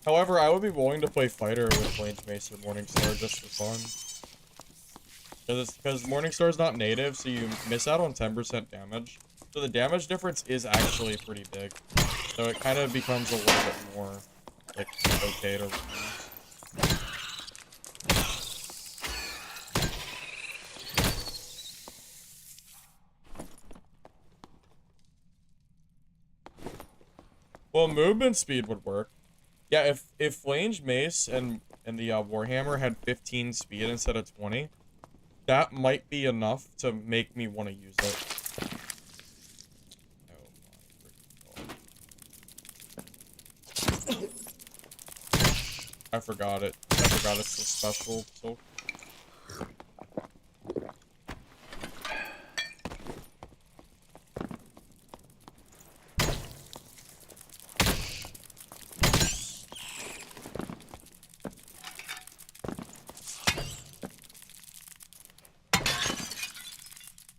However, I would be willing to play Fighter with Flange Mace or Morningstar just for fun. Because Morningstar is not native, so you miss out on 10% damage. So the damage difference is actually pretty big. So it kind of becomes a little bit more, like, okay to use. Well, movement speed would work. Yeah, if Flange Mace and the Warhammer had 15 speed instead of 20, that might be enough to make me want to use it. I forgot it. I forgot it's a special silk.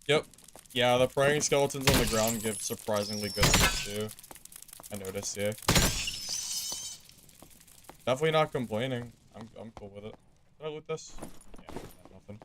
Yep. Yeah, the praying skeletons on the ground give surprisingly good loot too. I noticed, yeah. Definitely not complaining. I'm cool with it. Did I loot this? Yeah, nothing.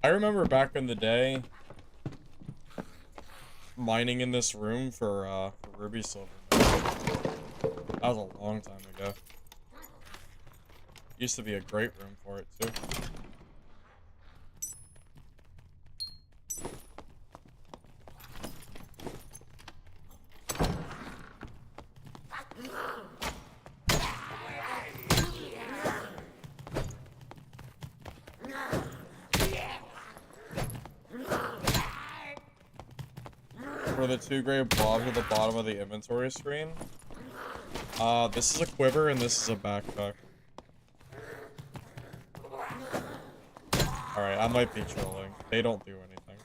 I remember back in the day mining in this room for Ruby Silver. That was a long time ago. Used to be a great room for it too. for the 2 gray blobs at the bottom of the inventory screen. This is a quiver and this is a backpack. Alright, I might be trolling. They don't do anything.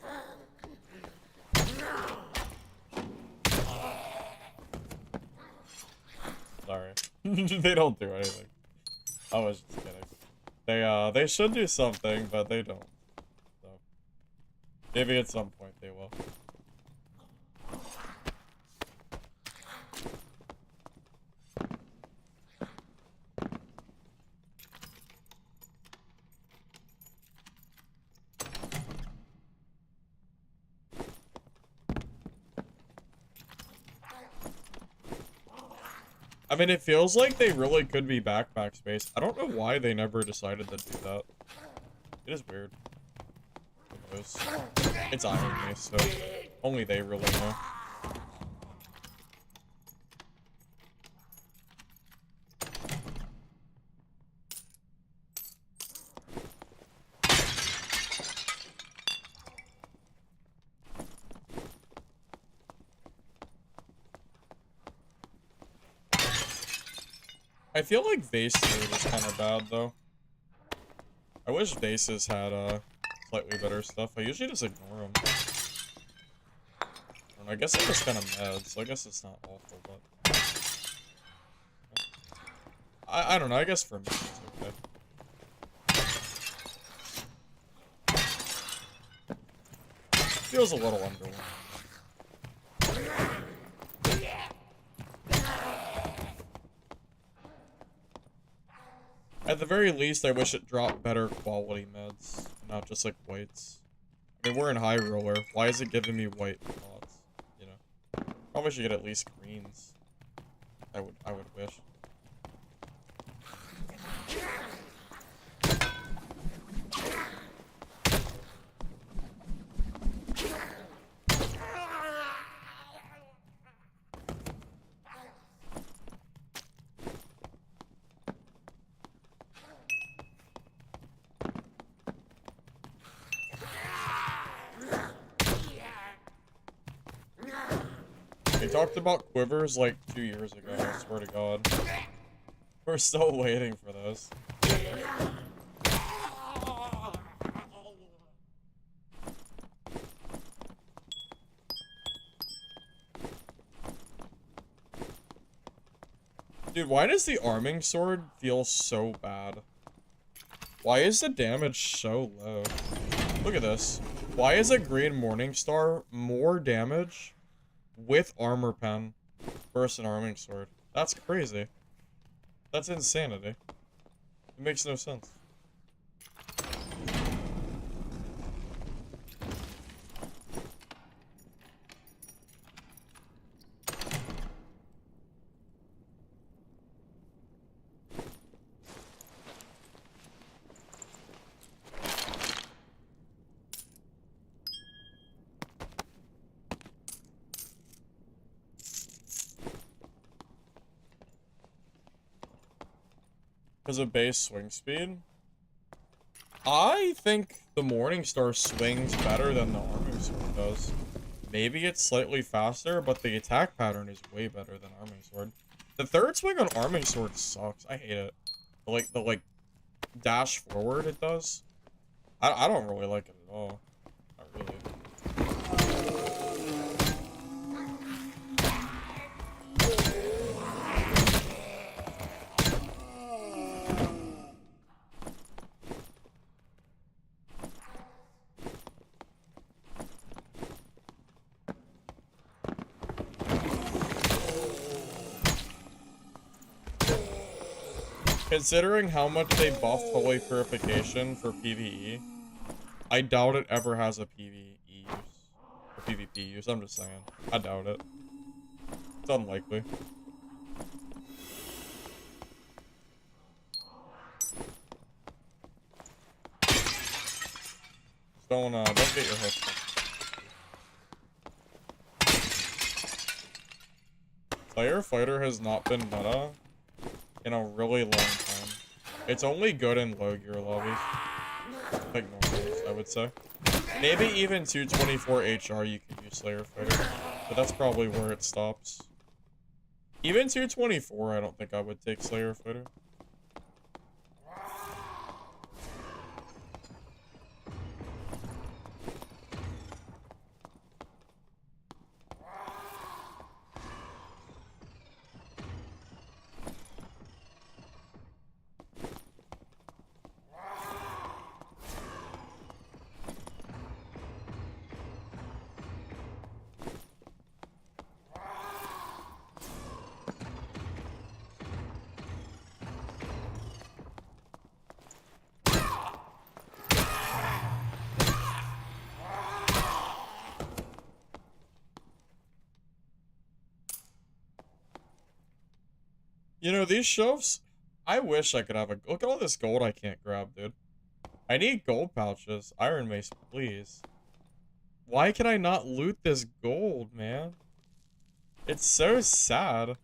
Sorry. They don't do anything. I was just kidding. They should do something, but they don't. So, maybe at some point they will. I mean, it feels like they really could be backpack space. I don't know why they never decided to do that. It is weird. Who knows? It's irony, so only they really know. I feel like vase loot is kind of bad, though. I wish vases had, slightly better stuff. I usually just ignore them. I guess I'm just kind of mad, so I guess it's not awful, but... I don't know, I guess for me it's okay. Feels a little underwhelming. At the very least, I wish it dropped better quality meds, not just like whites. I mean, we're in High Roller. Why is it giving me white pots? You know, probably should get at least greens. I would wish. They talked about quivers like 2 years ago, I swear to God. We're still waiting for those. Dude, why does the arming sword feel so bad? Why is the damage so low? Look at this. Why is a green Morningstar more damage with armor pen versus an arming sword? That's crazy. That's insanity. It makes no sense. Because of base swing speed? I think the Morningstar swings better than the arming sword does. Maybe it's slightly faster, but the attack pattern is way better than arming sword. The third swing on arming sword sucks. I hate it. The dash forward it does. I don't really like it at all. Not really. Considering how much they buffed Holy Purification for PvE, I doubt it ever has a PvE use. Or PvP use, I'm just saying. I doubt it. It's unlikely. Just don't get your hopes up. Slayer Fighter has not been meta in a really long time. It's only good in low gear lobbies. Like normals, I would say. Maybe even 224 HR you could use Slayer Fighter. but that's probably where it stops. Even 224, I don't think I would take Slayer Fighter. You know, these shelves, I wish I could have a... Look at all this gold I can't grab, dude. I need gold pouches. Iron Mace, please. Why can I not loot this gold, man? It's so sad.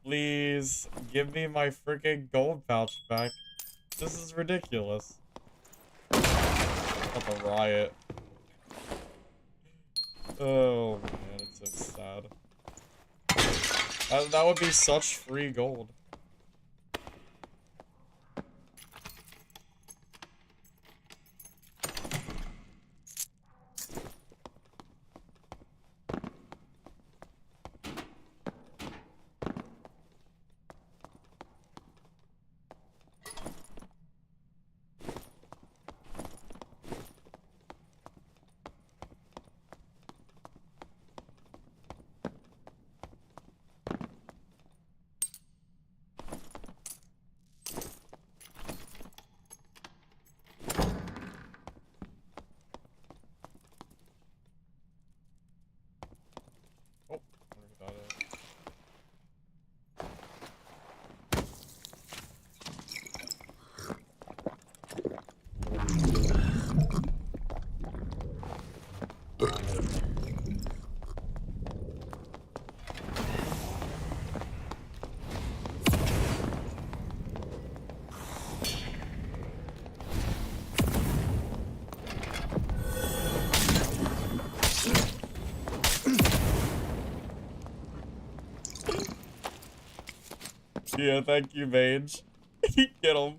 Please, give me my freaking gold pouch back. This is ridiculous. What a riot. Oh, man, it's so sad. That would be such free gold. Oh, where did that is? Yeah, thank you, Mage. Get him.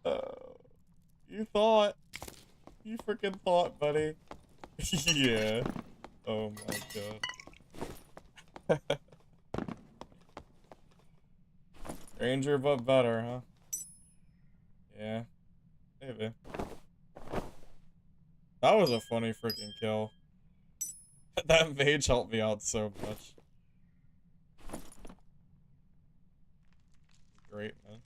Uh, you thought. You freaking thought, buddy. Yeah. Oh my god. Ranger, but better, huh? Yeah. Maybe. That was a funny freaking kill. That mage helped me out so much. Great, man.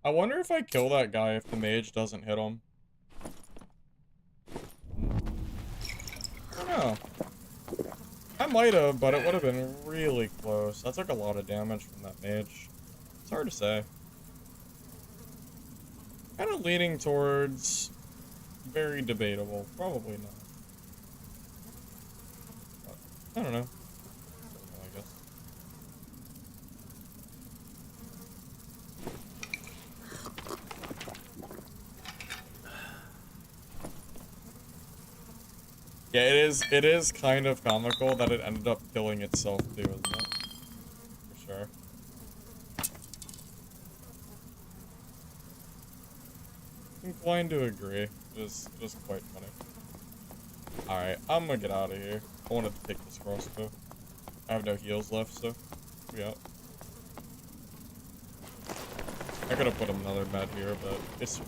I wonder if I kill that guy if the mage doesn't hit him. I don't know. I might have, but it would have been really close. I took a lot of damage from that mage. It's hard to say. Kind of leaning towards very debatable. Probably not. But, I don't know. I guess. Yeah, it is kind of comical that it ended up killing itself too, isn't it? For sure. Inclined to agree. It is quite funny. Alright, I'm gonna get out of here. I wanted to take this crossbow. I have no heals left, so we out. I could have put another med here, but it's...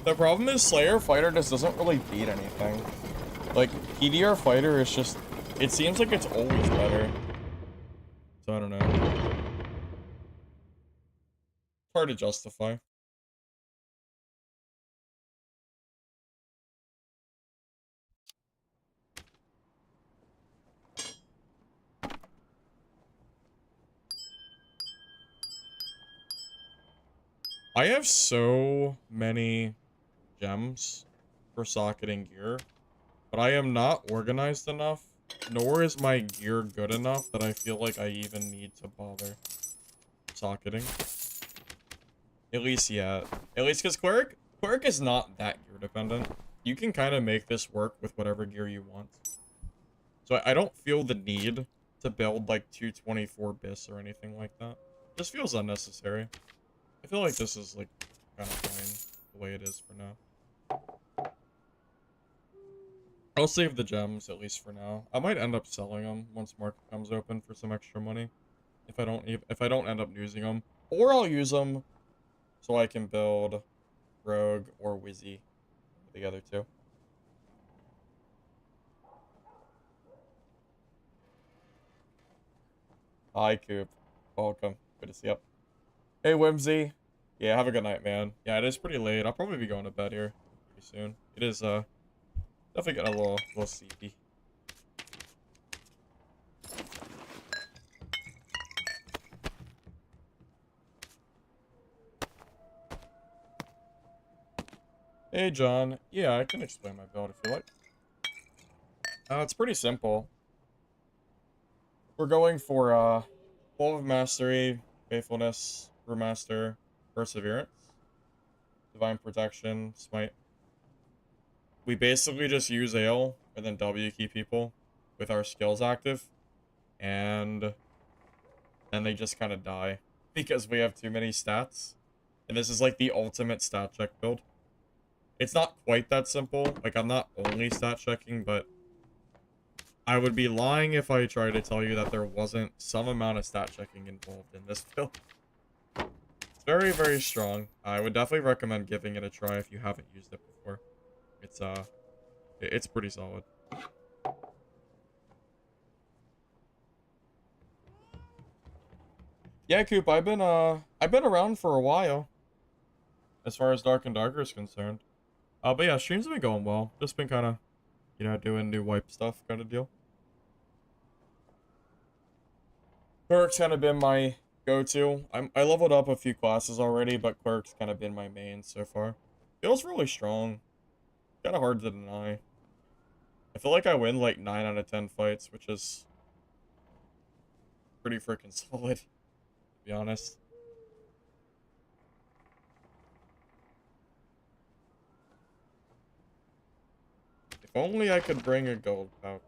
The problem is Slayer Fighter just doesn't really beat anything. Like, PDR Fighter is just... It seems like it's always better. So I don't know. Hard to justify. I have so many gems for socketing gear, but I am not organized enough, nor is my gear good enough that I feel like I even need to bother socketing. At least yet. At least because Cleric is not that gear dependent. You can kind of make this work with whatever gear you want. So I don't feel the need to build like 224 bis or anything like that. Just feels unnecessary. I feel like this is like kind of fine the way it is for now. I'll save the gems at least for now. I might end up selling them once market comes open for some extra money. If I don't end up using them, or I'll use them so I can build Rogue or Wizzy, the other two. Hi, Coop. Welcome. Good to see you. Hey, Whimsy. Yeah, have a good night, man. Yeah, it is pretty late. I'll probably be going to bed here pretty soon. It is, definitely getting a little sleepy. Hey, John. Yeah, I can explain my build if you like. It's pretty simple. We're going for, 12 of Mastery, Faithfulness, Brewmaster, Perseverance, Divine Protection, Smite. We basically just use Ale and then W key people with our skills active, and then they just kind of die because we have too many stats. And this is like the ultimate stat check build. It's not quite that simple. Like, I'm not only stat checking, but I would be lying if I tried to tell you that there wasn't some amount of stat checking involved in this build. It's very, very strong. I would definitely recommend giving it a try if you haven't used it before. It's pretty solid. Yeah, Coop, I've been around for a while as far as Dark and Darker is concerned. But yeah, streams have been going well. Just been kind of, doing new wipe stuff kind of deal. Cleric's kind of been my go-to. I leveled up a few classes already, but Cleric's kind of been my main so far. Feels really strong. Kind of hard to deny. I feel like I win like 9 out of 10 fights, which is pretty freaking solid, to be honest. If only I could bring a gold pouch.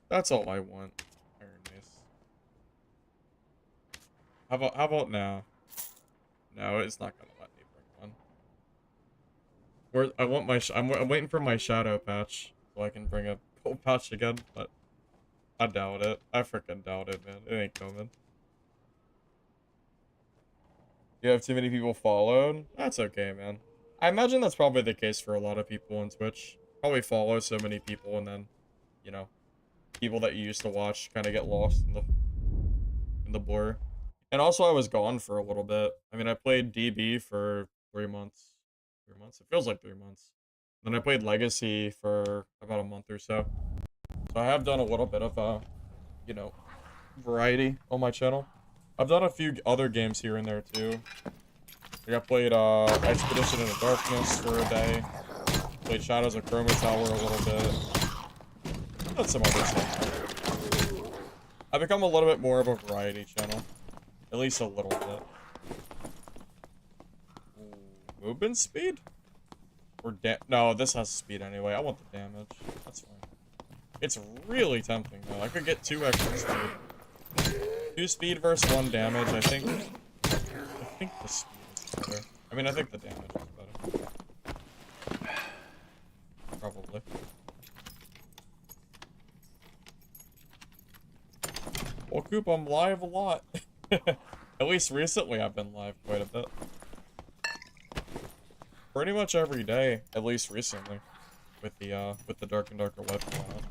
That's all I want. Iron Mace. How about now? No, it's not gonna let me bring one. I'm waiting for my shadow patch so I can bring a gold pouch again, but I doubt it. I freaking doubt it, man. It ain't coming. You have too many people followed? That's okay, man. I imagine that's probably the case for a lot of people on Twitch. Probably follow so many people and then, you know, people that you used to watch kind of get lost in the blur. And also I was gone for a little bit. I mean, I played DB for 3 months. 3 months? It feels like 3 months. Then I played Legacy for about a month or so. So I have done a little bit of, you know, variety on my channel. I've done a few other games here and there too. Like I played Expedition into Darkness for a day. Played Shadows of Chroma Tower a little bit. Done some other stuff. I've become a little bit more of a variety channel. At least a little bit. Ooh, movement speed? Or no, this has speed anyway. I want the damage. That's fine. It's really tempting though. I could get 2 extra speed. 2 speed versus 1 damage. I think the speed is better. I mean, I think the damage is better. Probably. Well, Coop, I'm live a lot. At least recently I've been live quite a bit. Pretty much every day, at least recently. With the Dark and Darker weapon on it.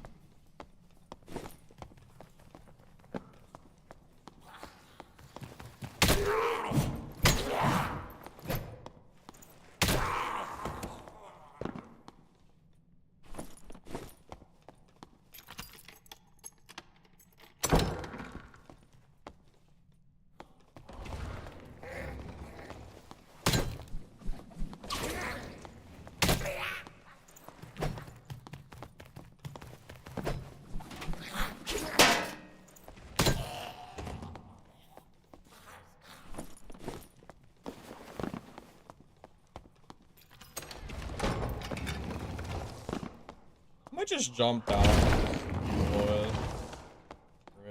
I might just jump down. Through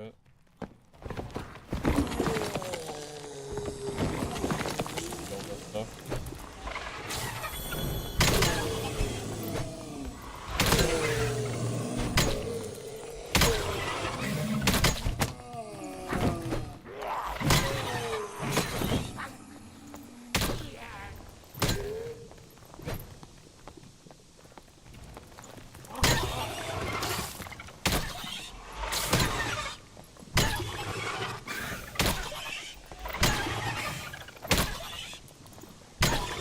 it. Kill this stuff.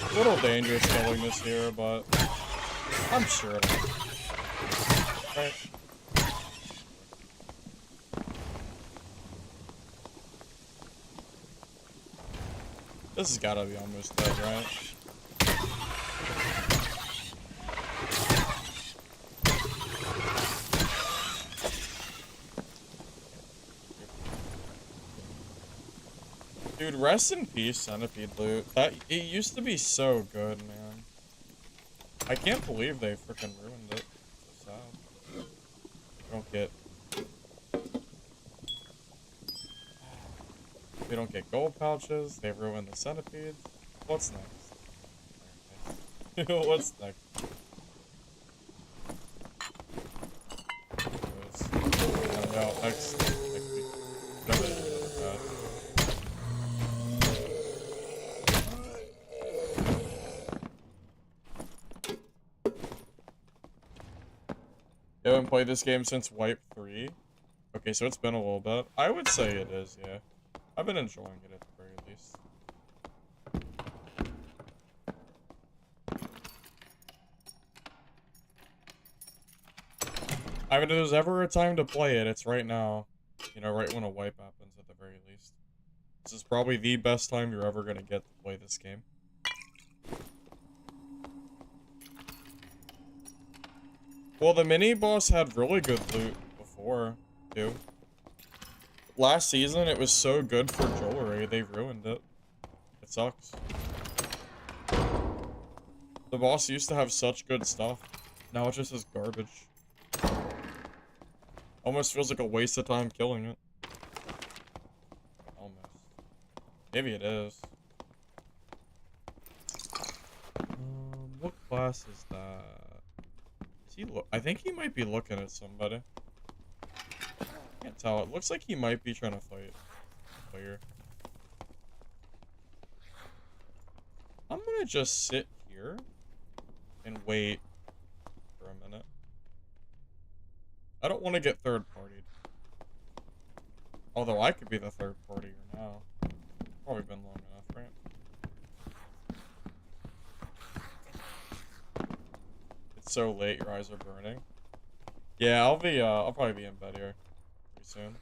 A little dangerous killing this here, but I'm sure it'll. Right. This has gotta be almost dead, right? Dude, rest in peace, Centipede loot. It used to be so good, man. I can't believe they freaking ruined it. So sad. We don't get gold pouches. They ruined the centipedes. What's next? What's next? I don't know. Next week. Whatever it is, bad. You haven't played this game since Wipe 3? Okay, so it's been a little bit. I would say it is, yeah. I've been enjoying it at the very least. I mean, if there's ever a time to play it, it's right now. You know, right when a wipe happens at the very least. This is probably the best time you're ever gonna get to play this game. Well, the mini-boss had really good loot before, too. Last season, it was so good for jewelry, they ruined it. It sucks. The boss used to have such good stuff. Now it just is garbage. Almost feels like a waste of time killing it. Almost. Maybe it is. What class is that? Is he I think he might be looking at somebody. Can't tell. It looks like he might be trying to fight a player. I'm gonna just sit here and wait for a minute. I don't want to get third-partied. Although I could be the third-partier now. Probably been long enough, right? It's so late, your eyes are burning. Yeah, I'll probably be in bed here pretty soon.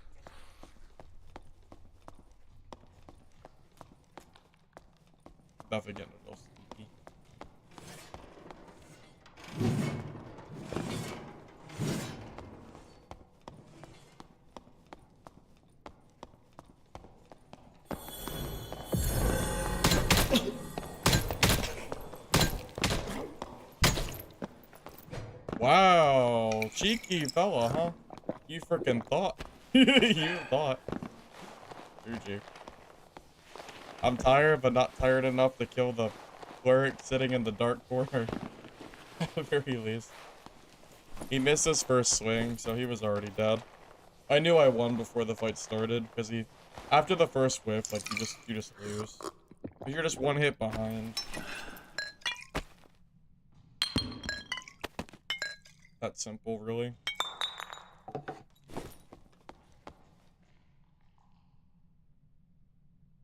Definitely getting a little sleepy. Wow, cheeky fella, huh? You freaking thought. You thought. GG. I'm tired, but not tired enough to kill the cleric sitting in the dark corner. At the very least. He missed his first swing, so he was already dead. I knew I won before the fight started, because after the first whiff, like, you just lose. But you're just one hit behind. That simple, really.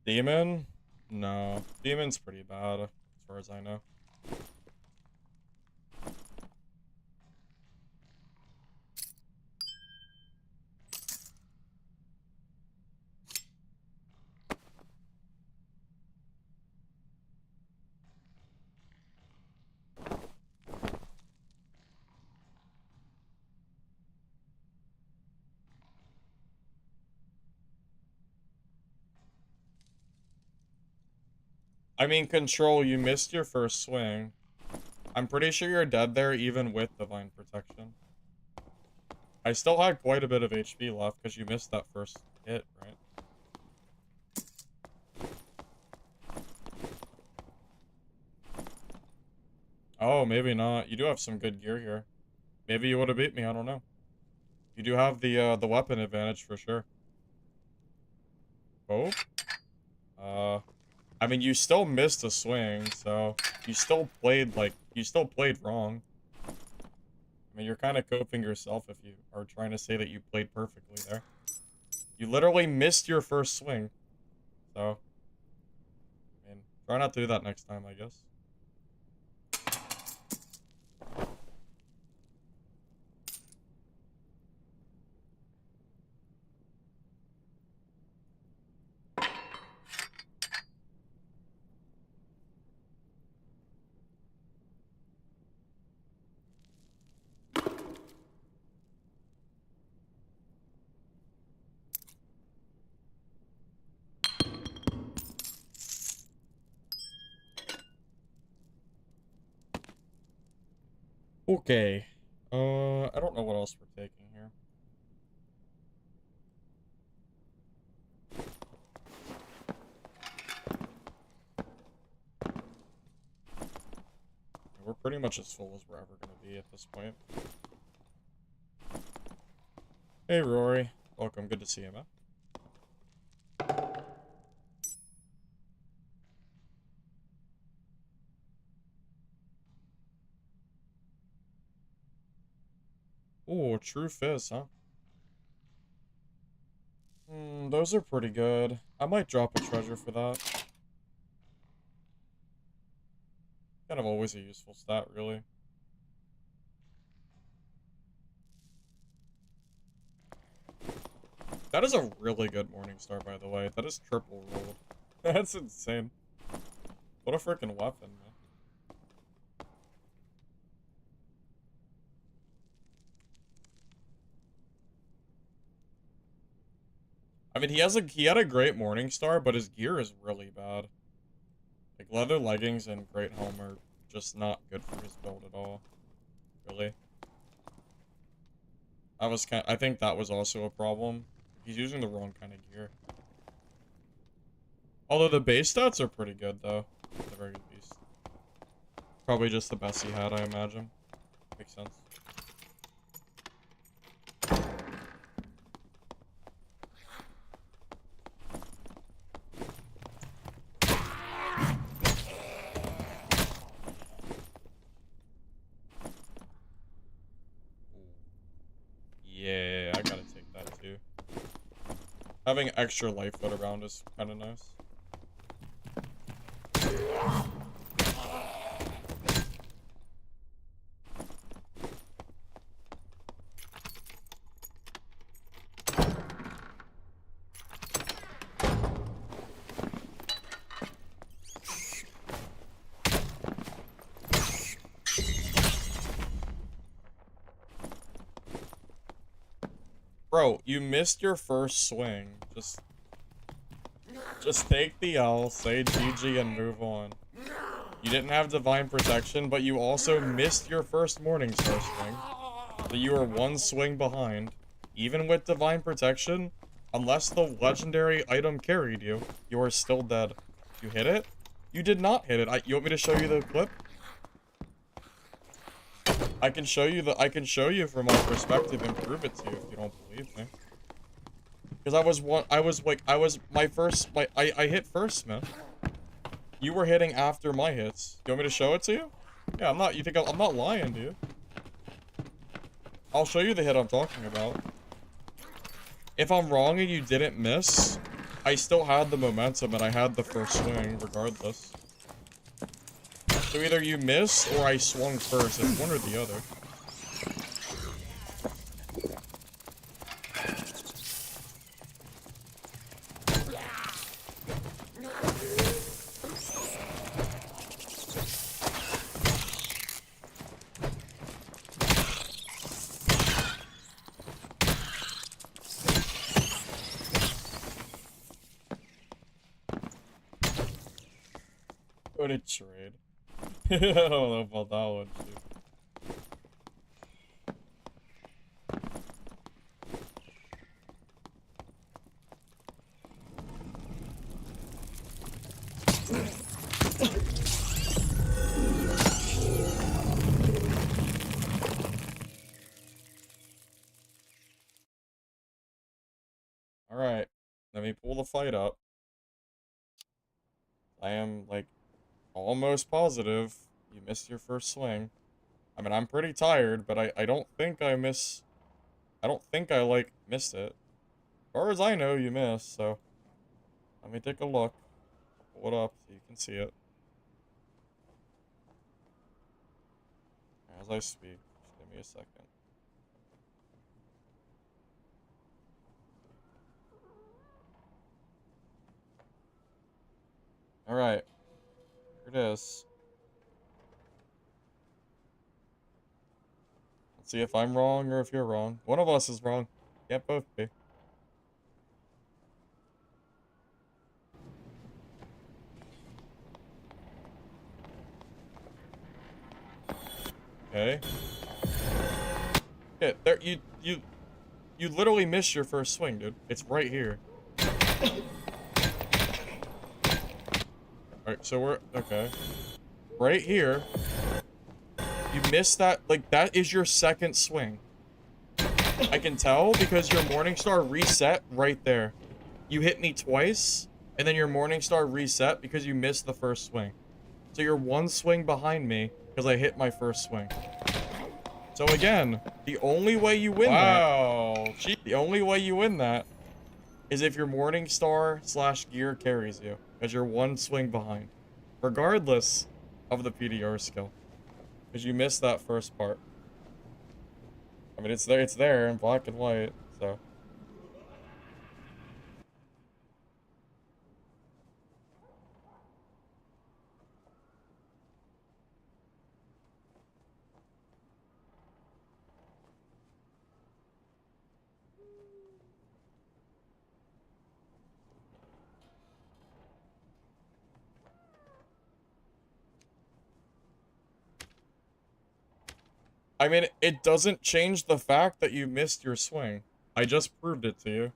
Demon? No. Demon's pretty bad, as far as I know. I mean, Control, you missed your first swing. I'm pretty sure you're dead there even with Divine Protection. I still had quite a bit of HP left because you missed that first hit, right? Oh, maybe not. You do have some good gear here. Maybe you would have beat me, I don't know. You do have the weapon advantage for sure. Oh? I mean, you still missed a swing, so you still played wrong. I mean, you're kind of coping yourself if you are trying to say that you played perfectly there. You literally missed your first swing. So, I mean, try not to do that next time, I guess. Okay. I don't know what else we're taking here. We're pretty much as full as we're ever going to be at this point. Hey, Rory. Welcome. Good to see you, man. Ooh, True Fizz, huh? Those are pretty good. I might drop a treasure for that. Kind of always a useful stat, really. That is a really good Morningstar, by the way. That is triple rolled. That's insane. What a freaking weapon, man. I mean, he had a great Morningstar, but his gear is really bad. Like, leather leggings and great helm are just not good for his build at all. Really. I think that was also a problem. He's using the wrong kind of gear. Although the base stats are pretty good, though. It's a very good beast. Probably just the best he had, I imagine. Makes sense. Yeah, I gotta take that too. Having extra life foot around is kind of nice. Bro, you missed your first swing. Just take the L, say GG, and move on. You didn't have Divine Protection, but you also missed your first Morningstar swing. So you were one swing behind. Even with Divine Protection, unless the legendary item carried you, you are still dead. You hit it? You did not hit it. You want me to show you the clip? I can show you from my perspective and prove it to you if you don't believe me. Because I hit first, man. You were hitting after my hits. You want me to show it to you? Yeah, you think I'm not lying, dude. I'll show you the hit I'm talking about. If I'm wrong and you didn't miss, I still had the momentum and I had the first swing regardless. So either you missed or I swung first. It's one or the other. What a trade. I don't know about that one, too. Alright, let me pull the fight up. I am, like, almost positive you missed your first swing. I mean, I'm pretty tired, but I don't think I miss... I don't think I, like, missed it. As far as I know, you missed, so... Let me take a look. Pull it up so you can see it. As I speak. Just give me a second. Alright. Here it is. Let's see if I'm wrong or if you're wrong. One of us is wrong. Can't both be. Okay. Yeah, there, you literally missed your first swing, dude. It's right here. Alright, so we're, okay. Right here. You missed that, like, that is your second swing. I can tell because your Morningstar reset right there. You hit me twice, and then your Morningstar reset because you missed the first swing. So you're one swing behind me because I hit my first swing. So again, the only way you win the only way you win that is if your Morningstar / gear carries you, because you're one swing behind, regardless of the PDR skill, because you missed that first part. I mean, it's there in black and white, so. I mean, it doesn't change the fact that you missed your swing. I just proved it to you.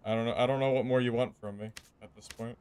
I don't know what more you want from me at this point.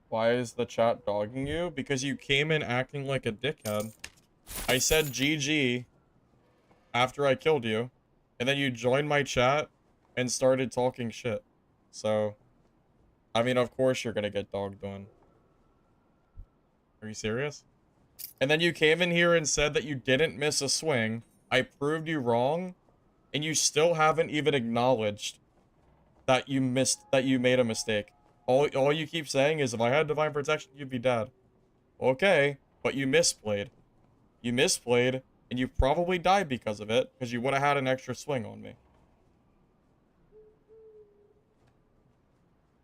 Why is the chat dogging you? Because you came in acting like a dickhead. I said GG after I killed you, and then you joined my chat and started talking shit. So, I mean, of course you're gonna get dogged on. Are you serious? And then you came in here and said that you didn't miss a swing. I proved you wrong, and you still haven't even acknowledged that you made a mistake. All you keep saying is, if I had divine protection, you'd be dead. Okay, but you misplayed. You misplayed, and you probably died because of it, because you would have had an extra swing on me.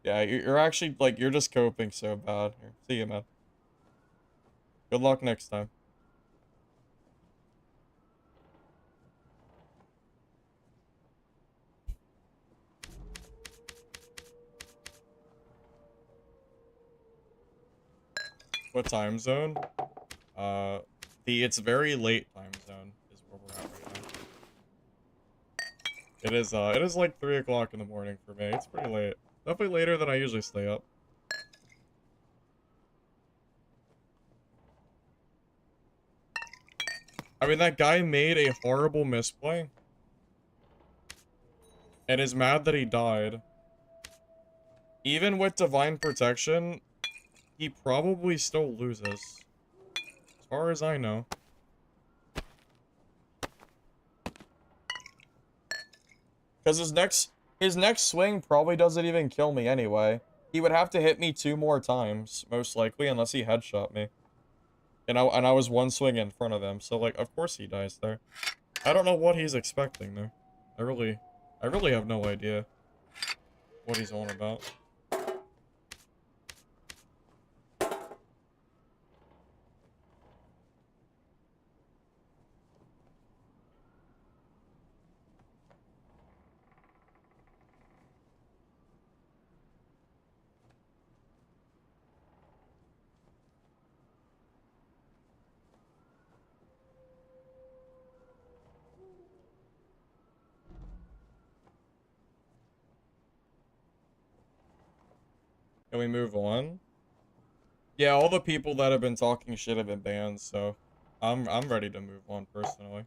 Yeah, you're actually, like, you're just coping so bad. Here, see you, man. Good luck next time. What time zone? It's very late time zone is where we're at right now. It is like 3 o'clock in the morning for me. It's pretty late. Definitely later than I usually stay up. I mean, that guy made a horrible misplay. And is mad that he died. Even with divine protection, he probably still loses. As far as I know. Because his next swing probably doesn't even kill me anyway. He would have to hit me 2 more times, most likely, unless he headshot me. And I was 1 swing in front of him, so like, of course he dies there. I don't know what he's expecting there. I really have no idea what he's on about. Can we move on? Yeah, all the people that have been talking shit have been banned, so I'm ready to move on personally.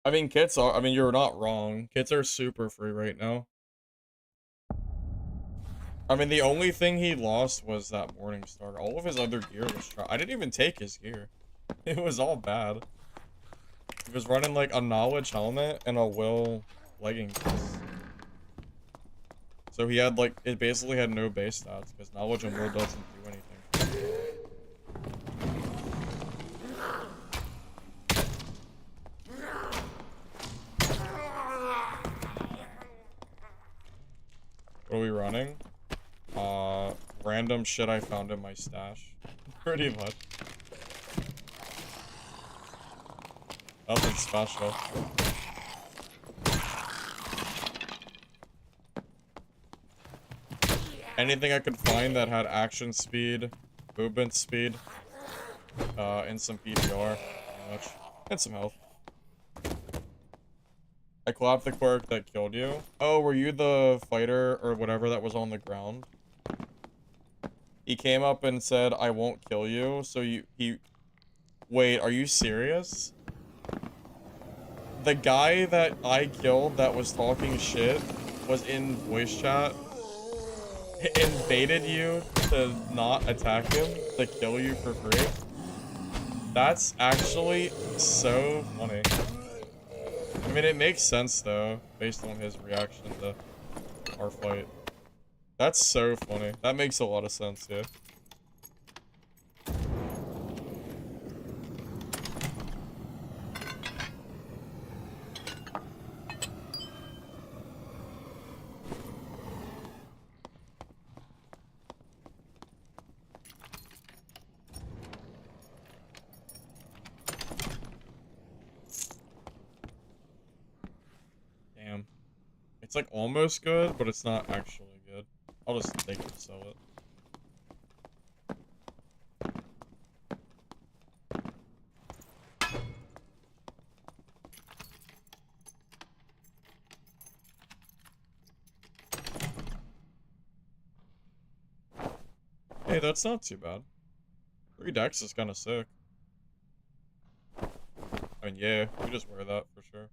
I mean, kits are, I mean, you're not wrong. Kits are super free right now. I mean, the only thing he lost was that Morning Star. All of his other gear was trash. I didn't even take his gear. It was all bad. He was running like a knowledge helmet and a will leggings. So he had like, it basically had no base stats because knowledge and will doesn't do anything. What are we running? Random shit I found in my stash. Pretty much. Nothing special. Anything I could find that had action speed, movement speed, and some PPR, pretty much. And some health. I clapped the Cleric that killed you. Oh, were you the fighter or whatever that was on the ground? He came up and said, I won't kill you, so wait, are you serious? The guy that I killed that was talking shit was in voice chat and baited you to not attack him, to kill you for free? That's actually so funny. I mean, it makes sense, though, based on his reaction to our fight. That's so funny. That makes a lot of sense, yeah. Damn. It's like almost good, but it's not actually good. I'll just take it and sell it. Hey, that's not too bad. 3 decks is kind of sick. I mean, yeah, you just wear that for sure.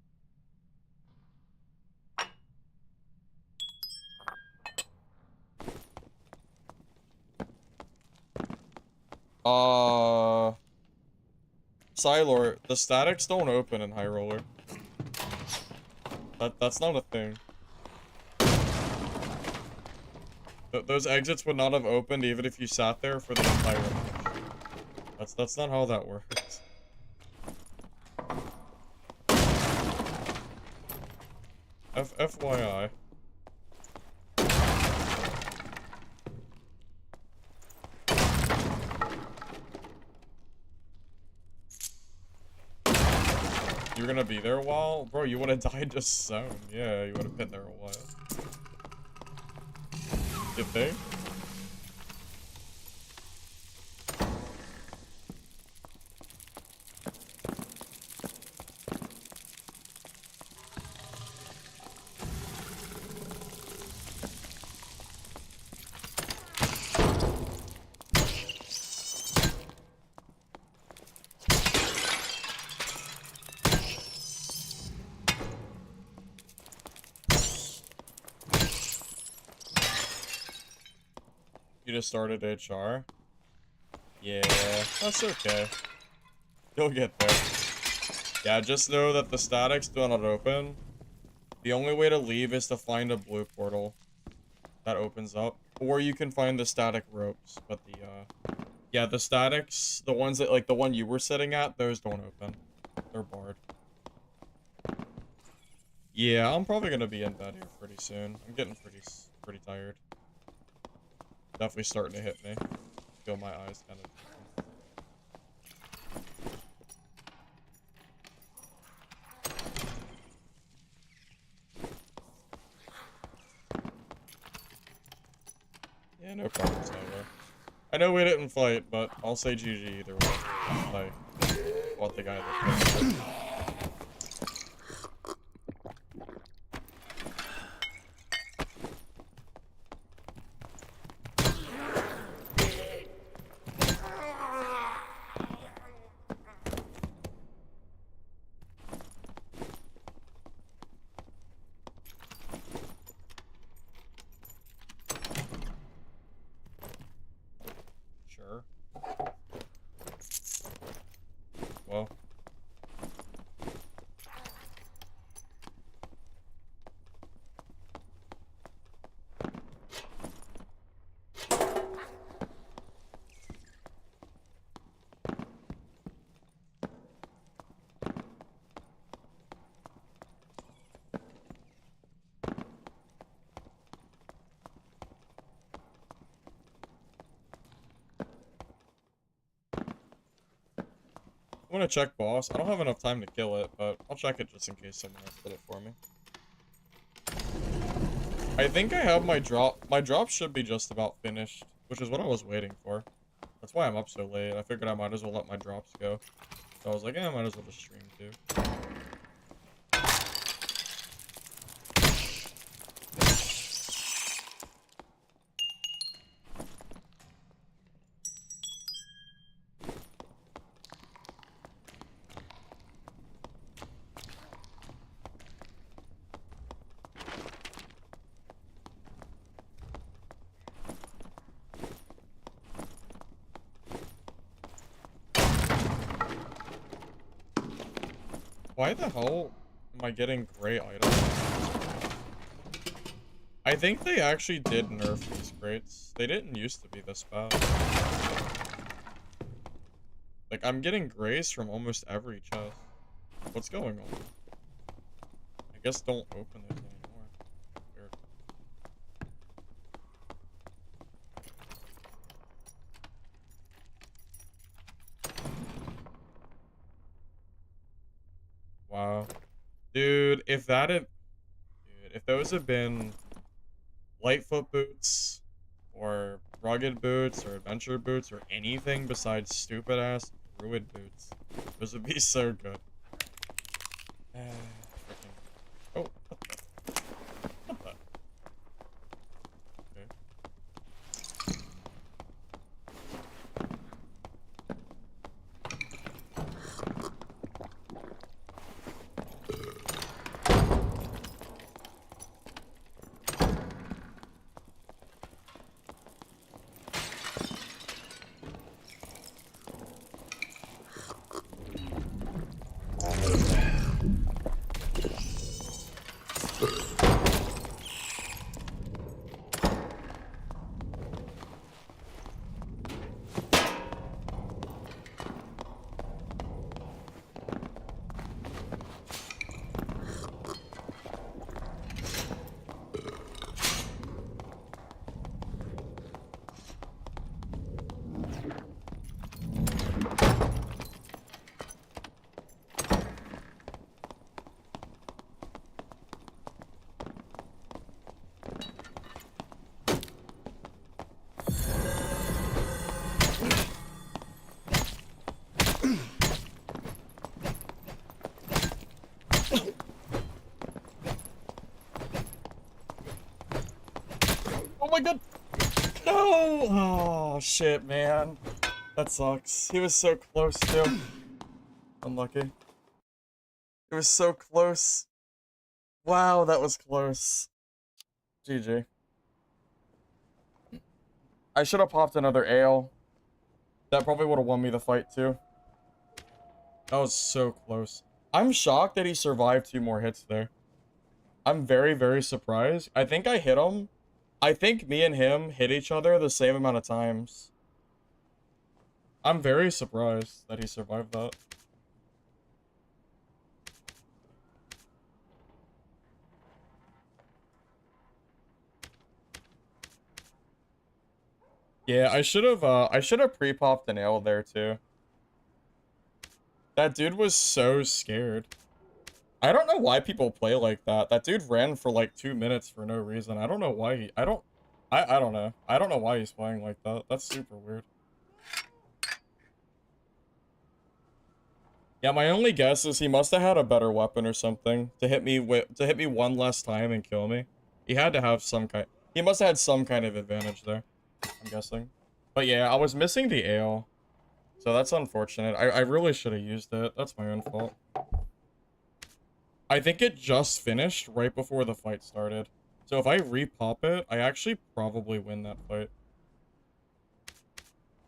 Silor, the statics don't open in High Roller. That's not a thing. Those exits would not have opened even if you sat there for the entire match. That's not how that works. FYI. You were gonna be there a while? Bro, you would have died just soon. Yeah, you would have been there a while. You think? You just started HR? Yeah, that's okay. You'll get there. Yeah, just know that the statics do not open. The only way to leave is to find a blue portal that opens up. Or you can find the static ropes. But the, yeah, the statics, the ones that, like, the one you were sitting at, those don't open. They're barred. Yeah, I'm probably gonna be in bed here pretty soon. I'm getting pretty tired. Definitely starting to hit me. Feel my eyes kind of. Yeah, no problems either. I know we didn't fight, but I'll say GG either way. I fought the guy that Sure. Well. I'm gonna check boss. I don't have enough time to kill it, but I'll check it just in case someone else did it for me. I think I have my drop. My drop should be just about finished, which is what I was waiting for. That's why I'm up so late. I figured I might as well let my drops go. So I was like, I might as well just stream too. Why the hell am I getting gray items? I think they actually did nerf these crates. They didn't used to be this bad. Like, I'm getting grays from almost every chest. What's going on? I guess don't open those anymore. Weird. Wow. Dude, if those had been Lightfoot boots, or rugged boots, or adventure boots, or anything besides stupid ass druid boots, those would be so good. Freaking. Oh, what the? What the? Okay. my god! No! Oh, shit, man. That sucks. He was so close, too. Unlucky. It was so close. Wow, that was close. GG. I should have popped another ale. That probably would have won me the fight, too. That was so close. I'm shocked that he survived 2 more hits there. I'm very, very surprised. I think I hit him. I think me and him hit each other the same amount of times. I'm very surprised that he survived that. Yeah, I should have pre-popped an ale there too. That dude was so scared. I don't know why people play like that. That dude ran for like 2 minutes for no reason. I don't know why I don't know. I don't know why he's playing like that. That's super weird. Yeah, my only guess is he must have had a better weapon or something to hit me one less time and kill me. He had to have some kind. He must have had some kind of advantage there, I'm guessing. But yeah, I was missing the ale, so that's unfortunate. I really should have used it. That's my own fault. I think it just finished right before the fight started. So if I re-pop it, I actually probably win that fight.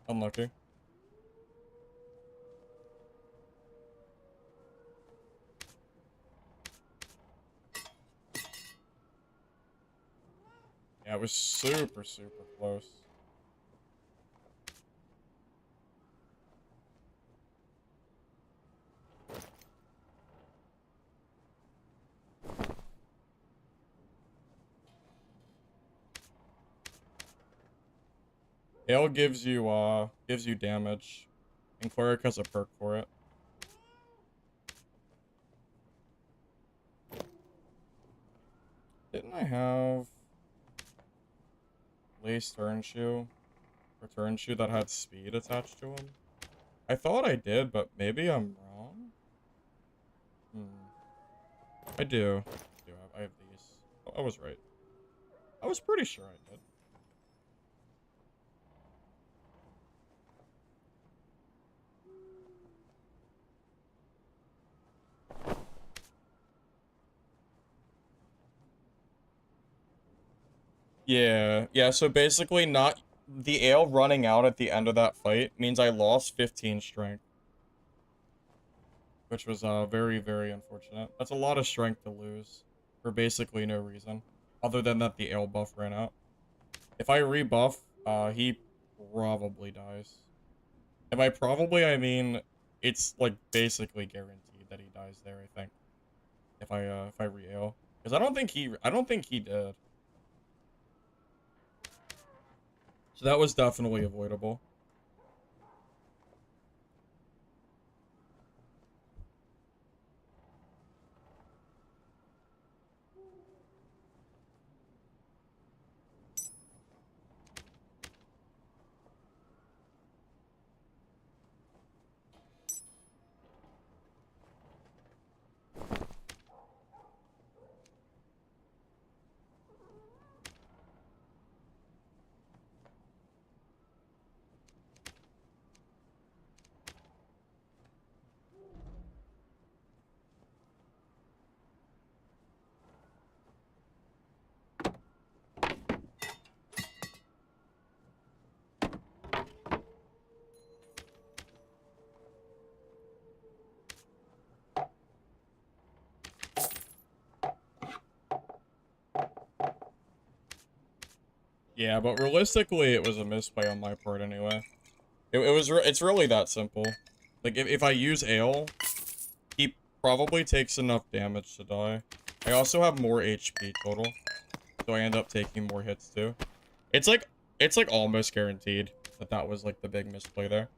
Unlucky. Yeah, it was super, super close. Ale gives you damage, and Cleric has a perk for it. Didn't I have lace turn shoe or turn shoe that had speed attached to him? I thought I did, but maybe I'm wrong. I do. I have these. Oh, I was right. I was pretty sure I did. Yeah, so basically the ale running out at the end of that fight means I lost 15 strength. Which was very, very unfortunate. That's a lot of strength to lose for basically no reason. Other than that the ale buff ran out. If I rebuff, he probably dies. And by probably I mean it's like basically guaranteed that he dies there, I think. If I re-ale. Because I don't think he did. So that was definitely avoidable. Yeah, but realistically, it was a misplay on my part anyway. It's really that simple. Like, if I use Ale, he probably takes enough damage to die. I also have more HP total, so I end up taking more hits too. It's like almost guaranteed that that was like the big misplay there.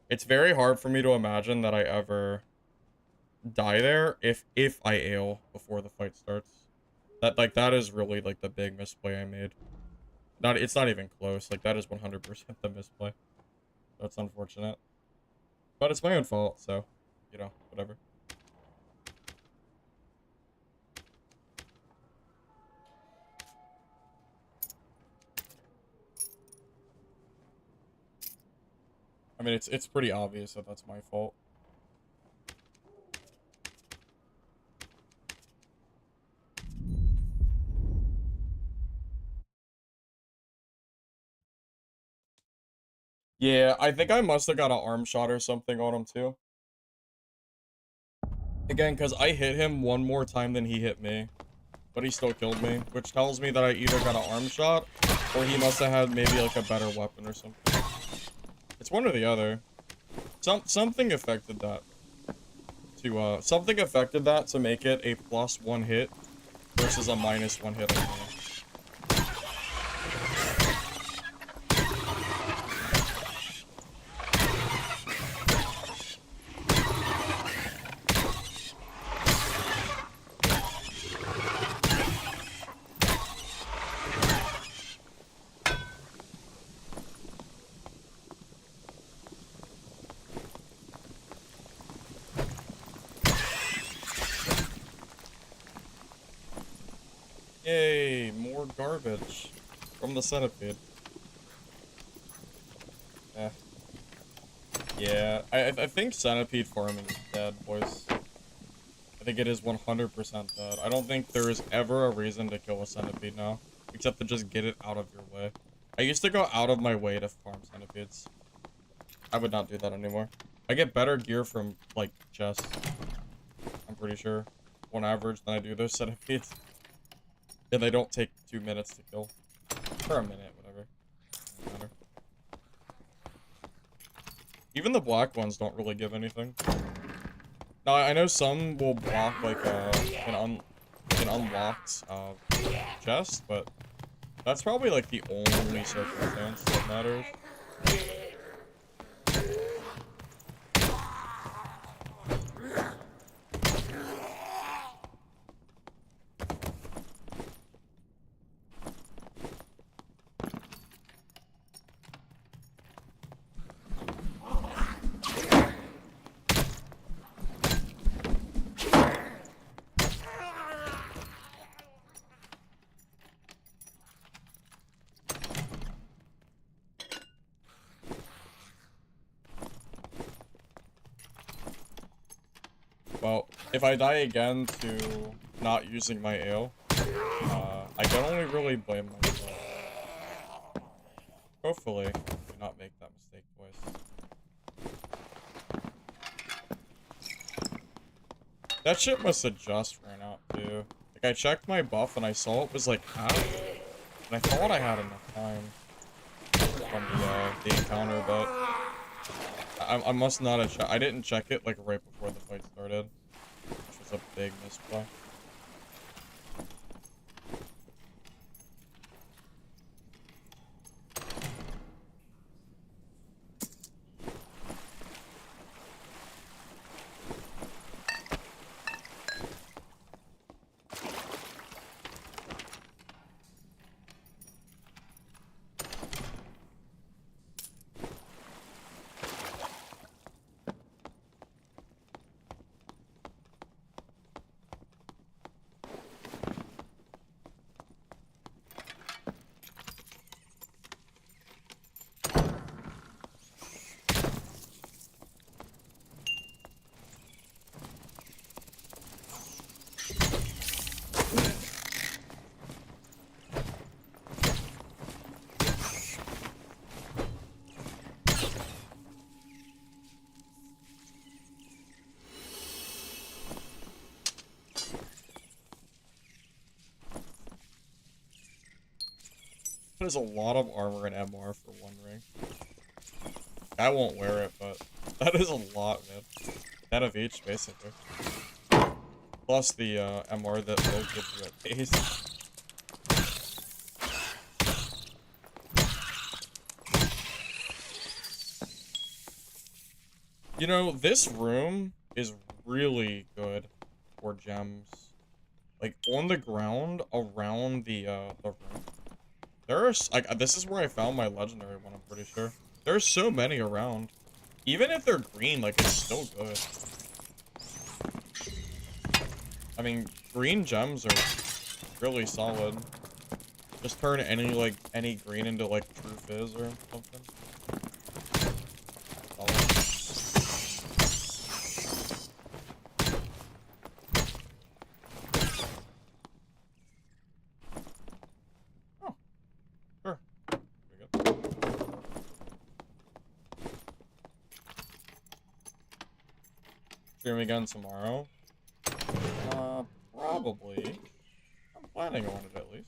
It's very hard for me to imagine that I ever die there if I Ale before the fight starts. That is really like the big misplay I made. It's not even close. Like that is 100% the misplay. That's unfortunate. But it's my own fault, so, you know, whatever. mean, it's pretty obvious that that's my fault. Yeah, I think I must have got an arm shot or something on him too. Again, because I hit him one more time than he hit me. But he still killed me, which tells me that I either got an arm shot, or he must have had maybe like a better weapon or something. It's one or the other. Something affected that. Something affected that to make it a +1 hit versus a -1 hit on me. Yay, more garbage from the centipede. Eh. Yeah, I think centipede farming is dead, boys. I think it is 100% dead. I don't think there is ever a reason to kill a centipede now, except to just get it out of your way. I used to go out of my way to farm centipedes. I would not do that anymore. I get better gear from, like, chests. I'm pretty sure. On average than I do those centipedes. And they don't take 2 minutes to kill. For a minute, whatever. Doesn't matter. Even the black ones don't really give anything. Now, I know some will block, like, an unlocked, chest, but that's probably, like, the only circumstance that matters. Well, if I die again to not using my ale, I can only really blame myself. Hopefully, I do not make that mistake twice. That shit must have just ran out, too. Like, I checked my buff and I saw it was like half, and I thought I had enough time from the encounter, but I must not have checked. I didn't check it, like, right before the fight started, which was a big misplay. There's a lot of armor and MR for one ring. I won't wear it, but that is a lot, man. 10 of each, basically. Plus the MR that will give you a base. You know, this room is really good for gems. Like, on the ground around the room. There's, like, this is where I found my legendary one, I'm pretty sure. There's so many around. Even if they're green, like, it's still good. I mean, green gems are really solid. Just turn any green into, like, true fizz or something. stream again tomorrow? Probably. I'm planning on it at least.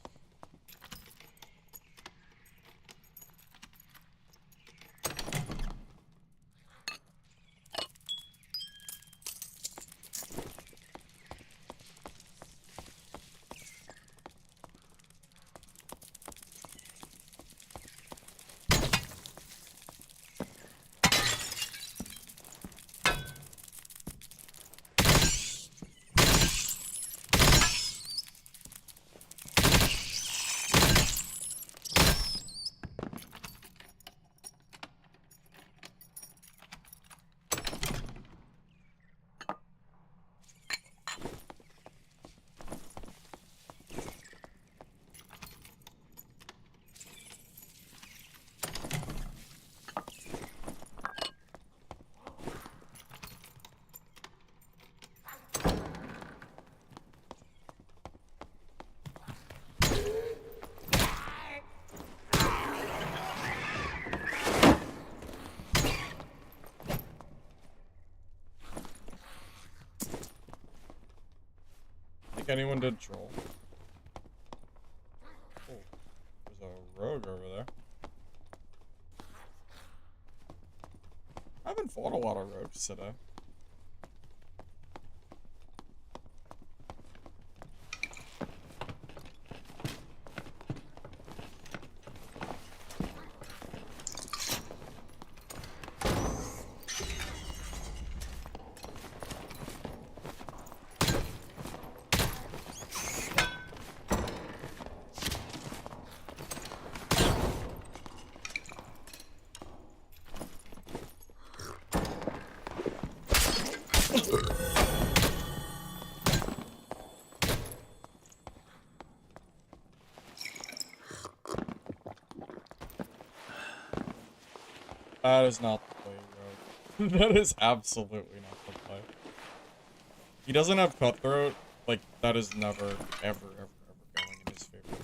Anyone did troll? Oh, there's a rogue over there. I haven't fought a lot of rogues today. That is not the play, bro. That is absolutely not the play. He doesn't have cutthroat. Like, that is never, ever, ever, ever going in his favor.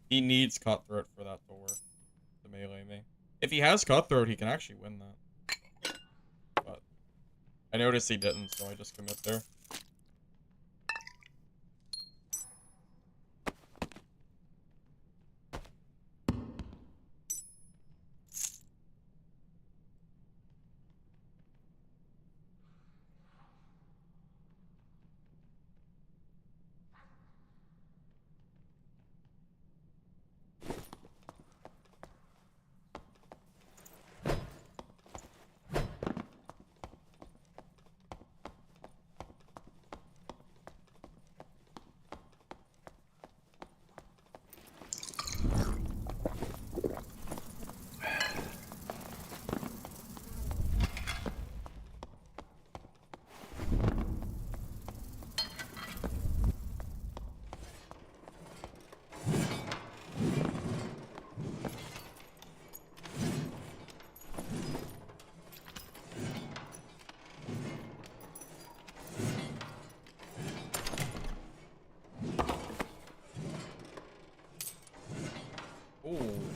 He needs cutthroat for that to work. To melee me. If he has cutthroat, he can actually win that. But I noticed he didn't, so I just commit there.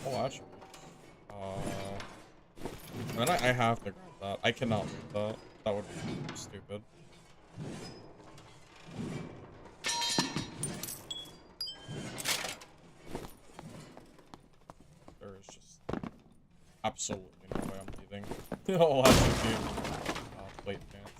Oh, actually. Then I have to grab that. I cannot move that. That would be stupid. There is just absolutely no way I'm leaving. I'll have to do plate pants.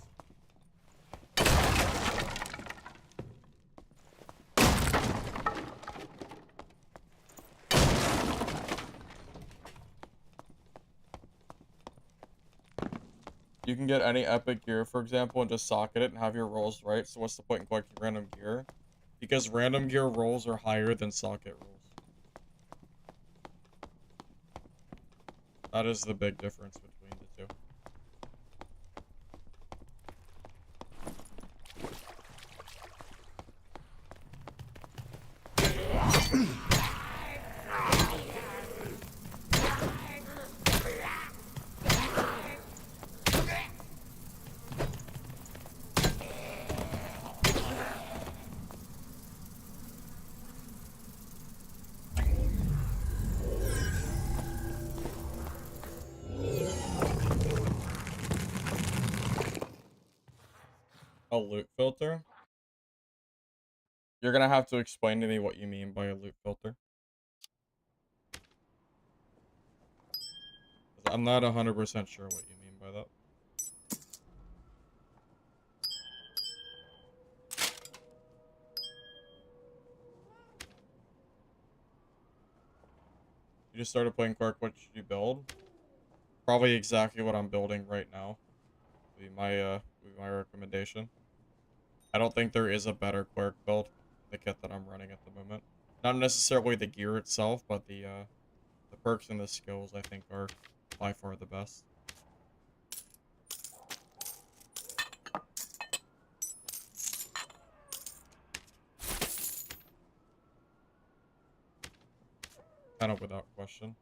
You can get any epic gear, for example, and just socket it and have your rolls right. So what's the point in collecting random gear? Because random gear rolls are higher than socket rolls. That is the big difference between the two. loot filter? You're gonna have to explain to me what you mean by a loot filter. 'Cause I'm not 100% sure what you mean by that. You just started playing Cleric, what should you build? Probably exactly what I'm building right now. Would be my recommendation. I don't think there is a better Cleric build than the kit that I'm running at the moment. Not necessarily the gear itself, but the perks and the skills I think are by far the best. Kind of without question.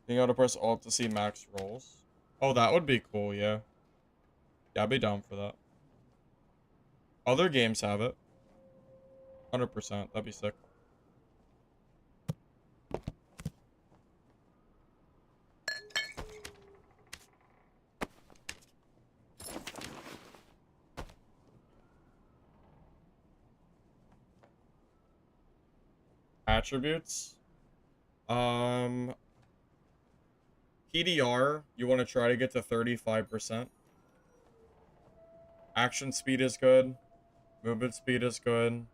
Being able to press Alt to see max rolls. Oh, that would be cool, yeah. Yeah, I'd be down for that. Other games have it. 100%. That'd be sick. Attributes. PDR, you want to try to get to 35%. Action speed is good. Movement speed is good.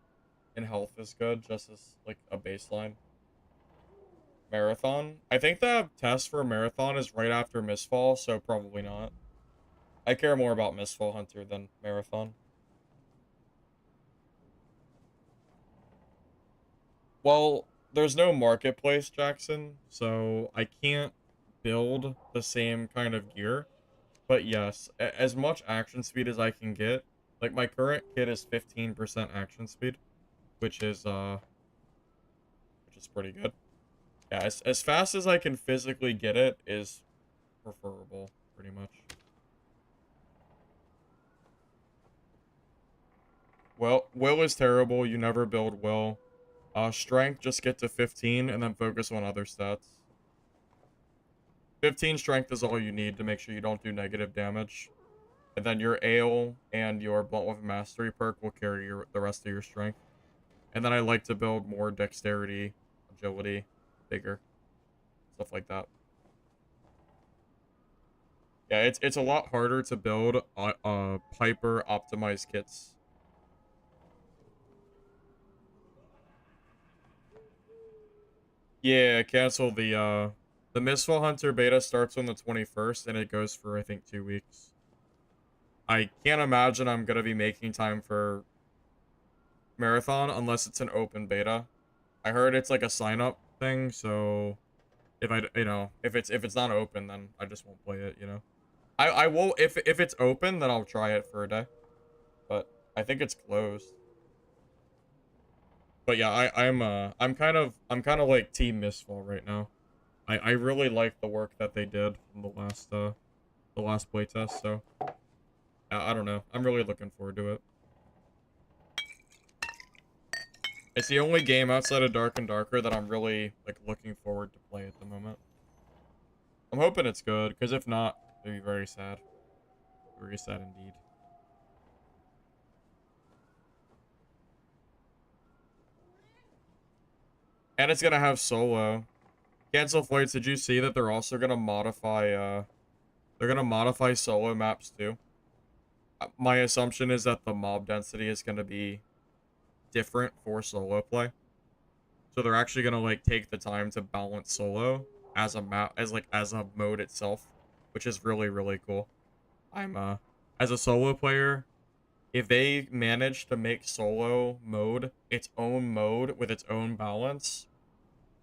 And health is good, just as, like, a baseline. Marathon. I think the test for Marathon is right after Mistfall, so probably not. I care more about Mistfall Hunter than Marathon. Well, there's no marketplace, Jackson, so I can't build the same kind of gear. But yes, as much action speed as I can get. Like, my current kit is 15% action speed, which is pretty good. Yeah, as fast as I can physically get it is preferable, pretty much. Well, will is terrible. You never build will. Strength, just get to 15 and then focus on other stats. 15 strength is all you need to make sure you don't do negative damage. And then your ale and your blunt weapon mastery perk will carry the rest of your strength. And then I like to build more dexterity, agility, vigor, stuff like that. Yeah, it's a lot harder to build hyper optimized kits. Yeah, cancel the Mistfall Hunter beta starts on the 21st and it goes for I think 2 weeks. I can't imagine I'm gonna be making time for Marathon unless it's an open beta. I heard it's like a sign up thing, so if if it's not open, then I just won't play it, you know. I will if it's open, then I'll try it for a day. But I think it's closed. But yeah, I'm kind of like Team Mistfall right now. I really like the work that they did from the last playtest, so I don't know. I'm really looking forward to it. It's the only game outside of Dark and Darker that I'm really like looking forward to play at the moment. I'm hoping it's good, because if not, it'd be very sad. Very sad indeed. And it's gonna have solo. Cancel flights, did you see that they're also gonna modify they're gonna modify solo maps too? My assumption is that the mob density is gonna be different for solo play. So they're actually gonna like take the time to balance solo as a map as a mode itself, which is really, really cool. I'm as a solo player, if they manage to make solo mode its own mode with its own balance,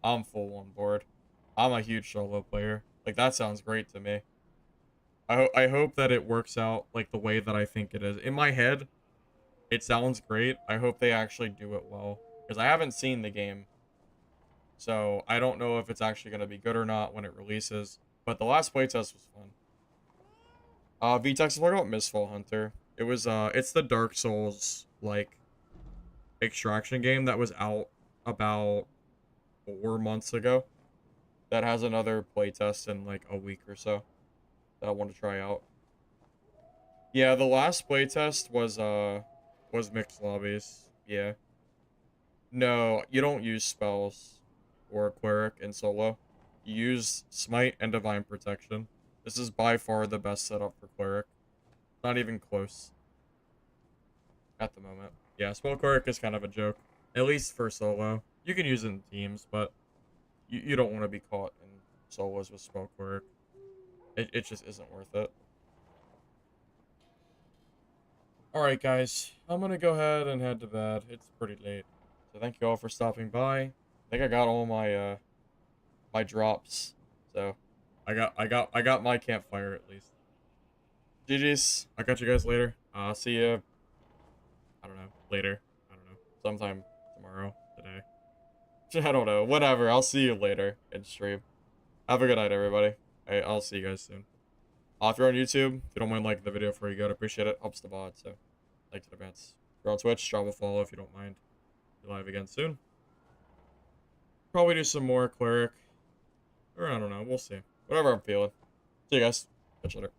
I'm full on board. I'm a huge solo player. Like, that sounds great to me. I hope that it works out like the way that I think it is. In my head, it sounds great. I hope they actually do it well, because I haven't seen the game. So I don't know if it's actually going to be good or not when it releases. But the last playtest was fun. VTEX, what about Mistfall Hunter? It was it's the Dark Souls like extraction game that was out about 4 months ago. That has another playtest in like a week or so that I want to try out. Yeah, the last playtest was mixed lobbies. Yeah. No, you don't use spells or Cleric in solo. You use Smite and Divine Protection. This is by far the best setup for Cleric. Not even close at the moment. Yeah, Spell Cleric is kind of a joke. At least for solo. You can use it in teams, but you don't want to be caught in solos with Spell Cleric. It just isn't worth it. Alright, guys. I'm gonna go ahead and head to bed. It's pretty late. So thank you all for stopping by. I think I got all my drops. So I got my campfire at least. GG's. I'll catch you guys later. See you, I don't know, later. I don't know. Sometime tomorrow, today. I don't know. Whatever. I'll see you later in stream. Have a good night, everybody. I'll see you guys soon. If you're on YouTube, if you don't mind liking the video before you go, I'd appreciate it. Helps the VOD, so like to the advance. If you're on Twitch, drop a follow if you don't mind. Be live again soon. Probably do some more Cleric. Or I don't know. We'll see. Whatever I'm feeling. See you guys. Catch you later.